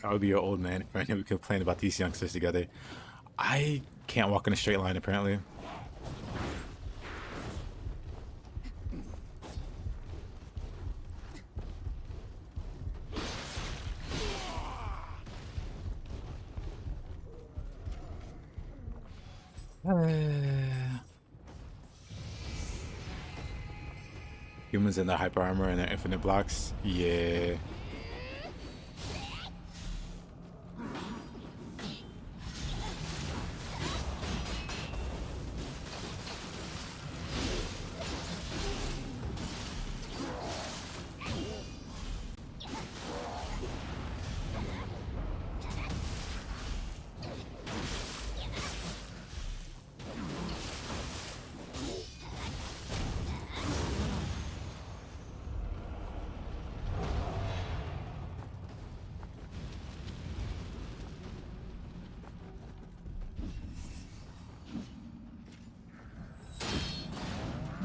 I would be your old man friend and we complain about these youngsters together. I can't walk in a straight line, apparently. Humans in their hyper armor and their infinite blocks. Yeah.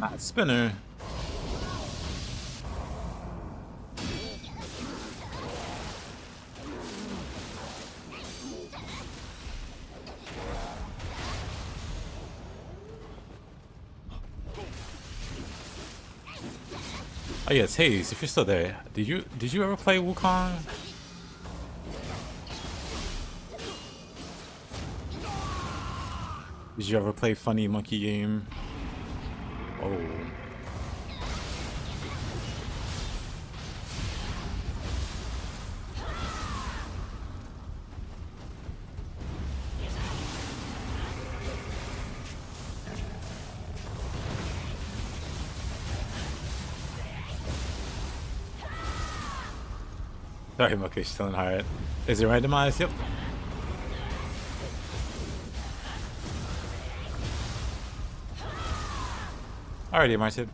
Not spinner. Oh yeah, Taze, if you're still there, did you ever play Wukong? Did you ever play Funny Monkey Game? Oh. Sorry, Monkey, still in hard. Is it randomized? Yep. Alrighty, Marici.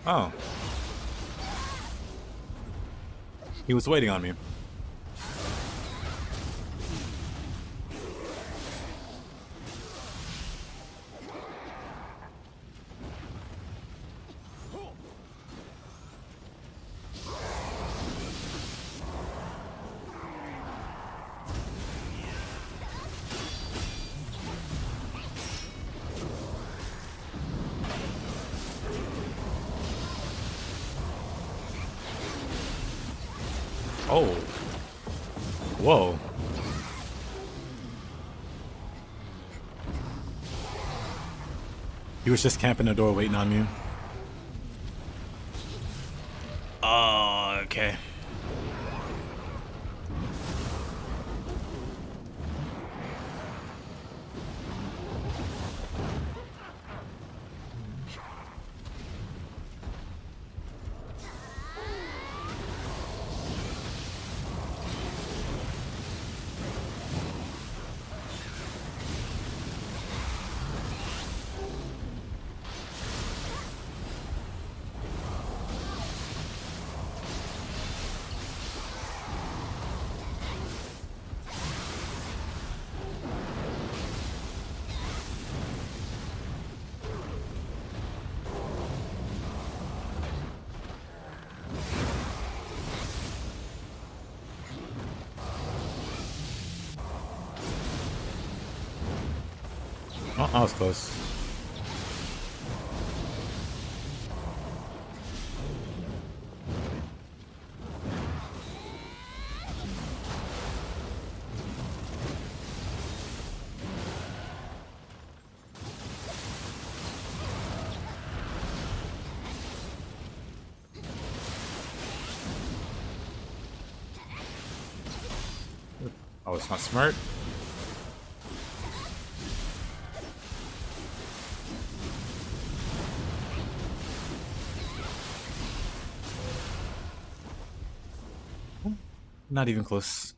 Oh. He was waiting on me. Oh. Whoa. He was just camping the door waiting on me. Oh, okay. Oh, that was close. Oh, it's not smart. Not even close.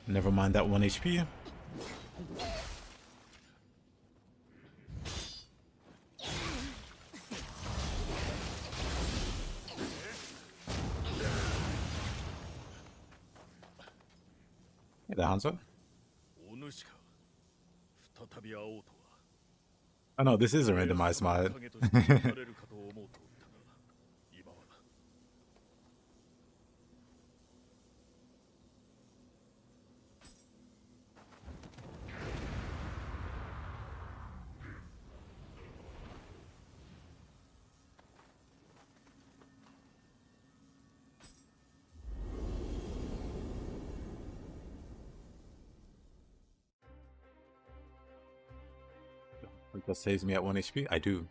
Never mind that 1 HP. Hey there, Hanzo. お主か再び会おうとは Oh no, this is a randomized mod. 影として生まれるかと思うとったが今は That saves me at 1 HP? I do.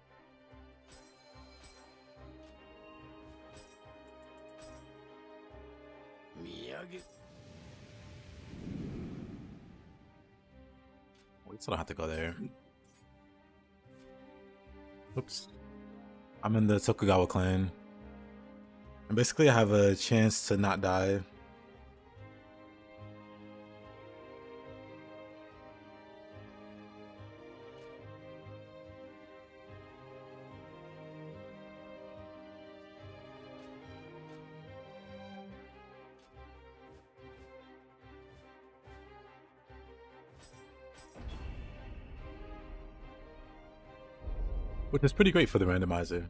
Wait, so I don't have to go there. Oops. I'm in the Tokugawa clan. And basically I have a chance to not die. Which is pretty great for the randomizer.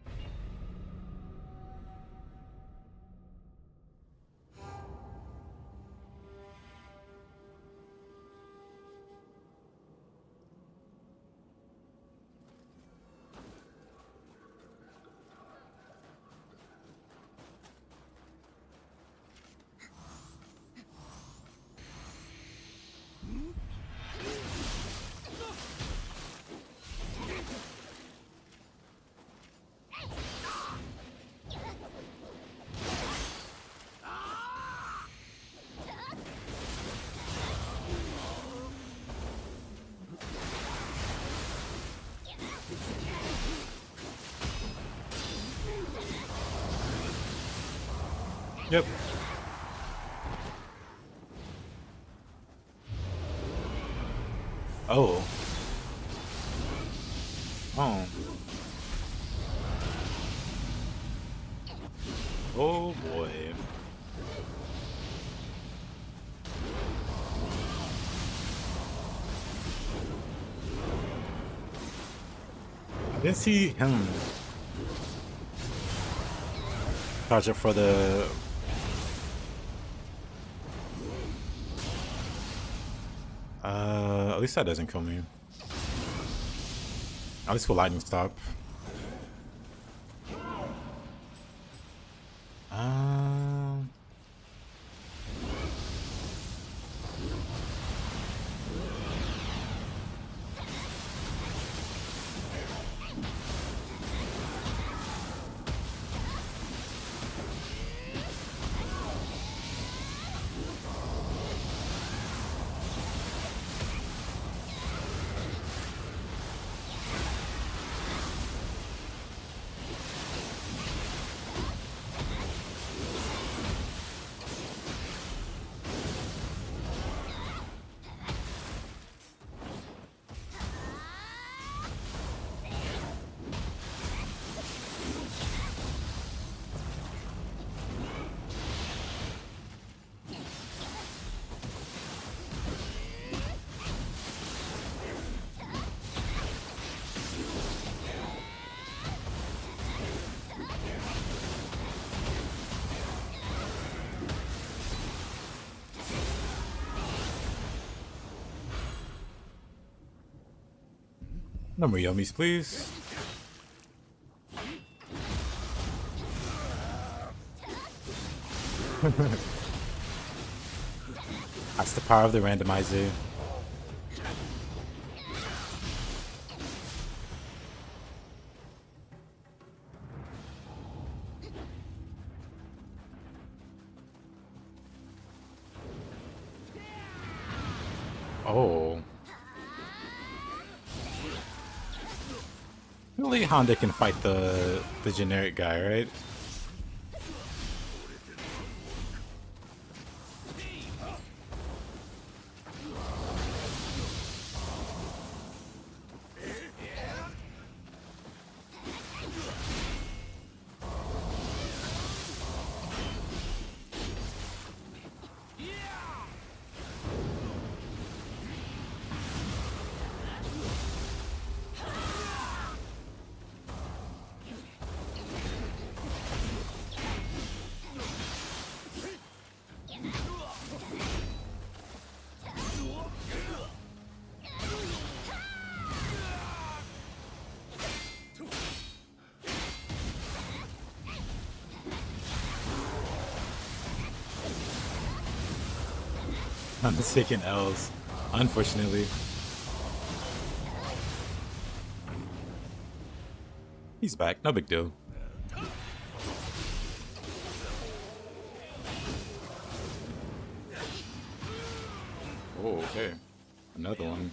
Yep. Oh. Oh. Oh boy. I didn't see him charge up for the at least that doesn't kill me. At least for lightning stop. No more yummies, please. That's the power of the randomizer. Oh. Only Honda can fight the generic guy, right? I'm taking L's, unfortunately. He's back, no big deal. Oh, okay. Another one.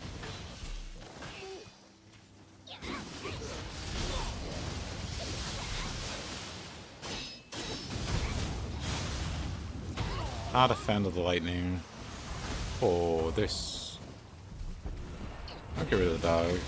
Not a fan of the lightning. Oh, this. I'll get rid of the dog.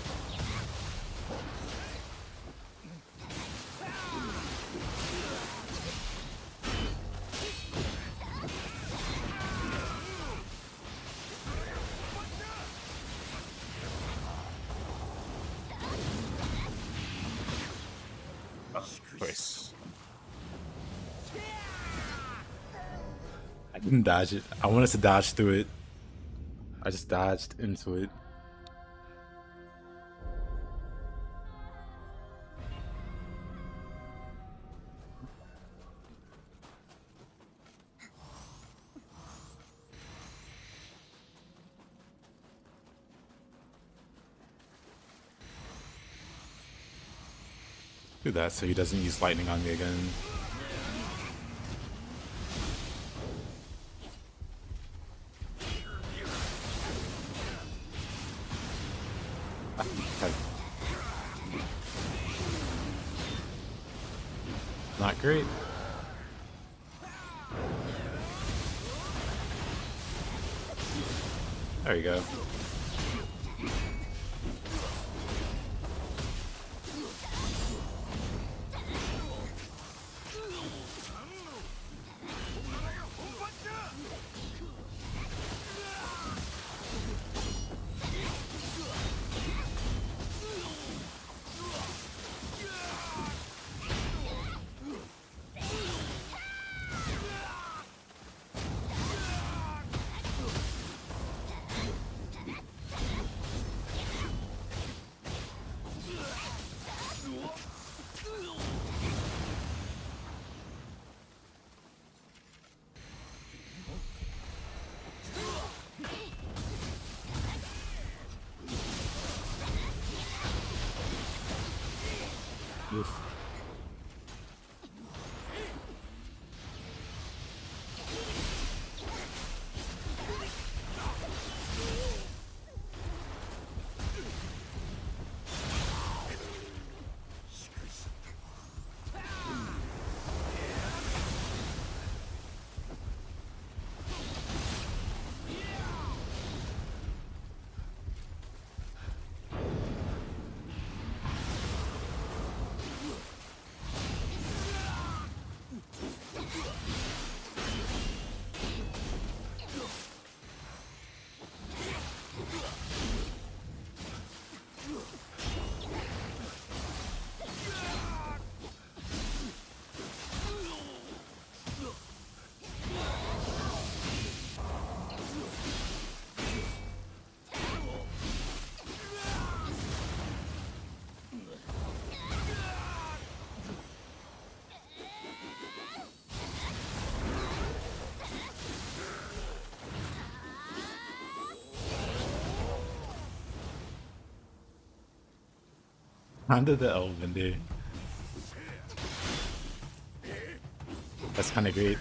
Nice. I didn't dodge it. I wanted to dodge through it. I just dodged into it. Do that so he doesn't use lightning on me again. Not great. There you go. Oof. Under the elven dude. That's kind of great.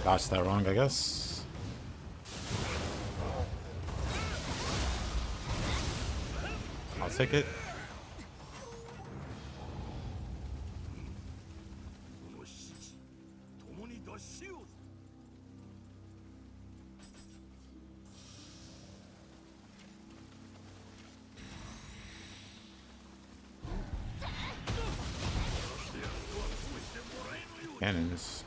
Dodged that wrong, I guess. I'll take it. Cannons.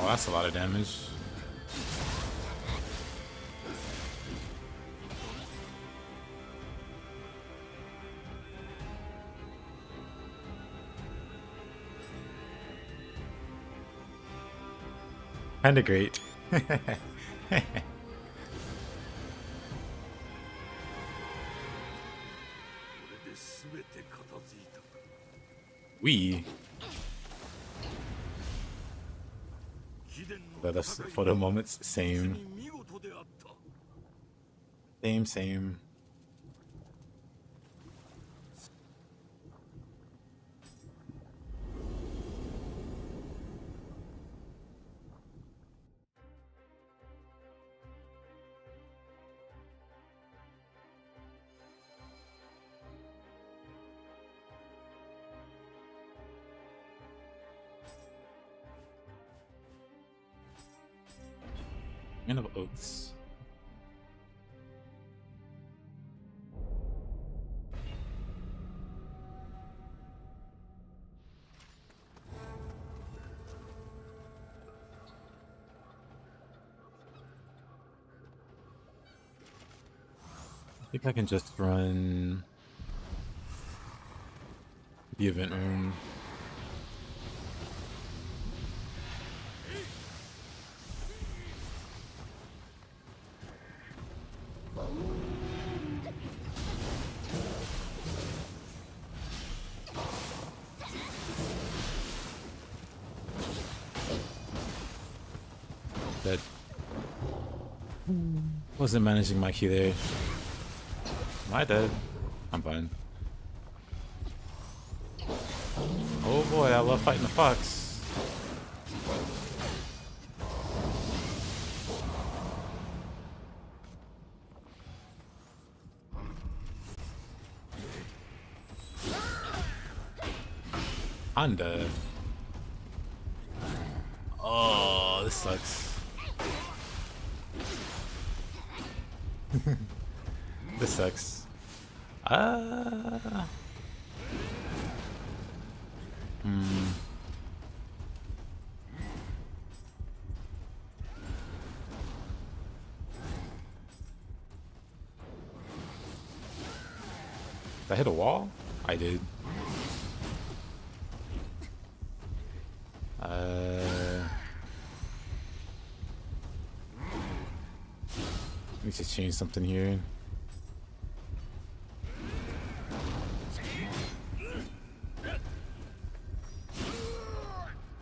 Oh, that's a lot of damage. Kinda great. We. But that's for the moments, same. Same. Man of Oaths. I think I can just run the event room. That wasn't managing my key there. Am I dead? I'm fine. Oh boy, I love fighting the fox. I'm dead. Oh, this sucks. This sucks. Did I hit a wall? I did. Need to change something here.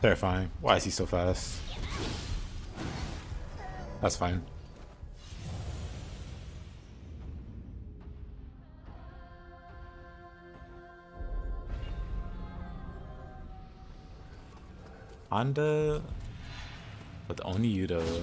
Terrifying. Why is he so fast? That's fine. Honda with only you though.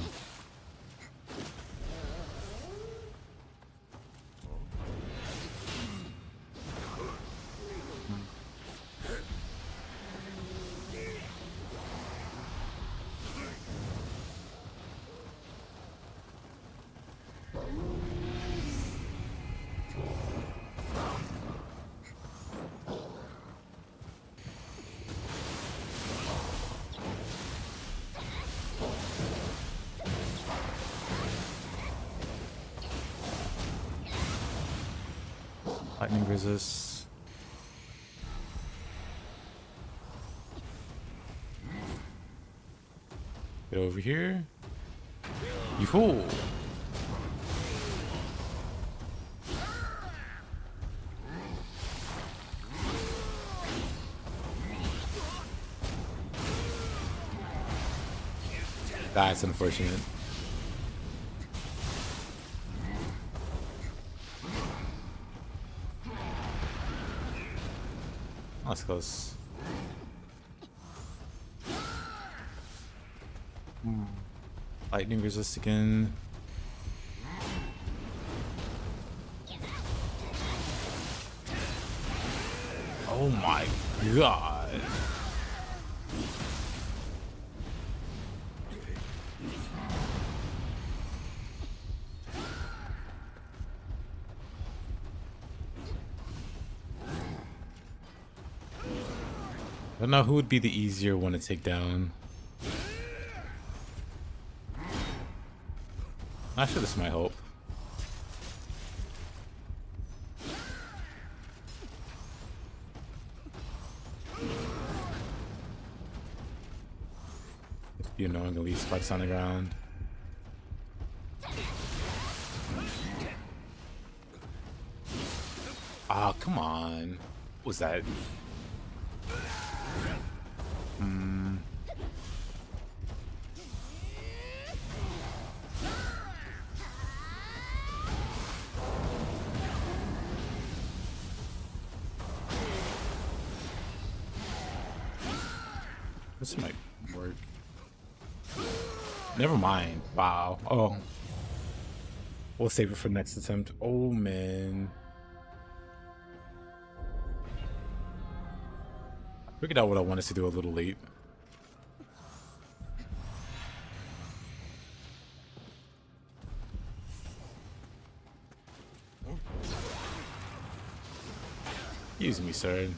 Lightning resist. Get over here. You fool. That's unfortunate. That's close. Lightning resist again. Oh my god. I don't know who would be the easier one to take down. Actually, this might help. You know, at least spikes on the ground. Ah, come on. What was that? This might work. Never mind. Wow. Oh. We'll save it for next attempt. Oh, man. I figured out what I wanted to do a little late. Use me, sir.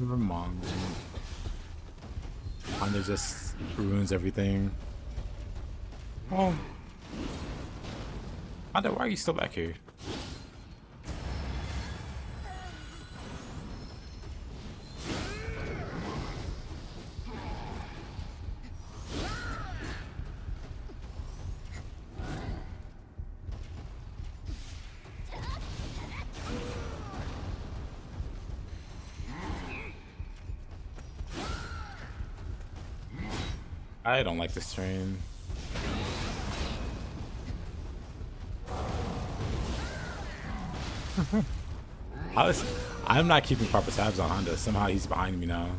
Mom. Honda just ruins everything. Oh. Honda, why are you still back here? I don't like this train. I'm not keeping proper tabs on Honda. Somehow he's behind me now.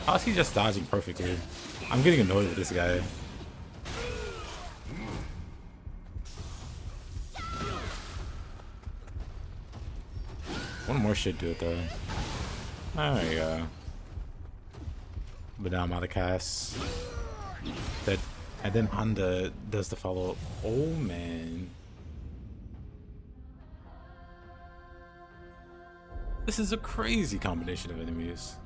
How's he just dodging perfectly? I'm getting annoyed with this guy. One more should do it though. There you go. But now I'm out of cast. That, and then Honda does the follow up. Oh man. This is a crazy combination of enemies.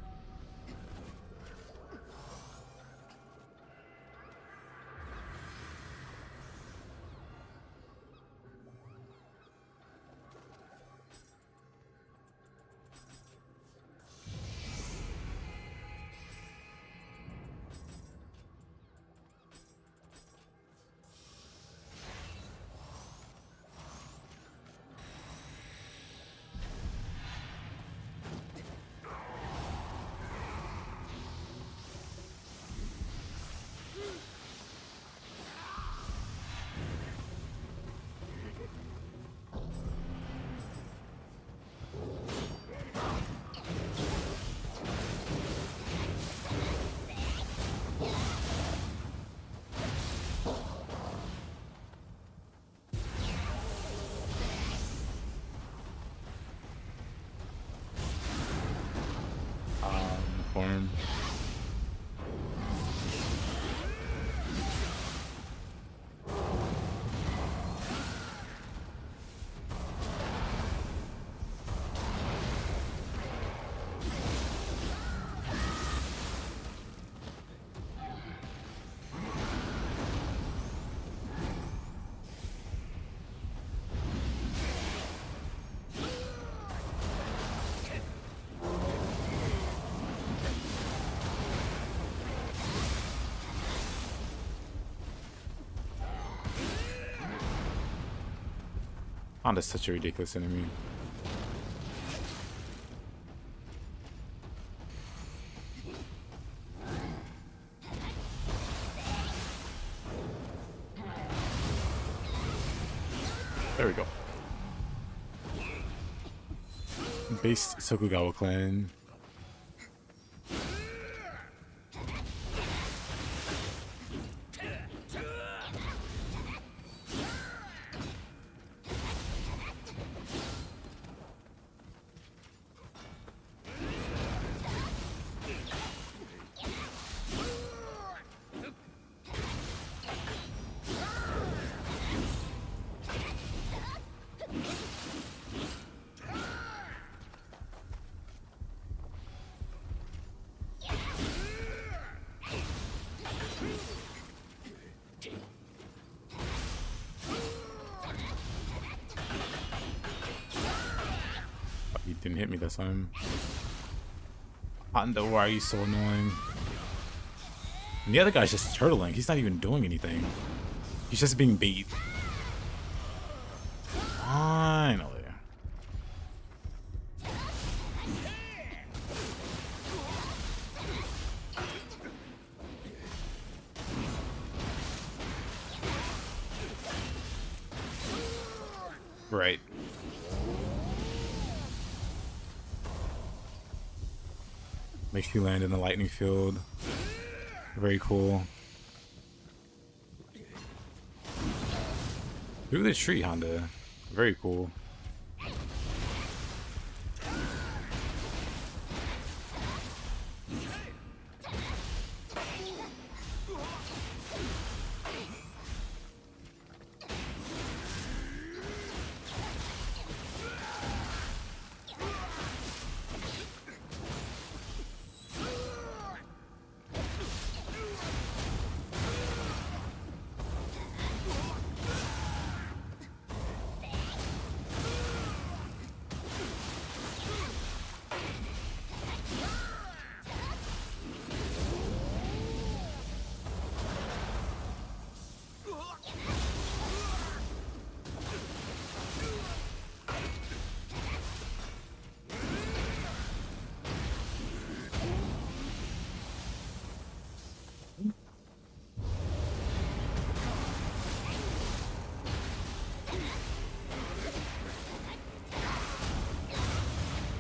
Form. Honda's such a ridiculous enemy. There we go. Based Tokugawa clan. He didn't hit me this time. Honda, why are you so annoying? And the other guy's just turtling. He's not even doing anything. He's just being bait. Finally. Right. Makes you land in the lightning field. Very cool. Through the tree, Honda. Very cool.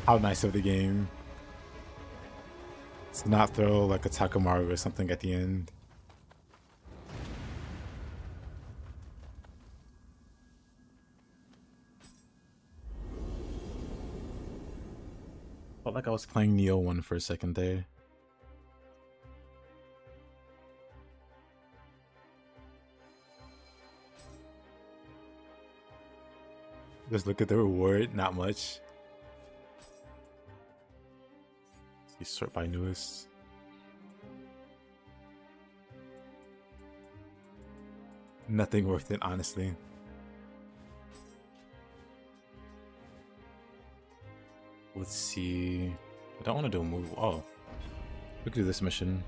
How nice of the game to not throw like a Takamaru or something at the end. was playing Nioh 1 for a second there. Just look at the reward, not much. You sort by newest. Nothing worth it, honestly. Let's see. I don't want to do a move. Oh, we could do this mission.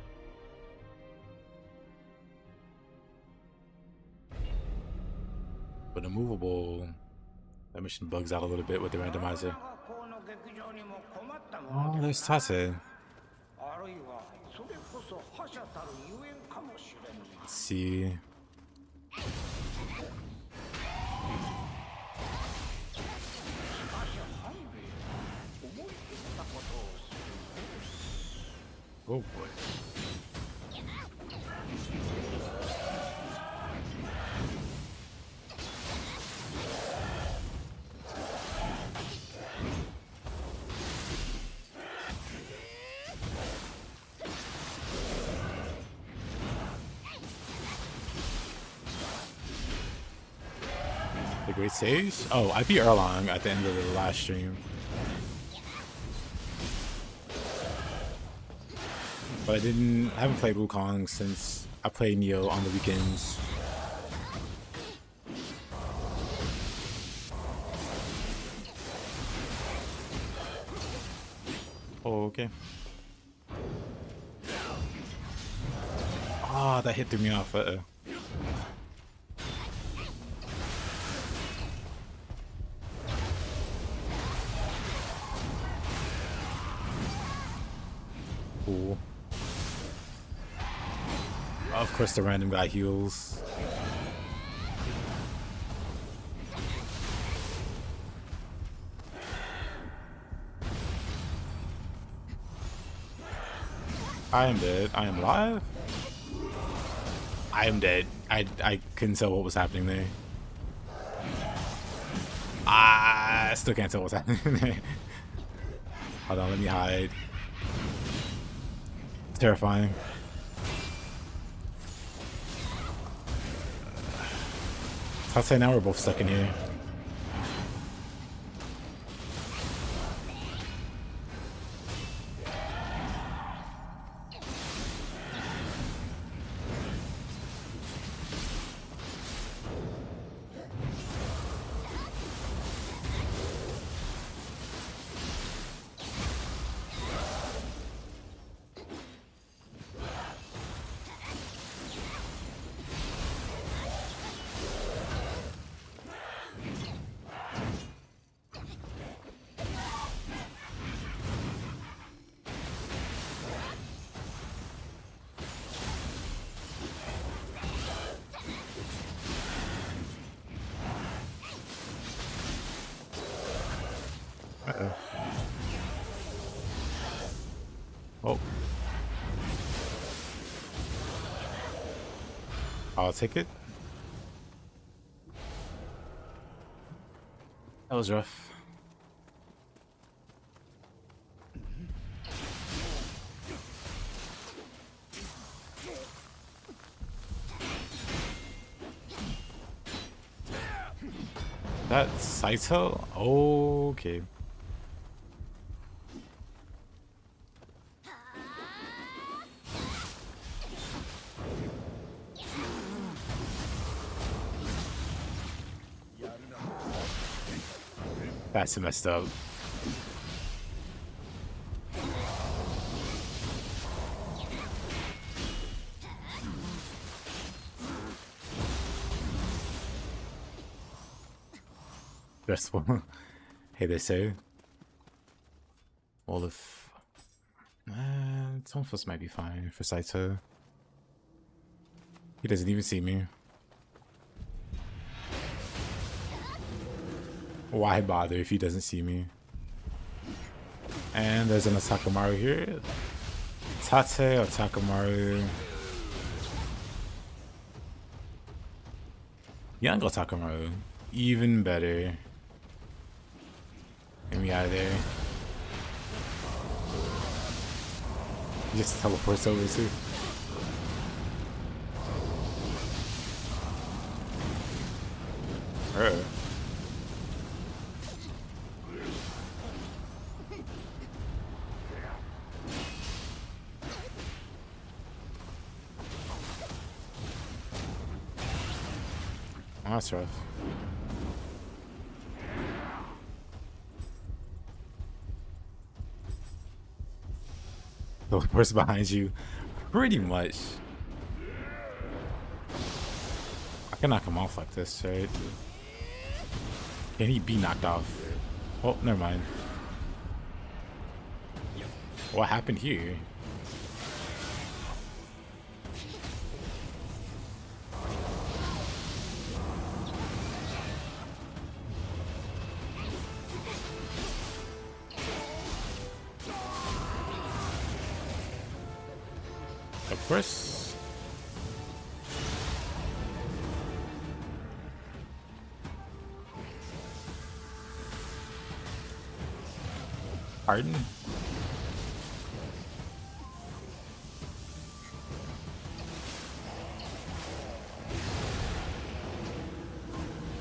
But immovable. That mission bugs out a little bit with the randomizer. Oh, there's Tate. Let's see. Oh boy. The great saves? Oh, I beat Erlang at the end of the last stream. But I haven't played Wukong since I played Nioh on the weekends. Oh, okay. Ah, that hit threw me off. Uh-oh. Cool. Of course the random guy heals. I am dead. I am alive? I am dead. I couldn't tell what was happening there. I still can't tell what's happening there. Hold on, let me hide. Terrifying. I'll say now we're both stuck in here. Uh-oh. Oh. I'll take it. That was rough. That's Saito? Okay. That's messed up. Stressful. Hey, they say. Well, if some of us might be fine for Saito. He doesn't even see me. Why bother if he doesn't see me? And there's an Takamaru here. Tate or Takamaru. Young Takamaru. Even better. Get me out of there. He just teleports over too. Oh, that's rough. The person behind you, pretty much. I can knock him off like this, right? Can he be knocked off? Oh, never mind. What happened here? Of course. Pardon?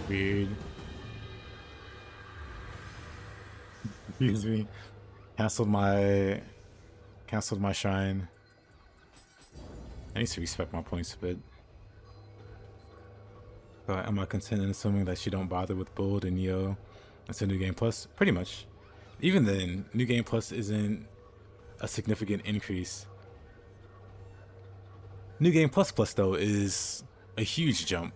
Weird. Excuse me. Cancelled my shrine. I need to respect my points a bit. So am I content in assuming that you don't bother with build and Nioh until New Game Plus? Pretty much. Even then, New Game Plus isn't a significant increase. New Game Plus though is a huge jump.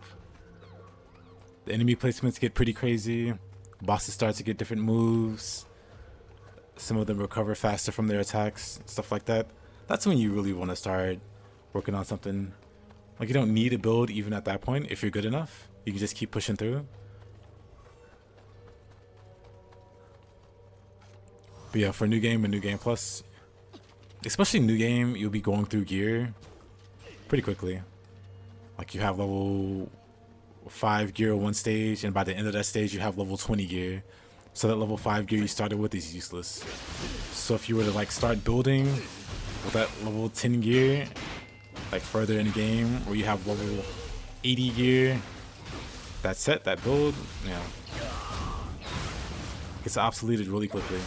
The enemy placements get pretty crazy. Bosses start to get different moves. Some of them recover faster from their attacks, stuff like that. That's when you really want to start working on something. Like, you don't need a build even at that point. If you're good enough, you can just keep pushing through. But yeah, for New Game and New Game Plus, especially New Game, you'll be going through gear pretty quickly. Like, you have level 5 gear one stage, and by the end of that stage you have level 20 gear. So that level 5 gear you started with is useless. So if you were to like start building with that level 10 gear, like further in the game, where you have level 80 gear, that set, that build, you know, gets obsoleted really quickly.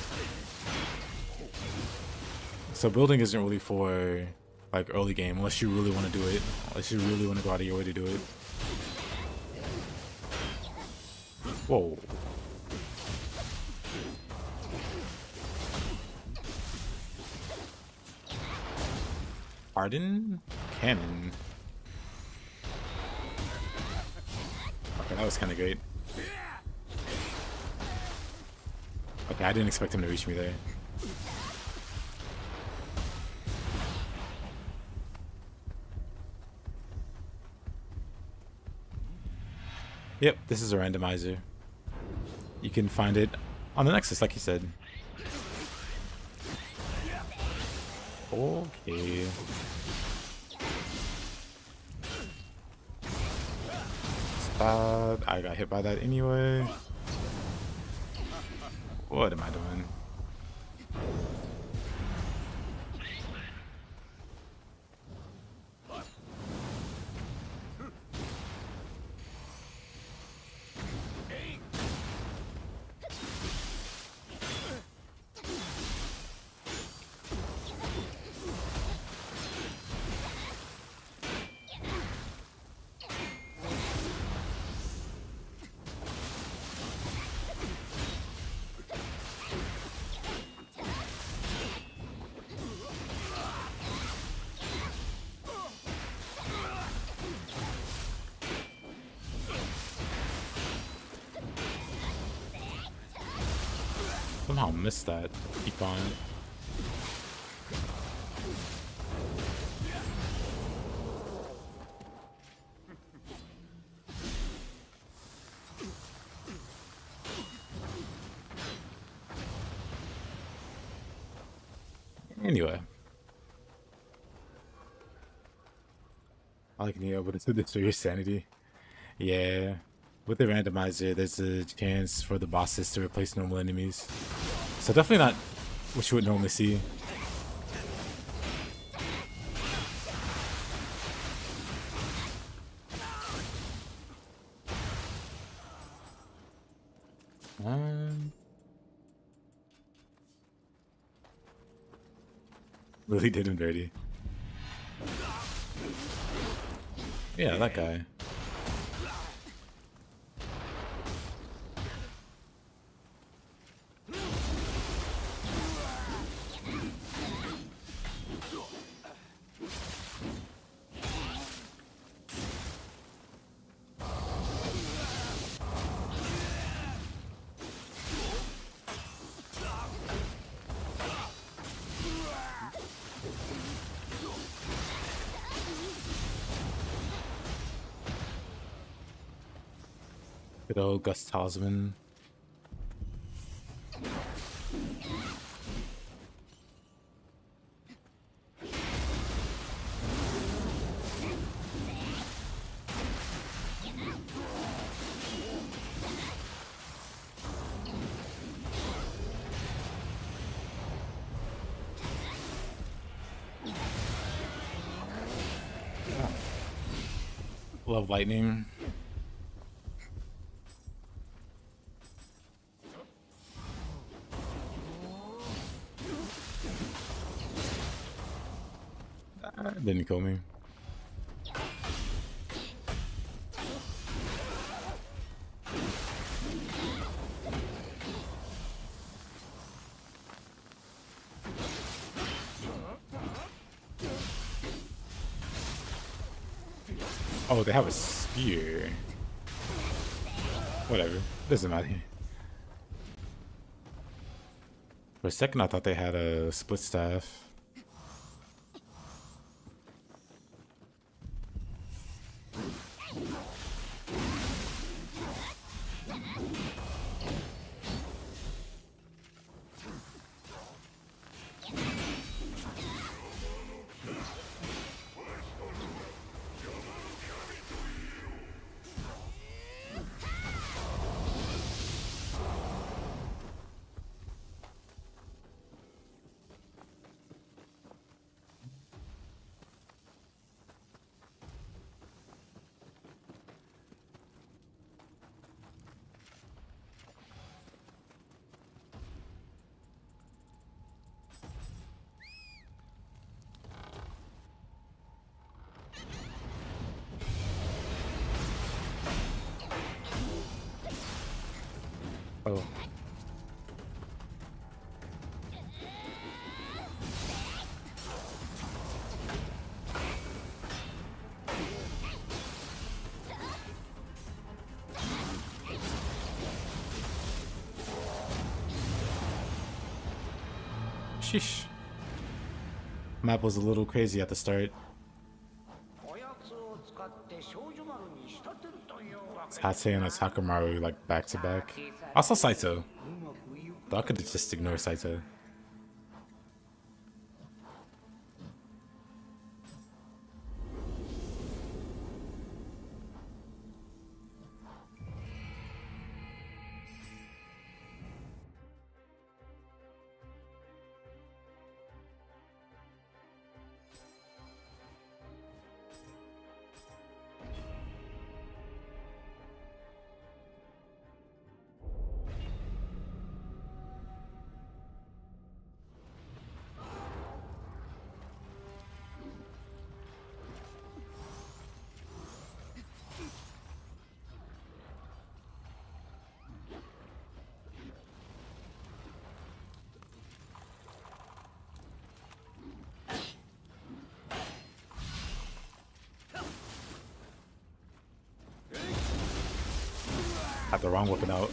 So building isn't really for like early game, unless you really want to do it, unless you really want to go out of your way to do it. Whoa. Pardon? Cannon. Okay, that was kind of great. Okay, I didn't expect him to reach me there. Yep, this is a randomizer. You can find it on the Nexus, like you said. Okay. Stop. I got hit by that anyway. What am I doing? Somehow missed that. Keep on. Anyway. I like Nioh, but it's to destroy your sanity. Yeah. With the randomizer, there's a chance for the bosses to replace normal enemies. So definitely not what you would normally see. Really did him dirty. Yeah, that guy. Good old Gus Tasman. Love lightning. Didn't kill me. Oh, they have a spear. Whatever. Doesn't matter. For a second, I thought they had a split staff. Oh. Sheesh. Map was a little crazy at the start. おやつを使って少女丸に仕立てるというわけ Tate and Takamaru like back to back. I saw Saito. But I could just ignore Saito. Had the wrong weapon out.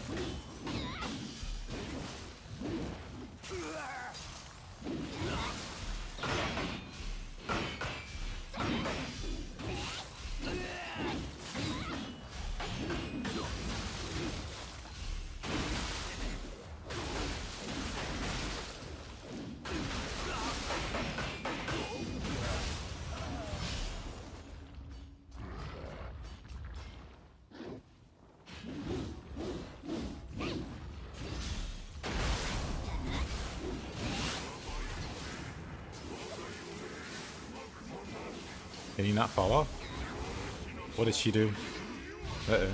Can he not fall off? What did she do? Uh-oh.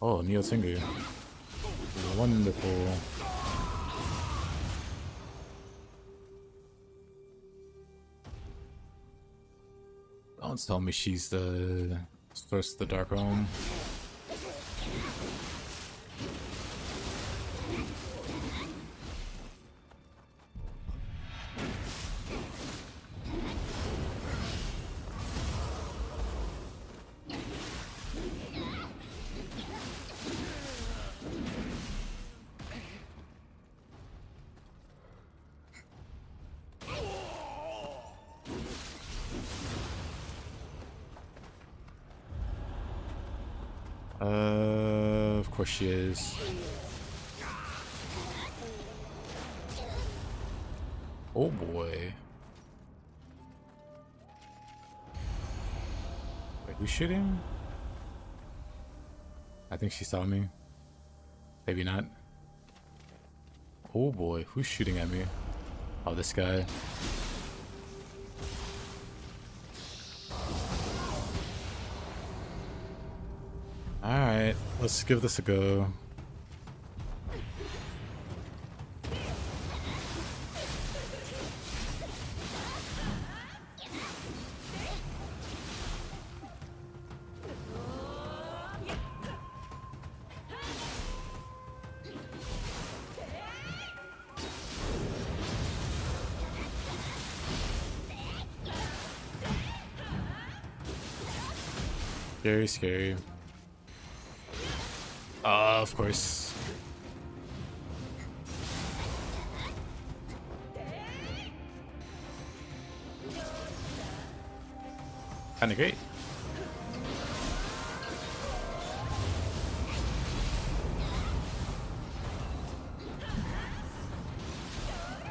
Oh, Nioh Tengu. Wonderful. Don't tell me she's the first to the Dark Realm. Of course she is. Oh boy. Wait, who's shooting? I think she saw me. Maybe not. Oh boy, who's shooting at me? Oh, this guy. Alright, let's give this a go. Very scary. Of course. Kinda great.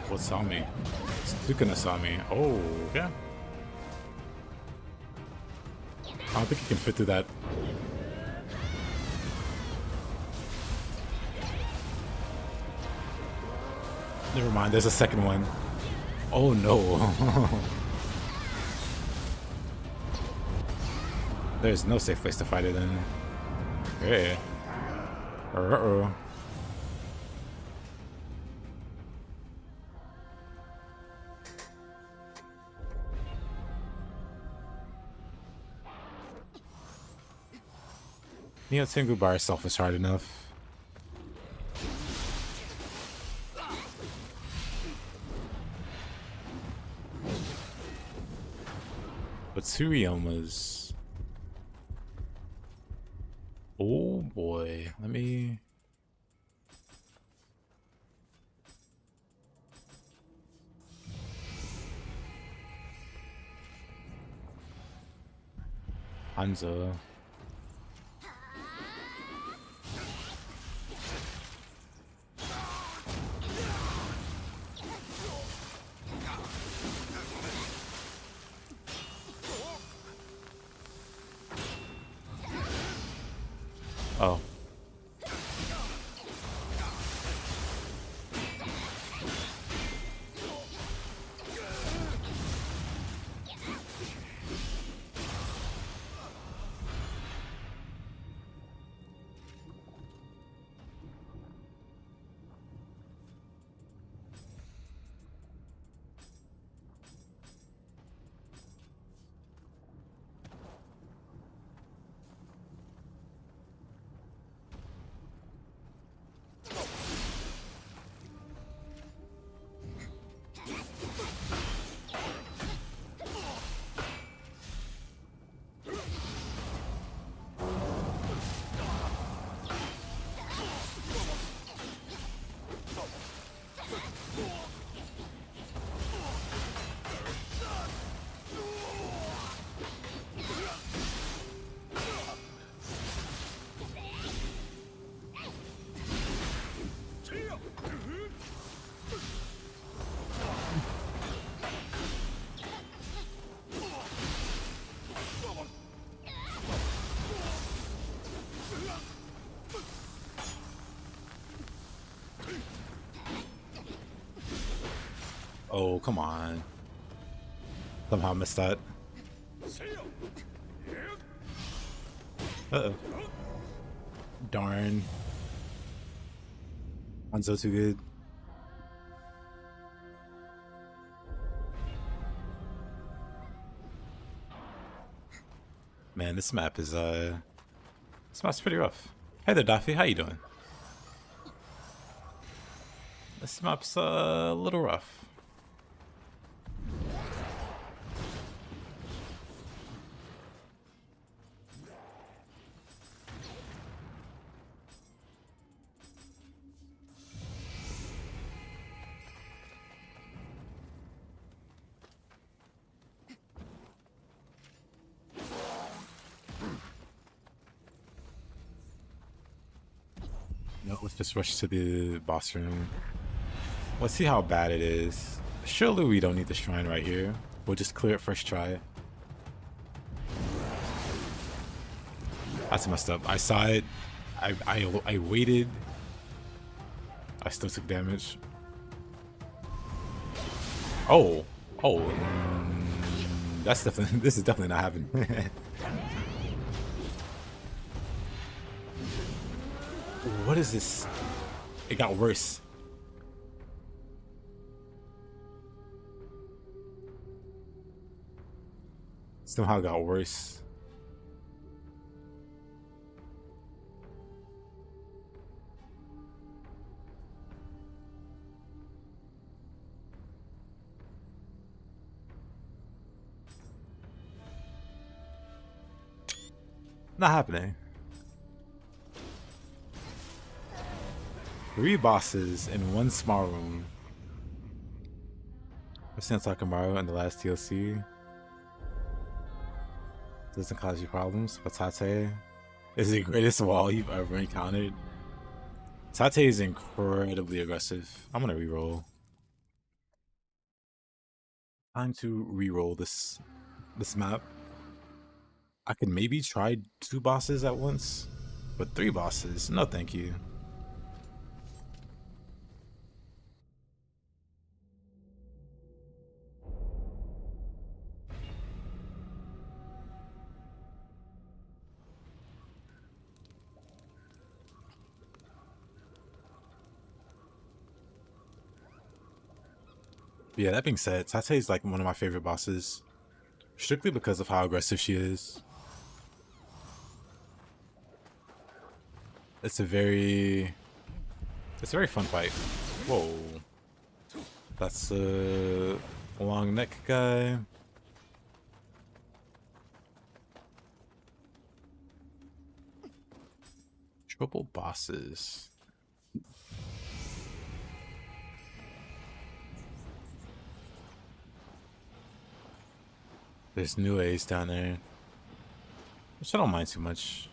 What saw me? Sukuna saw me. Oh, yeah. I don't think he can fit through that. Never mind, there's a second one. Oh no. There's no safe place to fight it in. Hey. Uh-oh. Nioh Tengu by herself is hard enough. But Tsurioma's... Oh boy, let me... Hanzo. Oh. Oh, come on. Somehow missed that. Uh-oh. Darn. Hanzo too good. Man, this map's pretty rough. Hey there, Daffy, how you doing? This map's a little rough. No, let's just rush to the boss room. Let's see how bad it is. Surely we don't need the shrine right here. We'll just clear it first try. That's messed up. I saw it. I waited. I still took damage. Oh. Oh. That's definitely. This is definitely not happening. What is this? It got worse. Somehow got worse. Not happening. 3 bosses in 1 small room. I've seen Takamaru in the last DLC. Doesn't cause you problems, but Tate is the greatest wall you've ever encountered. Tate is incredibly aggressive. I'm gonna reroll. Time to reroll this map. I could maybe try 2 bosses at once, but 3 bosses? No, thank you. But yeah, that being said, Tate is like one of my favorite bosses, strictly because of how aggressive she is. It's a very fun fight. Whoa. That's a long neck guy. Triple bosses. There's new A's down there, which I don't mind too much.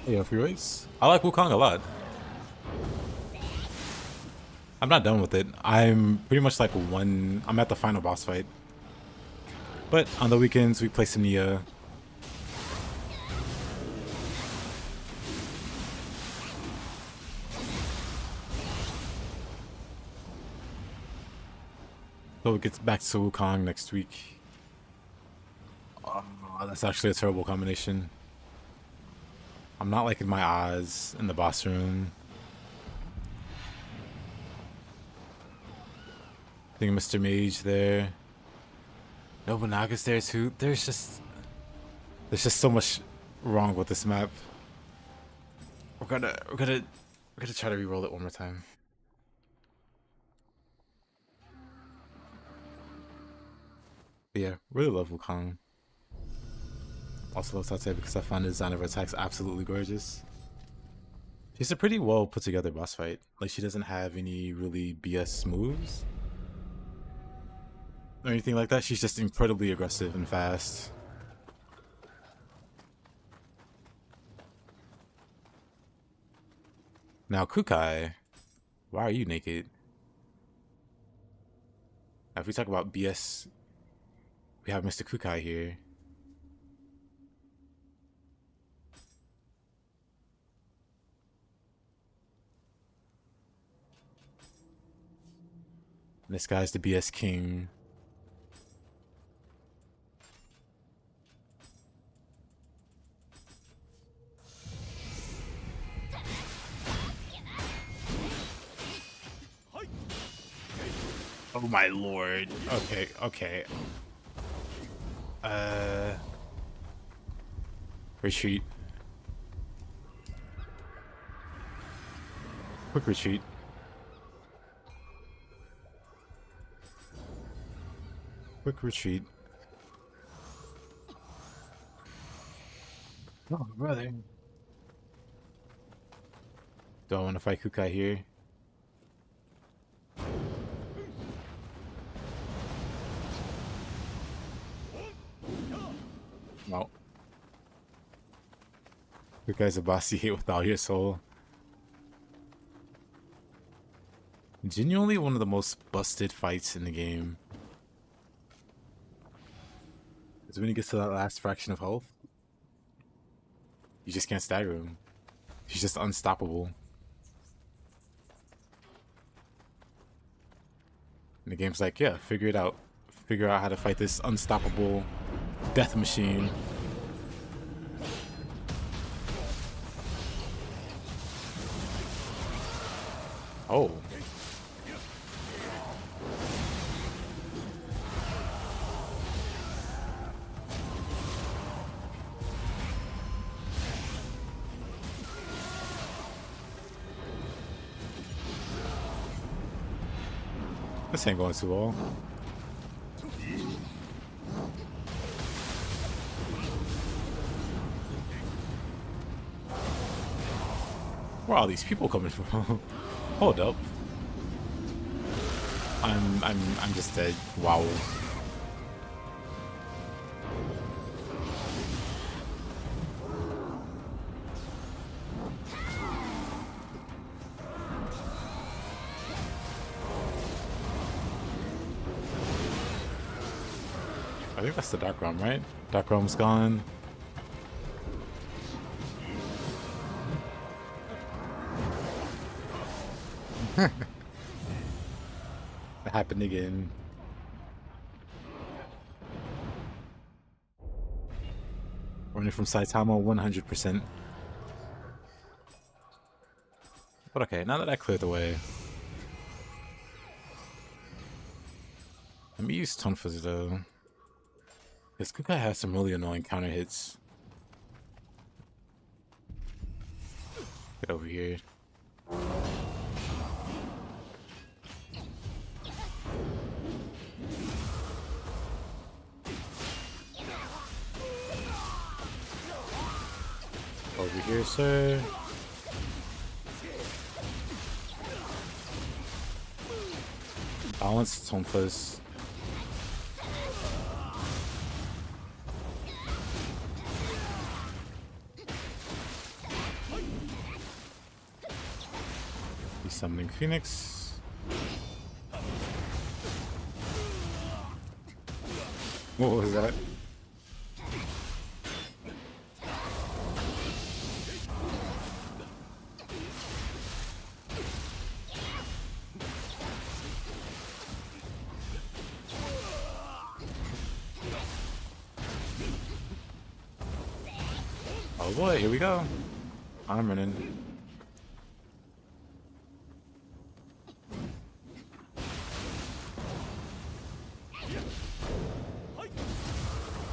Yeah, freeways. I like Wukong a lot. I'm not done with it. I'm pretty much like I'm at the final boss fight. But on the weekends, we play some Nioh. So it gets back to Wukong next week. Oh, that's actually a terrible combination. I'm not liking my odds in the boss room. I think Mr. Mage there. Nobunaga's there too. There's just so much wrong with this map. We're gonna try to re-roll it one more time. But yeah, really love Wukong. Also love Tate because I found the design of her attacks absolutely gorgeous. She's a pretty well put together boss fight. Like, she doesn't have any really BS moves or anything like that. She's just incredibly aggressive and fast. Now, Kukai, why are you naked? Now, if we talk about BS, we have Mr. Kukai here. And this guy's the BS king. Oh my lord. Okay, okay. Retreat. Quick retreat. Quick retreat. Oh, brother. Do I want to fight Kukai here? No. Kukai's a boss you hate with all your soul. Genuinely one of the most busted fights in the game. Because when he gets to that last fraction of health, you just can't stagger him. He's just unstoppable. And the game's like, yeah, figure it out. Figure out how to fight this unstoppable death machine. Oh. This ain't going too well. Where are all these people coming from? Hold up. I'm just dead. Wow. I think that's the Dark Realm, right? Dark Realm's gone. It happened again. Running from Saitama 100%. But okay, now that I cleared the way, let me use Tonfas though. Because Kukai has some really annoying counter hits. Get over here. Over here, sir. Balance Tonfas. He's summoning Phoenix. What was that? Oh boy, here we go. I'm running.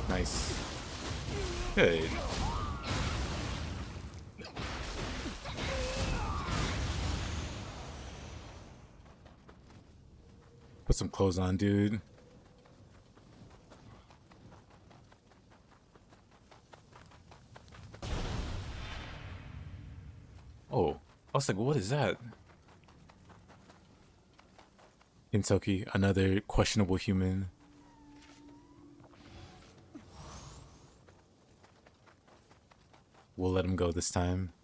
Nice. Good. Put some clothes on, dude. Oh, I was like, what is that? Kentucky, another questionable human. We'll let him go this time.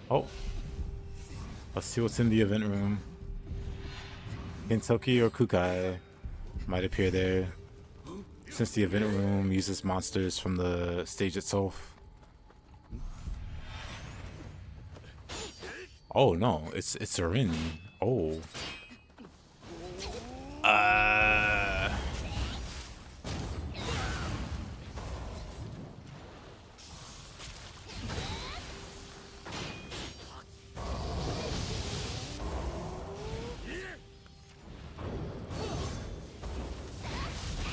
Oh. Let's see what's in the event room. Kentucky or Kukai might appear there, since the event room uses monsters from the stage itself. Oh no, it's a Rin. Oh.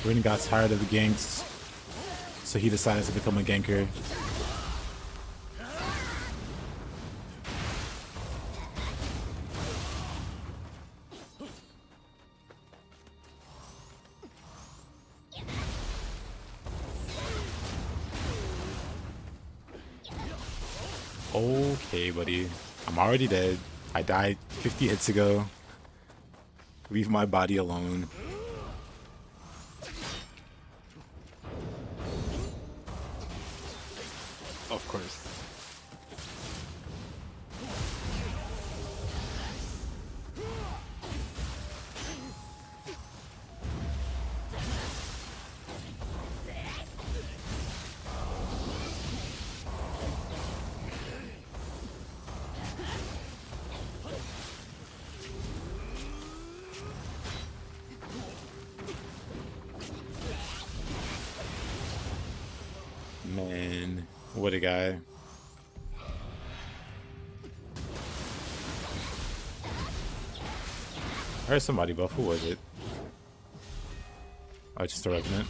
Rin got tired of the ganks, so he decides to become a ganker. Okay, buddy. I'm already dead. I died 50 hits ago. Leave my body alone. Of course. Man, what a guy. I heard somebody buff. Who was it? Oh, just a revenant.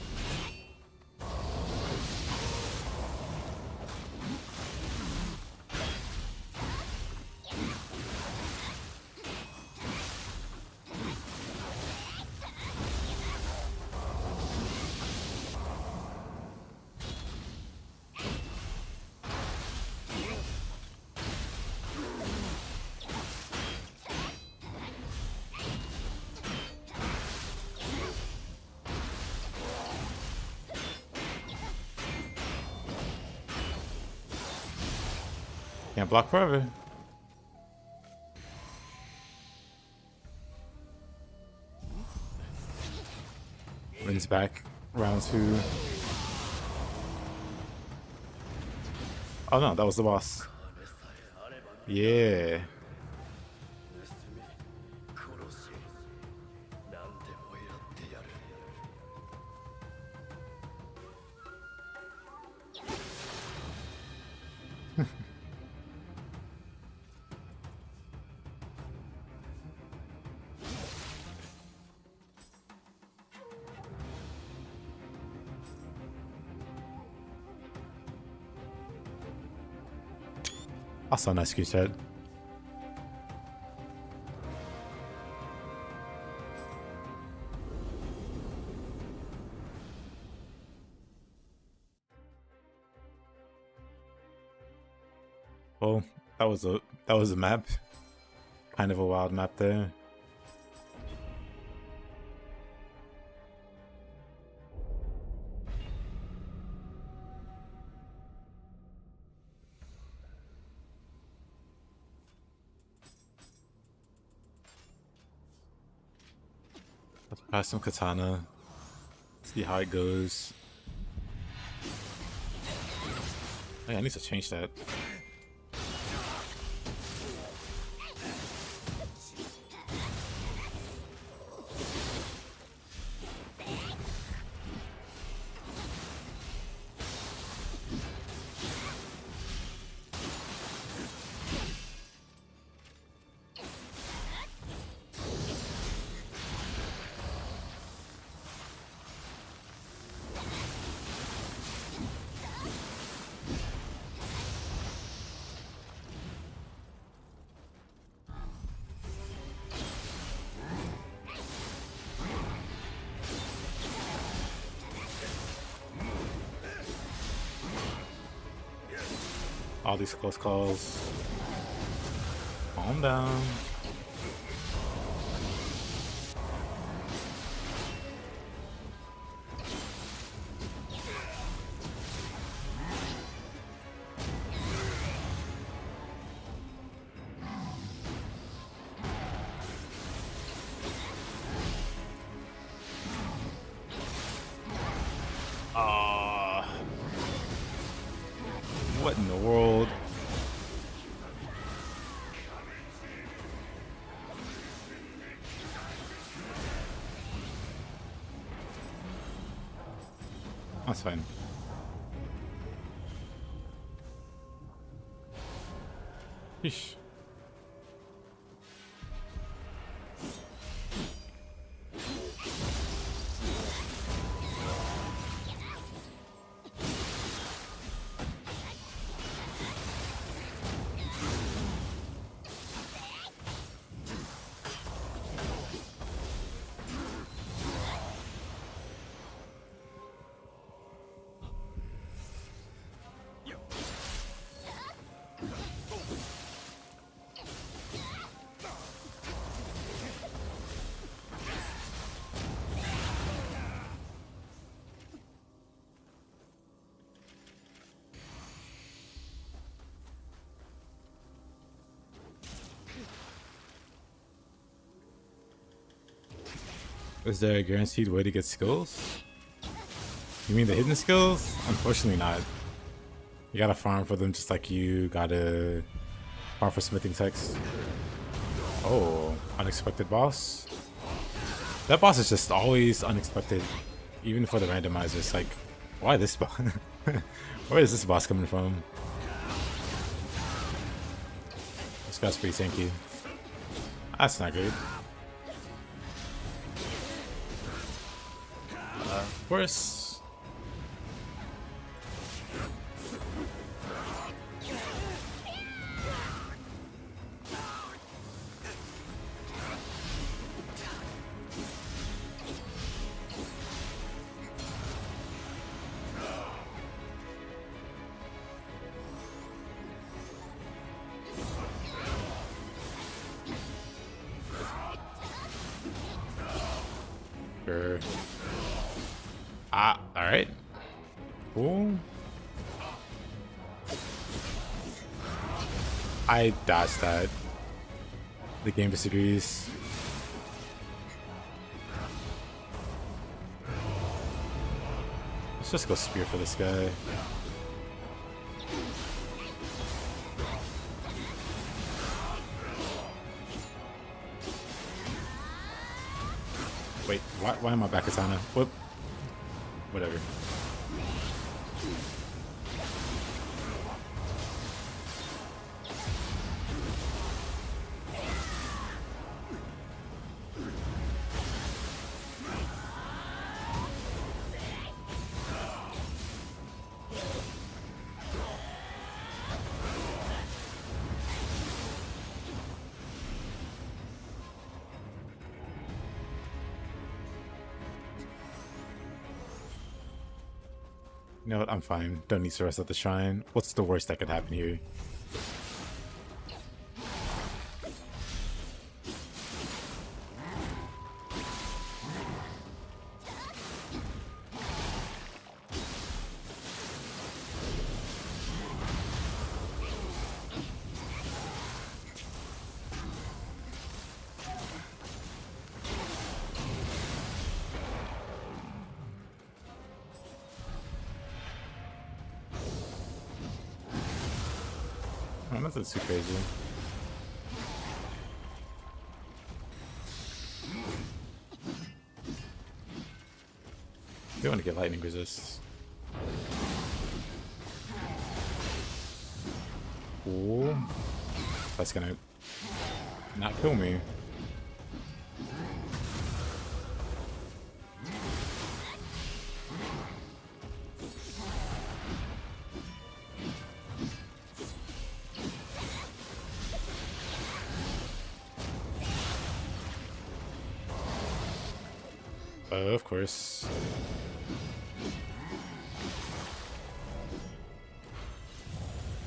Can't block forever. Rin's back. Round 2. Oh no, that was the boss. Yeah. I saw nice screen set. Well, that was a map. Kind of a wild map there. Let's try some katana. See how it goes. Oh, yeah, I need to change that. All these close calls. Calm down. What in the world? That's fine. Yeesh. Is there a guaranteed way to get skills? You mean the hidden skills? Unfortunately not. You gotta farm for them just like you gotta farm for smithing techs. Oh, unexpected boss? That boss is just always unexpected, even for the randomizers. Like, why this boss? Where is this boss coming from? This guy's pretty tanky. That's not good. Of course. Sure. Ah, alright. Cool. I dodged that. The game disagrees. Let's just go spear for this guy. Wait, why am I back katana? Whoop. Whatever. You know what? I'm fine. Don't need to rest at the shrine. What's the worst that could happen here? Oh, nothing too crazy. They want to get lightning resist. Cool. That's gonna not kill me. Of course.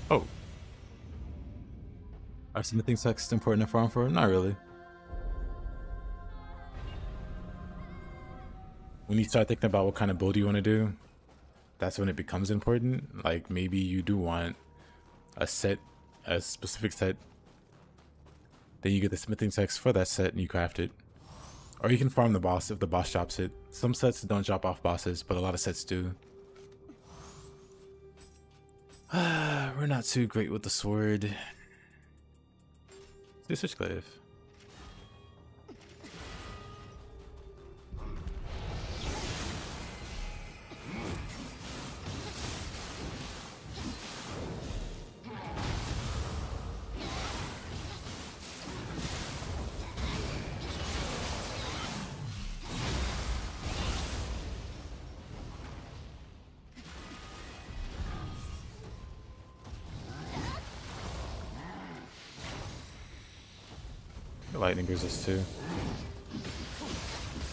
Oh, Are smithing texts important in Farm 4? Not really. When you start thinking about what kind of build you want to do, that's when it becomes important. Like maybe you do want a specific set. Then you get the smithing text for that set and you craft it. Or you can farm the boss if the boss drops it. Some sets don't drop off bosses, but a lot of sets do. We're not too great with the sword. Let's do Switchclave. Lightning resist too.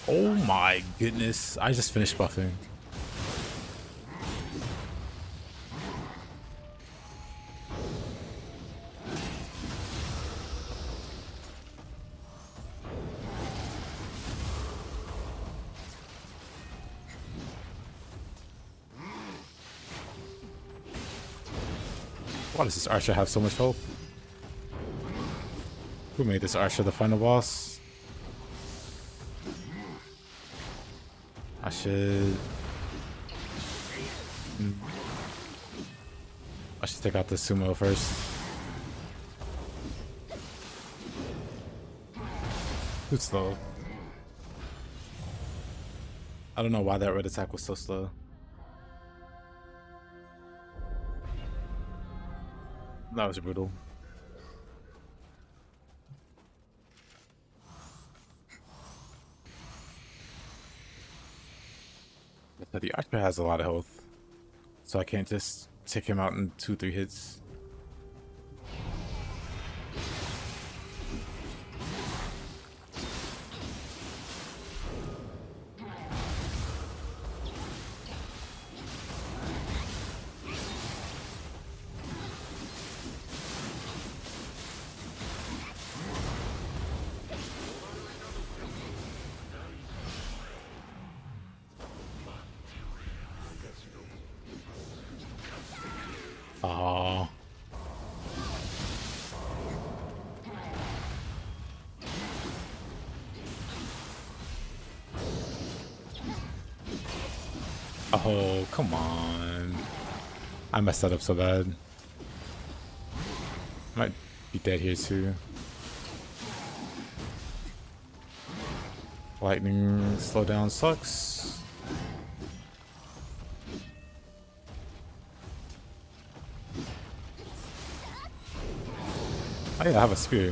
Oh my goodness. I just finished buffing. Why does this archer have so much health? Who made this archer the final boss? I should take out the sumo first. Too slow. I don't know why that red attack was so slow. That was brutal. But the archer has a lot of health, so I can't just take him out in 2-3 hits. Oh. Oh, come on. I messed that up so bad. Might be dead here too. Lightning slowdown sucks. Oh yeah, I have a spear.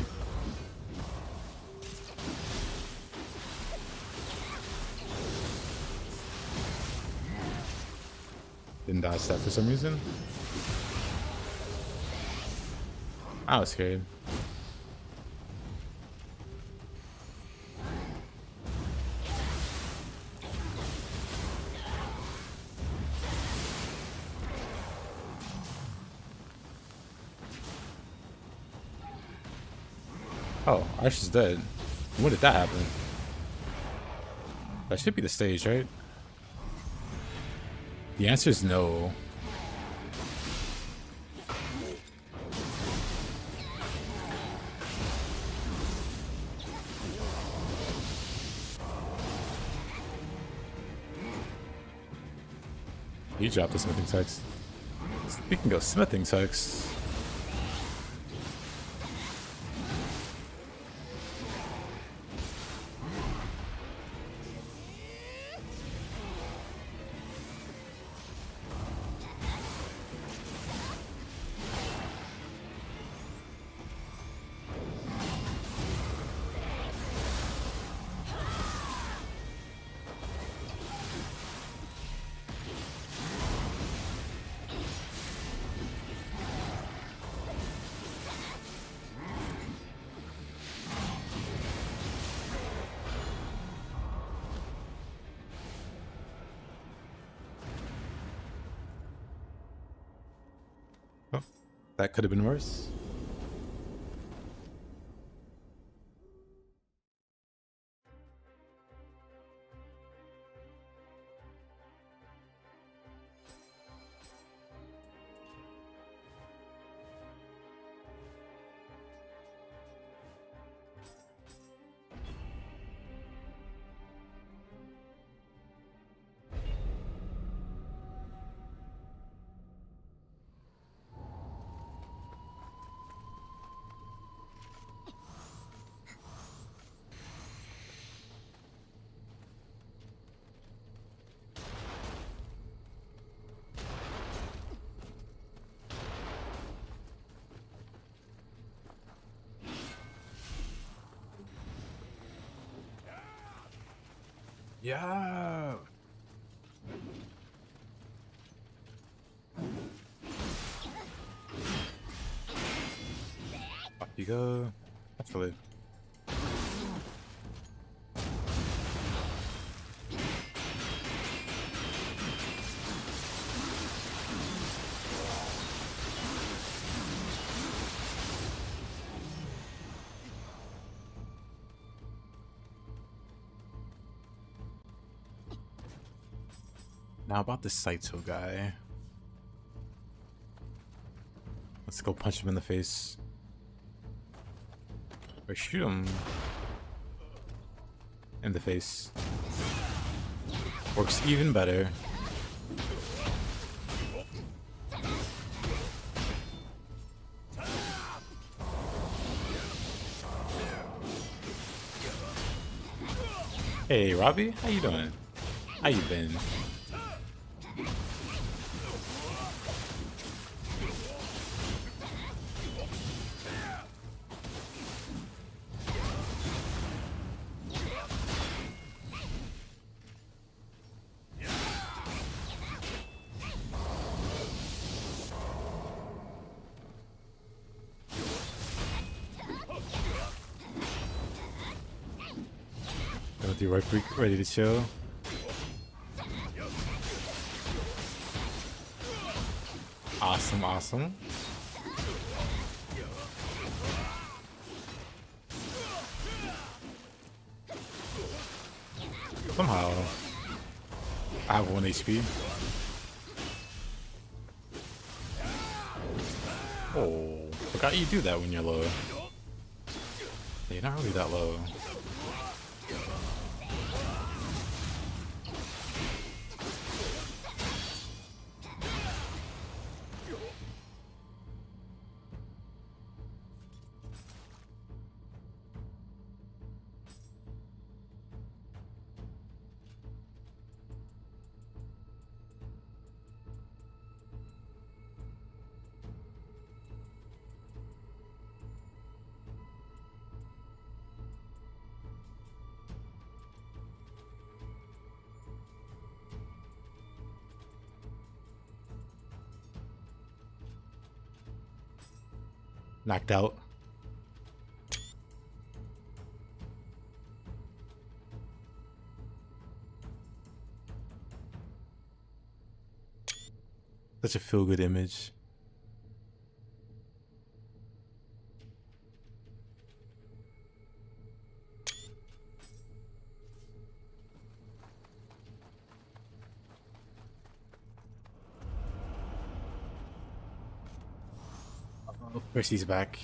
Didn't dodge that for some reason. I was scared. Oh, Arch is dead. When did that happen? That should be the stage, right? The answer is no. He dropped the smithing text. Speaking of smithing text. That could have been worse. Yeah. Up you go. Actually. Now about this Saito guy. Let's go punch him in the face. Or shoot him in the face. Works even better. Hey, Robbie, how you doing? How you been? Right freak, ready to chill. Awesome, awesome. Somehow, I have 1 HP. Oh, forgot you do that when you're low. You're not really that low. Knocked out. Such a feel-good image. Percy's back.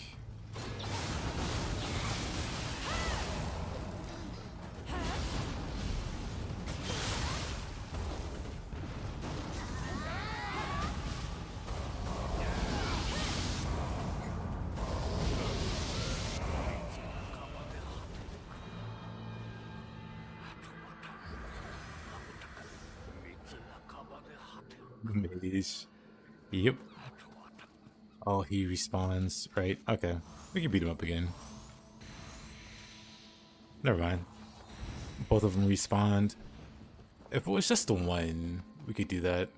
Mage. Yep. Oh, he respawns, right? Okay. We can beat him up again. Never mind. Both of them respawned. If it was just the one, we could do that.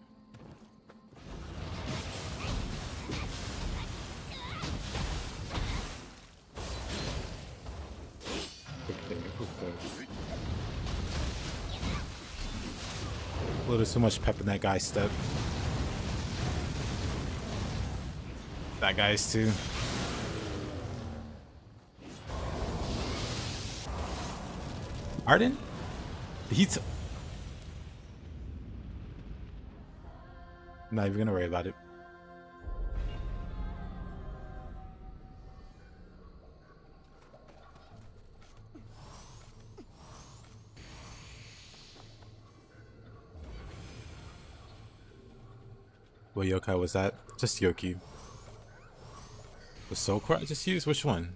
A little too much pep in that guy's step. That guy's too. Arden? He's not even gonna worry about it. What yokai was that? Just Yoki. The soul core I just used? Which one?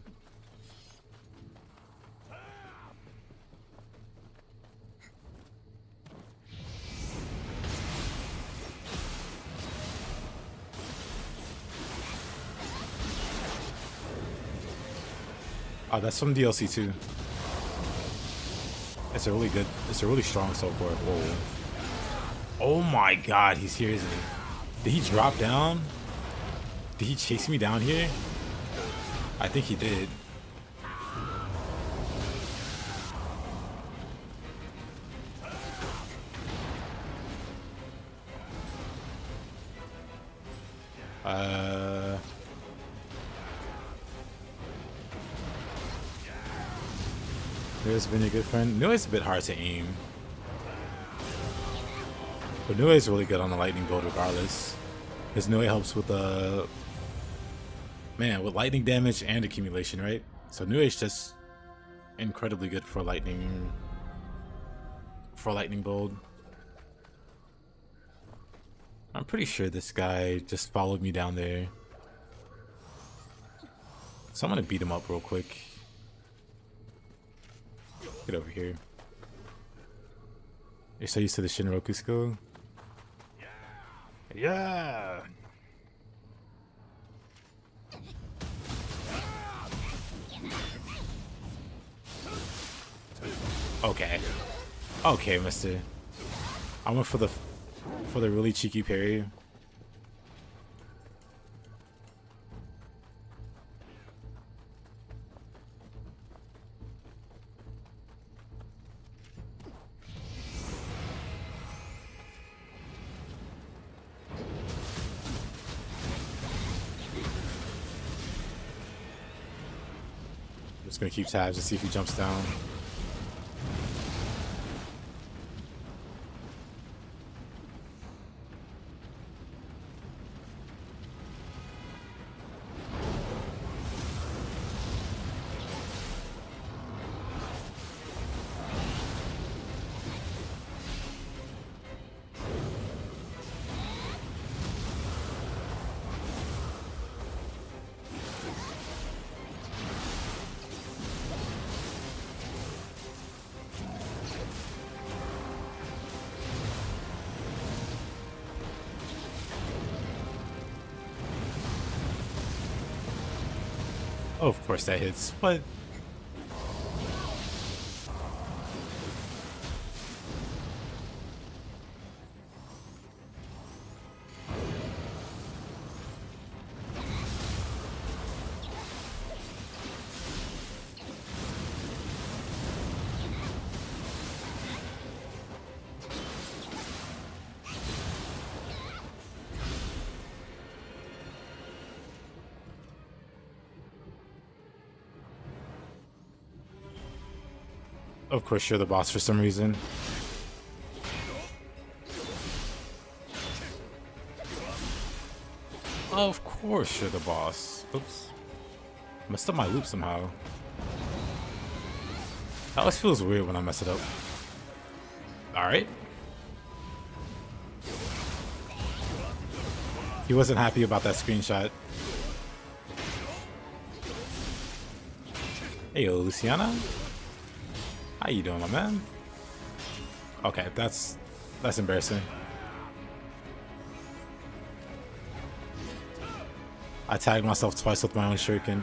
Oh, that's from DLC too. It's a really strong support. Whoa. Oh my god, he's here, isn't he? Did he drop down? Did he chase me down here? I think he did. There's been a good friend. Nioh's a bit hard to aim. But Nioh's really good on the lightning build regardless. Because Nioh helps with with lightning damage and accumulation, right? So Nioh's just incredibly good for lightning build. I'm pretty sure this guy just followed me down there. So I'm gonna beat him up real quick. Get over here. You're so used to the Shinroku skill? Yeah! Okay. Okay, mister. I went for the really cheeky parry. Just gonna keep tabs to see if he jumps down. Oh, of course that hits, but of course you're the boss for some reason. Of course you're the boss. Oops. Messed up my loop somehow. That always feels weird when I mess it up. Alright. He wasn't happy about that screenshot. Hey, yo, Luciana. How you doing, my man? Okay, that's embarrassing. I tagged myself twice with my own shuriken.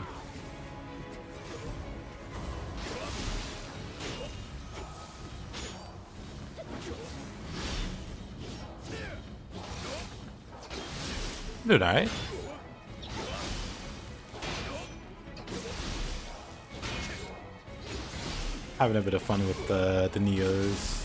Did I? Having a bit of fun with the Niohs.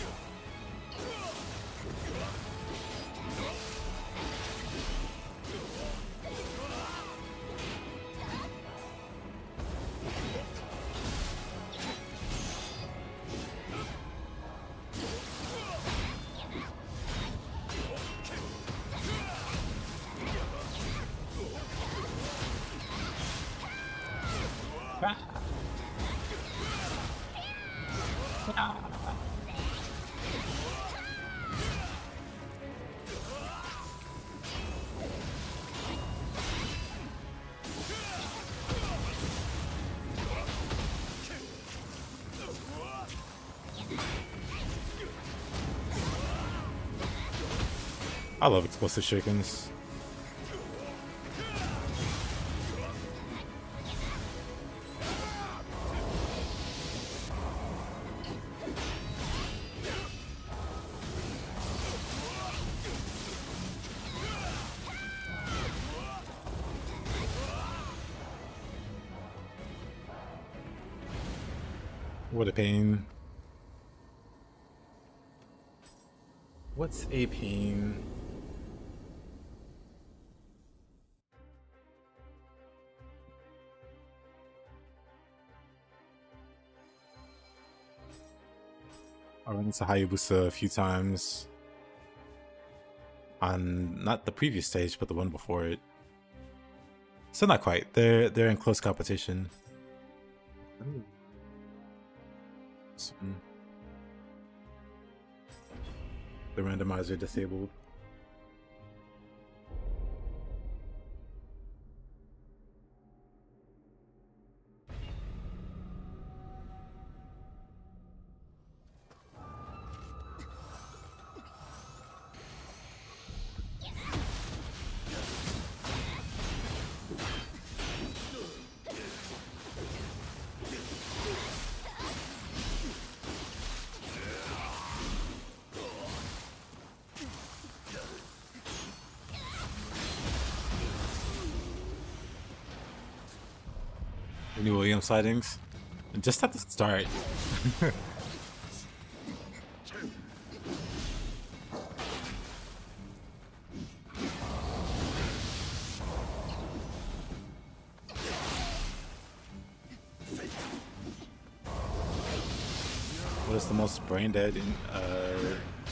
I love explosive shurikens. What a pain. What's a pain? I ran into Hayabusa a few times on not the previous stage, but the one before it. So not quite. They're in close competition. The randomizer disabled. Any Williams sightings? Just at the start. What is the most brain dead in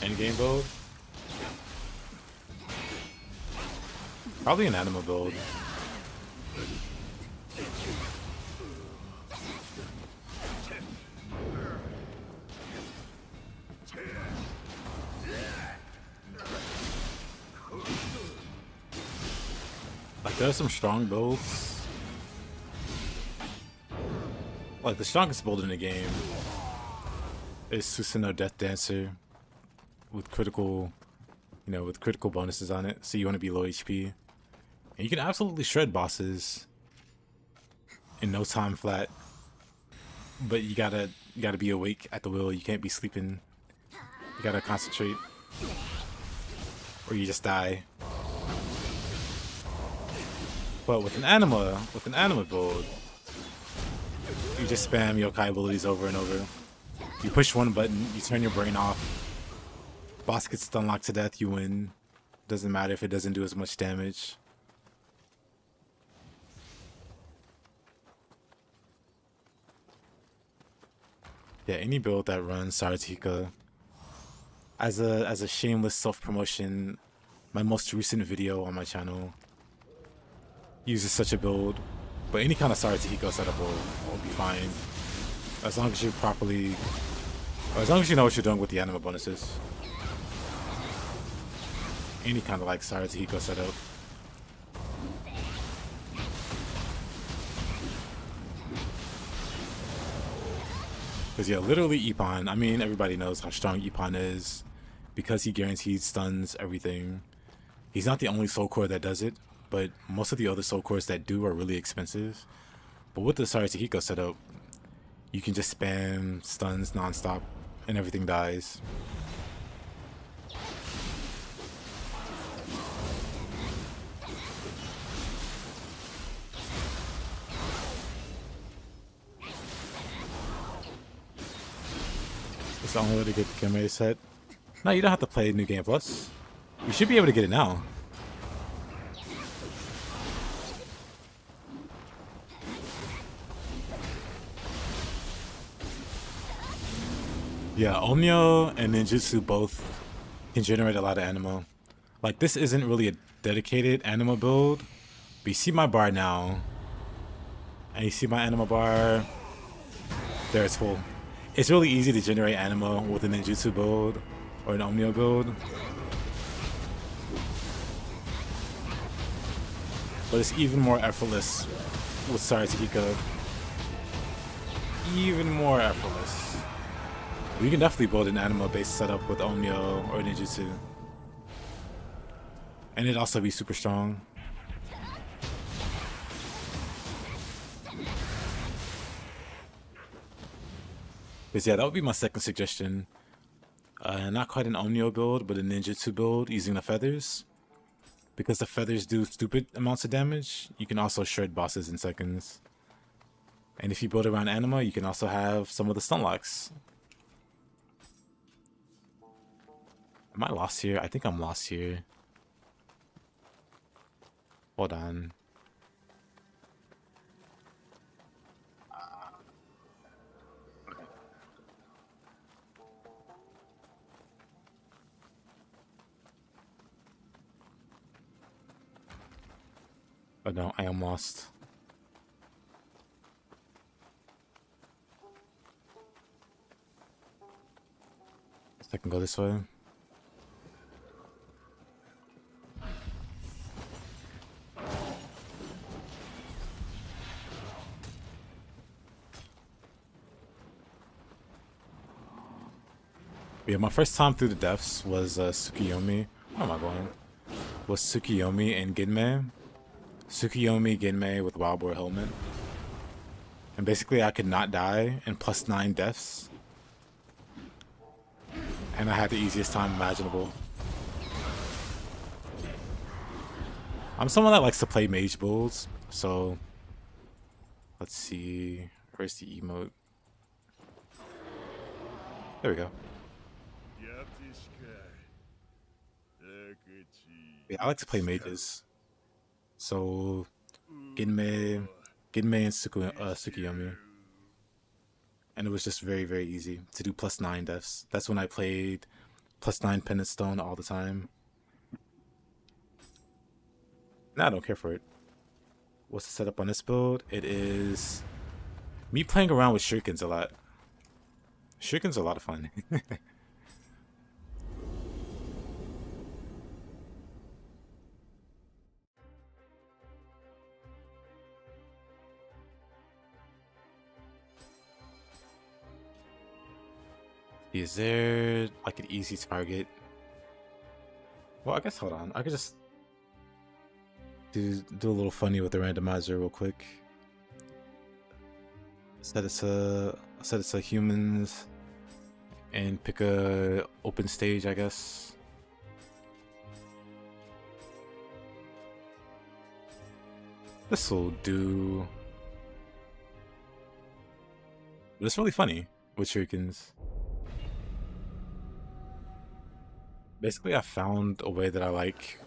endgame build? Probably an anima build. Like there are some strong builds. Like the strongest build in the game is Susanoo Death Dancer with critical, with critical bonuses on it. So you want to be low HP, and you can absolutely shred bosses in no time flat. But you gotta be awake at the wheel. You can't be sleeping. You gotta concentrate, or you just die. But with an anima build, you just spam yokai abilities over and over. You push one button, you turn your brain off. Boss gets stun locked to death, you win. Doesn't matter if it doesn't do as much damage. Yeah, any build that runs Sarutohika. As a shameless self-promotion, my most recent video on my channel uses such a build, but any kind of Sarutohika setup will be fine. As long as you properly, or as long as you know what you're doing with the anima bonuses. Any kind of like Sarutohika setup. Because yeah, literally Ippon, I mean everybody knows how strong Ippon is because he guarantees stuns everything. He's not the only soul core that does it, but most of the other soul cores that do are really expensive. But with the Sarutohika setup, you can just spam stuns non-stop and everything dies. It's the only way to get the Kimei set. No, you don't have to play New Game Plus. You should be able to get it now. Yeah, Omnio and Ninjutsu both can generate a lot of anima. Like, this isn't really a dedicated anima build, but you see my bar now, and you see my anima bar, there it's full. It's really easy to generate anima with a Ninjutsu build or an Omnio build. But it's even more effortless with Sarutohika. Even more effortless. You can definitely build an anima-based setup with Omnio or Ninjutsu. And it'd also be super strong. Because yeah, that would be my second suggestion. Not quite an Omnio build, but a Ninjutsu build using the feathers. Because the feathers do stupid amounts of damage, you can also shred bosses in seconds. And if you build around Anima, you can also have some of the stun locks. Am I lost here? I think I'm lost here. Hold on. Oh no, I am lost. I can go this way. Yeah, my first time through the depths was Tsukiyomi. Where am I going? Was Tsukiyomi and Ginmei. Tsukiyomi, Ginmei with Wild Boar Helmet. And basically I could not die in +9 deaths. And I had the easiest time imaginable. I'm someone that likes to play mage builds, so let's see. Where's the emote? There we go. Yeah, I like to play mages. So Ginmei and Tsukiyomi. And it was just very, very easy to do +9 deaths. That's when I played +9 Penance Stone all the time. Now I don't care for it. What's the setup on this build? It is me playing around with Shurikens a lot. Shuriken's a lot of fun. Is there like an easy target? Well, I guess hold on. I could just do a little funny with the randomizer real quick. Set it to humans and pick a open stage, I guess. This will do. But it's really funny with shurikens. Basically, I found a way that I like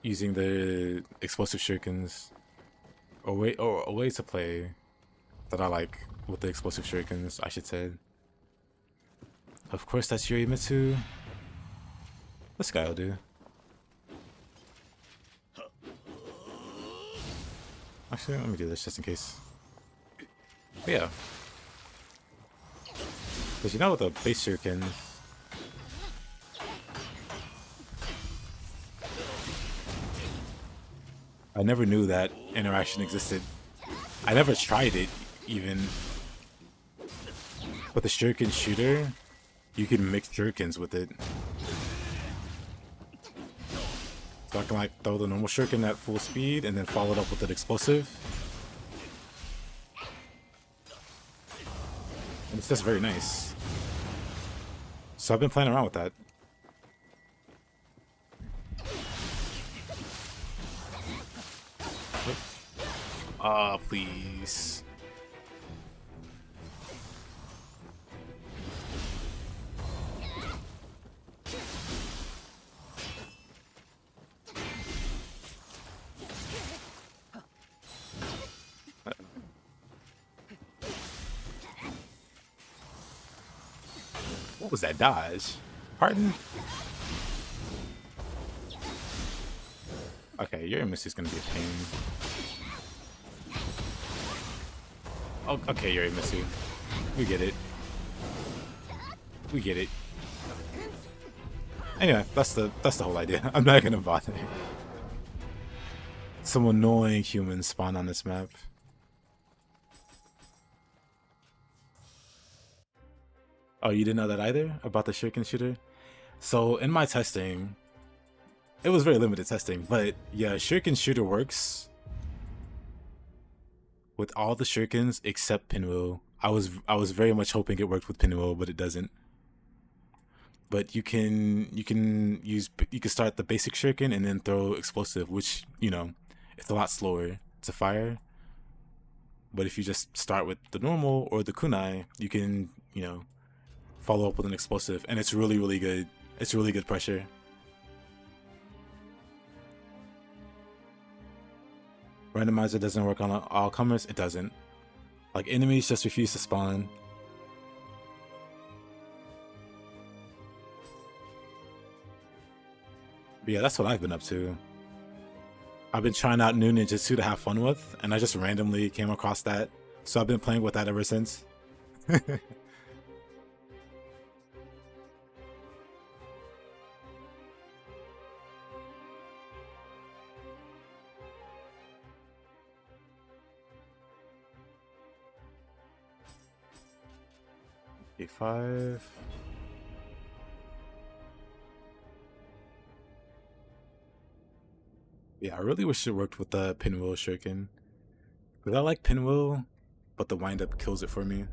using the explosive shurikens, or a way to play that I like with the explosive shurikens, I should say. Of course, that's Yorimitsu. This guy will do. Actually, let me do this just in case. But yeah. Because you know with the base shuriken, I never knew that interaction existed. I never tried it, even. But the shuriken shooter, you can mix shurikens with it. So I can like throw the normal shuriken at full speed and then follow it up with an explosive. And it's just very nice. So I've been playing around with that. Ah, please. What was that dodge? Pardon? Okay, your miss is gonna be a pain. Oh, okay, Yuri Mitsu. We get it. We get it. Anyway, that's the whole idea. I'm not gonna bother. Some annoying humans spawn on this map. Oh, you didn't know that either? About the shuriken shooter? So, in my testing, it was very limited testing, but yeah, shuriken shooter works with all the shurikens except Pinwheel. I was very much hoping it worked with Pinwheel, but it doesn't. But you can start the basic shuriken and then throw explosive, which, you know, it's a lot slower to fire. But if you just start with the normal or the kunai, you can, you know, follow up with an explosive, and it's really, really good. It's really good pressure. Randomizer doesn't work on all comers. It doesn't. Like, enemies just refuse to spawn. But yeah, that's what I've been up to. I've been trying out new Ninjutsu to have fun with, and I just randomly came across that. So I've been playing with that ever since. A5. Yeah, I really wish it worked with the pinwheel shuriken. Because I like pinwheel, but the windup kills it for me.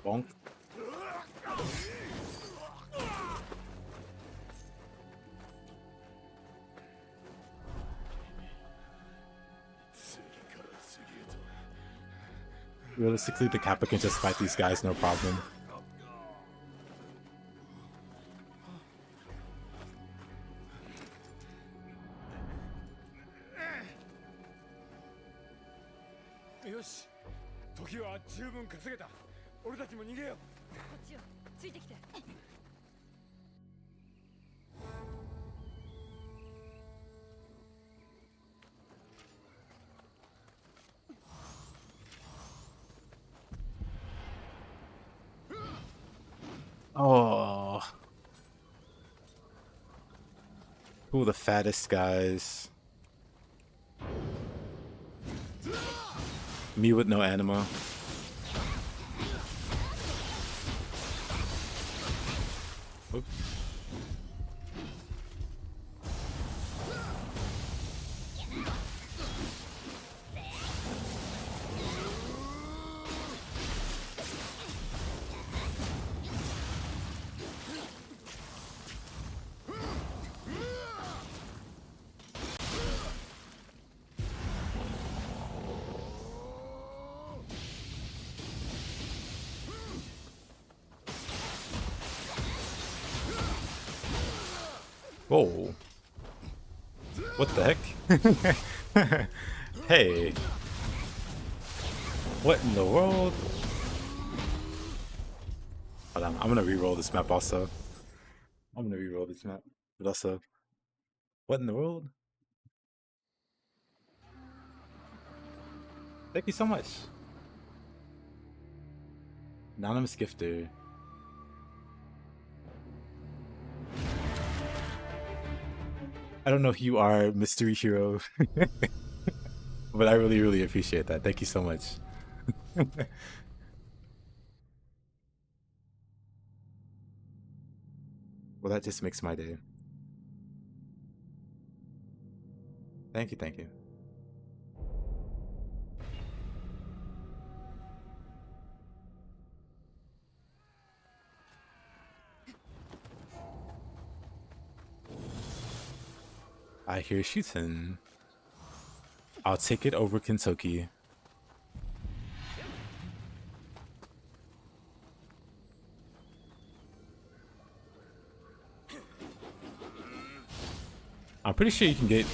Bonk. Realistically, the Kappa can just fight these guys, no problem. Yoshi, 時は十分稼げた。俺たちも逃げよう。こっちよ、ついてきて。Oh. Who are the fattest guys? Me with no anima. Oops. Whoa. What the heck? Hey. What in the world? Hold on, I'm gonna re-roll this map also. I'm gonna re-roll this map. But also, what in the world? Thank you so much. Anonymous gifter. I don't know if you are mystery hero, but I really, really appreciate that. Thank you so much. Well, that just makes my day. Thank you, thank you. I hear Shuten. I'll take it over Kentucky. I'm pretty sure you can get...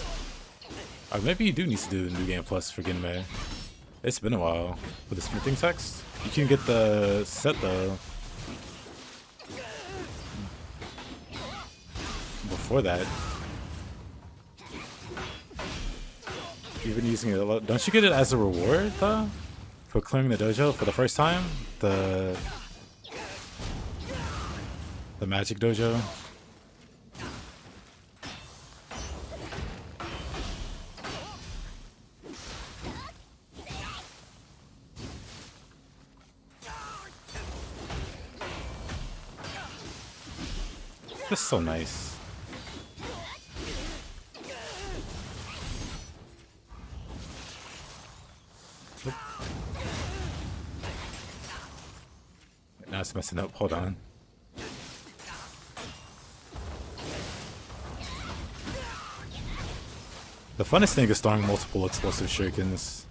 Or maybe you do need to do the New Game Plus for Genmei. It's been a while. With the smithing text? You can get the set though. Before that. You've been using it a lot. Don't you get it as a reward though? For clearing the dojo for the first time? The magic dojo? Just so nice. Oop. Now it's messing up. Hold on. The funnest thing is throwing multiple explosive shurikens.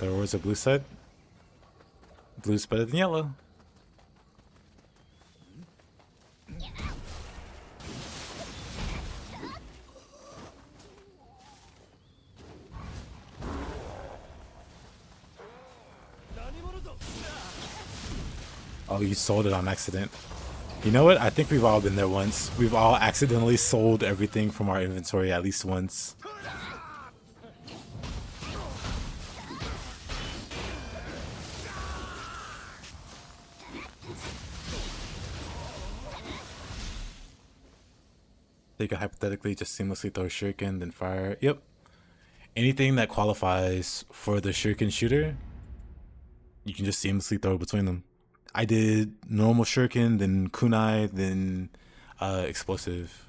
The rewards a blue set. Blue's better than yellow. Oh, you sold it on accident. You know what? I think we've all been there once. We've all accidentally sold everything from our inventory at least once. They could hypothetically just seamlessly throw Shuriken, then fire. Yep. Anything that qualifies for the Shuriken shooter, you can just seamlessly throw between them. I did normal Shuriken, then Kunai, then explosive.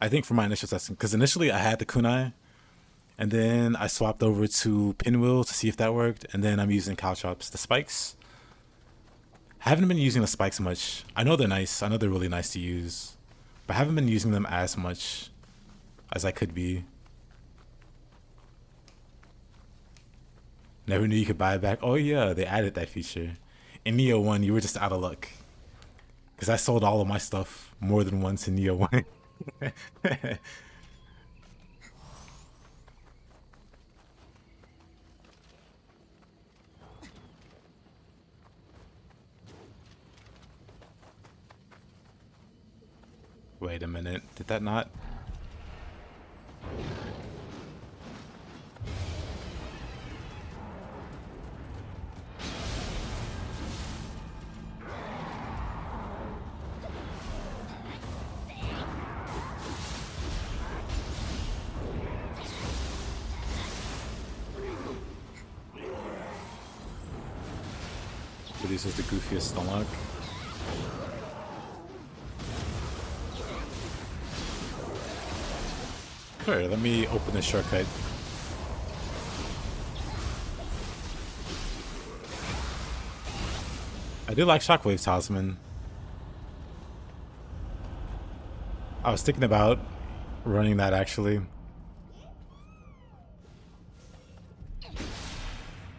I think for my initial testing, because initially I had the Kunai, and then I swapped over to Pinwheel to see if that worked, and then I'm using Caltrops. The spikes, I haven't been using the spikes much. I know they're nice. I know they're really nice to use, but I haven't been using them as much as I could be. Never knew you could buy it back. Oh yeah, they added that feature. In Nioh 1, you were just out of luck. Because I sold all of my stuff more than once in Nioh 1. Wait a minute, did that not? Produces the goofiest stomach. Sure, let me open this shortcut. I do like Shockwave Talisman. I was thinking about running that actually.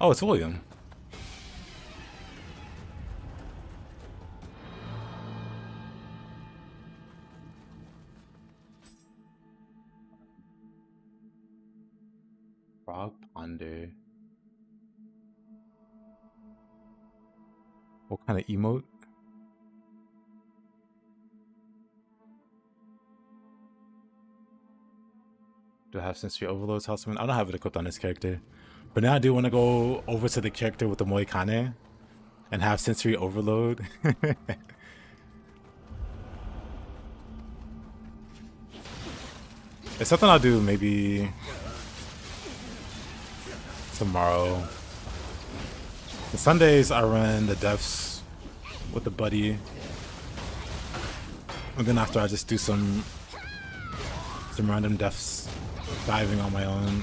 Oh, it's William. Frog Ponder. What kind of emote? Do I have sensory overload talisman? I don't have it equipped on this character. But now I do want to go over to the character with the Moikane and have sensory overload. It's something I'll do maybe tomorrow. The Sundays I run the deaths with the buddy. And then after I just do some random deaths diving on my own.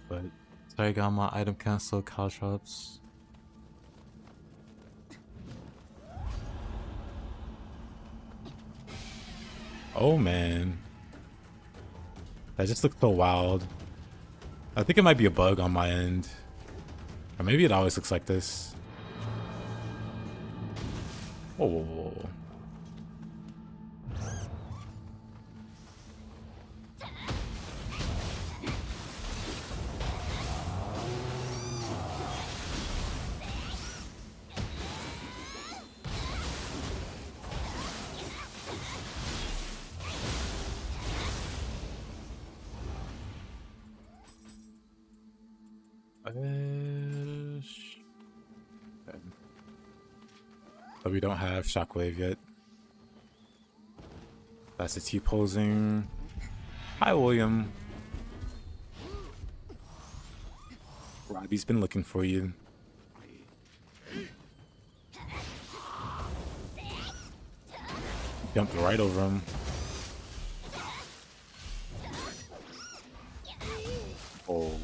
But sorry, got my item cancel, Caltrops. Oh man. That just looked so wild. I think it might be a bug on my end. Or maybe it always looks like this. Whoa, whoa, whoa. But we don't have Shockwave yet. That's the T-posing. Hi, William. Robbie's been looking for you. Jumped right over him. Oh.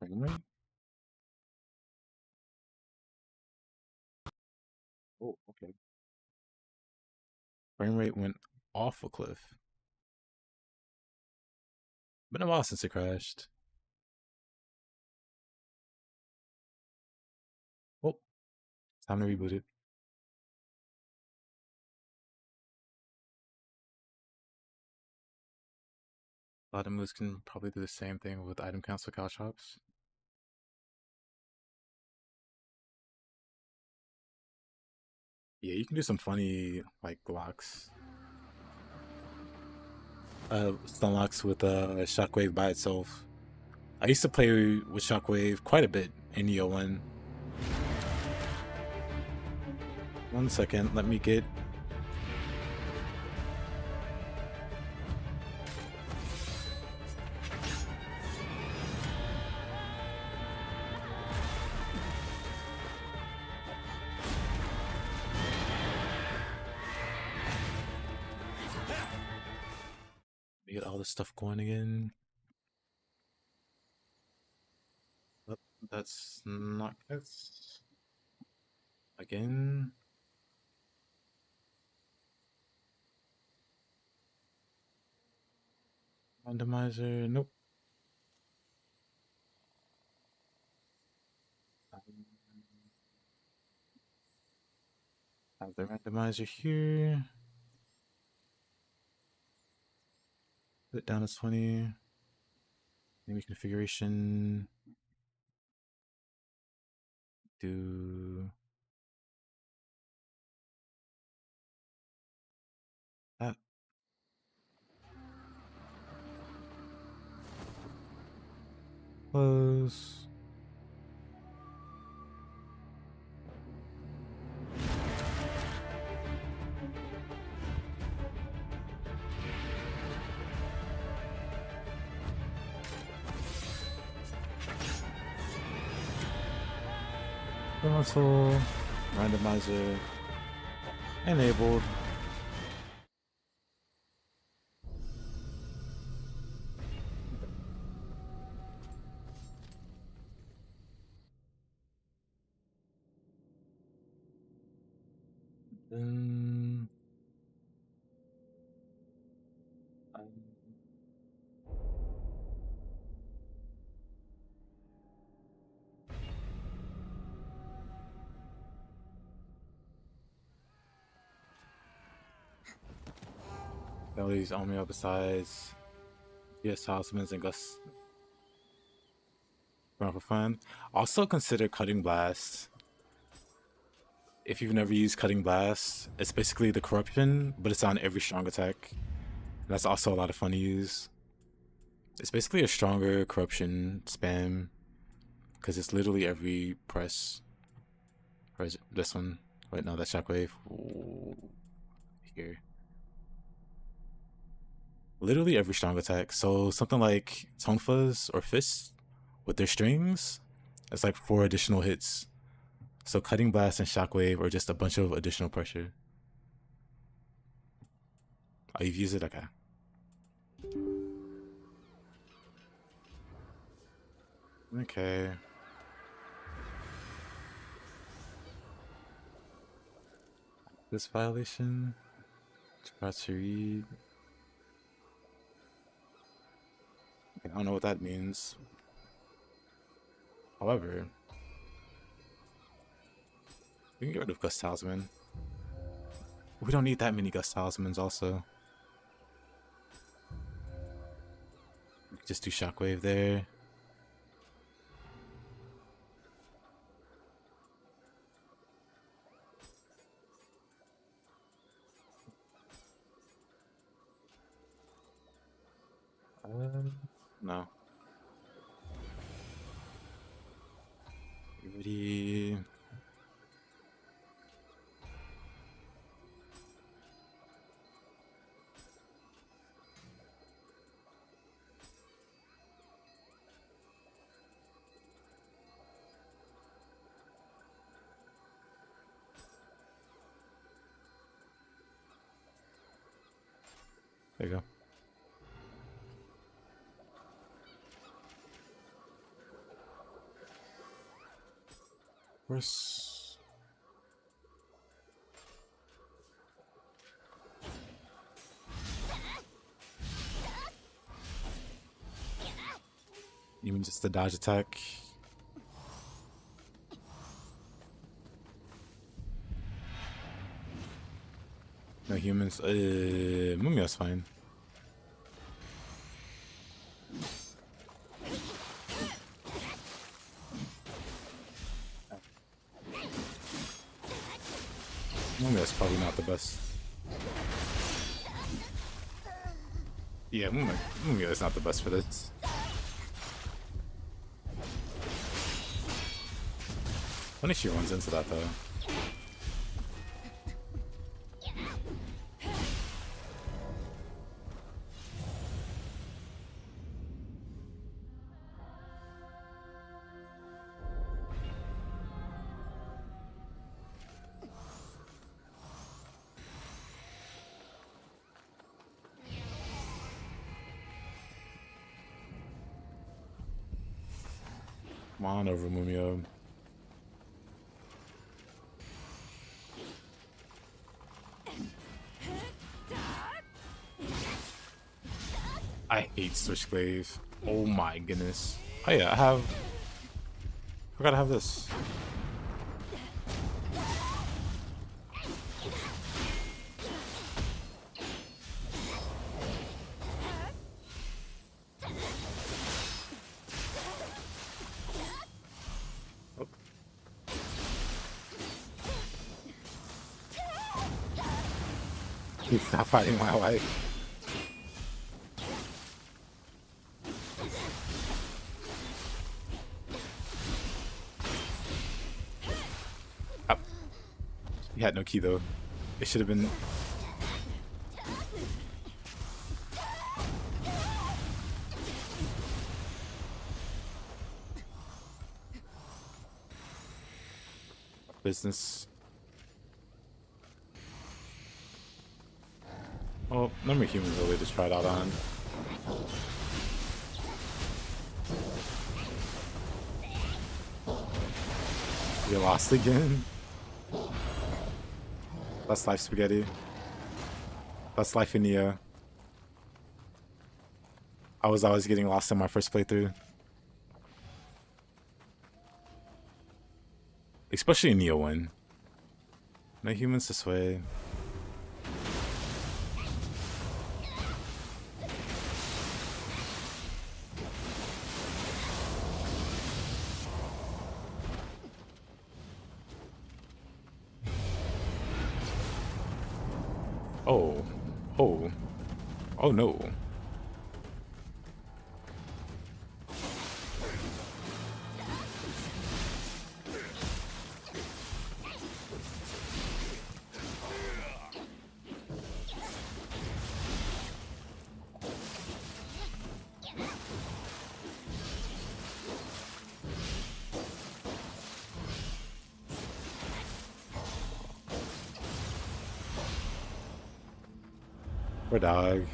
Frame rate? Oh, okay. Frame rate went off a cliff. Been a while since it crashed. Oh, time to reboot it. A lot of moves can probably do the same thing with item counts for caltrops. Yeah, you can do some funny like locks. Stun locks with Shockwave by itself. I used to play with Shockwave quite a bit in Nioh 1. 1 second, let me get... Get all this stuff going again. Oh, that's not this. Again. Randomizer, nope. Have the randomizer here. Put it down to 20. Maybe configuration. Do that. Close. Console. Randomizer. Enabled. Then all these on me up besides yes, Housemans and Gus run for fun. Also consider Cutting Blast. If you've never used Cutting Blast, it's basically the corruption, but it's on every strong attack. That's also a lot of fun to use. It's basically a stronger corruption spam because it's literally every press. Or is it this one? Wait, no, that's Shockwave. Ooh, here. Literally every strong attack. So something like Tonfas or Fist with their strings, it's like 4 additional hits. So Cutting Blast and Shockwave are just a bunch of additional pressure. Oh, you've used it? Okay. Okay. This violation. Brasserie. I don't know what that means. However, we can get rid of Gust Talisman. We don't need that many Gust Talismans also. Just do Shockwave there. No. Ready? There you go. Where's... You mean just the dodge attack? No humans. Mumio's fine. Mumio's probably not the best. Yeah, Mumio is not the best for this. Funny she runs into that though. Come on over, Mumio. I hate Switchglaive. Oh my goodness. Oh yeah, I forgot I have this. Oh. Please stop fighting my wife. He had no key though. It should have been. Business. Well, none of my humans really just tried out on. You lost again? That's life, Spaghetti. That's life in Nioh. I was always getting lost in my first playthrough. Especially in Nioh 1. No humans this way. Oh. Oh. Oh no. Poor dog.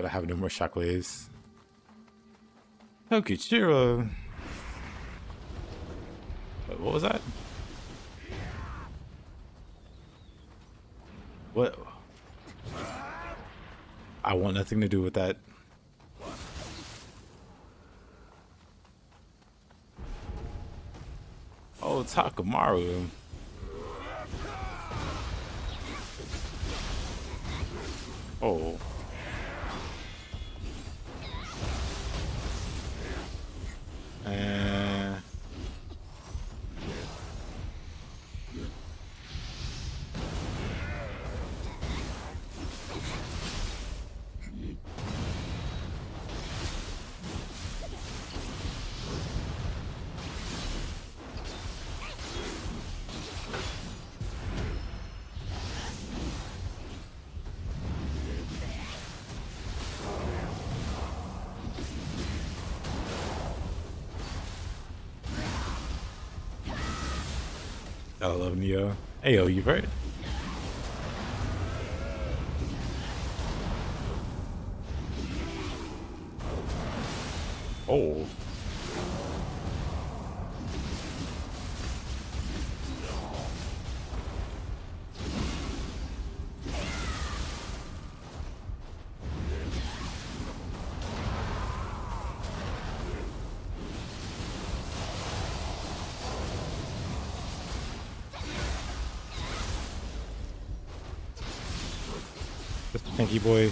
but I have no more shockwaves. Tokichiro. Wait, what was that? What? I want nothing to do with that. Oh, Takamaru. Oh. I love Nioh. Hey, yo, you right? Oh. Thank you, boy.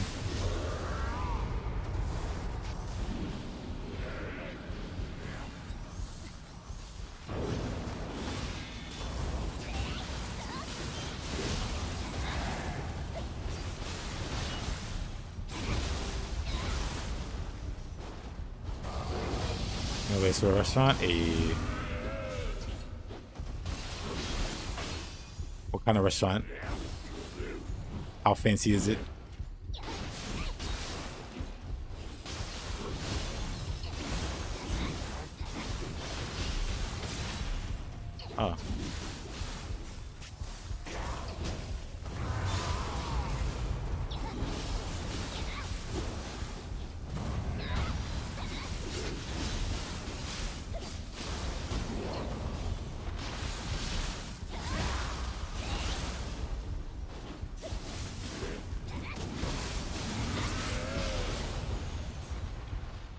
Anyways, to a restaurant. What kind of restaurant? How fancy is it? Oh.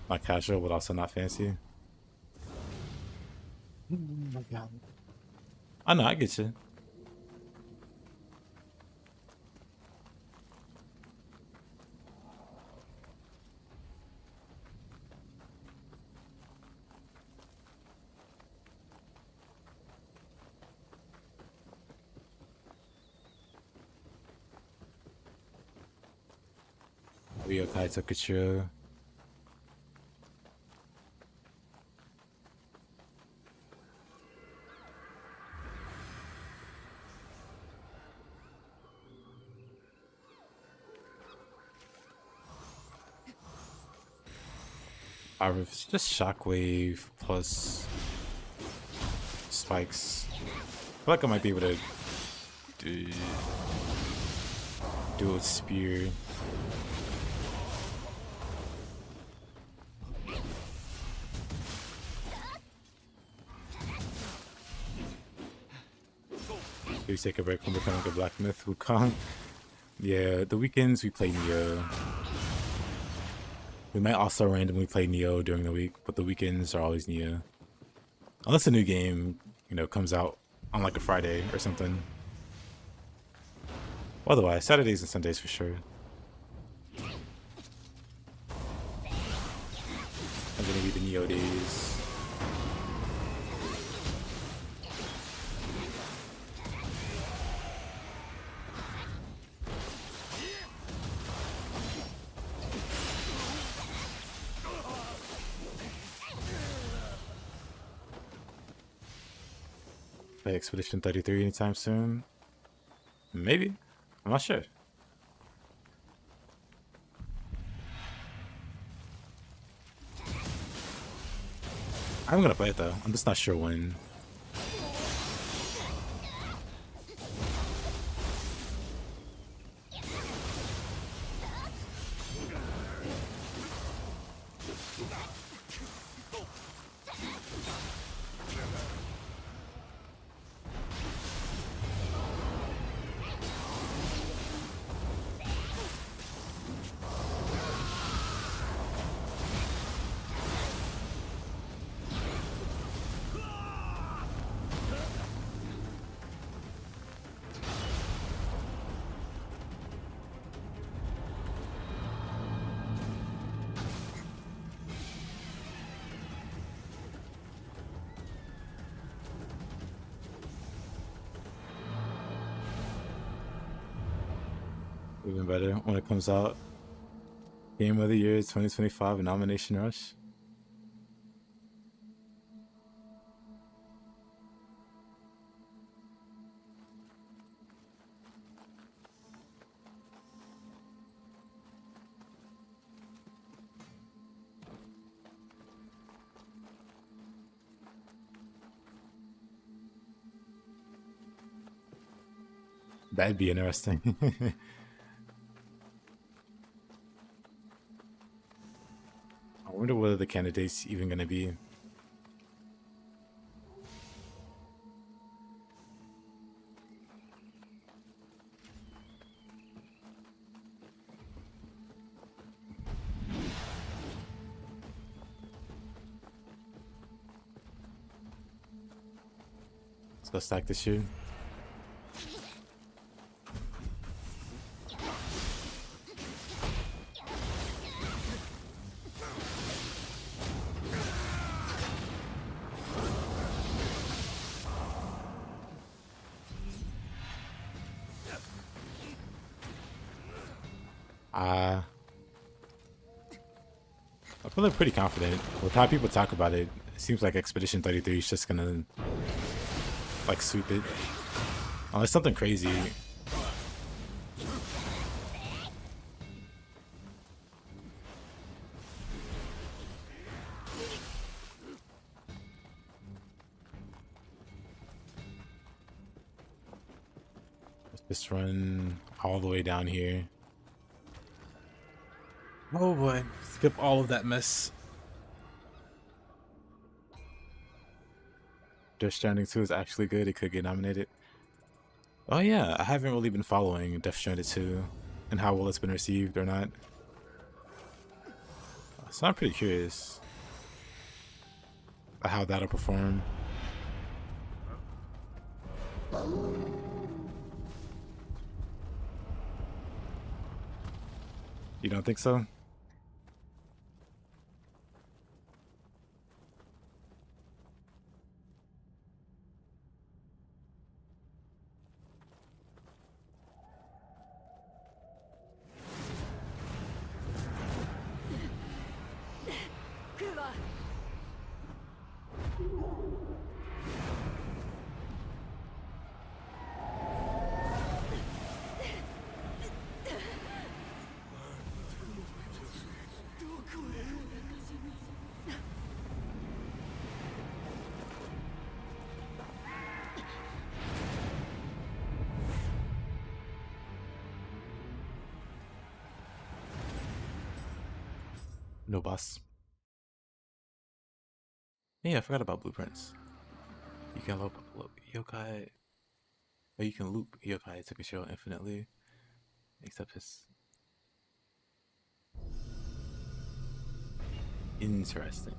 Not casual, but also not fancy. Oh my god. I know, I get you. Yokai took a chill. If it's just shockwave plus spikes, I feel like I might be able to do a spear. We take a break from becoming a black myth. Wukong. Yeah, the weekends we play Nioh. We might also randomly play Nioh during the week, but the weekends are always Nioh. Unless a new game, you know, comes out on like a Friday or something. Otherwise, Saturdays and Sundays for sure. I'm gonna be the Nioh days. Play Expedition 33 anytime soon? Maybe. I'm not sure. I'm gonna play it though. I'm just not sure when. Even better when it comes out. Game of the Year 2025 nomination rush. That'd be interesting. I wonder what are the candidates even going to be. Let's go stack this shit. I feel like pretty confident with how people talk about it. It seems like Expedition 33 is just gonna like sweep it, unless something crazy. Let's just run all the way down here. Oh boy, skip all of that mess. Death Stranding 2 is actually good. It could get nominated. Oh yeah, I haven't really been following Death Stranding 2 and how well it's been received or not. So I'm pretty curious how that'll perform. You don't think so? No boss. Yeah, I forgot about blueprints. You can loop yokai. Or you can loop yokai to control infinitely. Except it's interesting.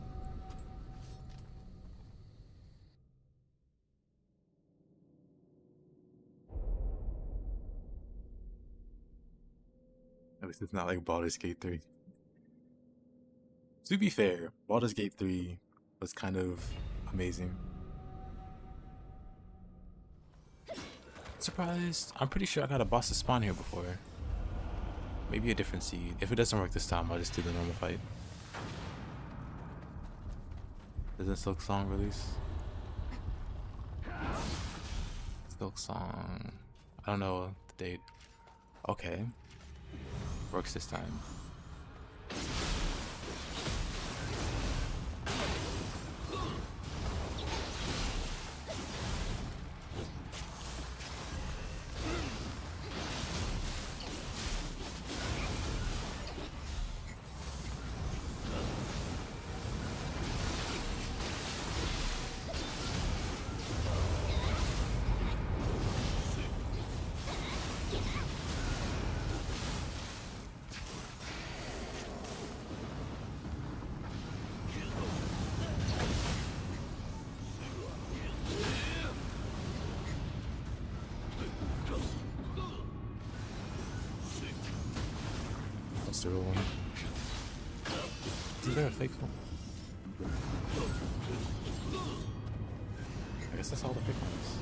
At least it's not like Baldur's Gate 3. To be fair, Baldur's Gate 3 was kind of amazing. Surprised. I'm pretty sure I got a boss to spawn here before. Maybe a different seed. If it doesn't work this time, I'll just do the normal fight. Doesn't Silk Song release? Silk Song. I don't know the date. Okay. Works this time. The real one. Is there a fake one? I guess that's all the fake ones.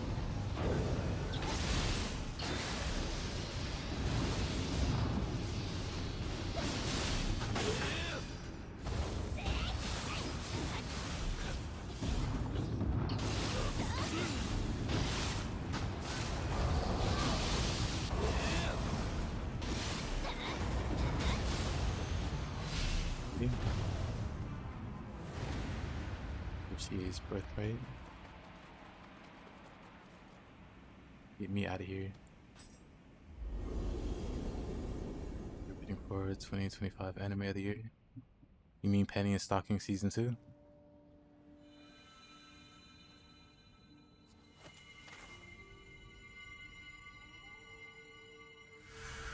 CA's birthright. Get me out of here. Waiting for 2025 anime of the year. You mean Penny and Stocking season 2?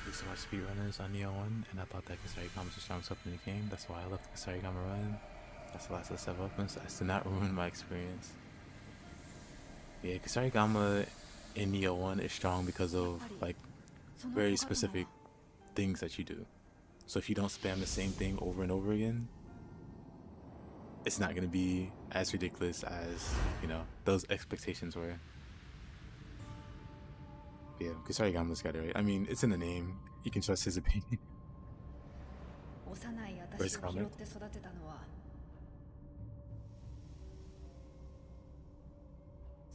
I used to watch speedrunners on Nioh 1, and I thought that Kusarigama was the strongest weapon in the game. That's why I left the Kusarigama run. That's the last of the 7 weapons. I still not ruin my experience. Yeah, Kusarigama in Nioh 1 is strong because of like very specific things that you do. So if you don't spam the same thing over and over again, it's not gonna be as ridiculous as, you know, those expectations were. Yeah, Kusarigama's got it right. I mean, it's in the name. You can trust his opinion. First comment.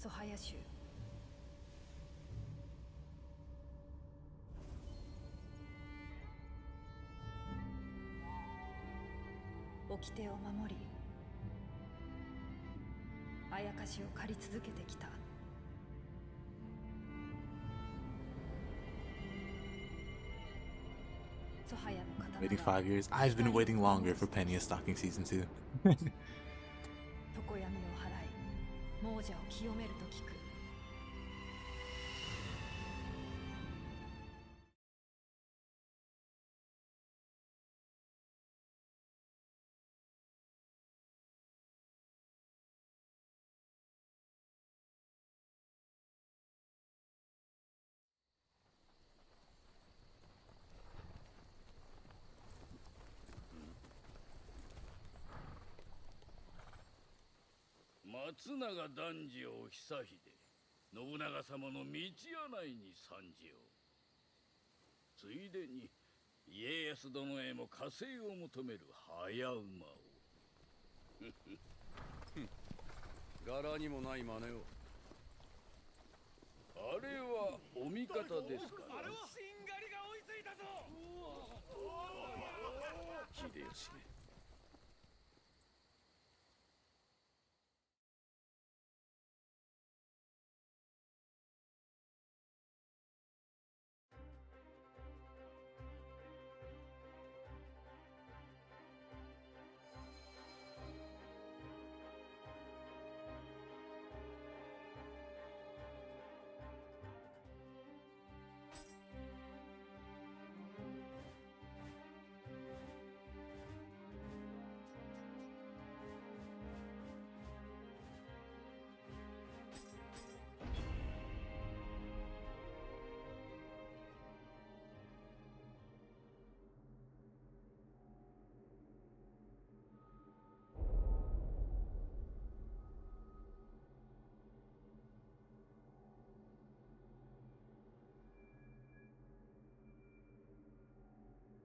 ソハヤ州掟を守りあやかしを借り続けてきた Waiting 5 years. I've been waiting longer for Penny and Stocking season 2. 常闇を払い亡者を清めると聞く 松永男児を久秀信長様の道柳に参じようついでに家康殿へも加勢を求める早馬を柄にもない真似をあれはお味方ですからしんがりが追いついたぞ秀吉め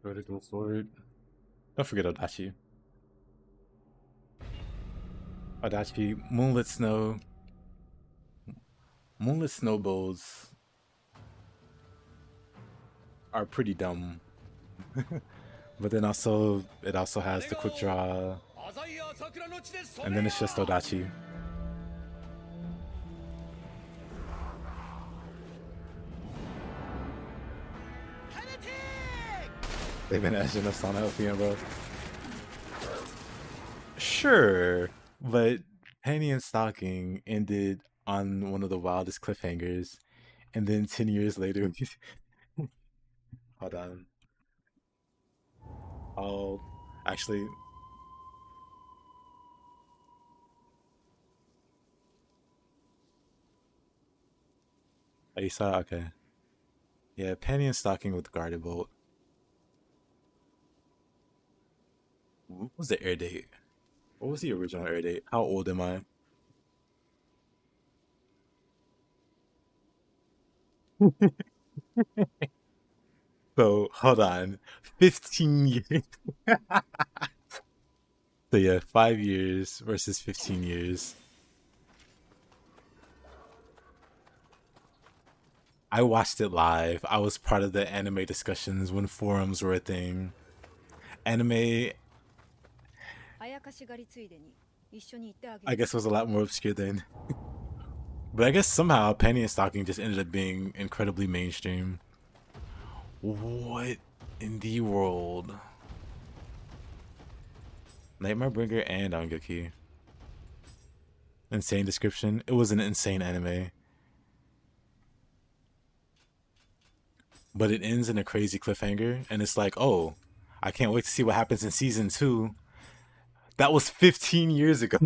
Vertical forward. Don't forget Adachi. Adachi, Moonlit Snow. Moonlit Snowballs are pretty dumb. But then also, it also has the quick draw. And then it's just Odachi. They've been edging us on LPM, bro. Sure, but Penny and Stocking ended on one of the wildest cliffhangers, and then 10 years later, hold on. Oh, actually, oh, you saw? Okay. Yeah, Penny and Stocking with Guarded Bolt. What was the air date? What was the original air date? How old am I? So, hold on. 15 years. So yeah, 5 years versus 15 years. I watched it live. I was part of the anime discussions when forums were a thing. Anime... あやかし狩りついでに I guess it was a lot more obscure then. But I guess somehow panty and stocking just ended up being incredibly mainstream. What in the world? Nightmare Bringer and Angyoki. Insane description. It was an insane anime. But it ends in a crazy cliffhanger, and it's like, oh, I can't wait to see what happens in season 2. That was 15 years ago.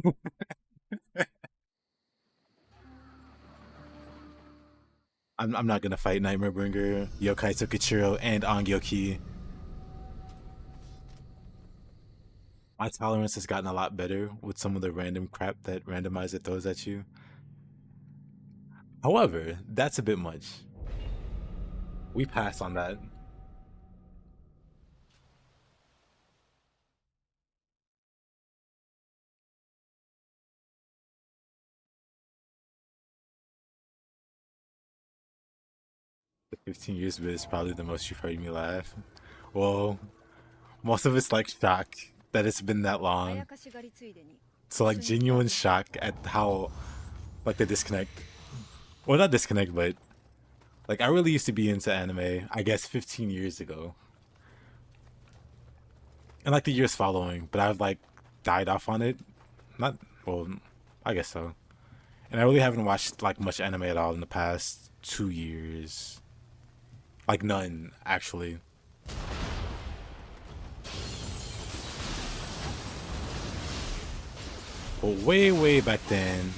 I'm not gonna fight Nightmare Bringer, Yokai Tokichiro, and Angyoki. My tolerance has gotten a lot better with some of the random crap that Randomizer throws at you. However, that's a bit much. We pass on that. The 15 years bit is probably the most you've heard me laugh. Well, most of it's like shock that it's been that long. So like genuine shock at how like they disconnect. Well, not disconnect, but like I really used to be into anime, I guess 15 years ago. And like the years following, but I've like died off on it. Not, well, I guess so. And I really haven't watched like much anime at all in the past 2 years. Like none, actually. But way, way back then.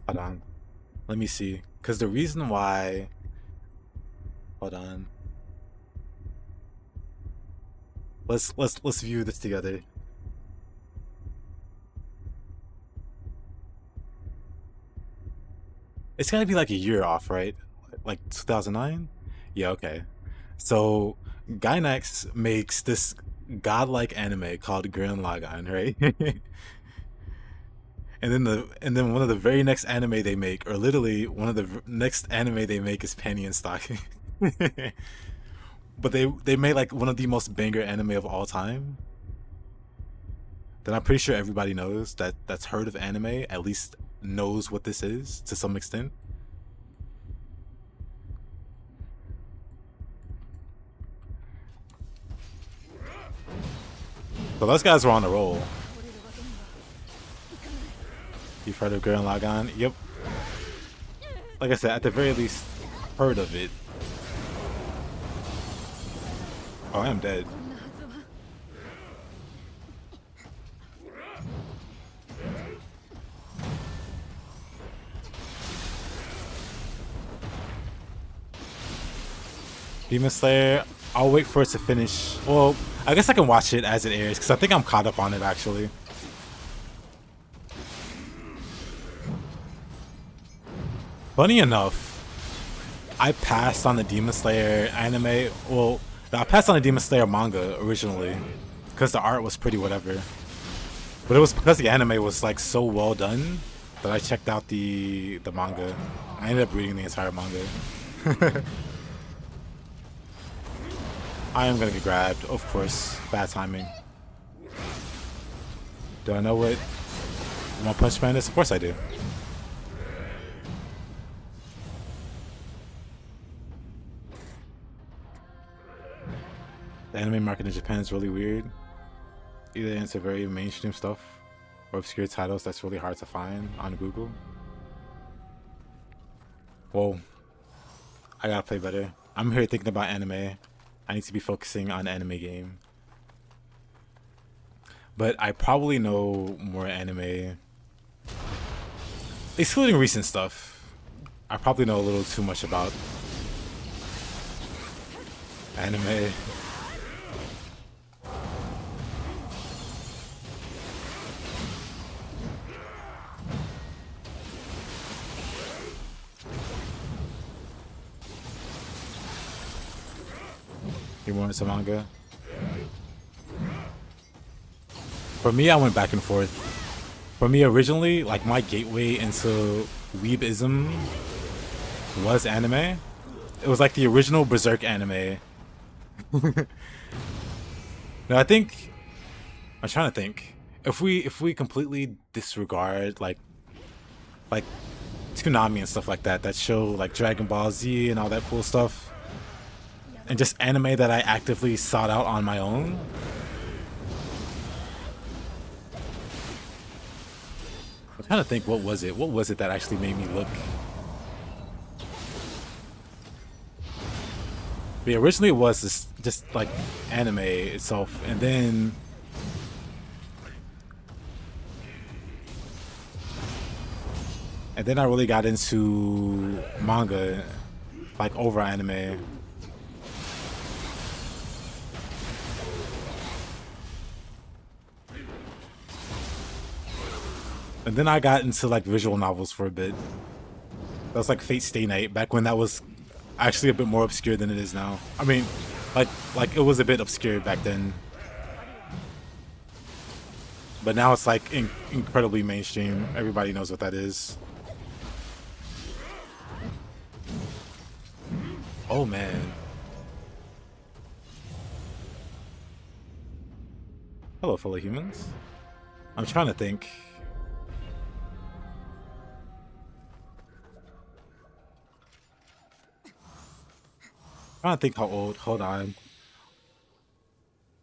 Hold on. Let me see. Because the reason why... Hold on. Let's view this together. It's gotta be like a year off, right? Like 2009? Yeah, okay. So Gainax makes this godlike anime called Gurren Lagann, right? and then one of the very next anime they make, or literally one of the next anime they make, is Penny and Stocking. But they made like one of the most banger anime of all time. Then I'm pretty sure everybody knows that's heard of anime, at least knows what this is to some extent. So those guys were on the roll. You've heard of Gurren Lagann? Yep. Like I said, at the very least, heard of it. Oh, I am dead. Demon Slayer, I'll wait for it to finish. Well, I guess I can watch it as it airs, because I think I'm caught up on it, actually. Funny enough, I passed on the Demon Slayer anime. Well, I passed on the Demon Slayer manga originally, because the art was pretty whatever. But it was because the anime was like so well done that I checked out the manga. I ended up reading the entire manga. I am gonna get grabbed, of course. Bad timing. Do I know what One Punch Man is? Of course I do. The anime market in Japan is really weird. Either into very mainstream stuff or obscure titles that's really hard to find on Google. Whoa. I gotta play better. I'm here thinking about anime. I need to be focusing on anime game. But I probably know more anime. Excluding recent stuff. I probably know a little too much about anime. You want some manga? For me, I went back and forth. For me, originally, like my gateway into weebism was anime. It was like the original Berserk anime. No, I think I'm trying to think. If we completely disregard like Toonami and stuff like that show like Dragon Ball Z and all that cool stuff, and just anime that I actively sought out on my own. I'm trying to think, what was it? What was it that actually made me look? But yeah, originally it was just like anime itself, and then I really got into manga, like over anime. And then I got into like visual novels for a bit. That was like Fate Stay Night, back when that was actually a bit more obscure than it is now. I mean, like it was a bit obscure back then. But now it's like incredibly mainstream. Everybody knows what that is. Oh man. Hello, fellow humans. I'm trying to think. Trying to think how old. Hold on.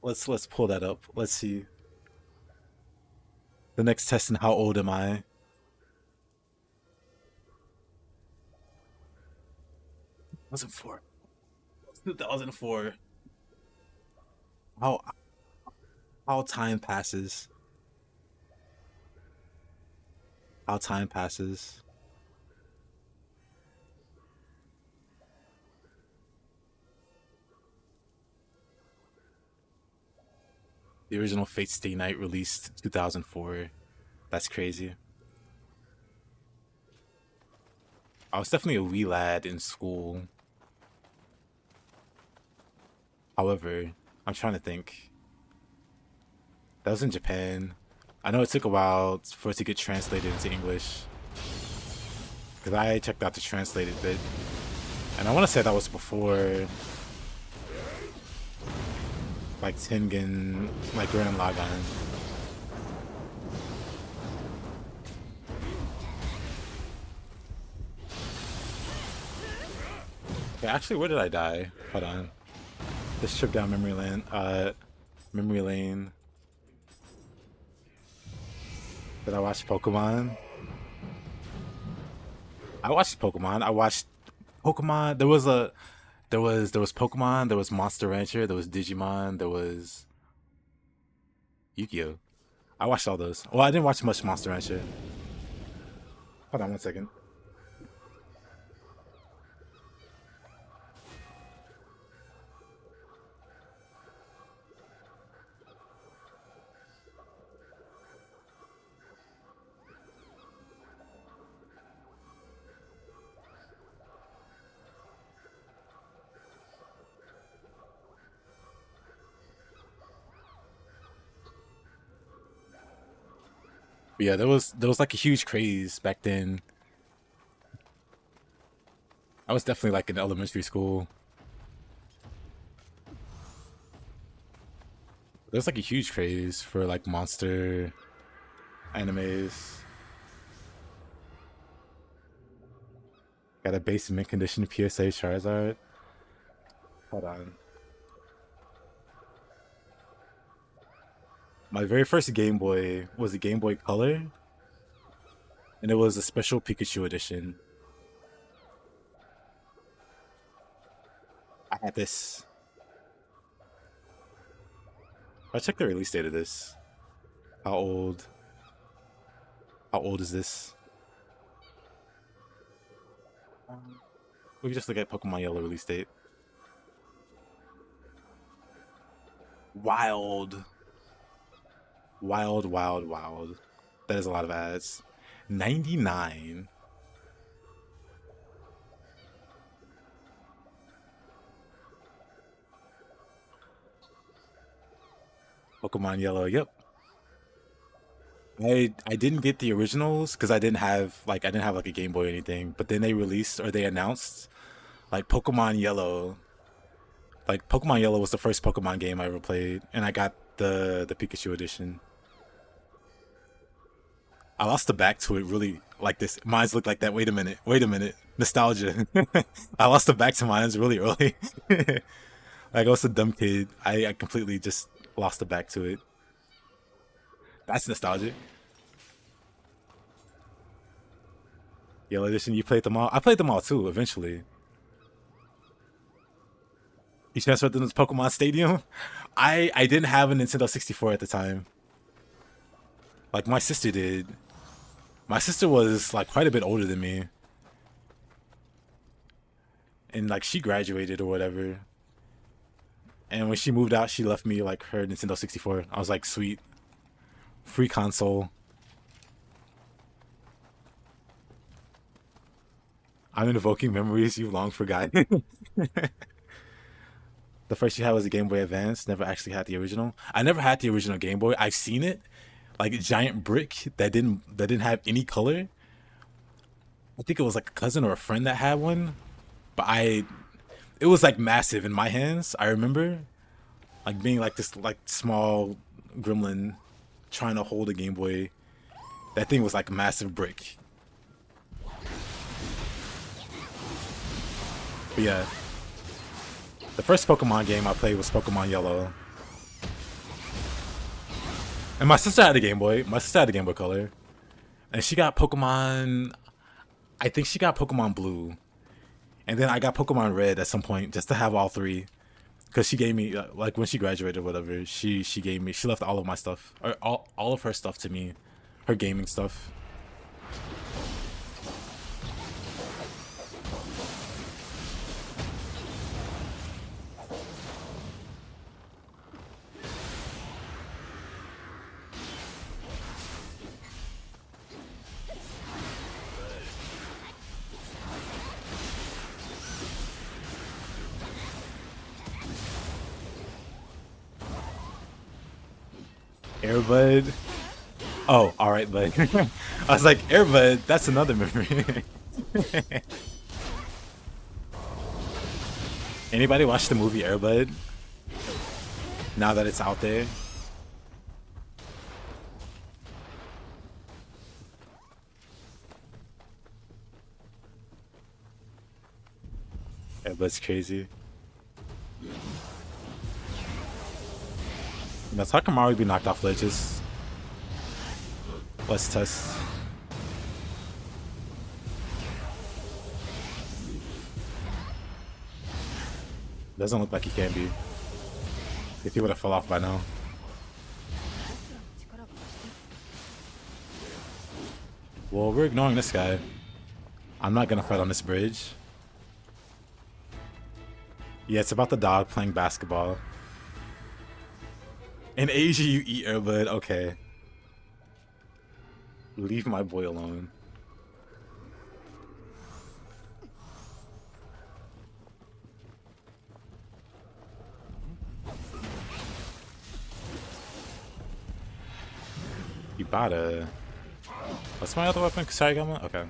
Let's pull that up. Let's see. The next test in how old am I? 2004. 2004. How time passes. How time passes. The original Fate Stay Night released 2004. That's crazy. I was definitely a wee lad in school. However, I'm trying to think. That was in Japan. I know it took a while for it to get translated into English. Because I checked out the translated bit. And I want to say that was before like Tengen, like Gurren Lagann. Okay, actually, where did I die? Hold on. This trip down memory lane. Memory lane. Did I watch Pokemon? I watched Pokemon. I watched Pokemon. There was Pokemon. There was Monster Rancher. There was Digimon. There was Yu-Gi-Oh. I watched all those. Well, I didn't watch much Monster Rancher. Hold on 1 second. But yeah, there was like a huge craze back then. I was definitely like in elementary school. There's like a huge craze for like monster animes. Got a base mint condition PSA Charizard. Hold on. My very first Game Boy was a Game Boy Color. And it was a special Pikachu edition. I had this. I checked the release date of this. How old? How old is this? We can just look at Pokemon Yellow release date. Wild. Wild, wild, wild. That is a lot of ads. 99. Pokemon Yellow, yep. I didn't get the originals because I didn't have like a Game Boy or anything, but then they released or they announced like Pokemon Yellow. Like Pokemon Yellow was the first Pokemon game I ever played, and I got the Pikachu edition. I lost the back to it really like this. Mine's look like that. Wait a minute. Wait a minute. Nostalgia. I lost the back to mine's really early. Like I was a dumb kid. I completely just lost the back to it. That's nostalgic. Yellow edition. You played them all. I played them all too. Eventually. You transferred them to Pokemon Stadium. I didn't have a Nintendo 64 at the time. Like my sister did. My sister was like quite a bit older than me. And like she graduated or whatever. And when she moved out, she left me like her Nintendo 64. I was like, sweet. Free console. I'm invoking memories you've long forgotten. The first you had was a Game Boy Advance. Never actually had the original. I never had the original Game Boy. I've seen it. Like a giant brick that didn't have any color. I think it was like a cousin or a friend that had one. But it was like massive in my hands. I remember like being like this like small gremlin trying to hold a Game Boy. That thing was like a massive brick. But yeah. The first Pokemon game I played was Pokemon Yellow. And my sister had a Game Boy. My sister had a Game Boy Color. And she got Pokemon... I think she got Pokemon Blue. And then I got Pokemon Red at some point just to have all three. Because she gave me... like when she graduated or whatever, she gave me... She left all of my stuff. Or all of her stuff to me. Her gaming stuff. Airbud. Oh, alright, bud. I was like, Airbud, that's another memory. Anybody watch the movie Airbud? Now that it's out there? Airbud's crazy. Now Takamaru be knocked off ledges. Let's test. Doesn't look like he can be. If he would have fell off by now. Well, we're ignoring this guy. I'm not gonna fight on this bridge. Yeah, it's about the dog playing basketball. In Asia, you eat Airbud. Okay. Leave my boy alone. Ibata. What's my other weapon? Kusarigama? Okay.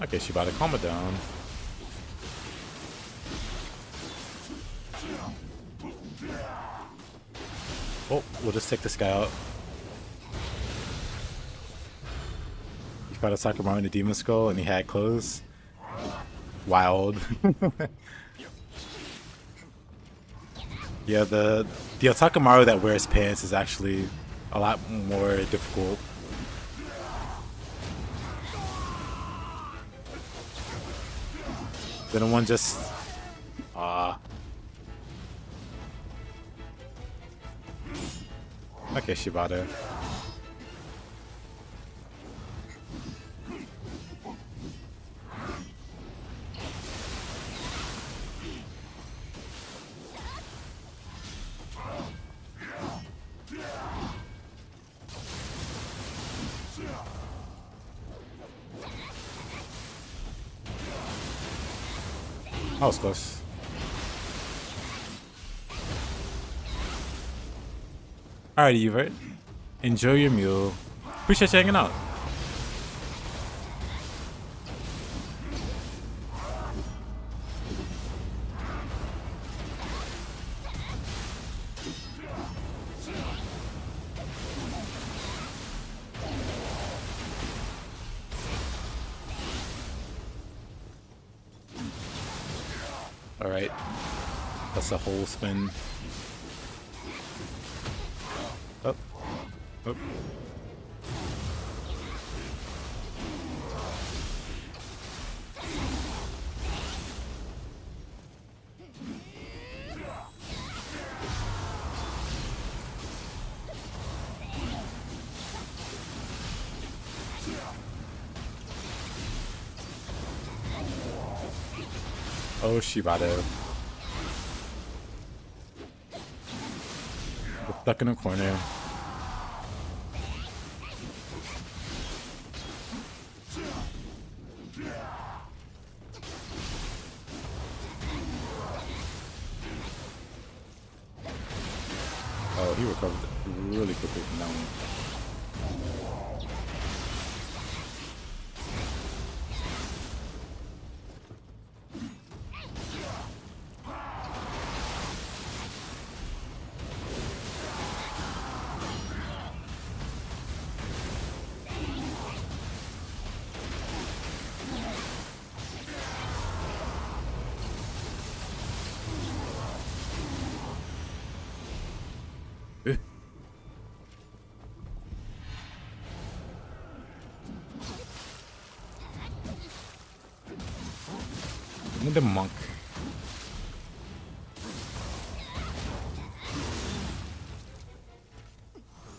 Okay, Shibata, calm it down. Oh, we'll just take this guy out. He fought a Sakamaru in the Demon Skull and he had clothes. Wild. Yeah, the Otakamaru that wears pants is actually a lot more difficult. Then one just okay, Shibata. That was close. Alrighty, Evert. Enjoy your meal. Appreciate you hanging out. Alright. That's a whole spin. Up. Up. Oh, Shibado. We're stuck in a corner. Oh, he recovered really quickly from that one. Look at the monk.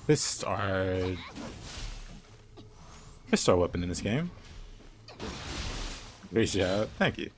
Fists are weapon in this game. Great job. Thank you.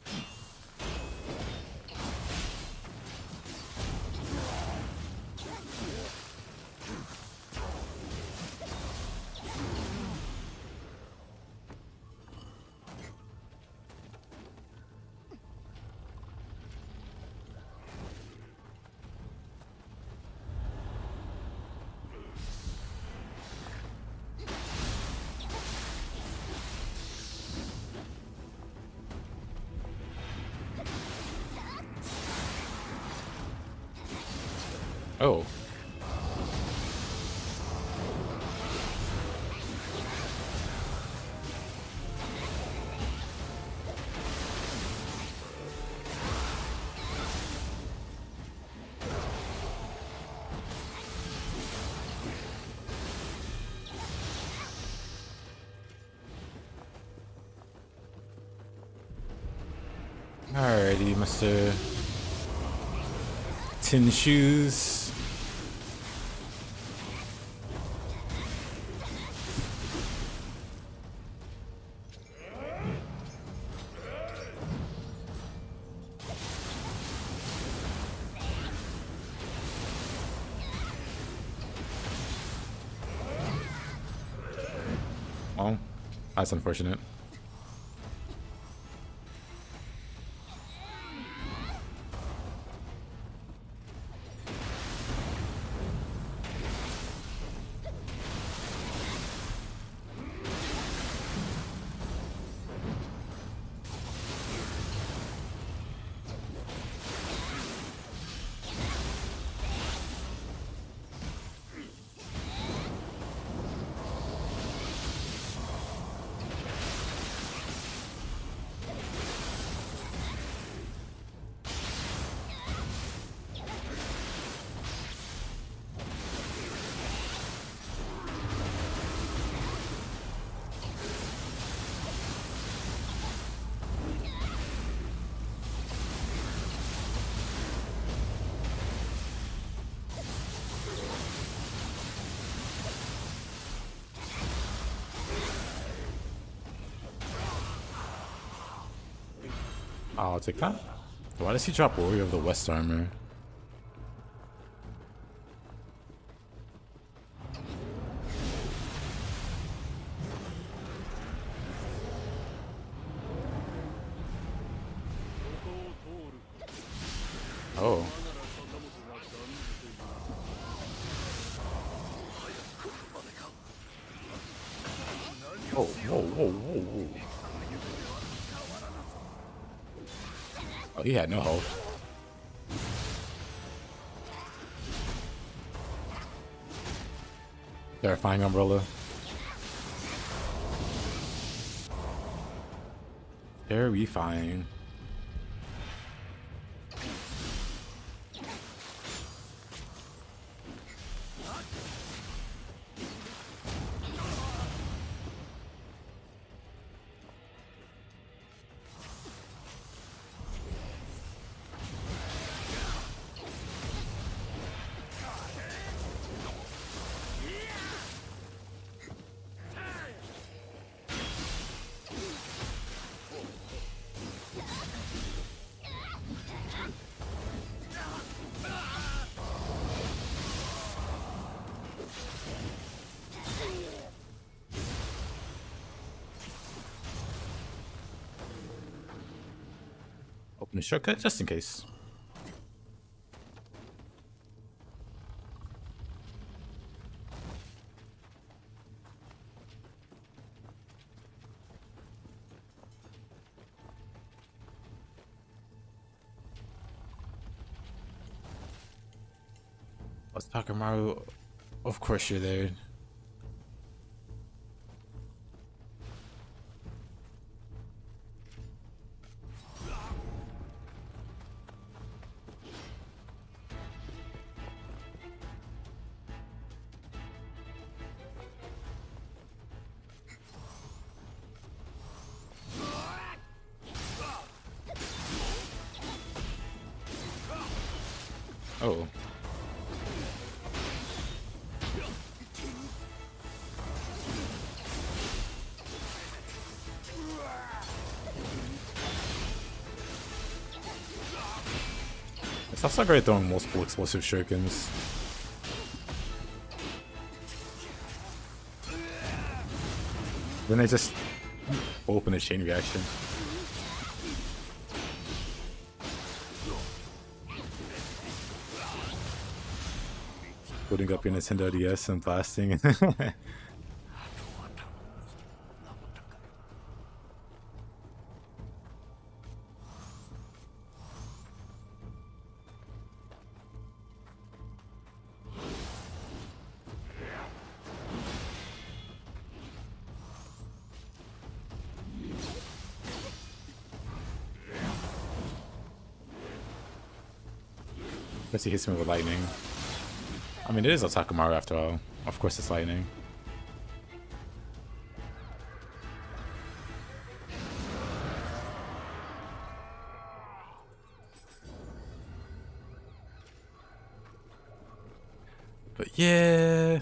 Oh. Alrighty, Mr. Tin Shoes. Oh, that's unfortunate. I'll take that. Why does he drop Warrior of the West armor? Oh. Oh, whoa, whoa, whoa, whoa. Oh, he had no health. Terrifying umbrella. Terrifying. Open a shortcut just in case. Let's talk Maru. Of course you're there. Oh. It's also great throwing multiple explosive shurikens. Then they just open a chain reaction. Putting up your Nintendo DS and blasting. Guess he hits me with lightning. I mean, it is Otakamaru after all. Of course it's lightning. But yeah.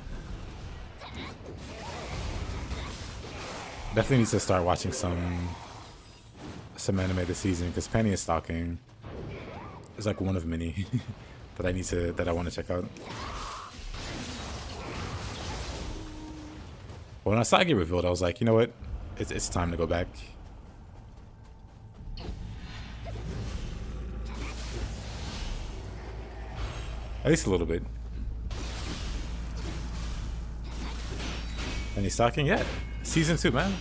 Definitely needs to start watching some anime this season because Penny is stalking. It's like one of many that I want to check out. When I saw it get revealed, I was like, you know what? It's time to go back. At least a little bit. And he's talking, yeah. Season 2, man.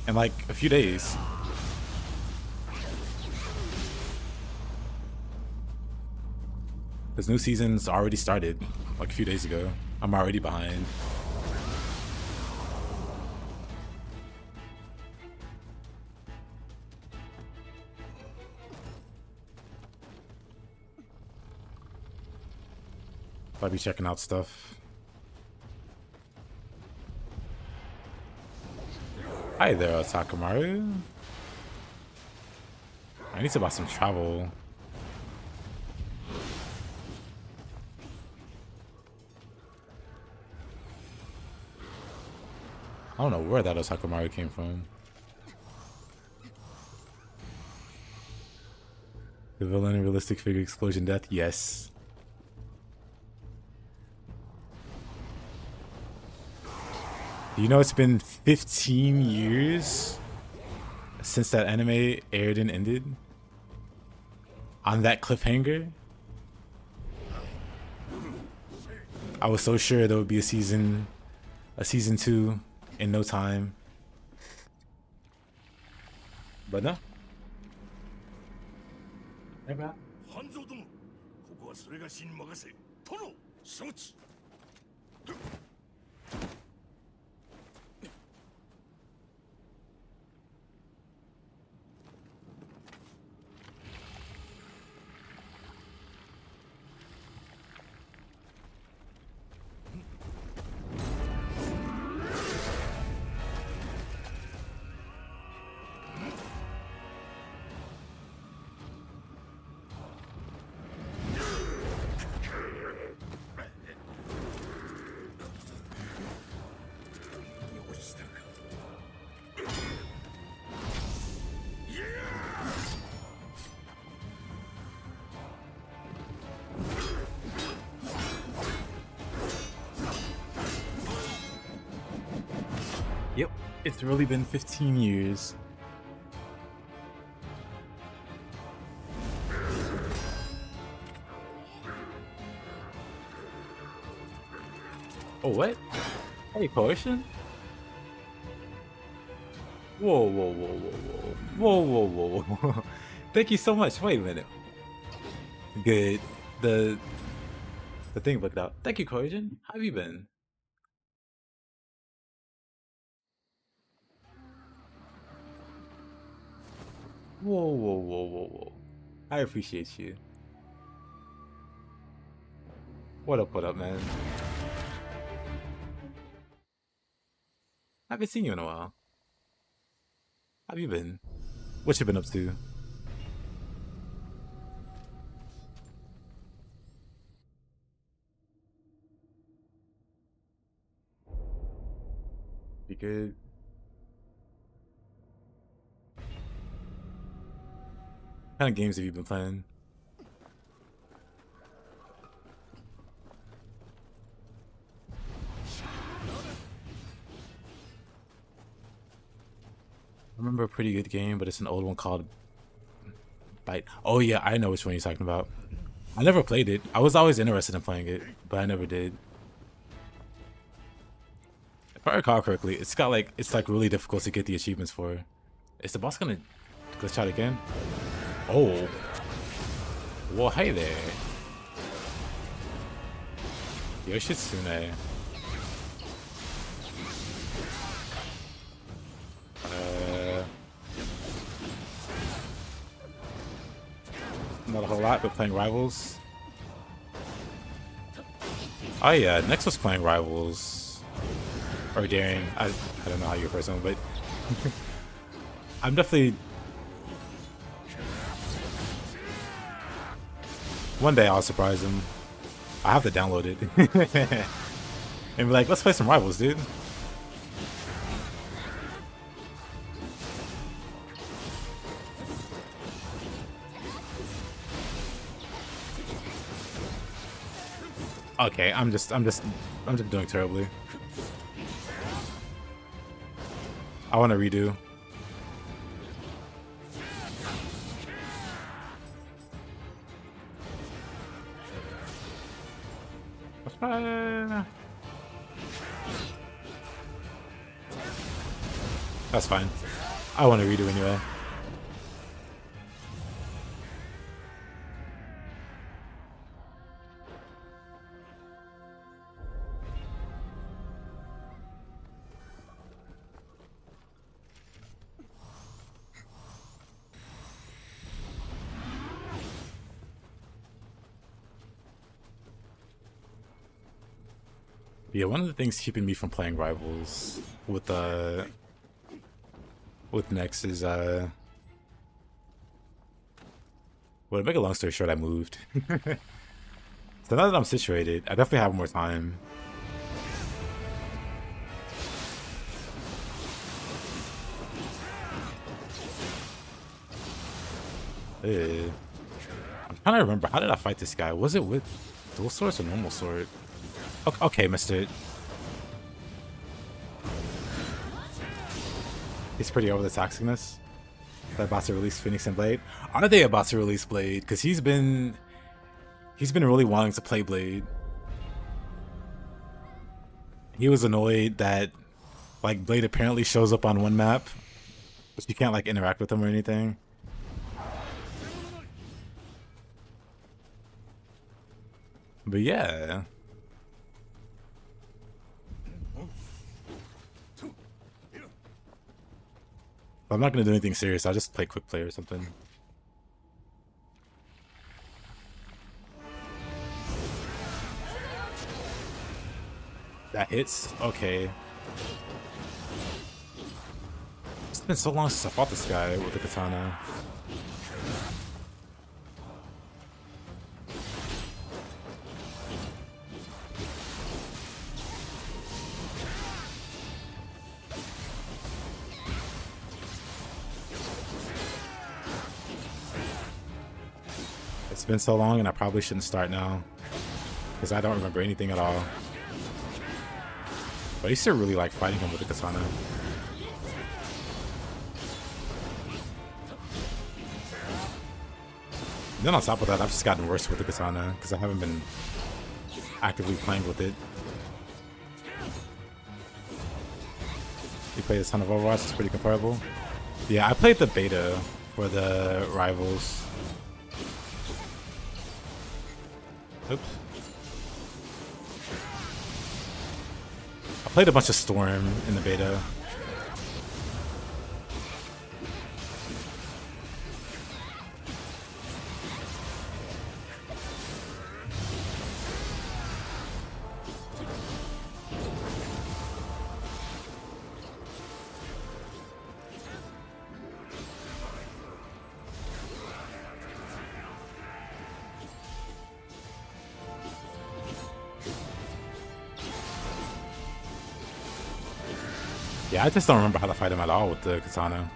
In like a few days. This new season's already started like a few days ago. I'm already behind. I'll be checking out stuff. Hi there, Otakamaru. I need to buy some travel. I don't know where that Otakamaru came from. The villain in realistic figure explosion death? Yes. You know it's been 15 years since that anime aired and ended? On that cliffhanger, I was so sure there would be a season 2 in no time. But no. Never. 半蔵殿、ここはそれがしに任せ。殿、承知。Yep, it's really been 15 years. Oh, what? Hey, coercion? Whoa, whoa, whoa, whoa, whoa, whoa, whoa, whoa, whoa. Thank you so much. Wait a minute. Good. The thing looked out. Thank you, coercion. How have you been? Whoa, whoa, whoa, whoa, whoa. I appreciate you. What up, man? I haven't seen you in a while. How have you been? What you been up to? You good? What kind of games have you been playing? I remember a pretty good game, but it's an old one called Bite. Oh yeah, I know which one you're talking about. I never played it. I was always interested in playing it, but I never did. If I recall correctly, it's like really difficult to get the achievements for. Is the boss gonna glitch out again? Oh. Well, hey there. Yoshitsune. Not a whole lot, but playing Rivals. Oh yeah, next was playing Rivals. Or Daring. I don't know how you're person, but I'm definitely... One day I'll surprise him. I have to download it. And be like, let's play some Rivals, dude. Okay, I'm just doing terribly. I want to redo. That's fine. I want to redo anyway. Yeah, one of the things keeping me from playing Rivals with Next is well, to make a long story short, I moved. So now that I'm situated, I definitely have more time. I'm trying to remember, how did I fight this guy? Was it with dual swords or normal sword? Okay, mister. He's pretty over the toxicness. They're about to release Phoenix and Blade. Are they about to release Blade? Because he's been really wanting to play Blade. He was annoyed that like Blade apparently shows up on one map, but you can't like interact with him or anything. But yeah. I'm not gonna do anything serious. I'll just play quick play or something. That hits? Okay. It's been so long since I fought this guy with the katana. It's been so long and I probably shouldn't start now, because I don't remember anything at all. But I used to really like fighting him with the katana. And then on top of that, I've just gotten worse with the katana because I haven't been actively playing with it. You played a ton of Overwatch, it's pretty comparable. Yeah, I played the beta for the Rivals. Oops. I played a bunch of Storm in the beta. Yeah, I just don't remember how to fight him at all with the katana.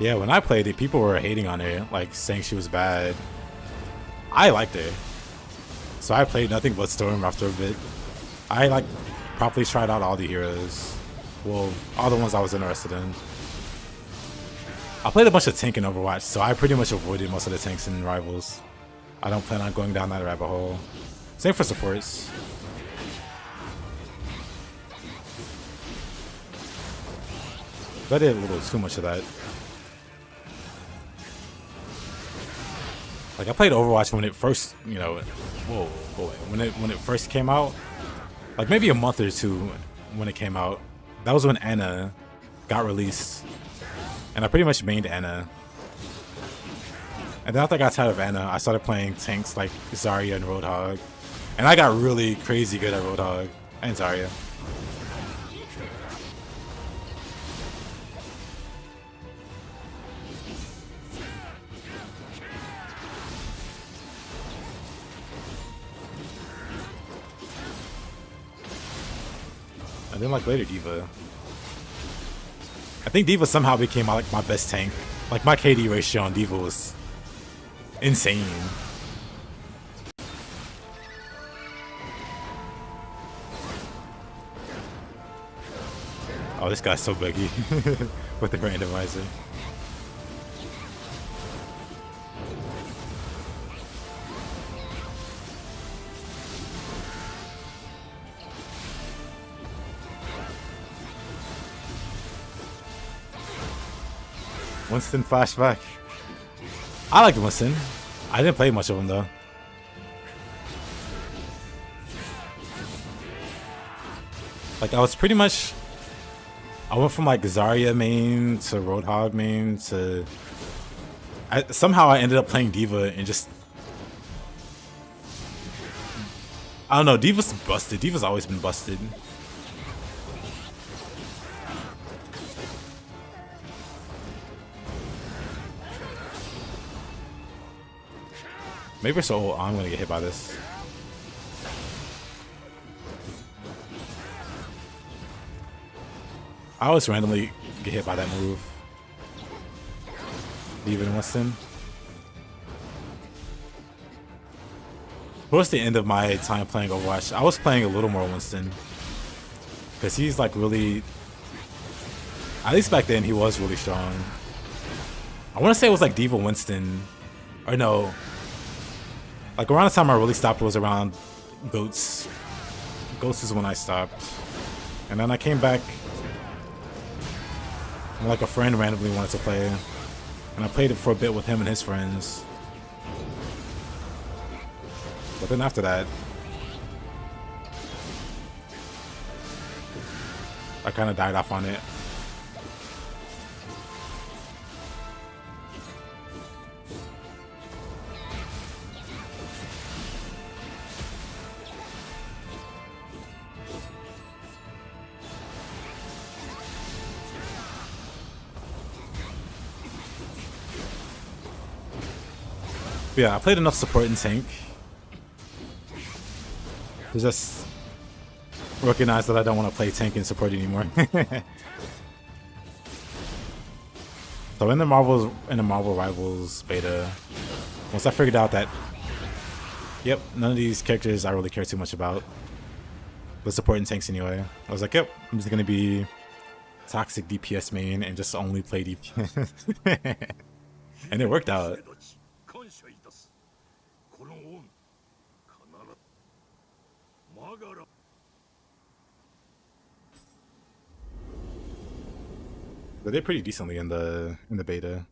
Yeah, when I played it, people were hating on her, like saying she was bad. I liked her. So I played nothing but Storm after a bit. I like properly tried out all the heroes. Well, all the ones I was interested in. I played a bunch of tank in Overwatch, so I pretty much avoided most of the tanks in Rivals. I don't plan on going down that rabbit hole. Same for supports. But I did a little too much of that. Like I played Overwatch when it first, you know, when it first came out, like maybe a month or two when it came out. That was when Ana got released. And I pretty much mained Ana. And then after I got tired of Ana, I started playing tanks like Zarya and Roadhog. And I got really crazy good at Roadhog and Zarya. And then like later D.Va. I think D.Va somehow became like my best tank. Like my KD ratio on D.Va was insane. Oh, this guy's so buggy with the randomizer. Winston flashback. I liked Winston. I didn't play much of him though. Like I was pretty much, I went from like Zarya main to Roadhog main to, somehow I ended up playing D.Va and just, I don't know, D.Va's busted. D.Va's always been busted. Maybe so. I'm gonna get hit by this. I always randomly get hit by that move. D.Va and Winston. towards the end of my time playing Overwatch, I was playing a little more Winston. Because he's like really, at least back then, he was really strong. I want to say it was like Diva Winston, or no. Like around the time I really stopped was around Goats. Goats is when I stopped. And then I came back, and like a friend randomly wanted to play. And I played it for a bit with him and his friends. But then after that, I kind of died off on it. But yeah, I played enough support and tank to just recognize that I don't want to play tank and support anymore. So in the Marvel Rivals beta, once I figured out that, yep, none of these characters I really care too much about, the support and tanks anyway, I was like, yep, I'm just gonna be toxic DPS main and just only play DPS. And it worked out. They did pretty decently in the beta.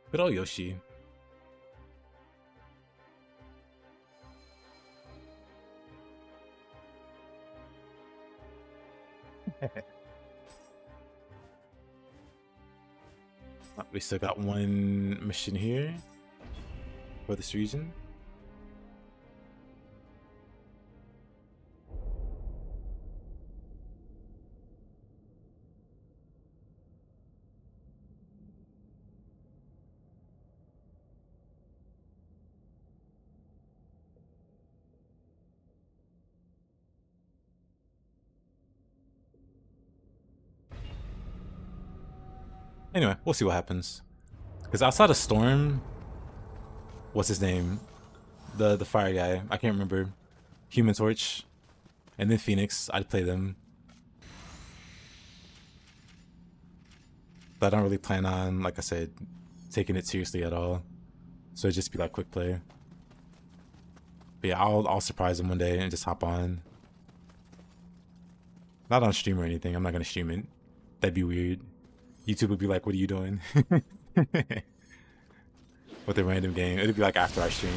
Good old Yoshi. We still got one mission here for this region. Anyway, we'll see what happens. Because outside of Storm, what's his name? The fire guy. I can't remember. Human Torch. And then Phoenix. I'd play them. But I don't really plan on, like I said, taking it seriously at all. So it'd just be like quick play. But yeah, I'll surprise him one day and just hop on. Not on stream or anything. I'm not gonna stream it. That'd be weird. YouTube would be like, what are you doing? With a random game. It'd be like after I stream.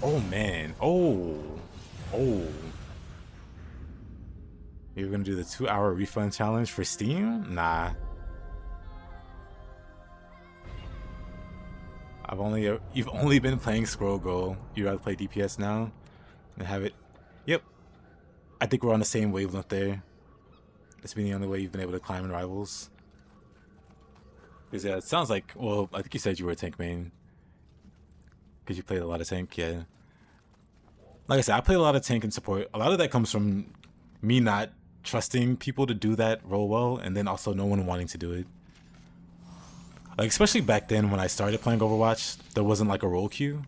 Oh man. Oh. You're gonna do the 2-hour refund challenge for Steam? Nah. You've only been playing Scroll Girl. You gotta play DPS now and have it. Yep. I think we're on the same wavelength there. That's been the only way you've been able to climb in Rivals. Because yeah, it sounds like, well, I think you said you were a tank main. Because you played a lot of tank, yeah. Like I said, I play a lot of tank and support. A lot of that comes from me not trusting people to do that role well, and then also no one wanting to do it. Like, especially back then when I started playing Overwatch, there wasn't like a role queue.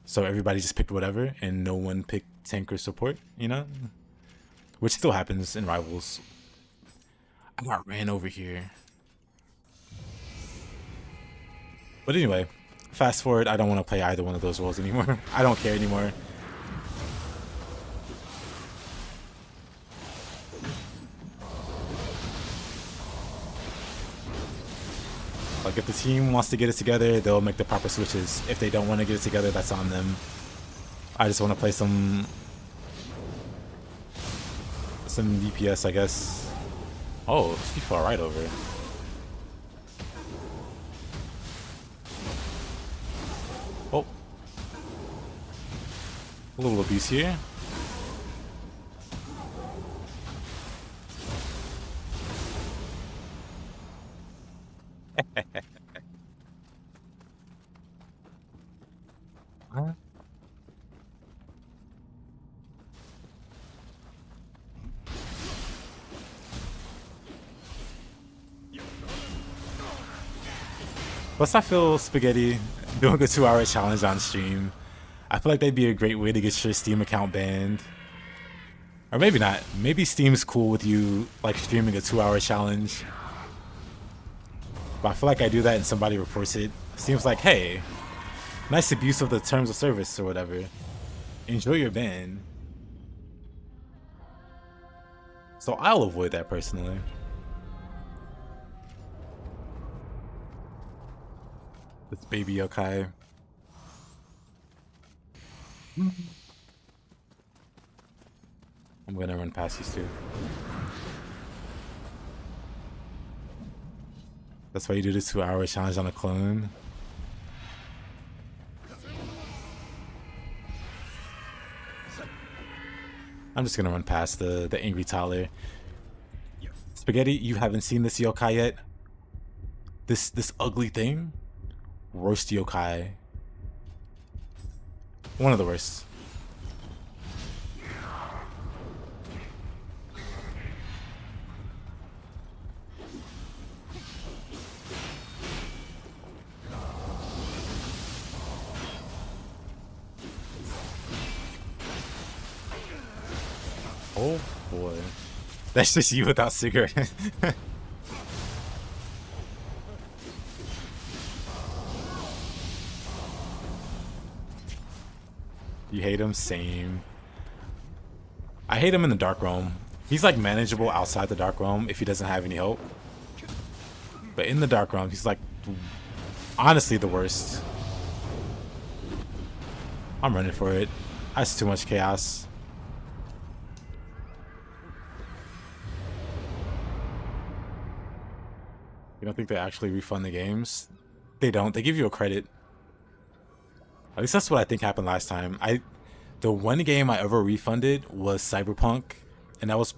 So everybody just picked whatever, and no one picked tank or support, you know? Which still happens in Rivals. I got ran over here. But anyway, fast forward, I don't want to play either one of those roles anymore. I don't care anymore. Like, if the team wants to get it together, they'll make the proper switches. If they don't want to get it together, that's on them. I just want to play some DPS, I guess. Oh, she fell right over. Oh. A little abuse here. Huh? Plus, I feel Spaghetti doing a 2-hour challenge on stream. I feel like that'd be a great way to get your Steam account banned. Or maybe not. Maybe Steam's cool with you like streaming a 2-hour challenge. But I feel like I do that and somebody reports it. Steam's like, hey, nice abuse of the terms of service or whatever. Enjoy your ban. So I'll avoid that personally. This baby yokai. I'm gonna run past these two. That's why you do the 2-hour challenge on a clone. I'm just gonna run past the angry toddler. Spaghetti, you haven't seen this yokai yet? This ugly thing? Worst yokai. One of the worst. Oh boy. That's just you without cigarette. You hate him? Same. I hate him in the Dark Realm. He's like manageable outside the Dark Realm if he doesn't have any help. But in the Dark Realm, he's like honestly the worst. I'm running for it. That's too much chaos. You don't think they actually refund the games? They don't. They give you a credit. At least that's what I think happened last time. The one game I ever refunded was Cyberpunk, and that was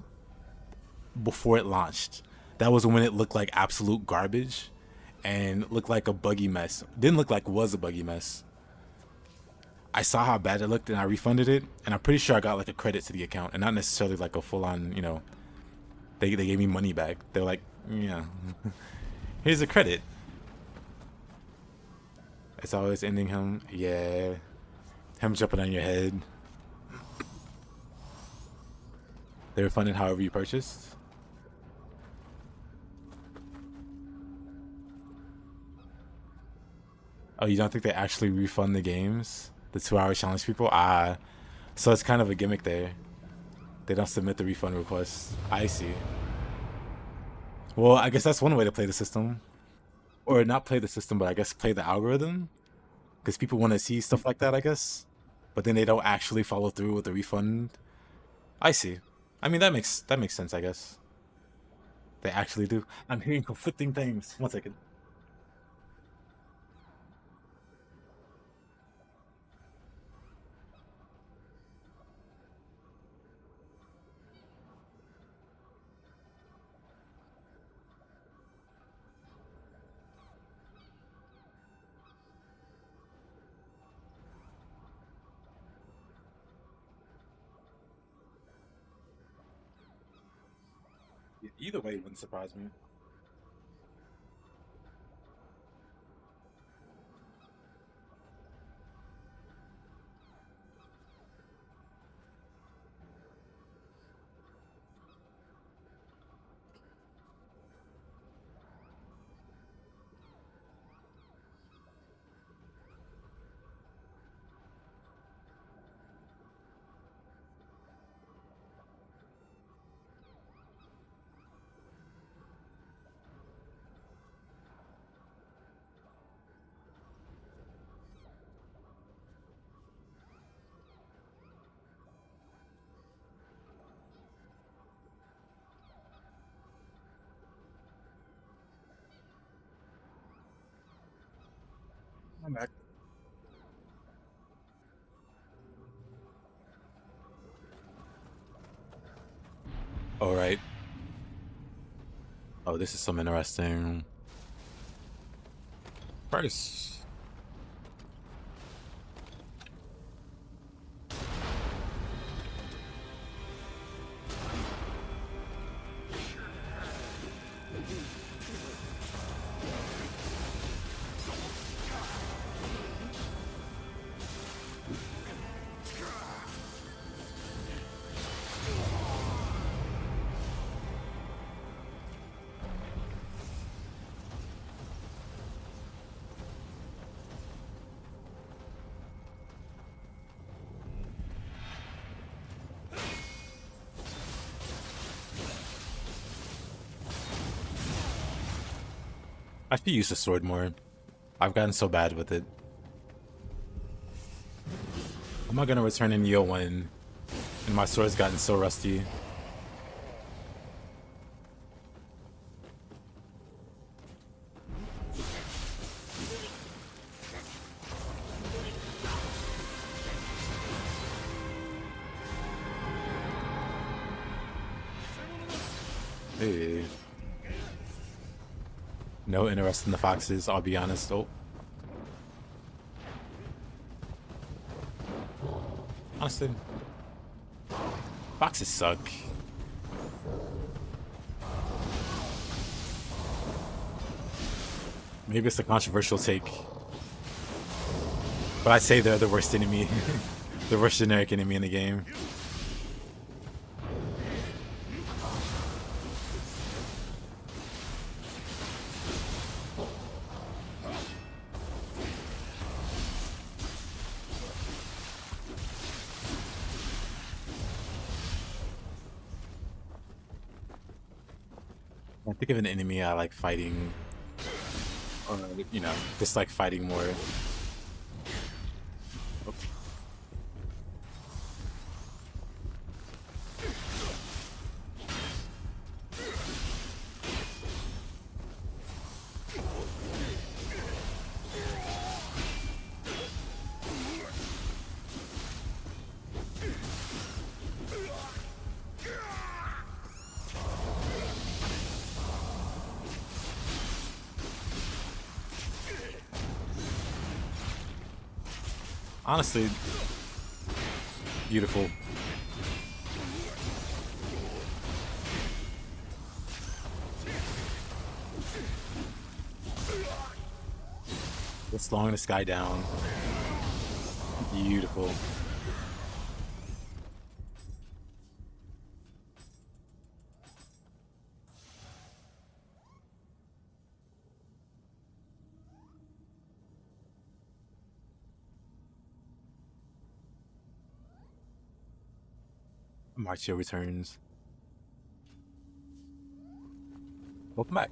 before it launched. That was when it looked like absolute garbage and looked like a buggy mess. Didn't look like it was a buggy mess. I saw how bad it looked and I refunded it, and I'm pretty sure I got like a credit to the account and not necessarily like a full-on, you know, they gave me money back. They're like, yeah, here's a credit. It's always ending him. Yeah. Him jumping on your head. They refunded however you purchased. Oh, you don't think they actually refund the games? The 2-hour challenge people? Ah. So it's kind of a gimmick there. They don't submit the refund request. I see. Well, I guess that's one way to play the system. Or not play the system, but I guess play the algorithm. Because people want to see stuff like that, I guess. But then they don't actually follow through with the refund. I see. I mean, that makes sense, I guess. They actually do. I'm hearing conflicting things. 1 second. Either way, it wouldn't surprise me. I'm back. All right. Oh, this is some interesting. First. I should use the sword more. I've gotten so bad with it. I'm not gonna return in Nioh 1, and my sword's gotten so rusty. Hey. No interest in the foxes, I'll be honest. Oh. Honestly, foxes suck. Maybe it's a controversial take, but I say they're the worst enemy, the worst generic enemy in the game. I think of an enemy I like fighting, or you know, just like fighting more. Oh. Honestly, beautiful. Just slowing this guy down. Beautiful. Marici returns. Welcome back.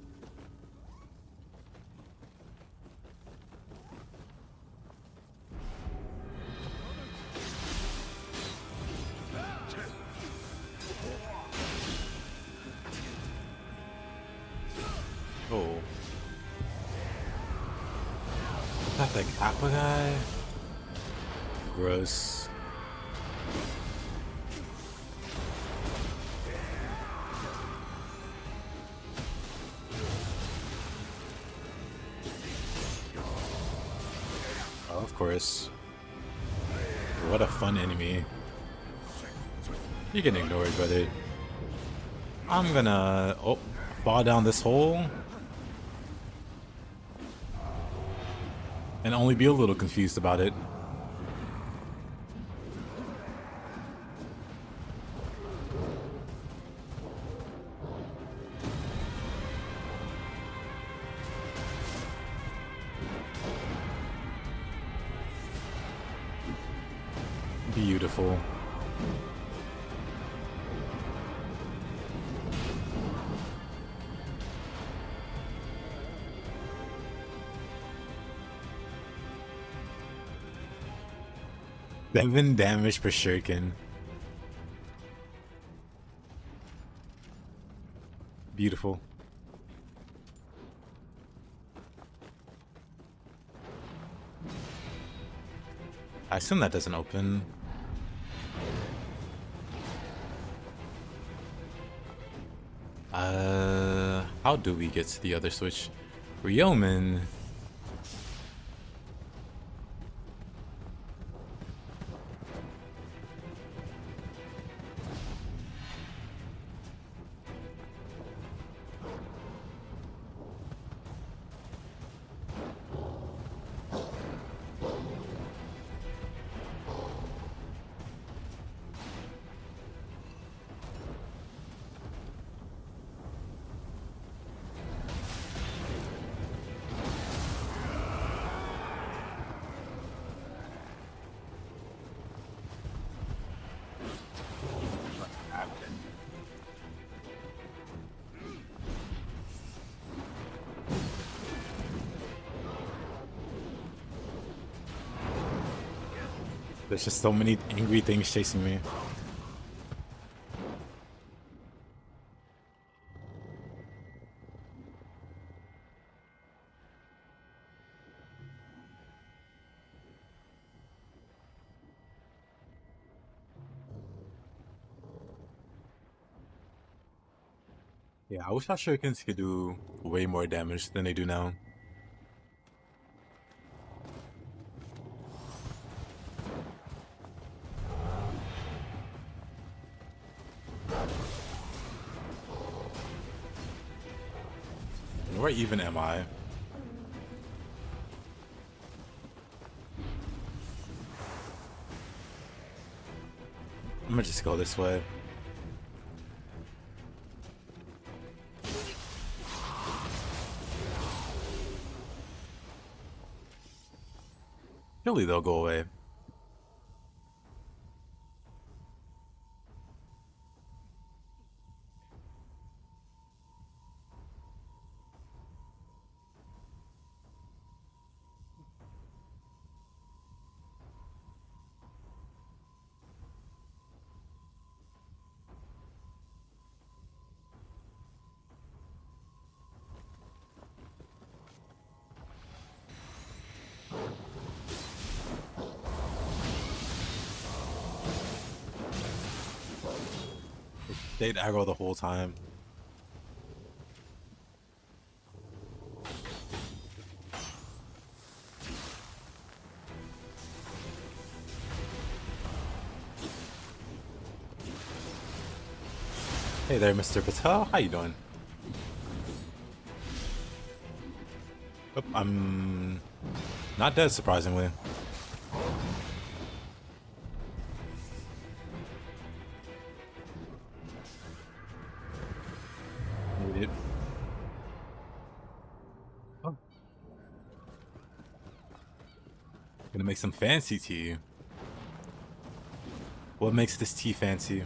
Oh. That like Apple guy? Gross. Oh, of course. What a fun enemy. You can ignore it, brother. I'm gonna fall down this hole and only be a little confused about it. Beautiful. Seven damage per Shuriken. Beautiful. I assume that doesn't open. How do we get to the other switch? Ryomen. There's just so many angry things chasing me. Yeah, I wish our shurikens could do way more damage than they do now. Where even am I? I'm gonna just go this way. Surely they'll go away. They'd aggro the whole time. Hey there, Mr. Patel. How you doing? Oh, I'm not dead, surprisingly. Need it. Oh. Gonna make some fancy tea. What makes this tea fancy?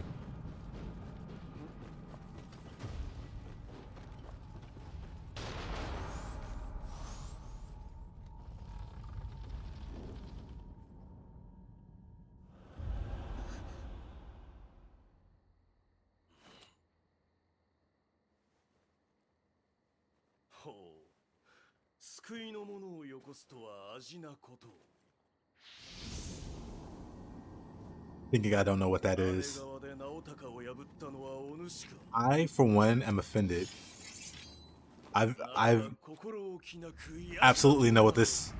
Thinking I don't know what that is. I, for one, am offended. I've absolutely know what this.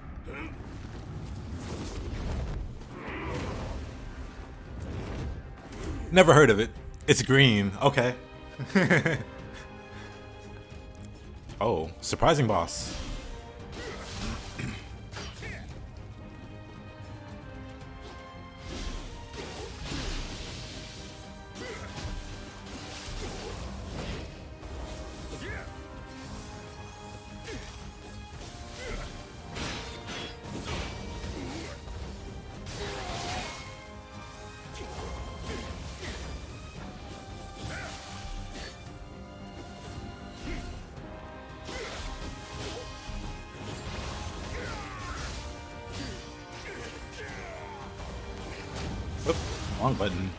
Never heard of it. It's green. Okay. Oh, surprising boss. Wrong button.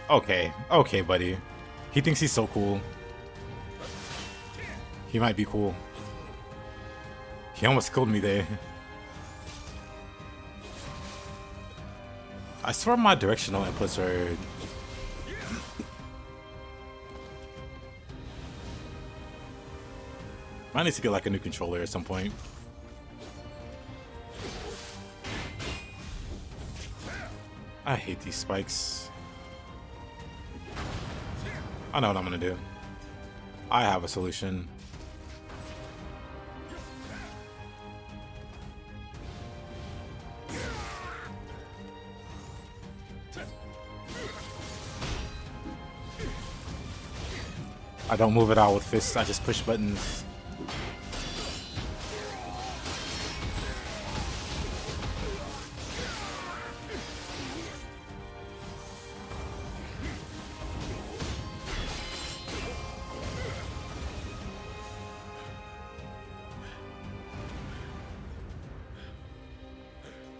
Okay, buddy. He thinks he's so cool. He might be cool. He almost killed me there. I swear my directional inputs are... I need to get like a new controller at some point. I hate these spikes. I know what I'm gonna do. I have a solution. I don't move it out with fists, I just push buttons.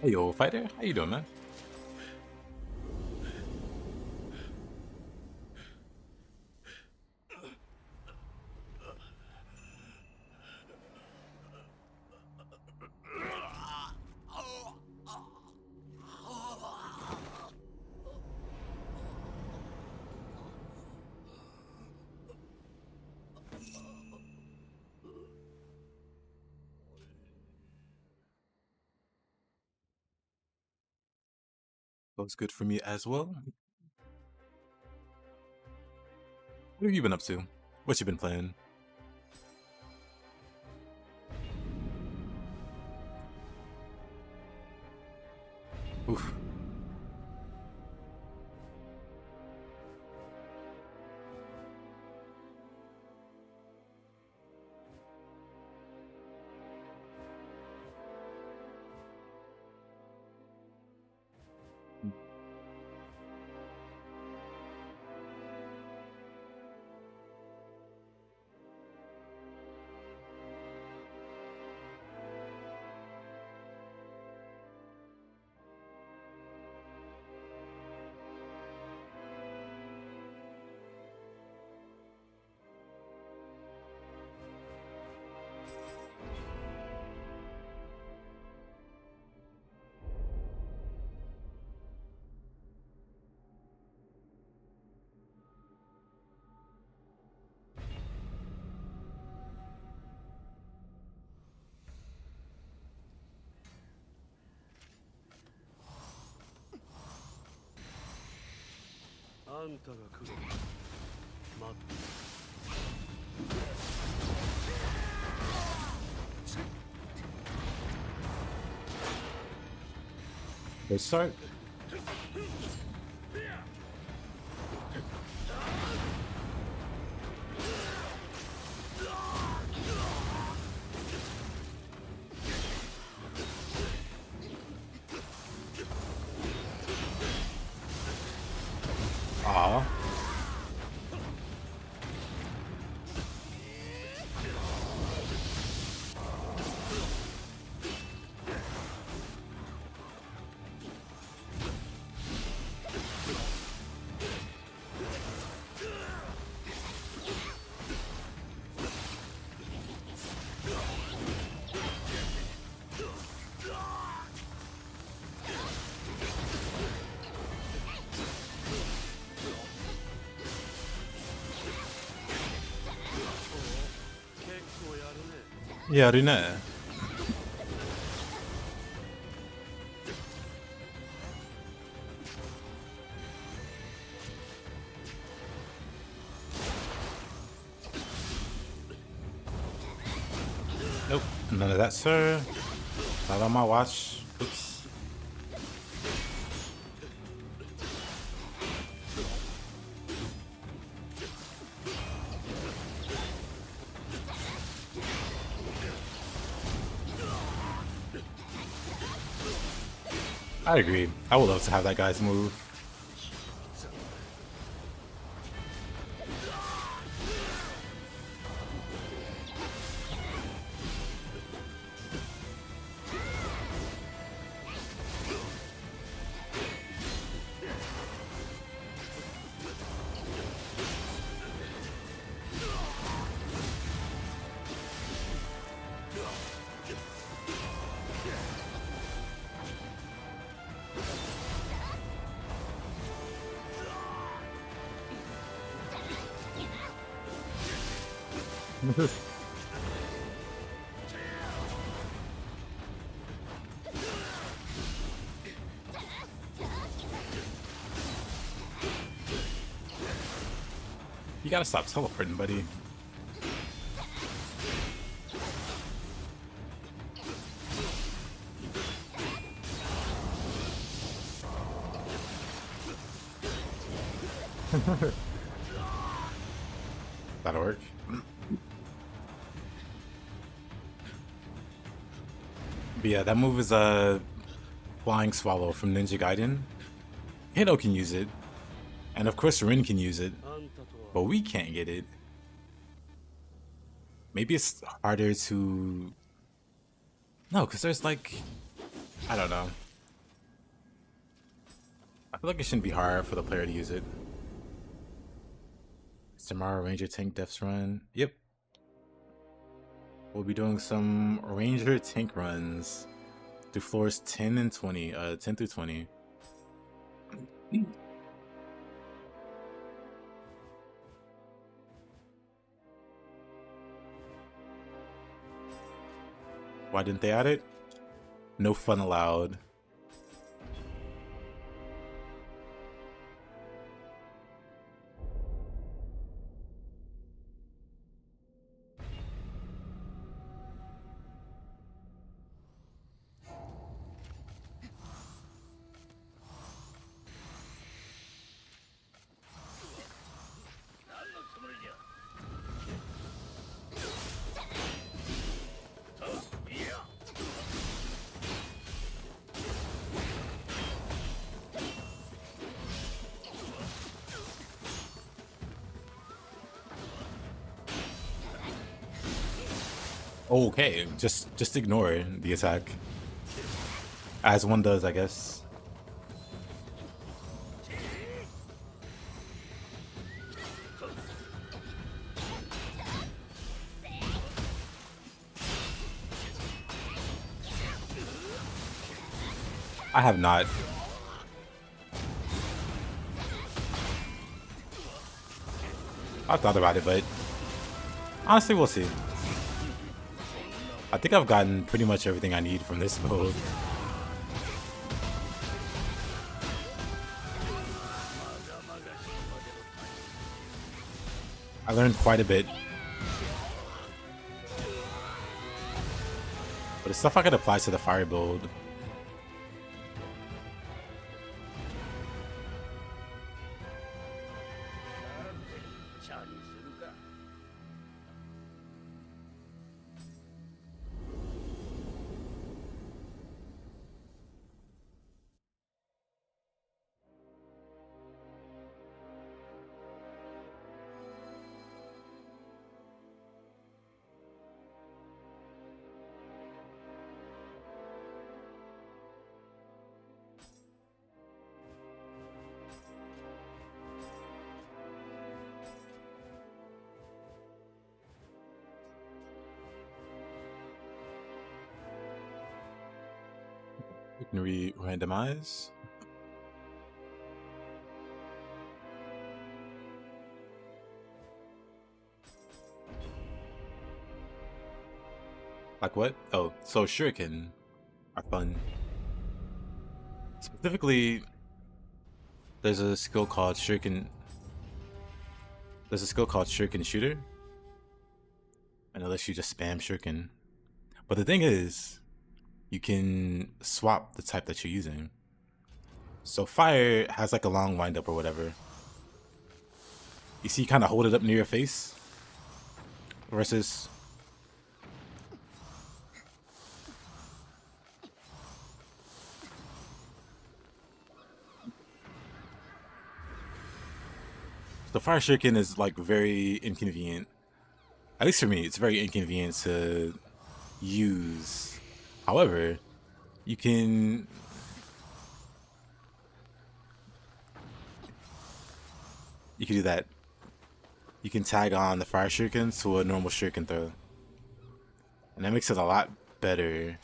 Hey yo, fighter, how you doing, man? Looks good for me as well. What have you been up to? What you been playing? Oof. Let's start. Aw. Yeah, Rune. Nope, none of that, sir. Not on my watch. Oops. I agree. I would love to have that guy's move. You gotta stop teleporting, buddy. That'll work. But yeah, that move is a Flying Swallow from Ninja Gaiden. Hino can use it, and of course Rin can use it, but we can't get it. Maybe it's harder to... No, because there's like... I don't know. feel like it shouldn't be hard for the player to use it. Tomorrow, Ranger Tank Deaths Run. Yep. We'll be doing some Ranger Tank runs through floors 10 and 20. 10 through 20. Why didn't they add it? No fun allowed. Okay, just ignore the attack. As one does, I guess. I have not. I thought about it, but honestly, we'll see. I think I've gotten pretty much everything I need from this mode. I learned quite a bit. But it's stuff I could apply to the fire build. We can re-randomize. Like what? Oh, so Shuriken are fun. Specifically, there's a skill called Shuriken. There's a skill called Shuriken Shooter. And it lets you just spam Shuriken. But the thing is, you can swap the type that you're using. So fire has like a long wind up or whatever. You see, you kind of hold it up near your face. Versus the fire shuriken is like very inconvenient. At least for me, it's very inconvenient to use. However, you can do that. You can tag on the fire shuriken to a normal shuriken throw. And that makes it a lot better.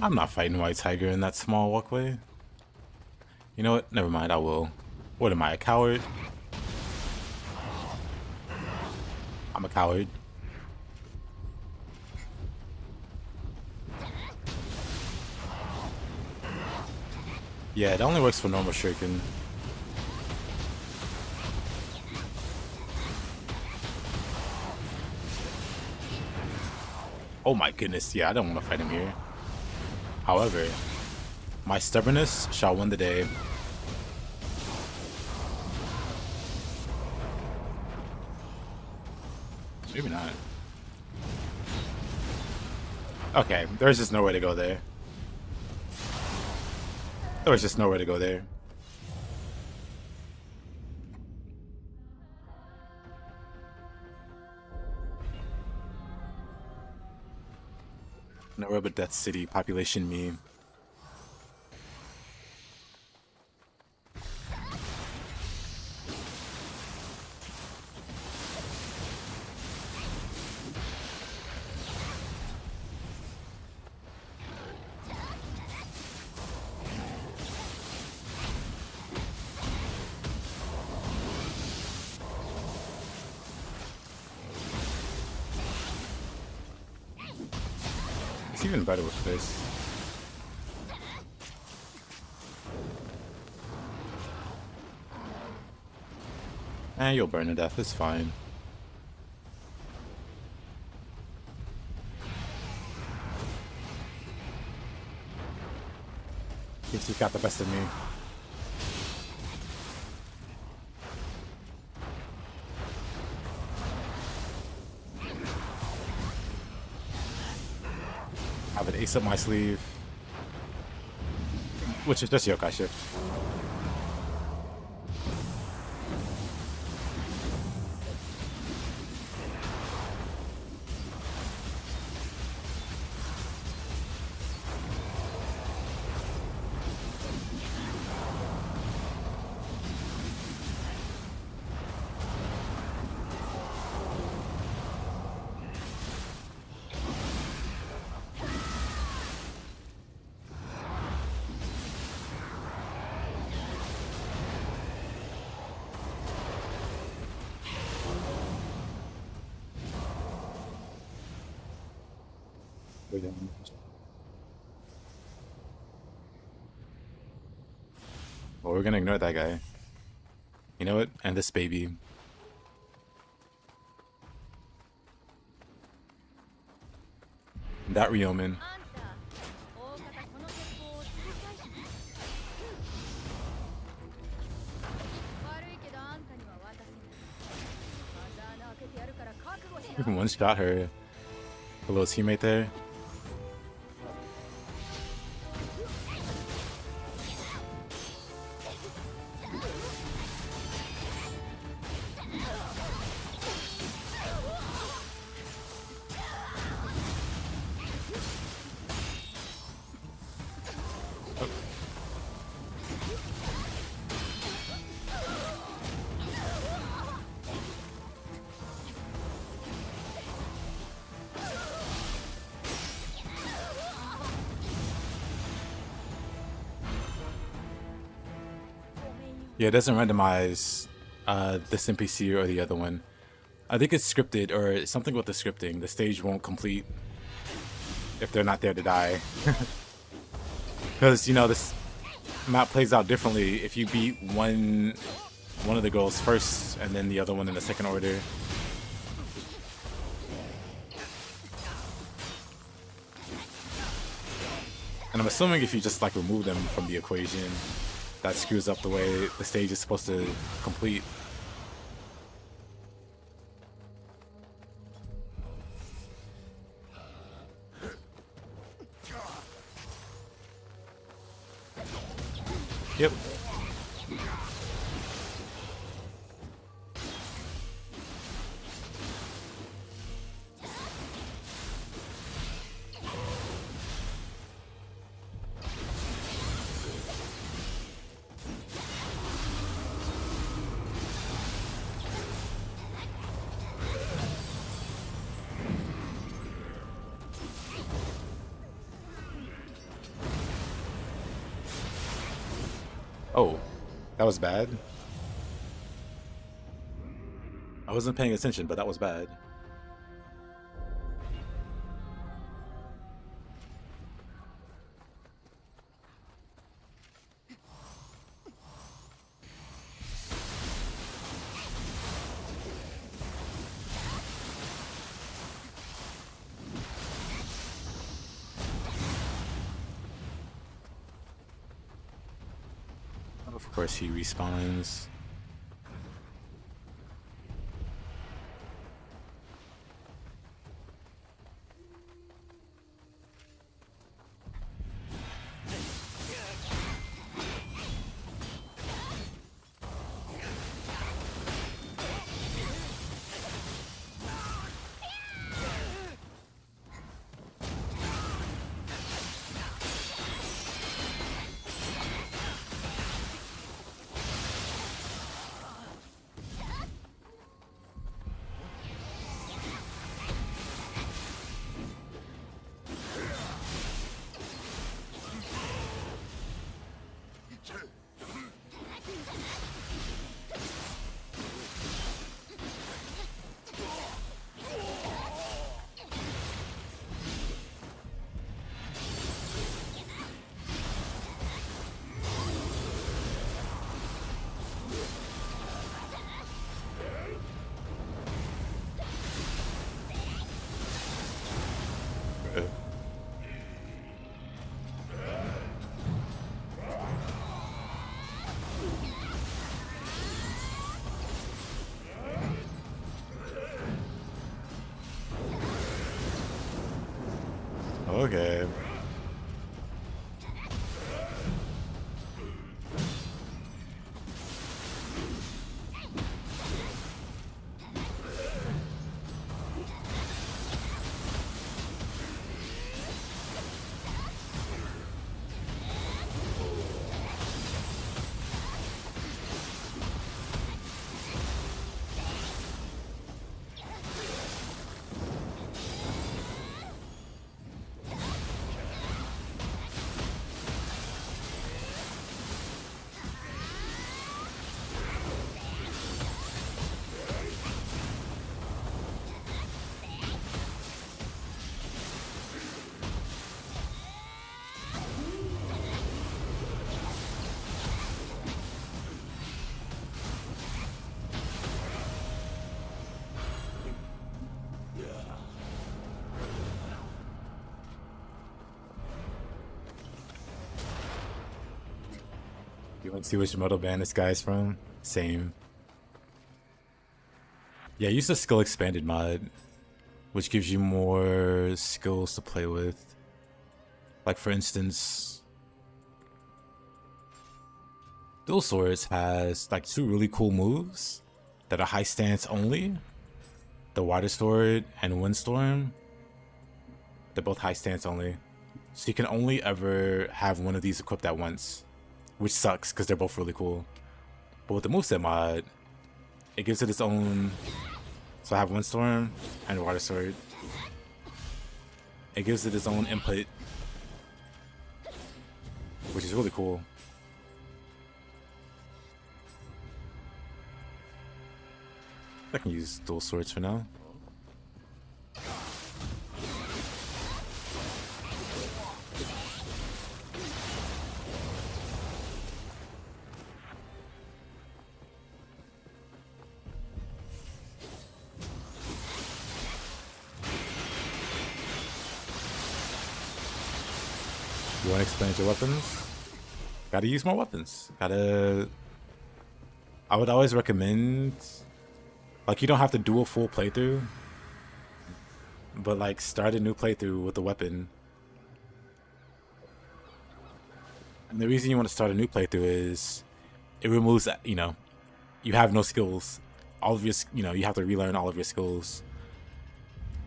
I'm not fighting White Tiger in that small walkway. You know what? Never mind, I will. What am I, a coward? I'm a coward. Yeah, it only works for normal shuriken. Oh my goodness, yeah, I don't want to fight him here. However, my stubbornness shall win the day. Maybe not. Okay, there's just nowhere to go there. There was just nowhere to go there. Nowhere but Death City, population meme. It's even better with this. You'll burn to death, it's fine. He's got the best of me. I have an ace up my sleeve, which is just yokai shift. Well, we're gonna ignore that guy. You know what? And this baby. That Ryomen. One shot her. A little teammate there. Yeah, it doesn't randomize this NPC or the other one. I think it's scripted or something with the scripting. The stage won't complete if they're not there to die. Because, you know, this map plays out differently if you beat one of the girls first and then the other one in the second order. And I'm assuming if you just like remove them from the equation, that screws up the way the stage is supposed to complete. Yep. Oh, that was bad. I wasn't paying attention, but that was bad. Of course, he respawns. Okay. You want to see which model band this guy's from? Same. Yeah, use the skill expanded mod, which gives you more skills to play with. Like for instance, Dual Swords has like 2 really cool moves that are high stance only. The Water Sword and Windstorm. They're both high stance only. So you can only ever have one of these equipped at once, which sucks because they're both really cool. But with the moveset mod, it gives it its own. So I have Windstorm and Water Sword. It gives it its own input, which is really cool. I can use Dual Swords for now. You want to expand your weapons? Gotta use more weapons. I would always recommend, like, you don't have to do a full playthrough, but like start a new playthrough with a weapon. And the reason you want to start a new playthrough is it removes, you know, you have no skills. All of your, you know, you have to relearn all of your skills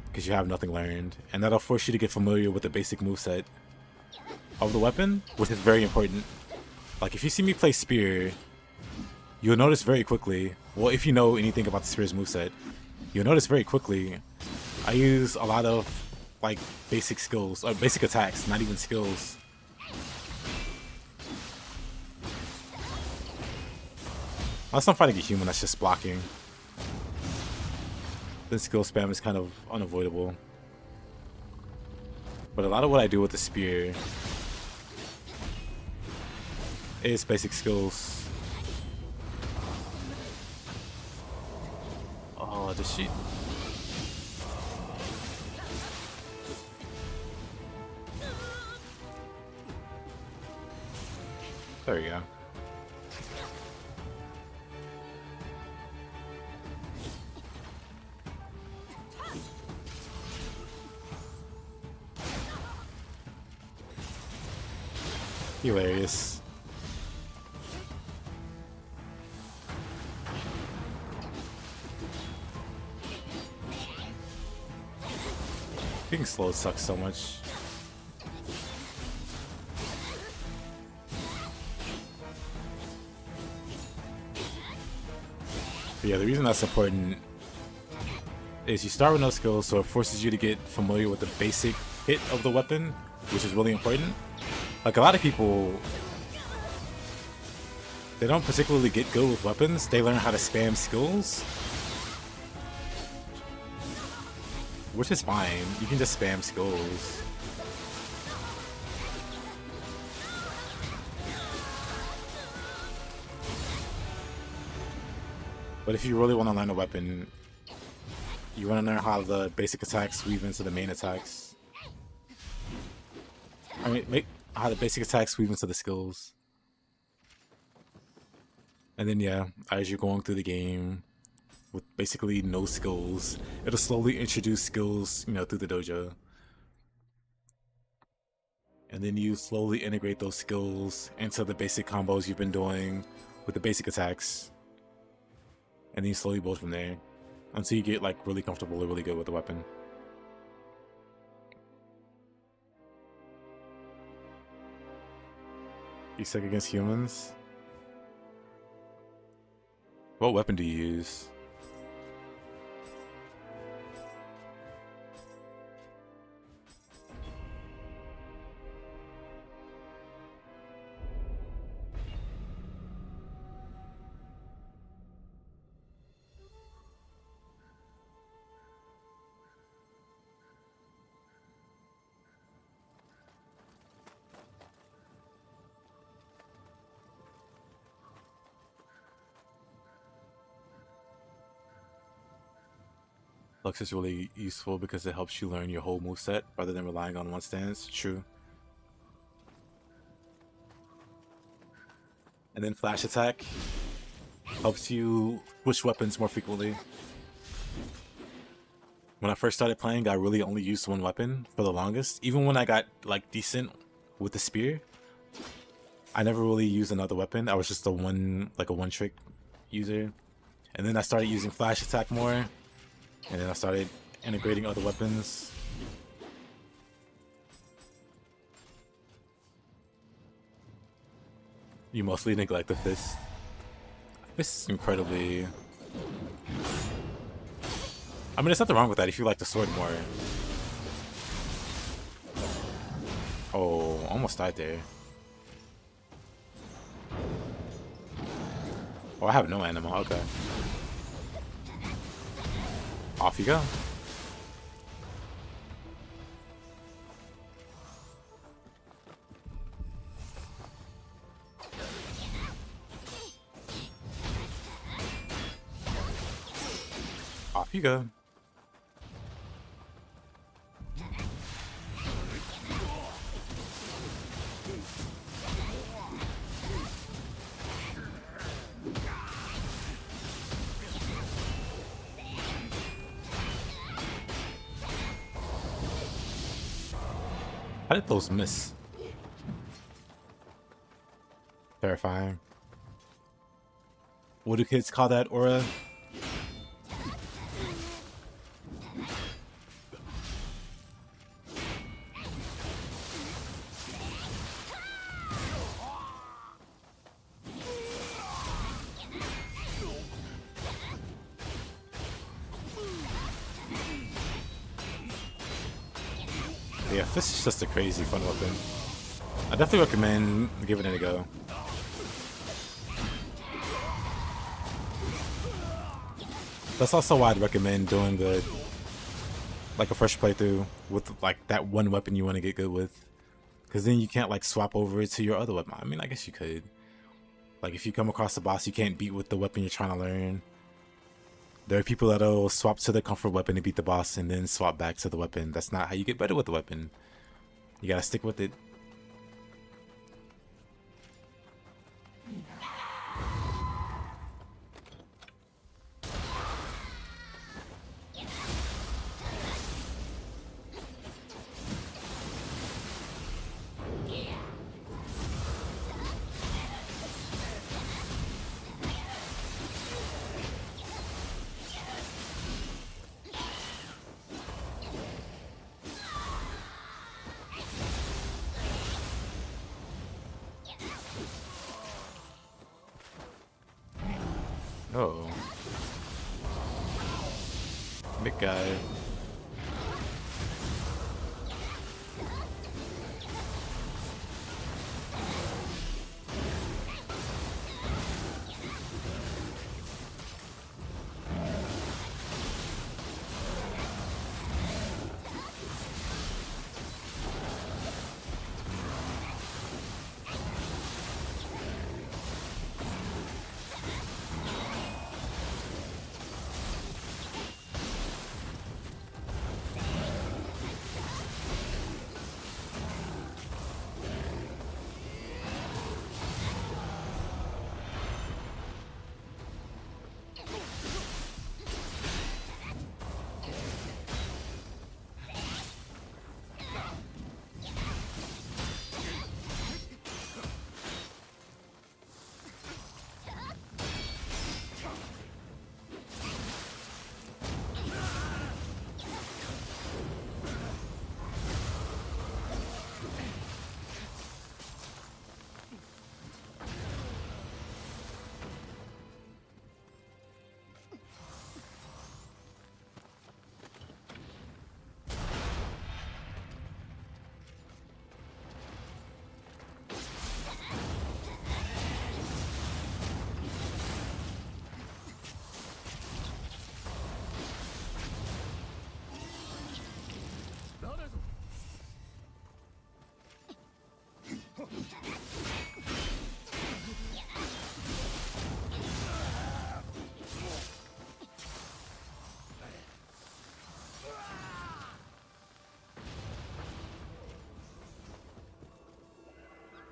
because you have nothing learned, and that'll force you to get familiar with the basic moveset of the weapon, which is very important. Like if you see me play Spear, you'll notice very quickly, well, if you know anything about the Spear's moveset, you'll notice very quickly I use a lot of like basic skills, or basic attacks, not even skills. Unless I'm fighting a human that's just blocking, then skill spam is kind of unavoidable. But a lot of what I do with the Spear is basic skills. Oh, does she? There we go. Hilarious. Being slow sucks so much. But yeah, the reason that's important is you start with no skills, so it forces you to get familiar with the basic hit of the weapon, which is really important. Like, a lot of people, they don't particularly get good with weapons, they learn how to spam skills. Which is fine, you can just spam skills. But if you really want to learn a weapon, you want to learn how the basic attacks weave into the main attacks. I mean, how the basic attacks weave into the skills. And then yeah, as you're going through the game with basically no skills, it'll slowly introduce skills, you know, through the dojo. And then you slowly integrate those skills into the basic combos you've been doing with the basic attacks. And then you slowly build from there until you get like really comfortable or really good with the weapon. You suck against humans? What weapon do you use? Lux is really useful because it helps you learn your whole moveset rather than relying on one stance. True. And then Flash Attack helps you switch weapons more frequently. When I first started playing, I really only used one weapon for the longest. Even when I got like decent with the spear, I never really used another weapon. I was just a one trick user. And then I started using Flash Attack more. And then I started integrating other weapons. You mostly neglect the fist. Fist is incredibly... I mean, there's nothing wrong with that if you like the sword more. Oh, almost died there. Oh, I have no animal. Okay. Off you go. Off you go. How did those miss? Terrifying. What do kids call that aura? Yeah, this is just a crazy fun weapon. I definitely recommend giving it a go. That's also why I'd recommend doing like a fresh playthrough with like that one weapon you want to get good with, because then you can't like swap over it to your other weapon. I mean, I guess you could. Like if you come across a boss you can't beat with the weapon you're trying to learn, there are people that'll swap to their comfort weapon to beat the boss and then swap back to the weapon. That's not how you get better with the weapon. You gotta stick with it. Oh. Big guy.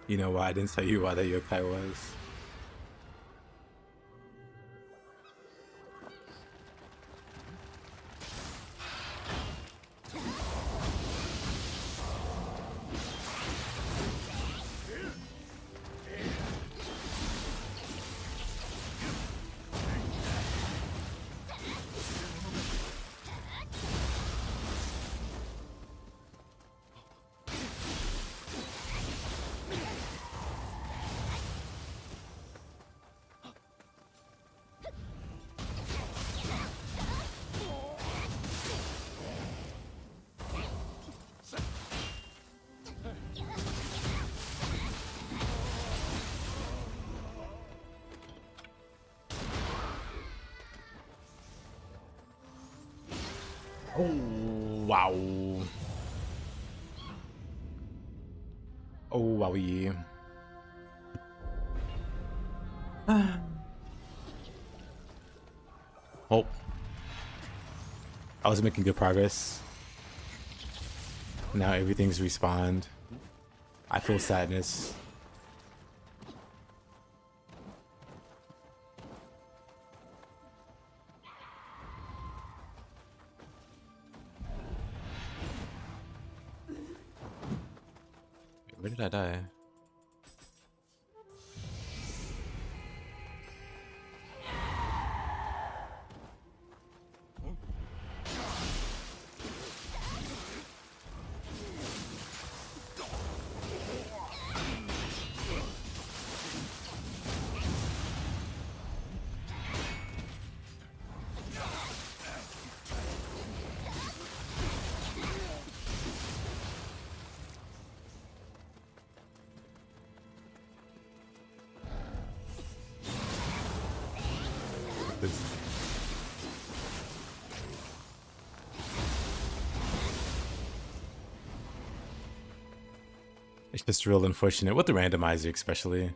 You know why I didn't tell you why that yokai was? Oh, wow. Oh, wowie. Oh. I was making good progress. Now everything's respawned. I feel sadness. Where did I die? It's just real unfortunate with the randomizer, especially.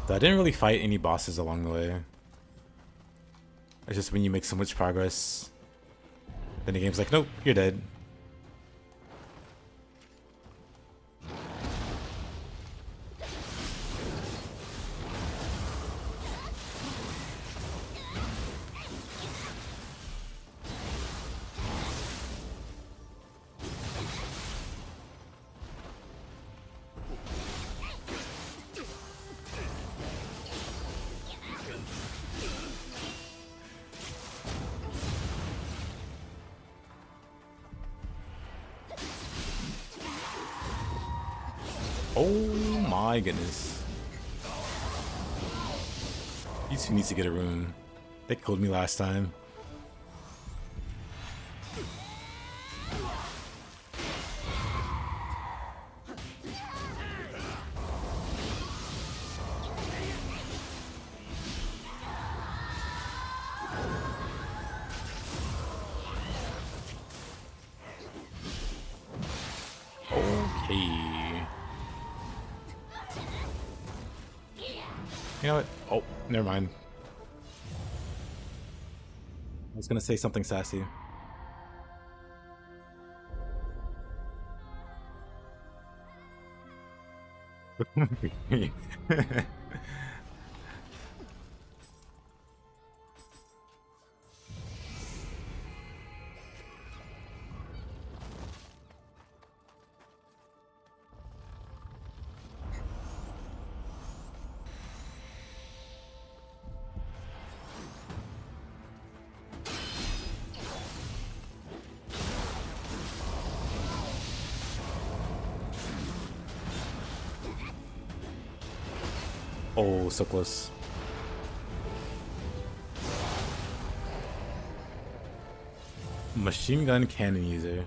So I didn't really fight any bosses along the way. It's just when you make so much progress, then the game's like, nope, you're dead. Oh my goodness. You two needs to get a rune. They killed me last time. Okay. You know what? Oh, never mind. I was gonna say something sassy. Oh, so close. Machine gun cannon user.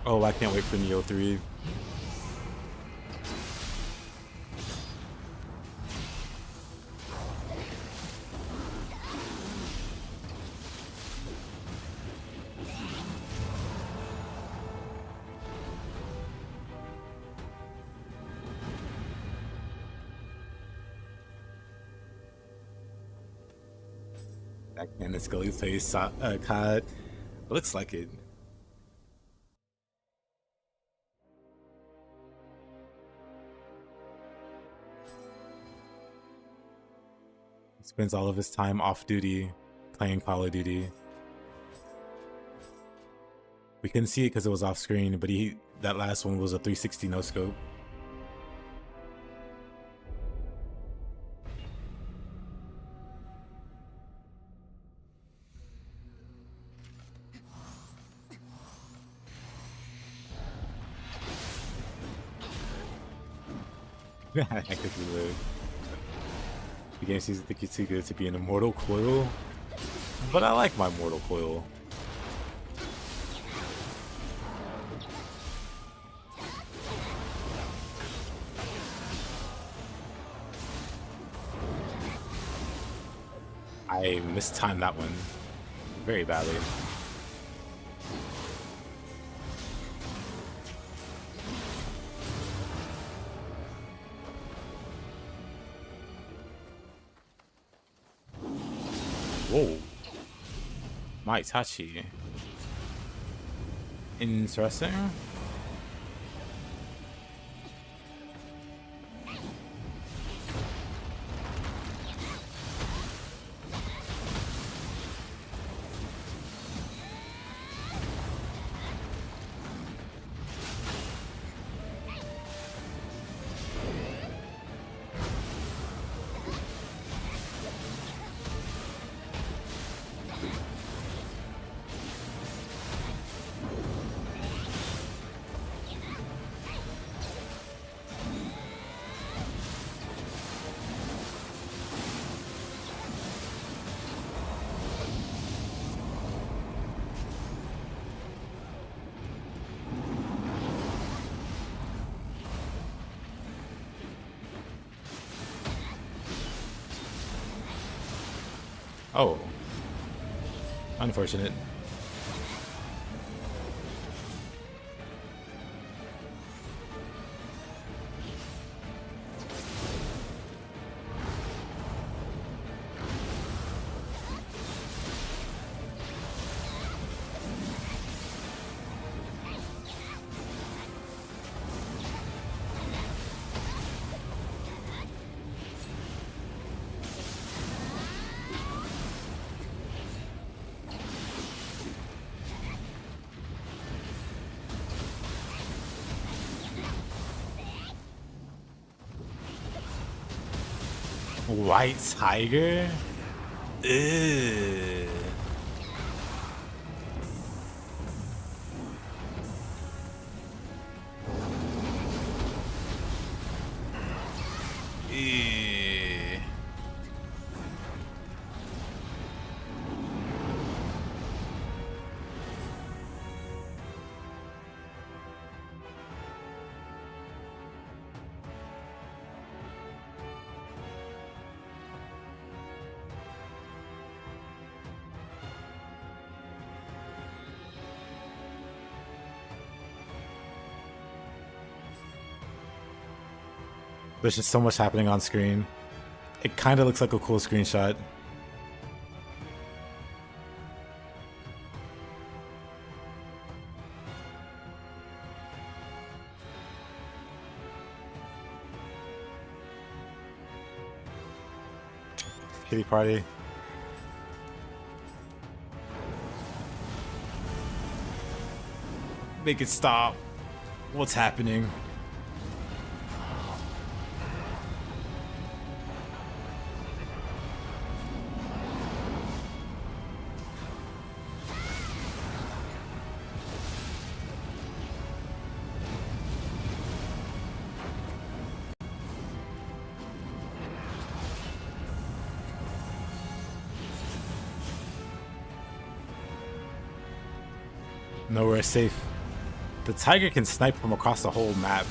Oh, I can't wait for Nioh 3. That cannon scully face card. Looks like it. Spends all of his time off duty playing Call of Duty. We couldn't see it because it was off screen, but that last one was a 360 no scope. I could reload. The game seems to think you're too good to be an immortal coil, but I like my mortal coil. I mistimed that one very badly. Whoa. My Tachi. Interesting. Oh. Unfortunate. White Tiger? Ew. Ew. There's just so much happening on screen. It kind of looks like a cool screenshot. Kitty party. Make it stop. What's happening? Nowhere safe. The tiger can snipe from across the whole map.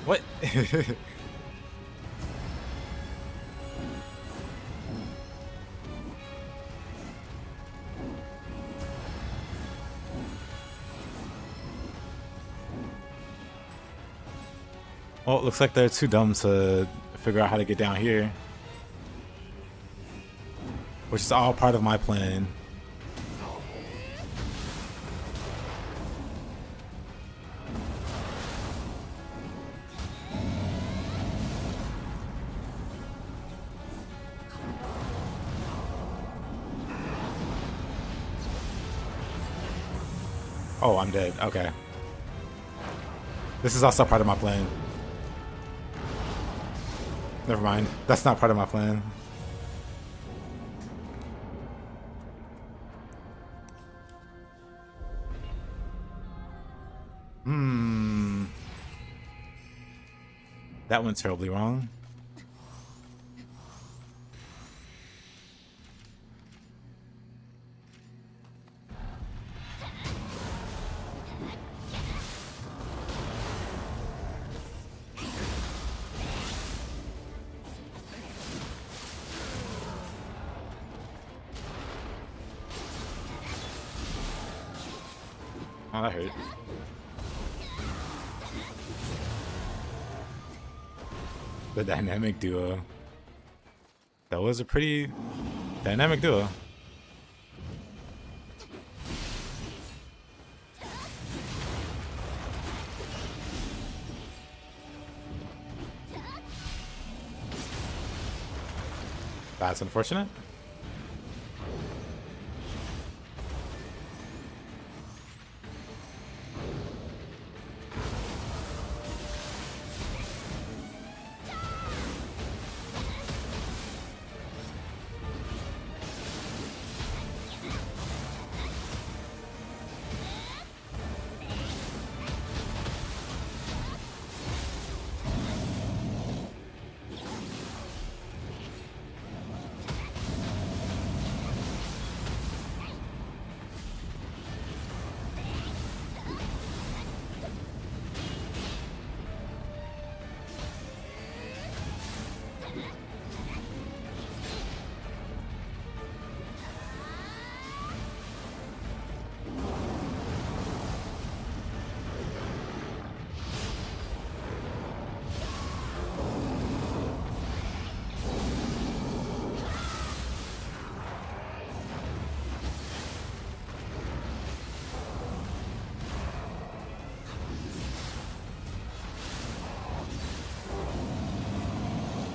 What? Well, it looks like they're too dumb to figure out how to get down here. Which is all part of my plan. Oh, I'm dead. Okay. This is also part of my plan. Never mind. That's not part of my plan. That went terribly wrong. Oh, that hurt. The dynamic duo. That was a pretty dynamic duo. That's unfortunate.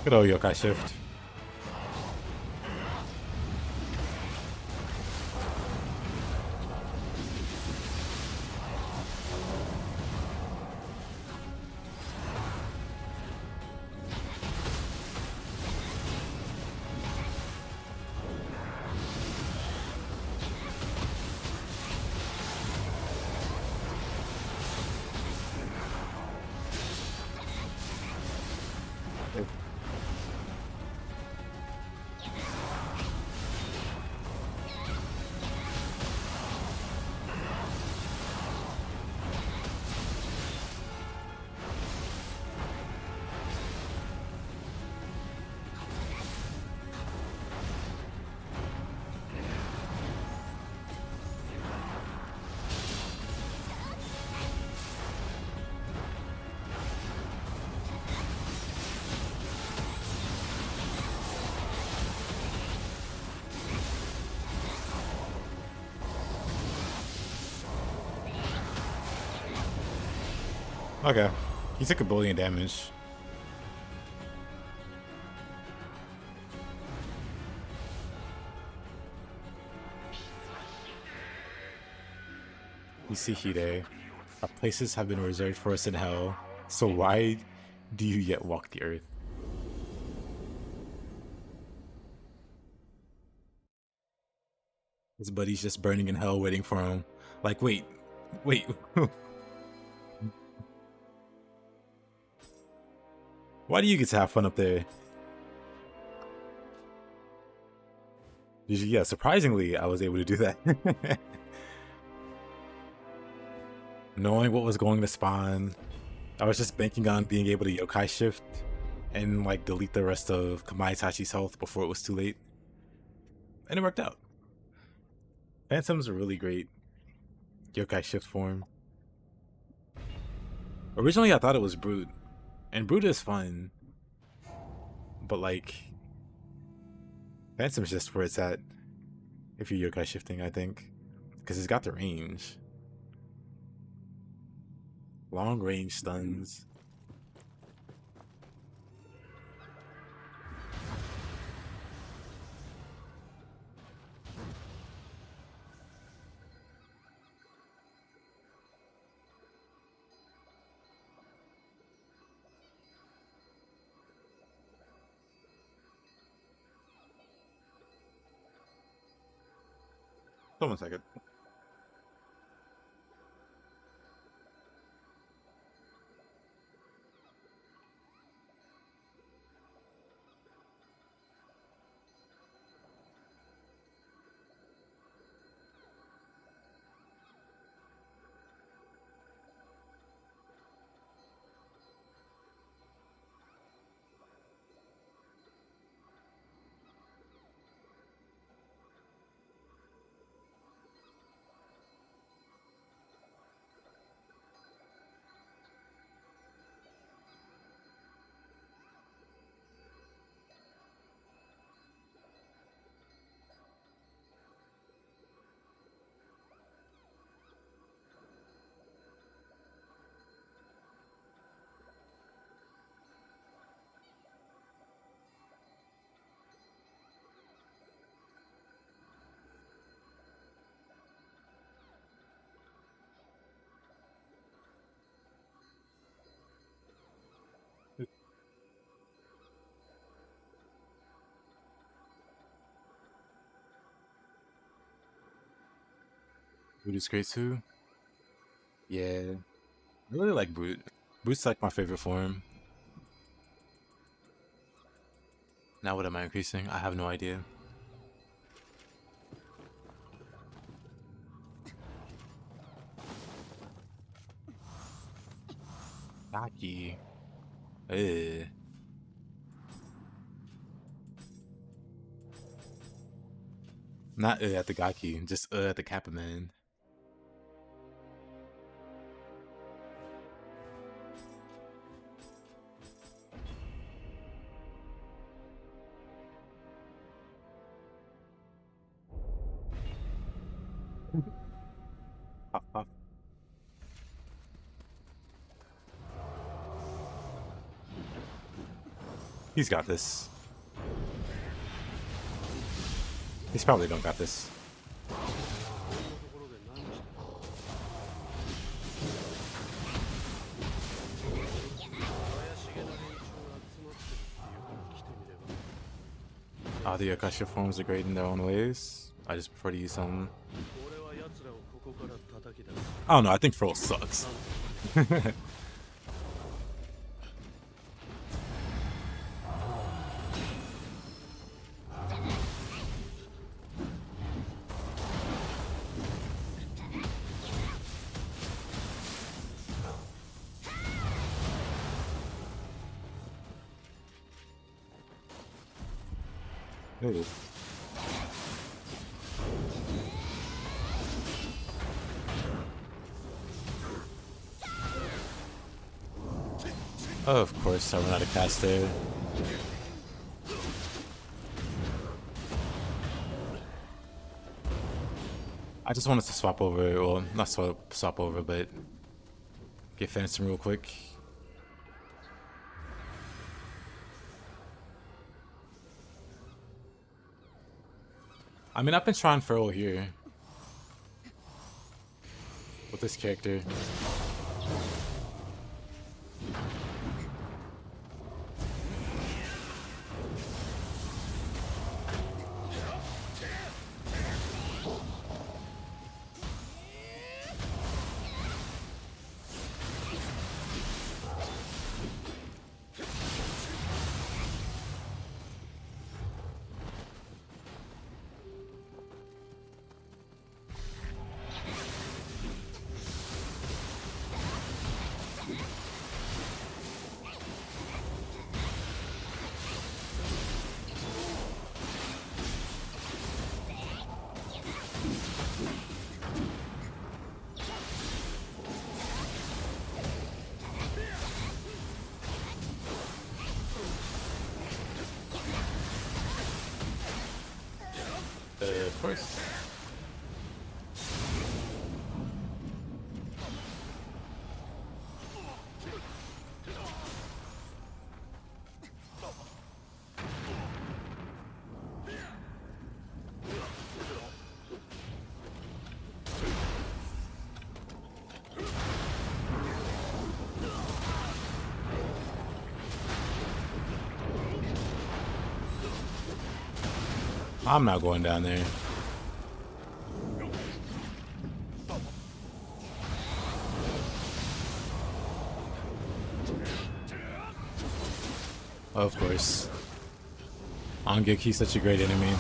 Good old yokai shift. Okay. He took a billion damage. You see Hide. Our places have been reserved for us in hell, so why do you yet walk the earth? His buddy's just burning in hell waiting for him. Like, wait. Why do you get to have fun up there? Yeah, surprisingly, I was able to do that. Knowing what was going to spawn, I was just banking on being able to yokai shift and like delete the rest of Kamai Tachi's health before it was too late. And it worked out. Phantom's a really great yokai shift form. Originally I thought it was Brute. And Brute is fun. But like Phantom's just where it's at if you're yokai shifting, I think. Because it's got the range. Long range stuns. Hold on a second. Brute is great too. Yeah. I really like Brute. Brute's like my favorite form. Now what am I increasing? I have no idea. Gaki. Ugh. Not at the Gaki, just at the Kappa man. Puff, puff. He's got this. He's probably don't got this. All the Akasha forms are great in their own ways. I just prefer to use some. I don't know, I think Frost sucks. Ooh. Oh, of course, I run out of cast there. I just wanted to swap over, well, not swap over, but get Phantom real quick. I mean, I've been trying Feral here with this character. Of course. I'm not going down there. Of course. Angeki's such a great enemy.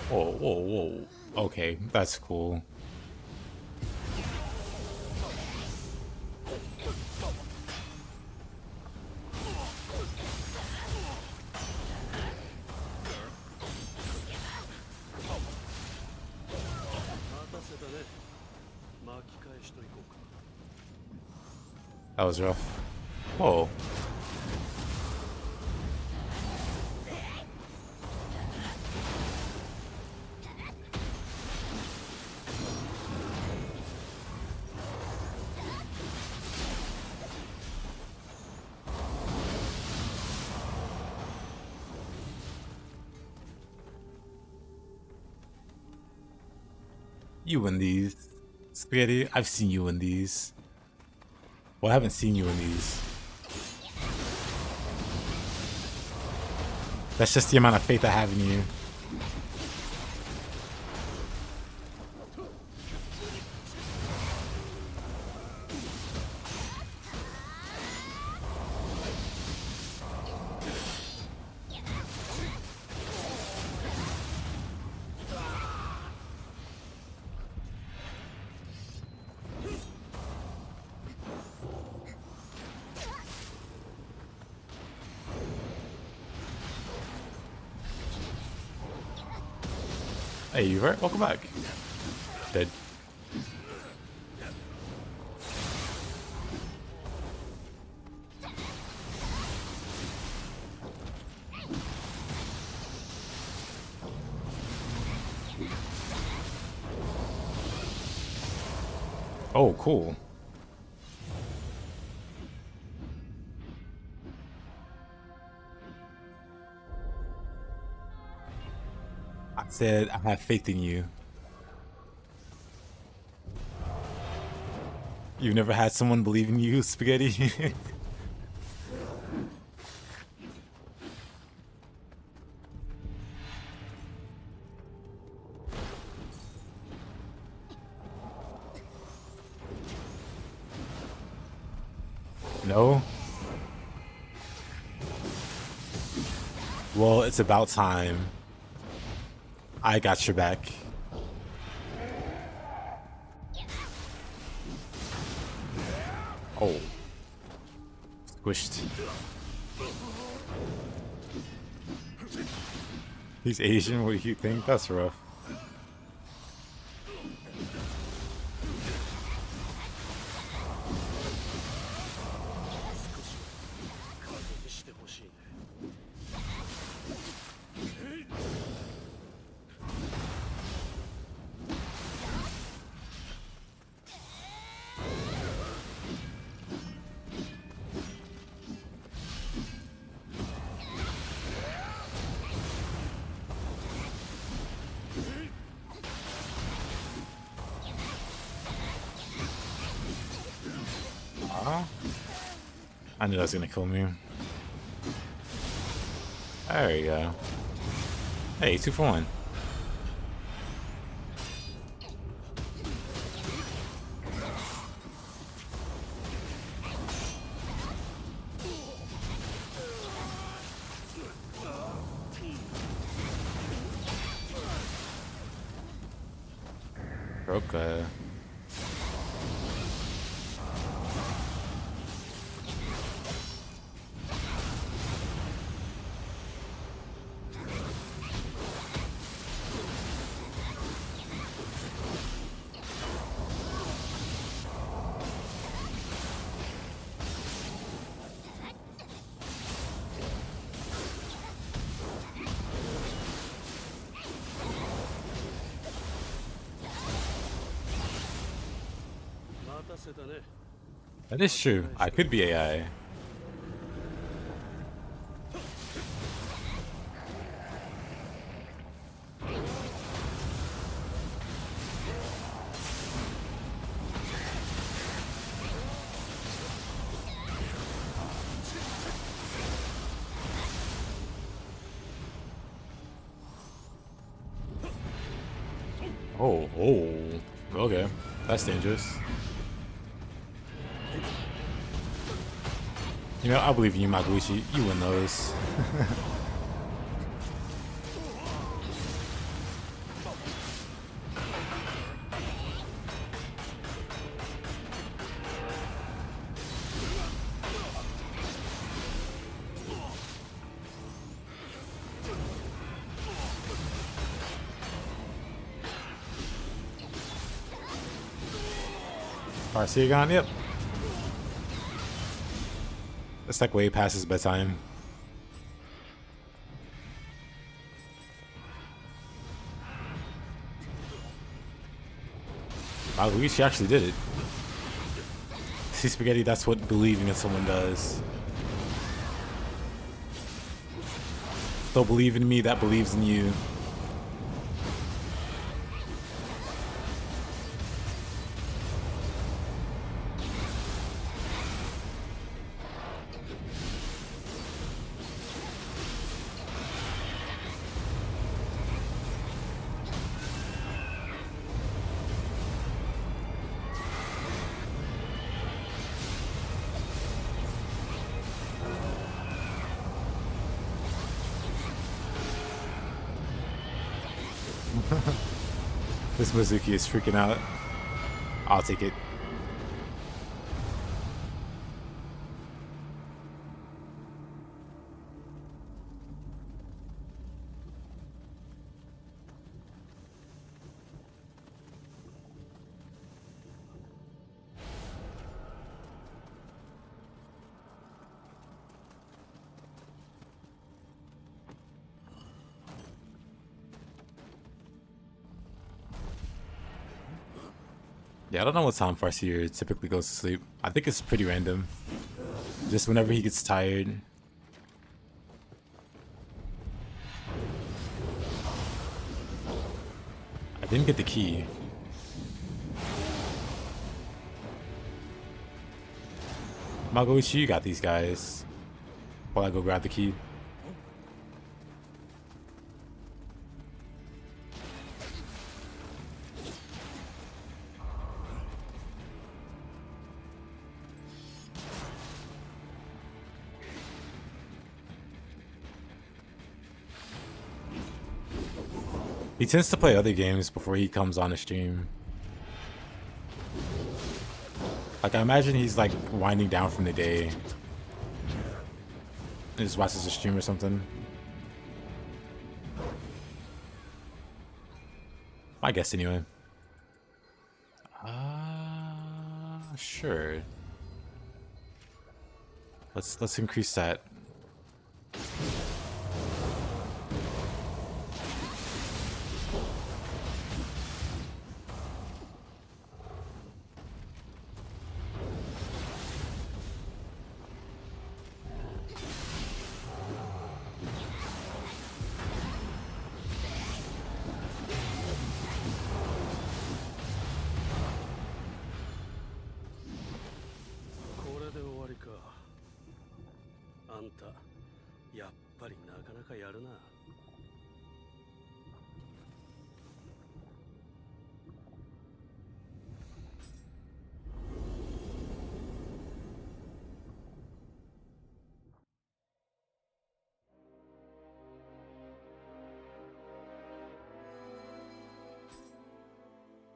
Whoa, whoa, whoa. Okay, that's cool. That was rough. Whoa. You win these. Spaghetti, I've seen you in these. Well, I haven't seen you in these. That's just the amount of faith I have in you. Hey, you right? Welcome back. Dead. Oh, cool. I said I have faith in you. You've never had someone believe in you, Spaghetti? No? Well, it's about time. I got your back. Oh. Squished. He's Asian, what do you think? That's rough. I knew that was gonna kill me. There you go. Hey, 2 for 1. Okay. That is true. I could be AI. Oh, okay. That's dangerous. You know, I believe in you, Marici. You win those. Alright, see you gone. Yep. It's like way past his bedtime. Wow, Luigi actually did it. See, Spaghetti, that's what believing in someone does. They'll believe in me that believes in you. This Mizuki is freaking out. I'll take it. Yeah, I don't know what time Farseer typically goes to sleep. I think it's pretty random. Just whenever he gets tired. I didn't get the key. Magoichi, you got these guys. While I go grab the key. He tends to play other games before he comes on the stream. Like, I imagine he's like winding down from the day. And just watches the stream or something. I guess anyway. Sure. Let's increase that.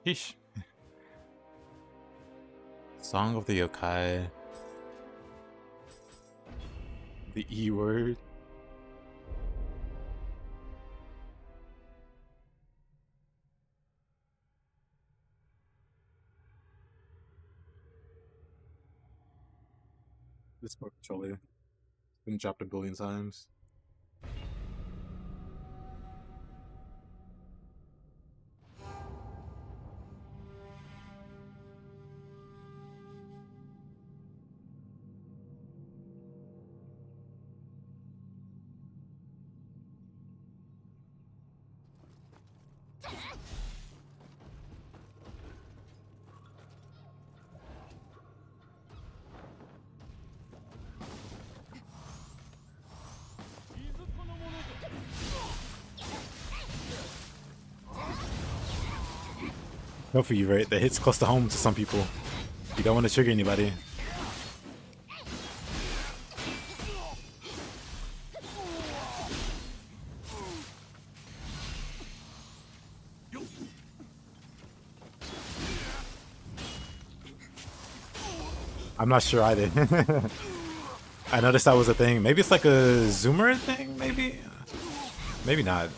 Yeesh. Song of the Yokai. The E word. This part controller. It's been dropped a billion times. No for you, right? The hit's close to home to some people. You don't want to trigger anybody. I'm not sure either. I noticed that was a thing. Maybe it's like a zoomer thing, maybe? Maybe not.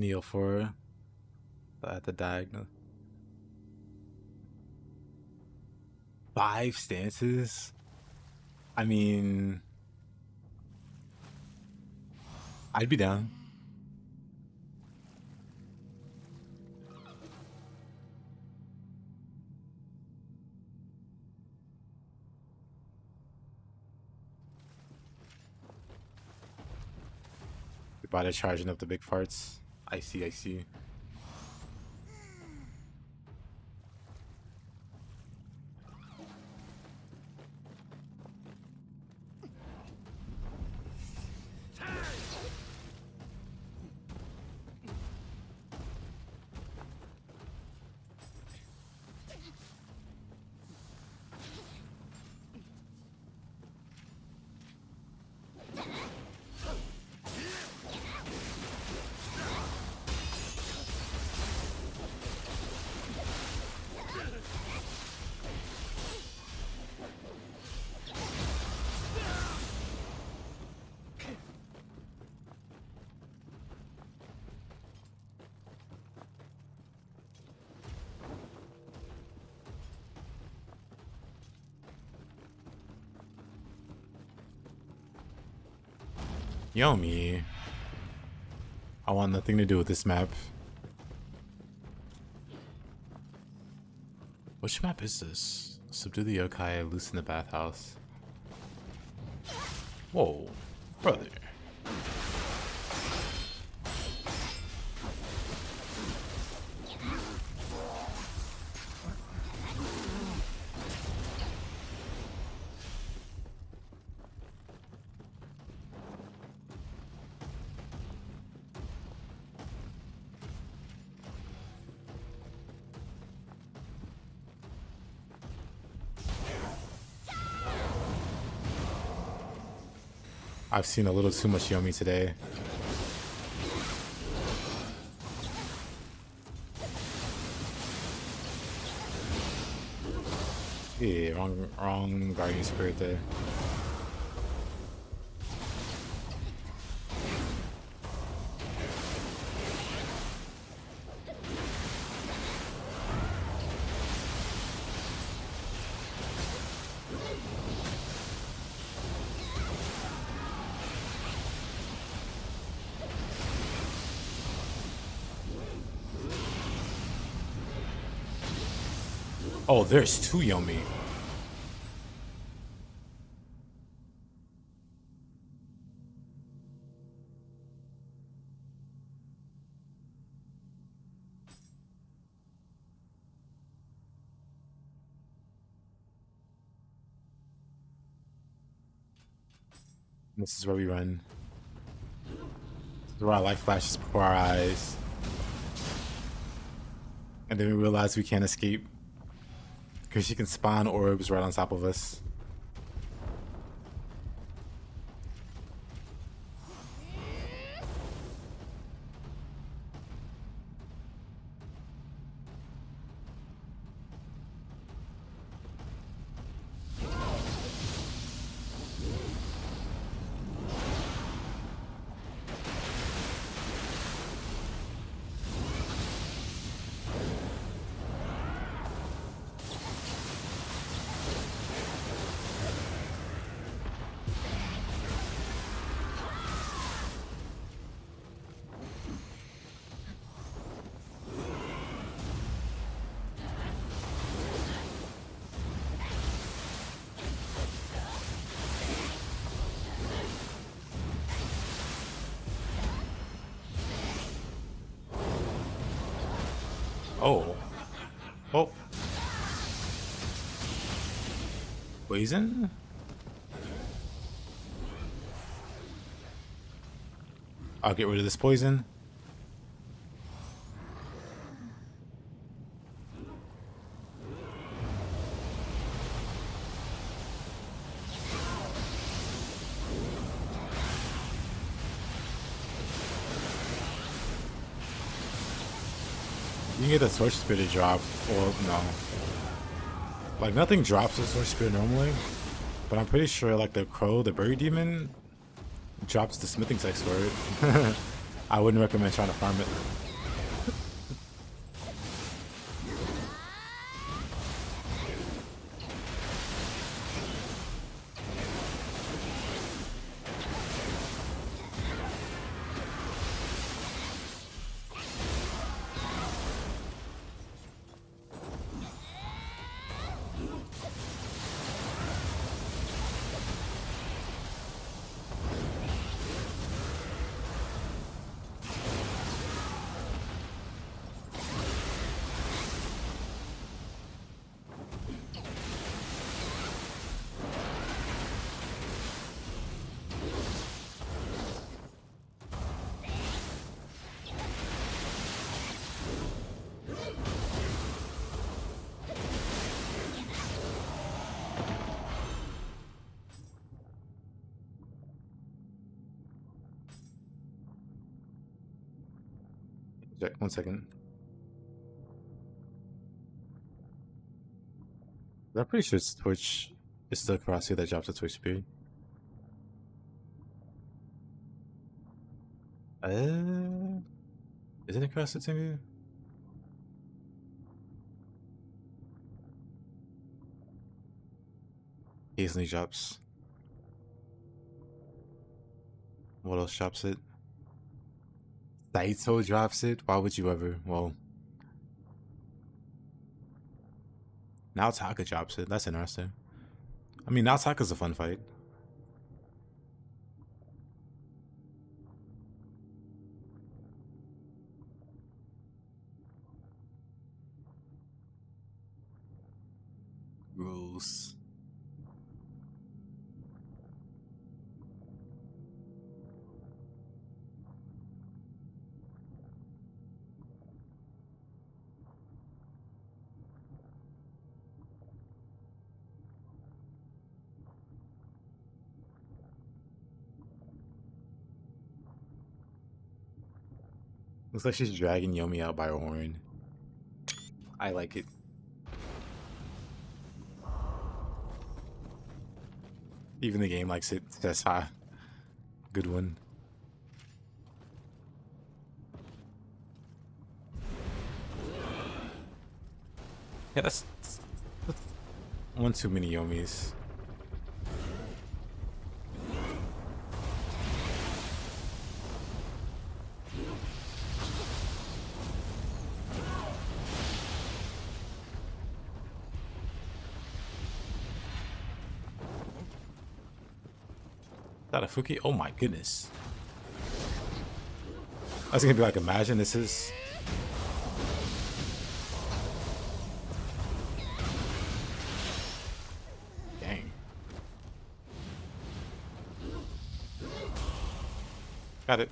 Nioh for the at the diagonal. 5 stances? I mean, I'd be down. About it charging up the big farts. I see, I see. Yomi. I want nothing to do with this map. Which map is this? Subdue the yokai, loosen the bathhouse. Whoa, brother. I've seen a little too much Yomi today. Yeah, wrong guardian spirit there. Oh, there's 2 Yomi. This is where we run. This is where our life flashes before our eyes. And then we realize we can't escape. Because she can spawn orbs right on top of us. Oh. Oh. Poison? I'll get rid of this poison. You can get the Sword Spirit to drop, or no. Like, nothing drops the Sword Spirit normally, but I'm pretty sure, like, the Crow, the Bird Demon, drops the Smithing Sex Sword. I wouldn't recommend trying to farm it. 1 second. I'm pretty sure it's Twitch. It's the crosshair that drops the Twitch speed. Isn't it crosshair thingy? Occasionally drops. What else drops it? Saito drops it? Why would you ever? Well, now Taka drops it. That's interesting. I mean, now Taka's a fun fight. Rules. Looks like she's dragging Yomi out by her horn. I like it. Even the game likes it. That's high. Good one. Yeah, that's one too many Yomis. Is that a Fuki? Oh my goodness. I was gonna be like, imagine this is. Dang. Got it.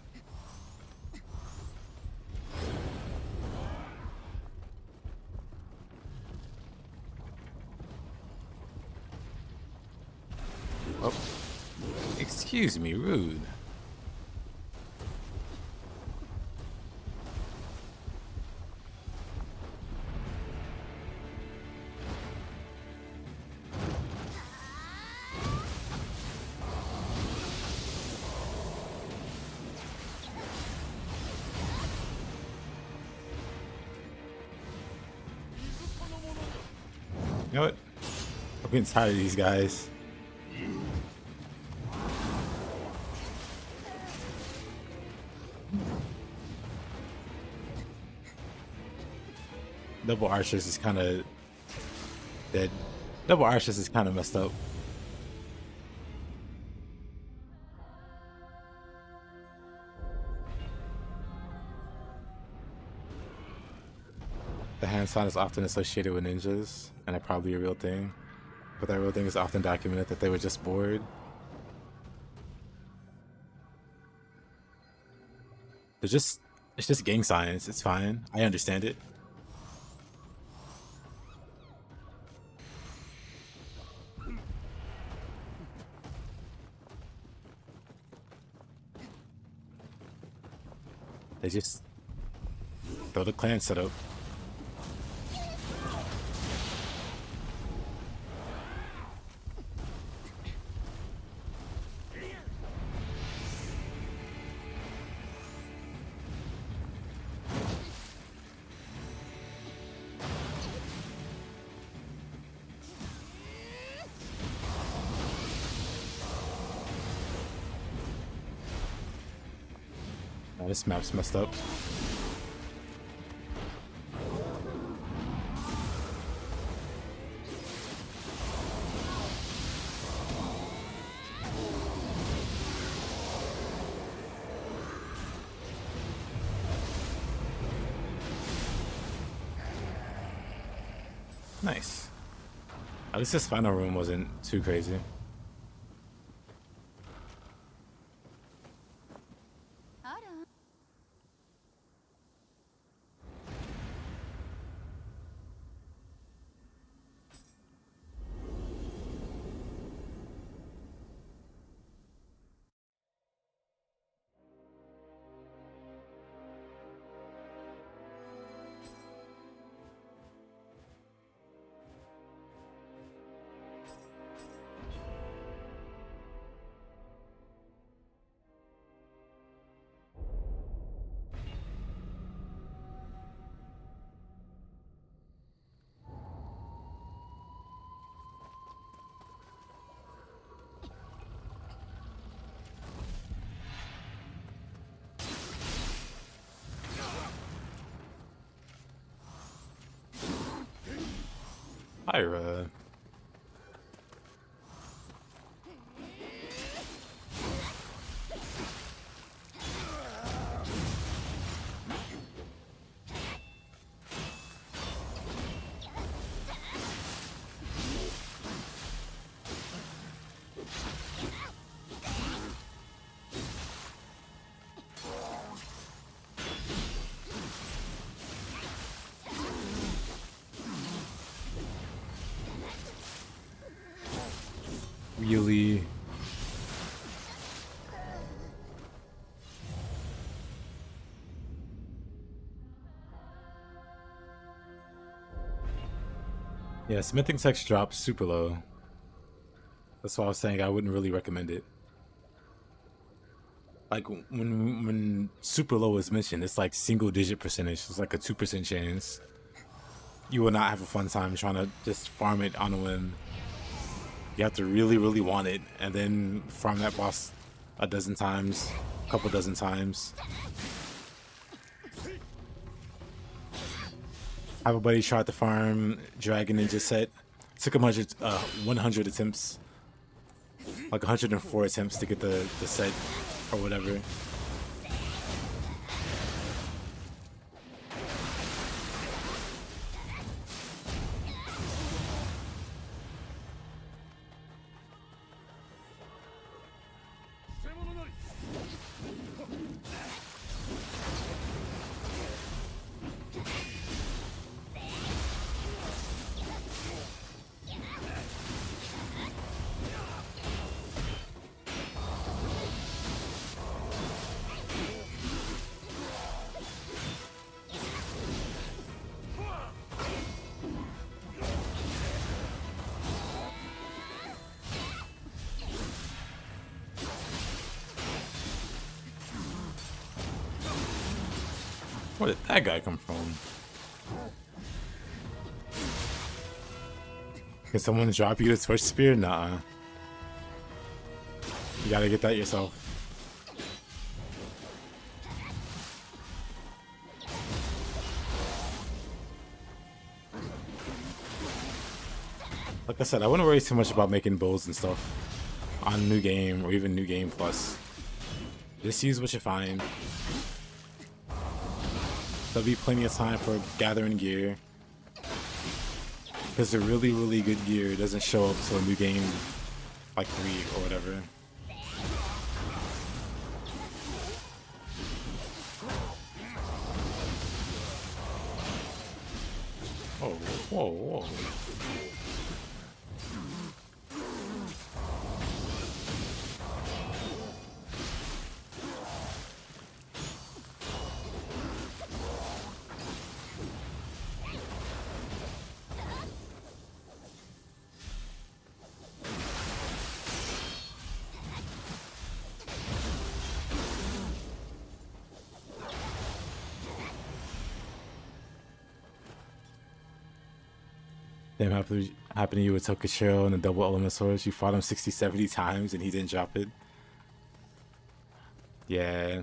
Oh. Excuse me, rude. You know what? I'm getting tired of these guys. Double Archers is kind of dead. Double Archers is kind of messed up. The hand sign is often associated with ninjas, and that's probably a real thing. But that real thing is often documented that they were just bored. It's just gang signs. It's fine. I understand it. They just throw the clan setup. Oh, this map's messed up. Nice. At least this final room wasn't too crazy. Pyra. Really? Yeah, smithing sex drops super low. That's why I was saying I wouldn't really recommend it. Like when super low is mentioned, it's like single digit percentage. It's like a 2% chance. You will not have a fun time trying to just farm it on a whim. You have to really, really want it, and then farm that boss a dozen times, a couple dozen times. Have a buddy try to farm Dragon Ninja set. Took him 100 attempts, like 104 attempts to get the set or whatever. Where did that guy come from? Can someone drop you the Twitch Spear? Nah. You gotta get that yourself. Like I said, I wouldn't worry too much about making builds and stuff on New Game or even New Game Plus. Just use what you find. There'll be plenty of time for gathering gear. Because the really, really good gear doesn't show up till New Game like 3 or whatever. Oh, whoa, whoa. Damn, happened to you with Tokashiro and the double element swords. You fought him 60, 70 times and he didn't drop it. Yeah.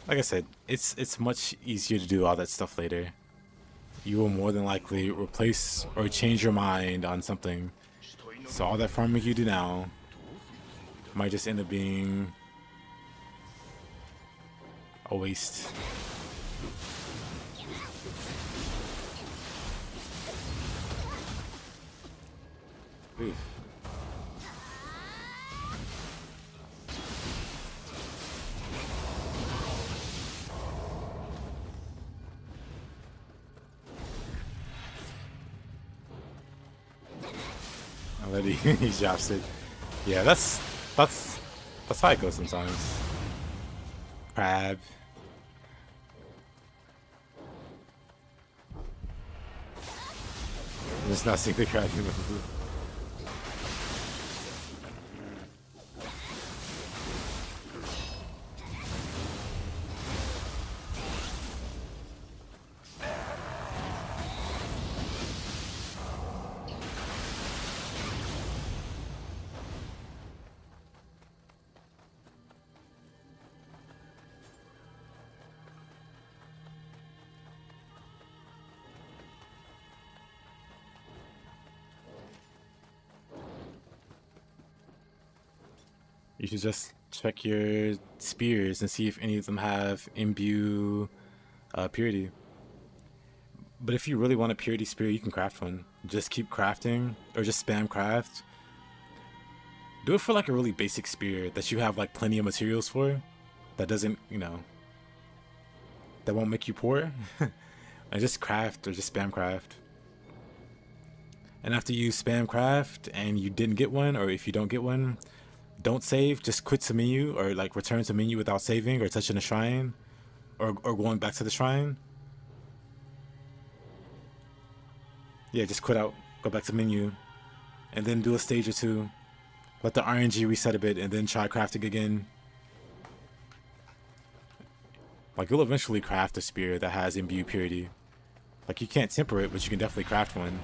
Like I said, it's much easier to do all that stuff later. You will more than likely replace or change your mind on something. So all that farming you do now might just end up being a waste. Oof. Already he drops it. Yeah, that's how it goes sometimes. Crab. Just not seeing the crab move. You should just check your spears and see if any of them have imbue purity. But if you really want a purity spear, you can craft one. Just keep crafting, or just spam craft. Do it for like a really basic spear that you have like plenty of materials for. That doesn't, you know, that won't make you poor. And just craft or just spam craft. And after you spam craft and you didn't get one, or if you don't get one, don't save, just quit to menu, or like return to menu without saving or touching the shrine, or going back to the shrine. Yeah, just quit out, go back to menu, and then do a stage or two. Let the RNG reset a bit, and then try crafting again. Like, you'll eventually craft a spear that has imbue purity. Like, you can't temper it, but you can definitely craft one.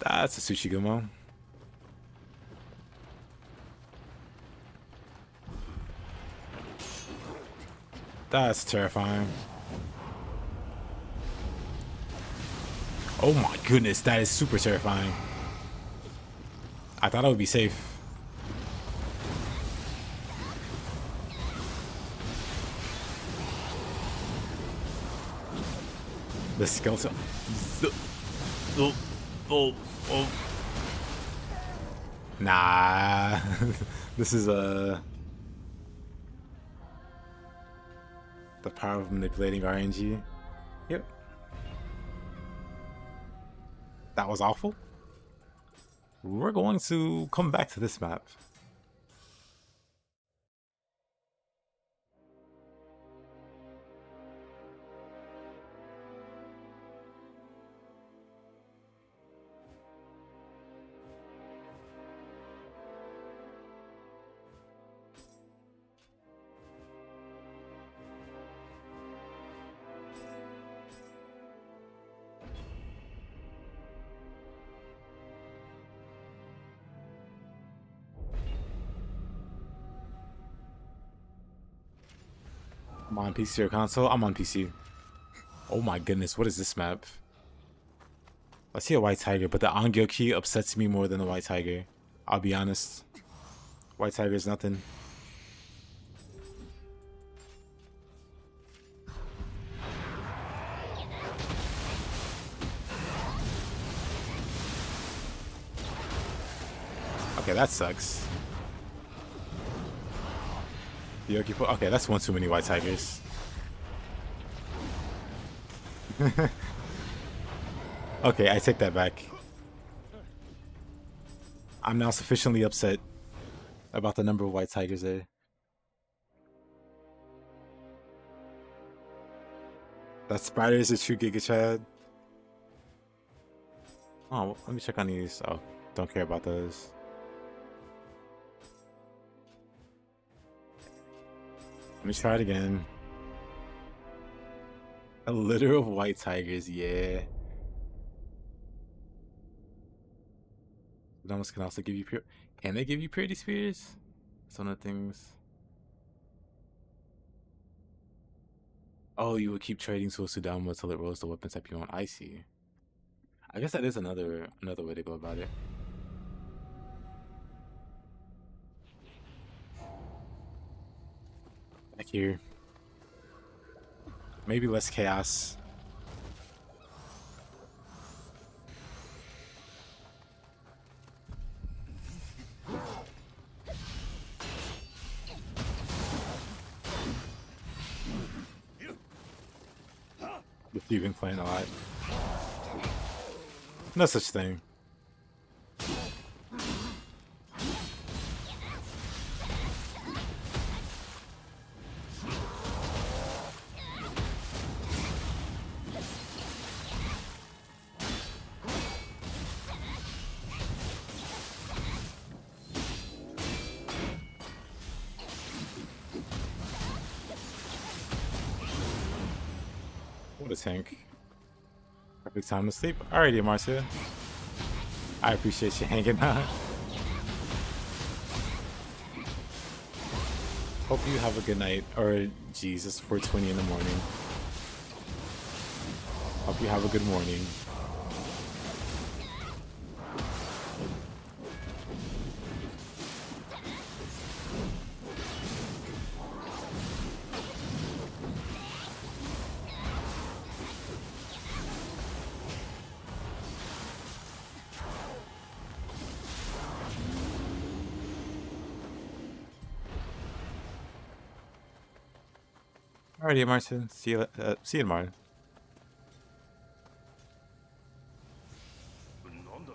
That's a Tsuchigumo. That's terrifying. Oh my goodness, that is super terrifying. I thought I would be safe. The skeleton. Oh. Nah. This is the power of manipulating RNG. Yep. That was awful. We're going to come back to this map. I'm on PC or console? I'm on PC. Oh my goodness, what is this map? I see a white tiger, but the Angyoki upsets me more than the white tiger. I'll be honest. White tiger is nothing. Okay, that sucks. Okay, that's one too many white tigers. Okay, I take that back. I'm now sufficiently upset about the number of white tigers there. That spider is a true Giga Chad. Oh, let me check on these. Oh, don't care about those. Let me try it again. A litter of white tigers, yeah. Sudamas can also give you pure. Can they give you purity spears? That's one of the things. Oh, you would keep trading to a Sudama until it rolls the weapon type you want. I see. I guess that is another way to go about it. Back here. Maybe less chaos. The thieving playing a lot. No such thing. What a tank. Perfect time to sleep. Alrighty, Marcia. I appreciate you hanging out. Hope you have a good night. Or, Jesus, 4:20 in the morning. Hope you have a good morning. Alrighty, Martin. See you tomorrow. なんだ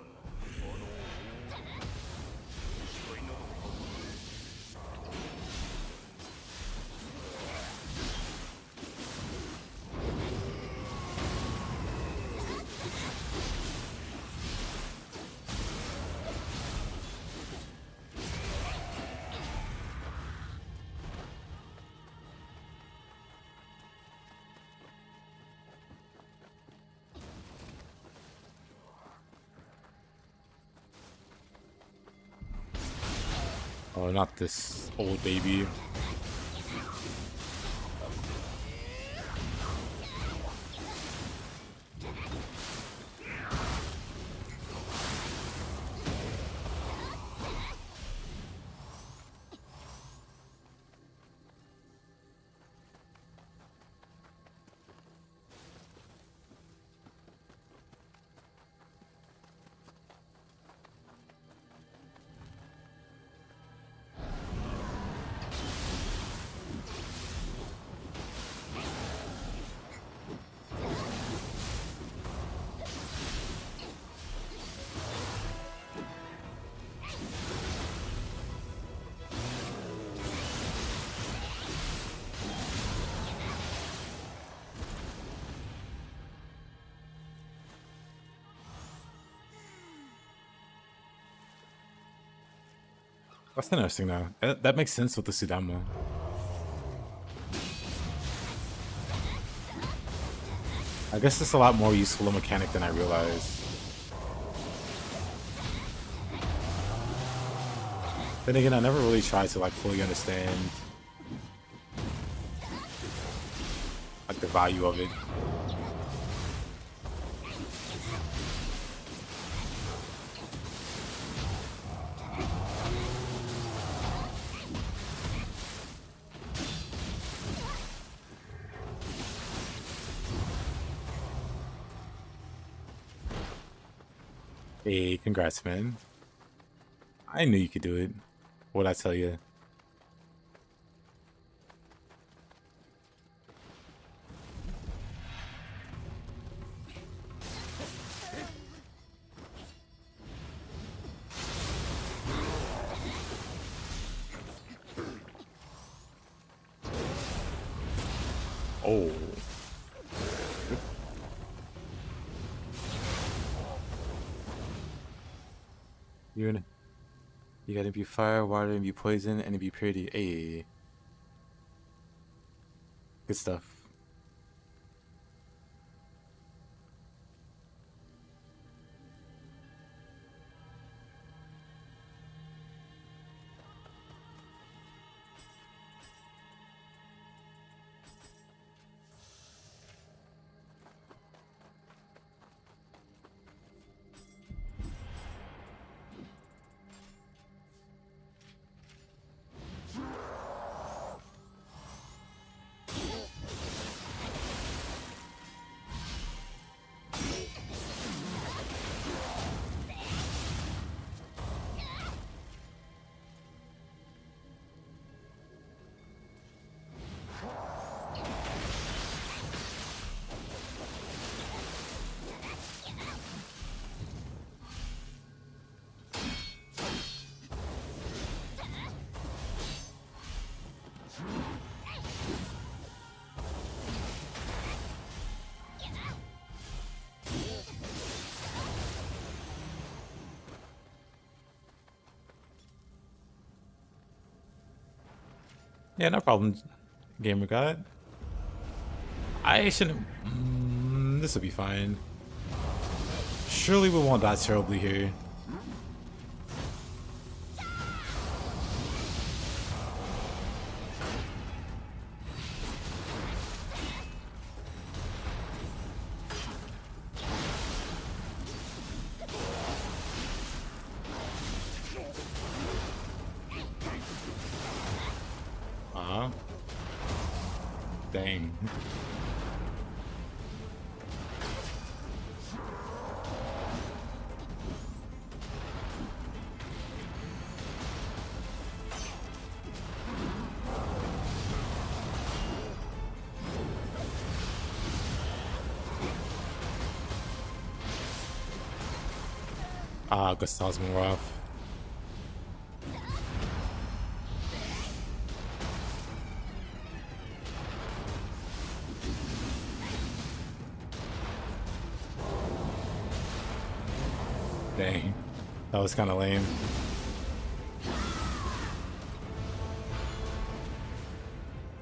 Oh, not this old baby. That's interesting now. That makes sense with the Sudama. I guess it's a lot more useful a mechanic than I realized. Then again, I never really tried to like fully understand like the value of it. Hey, congrats, man. I knew you could do it. What'd I tell you? Oh. You gotta be fire, water, and be poison, and be purity. Hey. Good stuff. Yeah, no problem, Gamer God. I shouldn't. This will be fine. Surely we won't die terribly here. Dang. Ah, Gustav's been rough. Dang. That was kind of lame.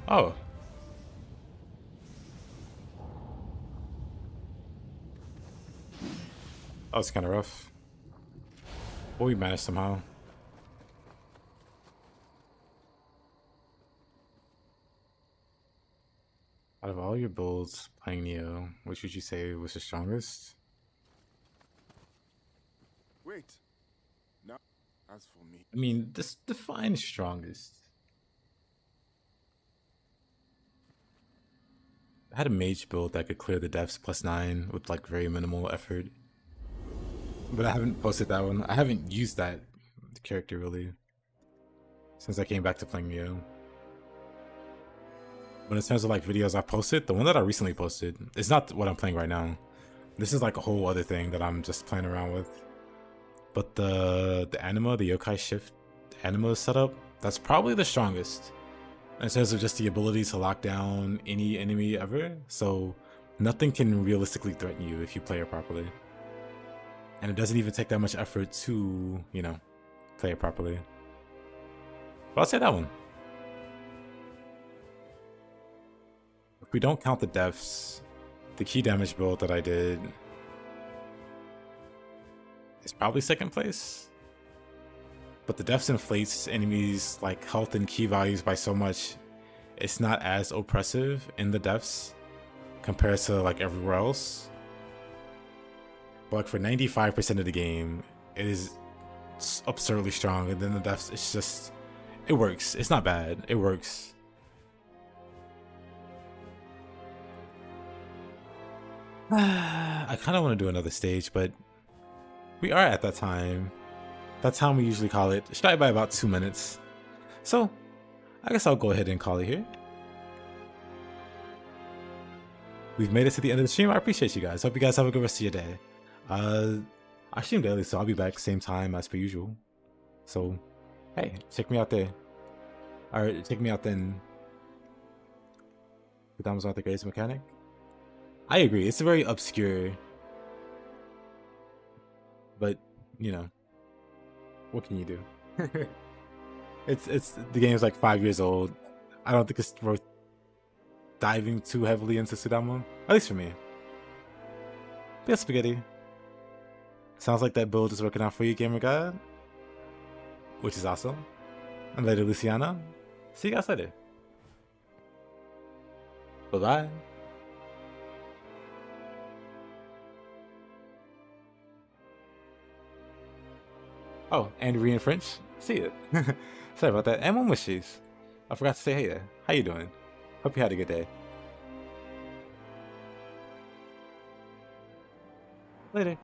Oh. That was kind of rough. But we managed somehow. Out of all your builds playing Nioh, which would you say was the strongest? Wait. Now, as for me, I mean, this define strongest. I had a mage build that could clear the depths +9 with like very minimal effort. But I haven't posted that one. I haven't used that character really since I came back to playing Nioh. But in terms of like videos I posted, the one that I recently posted is not what I'm playing right now. This is like a whole other thing that I'm just playing around with. But the anima, the yokai shift anima setup, that's probably the strongest in terms of just the ability to lock down any enemy ever. So nothing can realistically threaten you if you play it properly. And it doesn't even take that much effort to, you know, play it properly. But I'll say that one. If we don't count the deaths, the key damage build that I did is probably second place. But the deaths inflates enemies like health and key values by so much, it's not as oppressive in the deaths compared to like everywhere else. But like for 95% of the game, it is absurdly strong, and then the deaths, it's just, it works. It's not bad. It works. I kind of want to do another stage, but we are at that time. That time we usually call it shy by about 2 minutes. So I guess I'll go ahead and call it here. We've made it to the end of the stream. I appreciate you guys. Hope you guys have a good rest of your day. I stream daily, so I'll be back same time as per usual. So hey, check me out there. Alright, check me out then. The Diamonds aren't the greatest mechanic. I agree, it's very obscure. But, you know, what can you do? It's the game's like 5 years old. I don't think it's worth diving too heavily into Sudama, at least for me. But yeah, Spaghetti. Sounds like that build is working out for you, Gamer God. Which is awesome. And later, Luciana. See you guys later. Bye-bye. Oh, and Korean French. See it. Sorry about that. And one wishes. I forgot to say hey there. How you doing? Hope you had a good day. Later.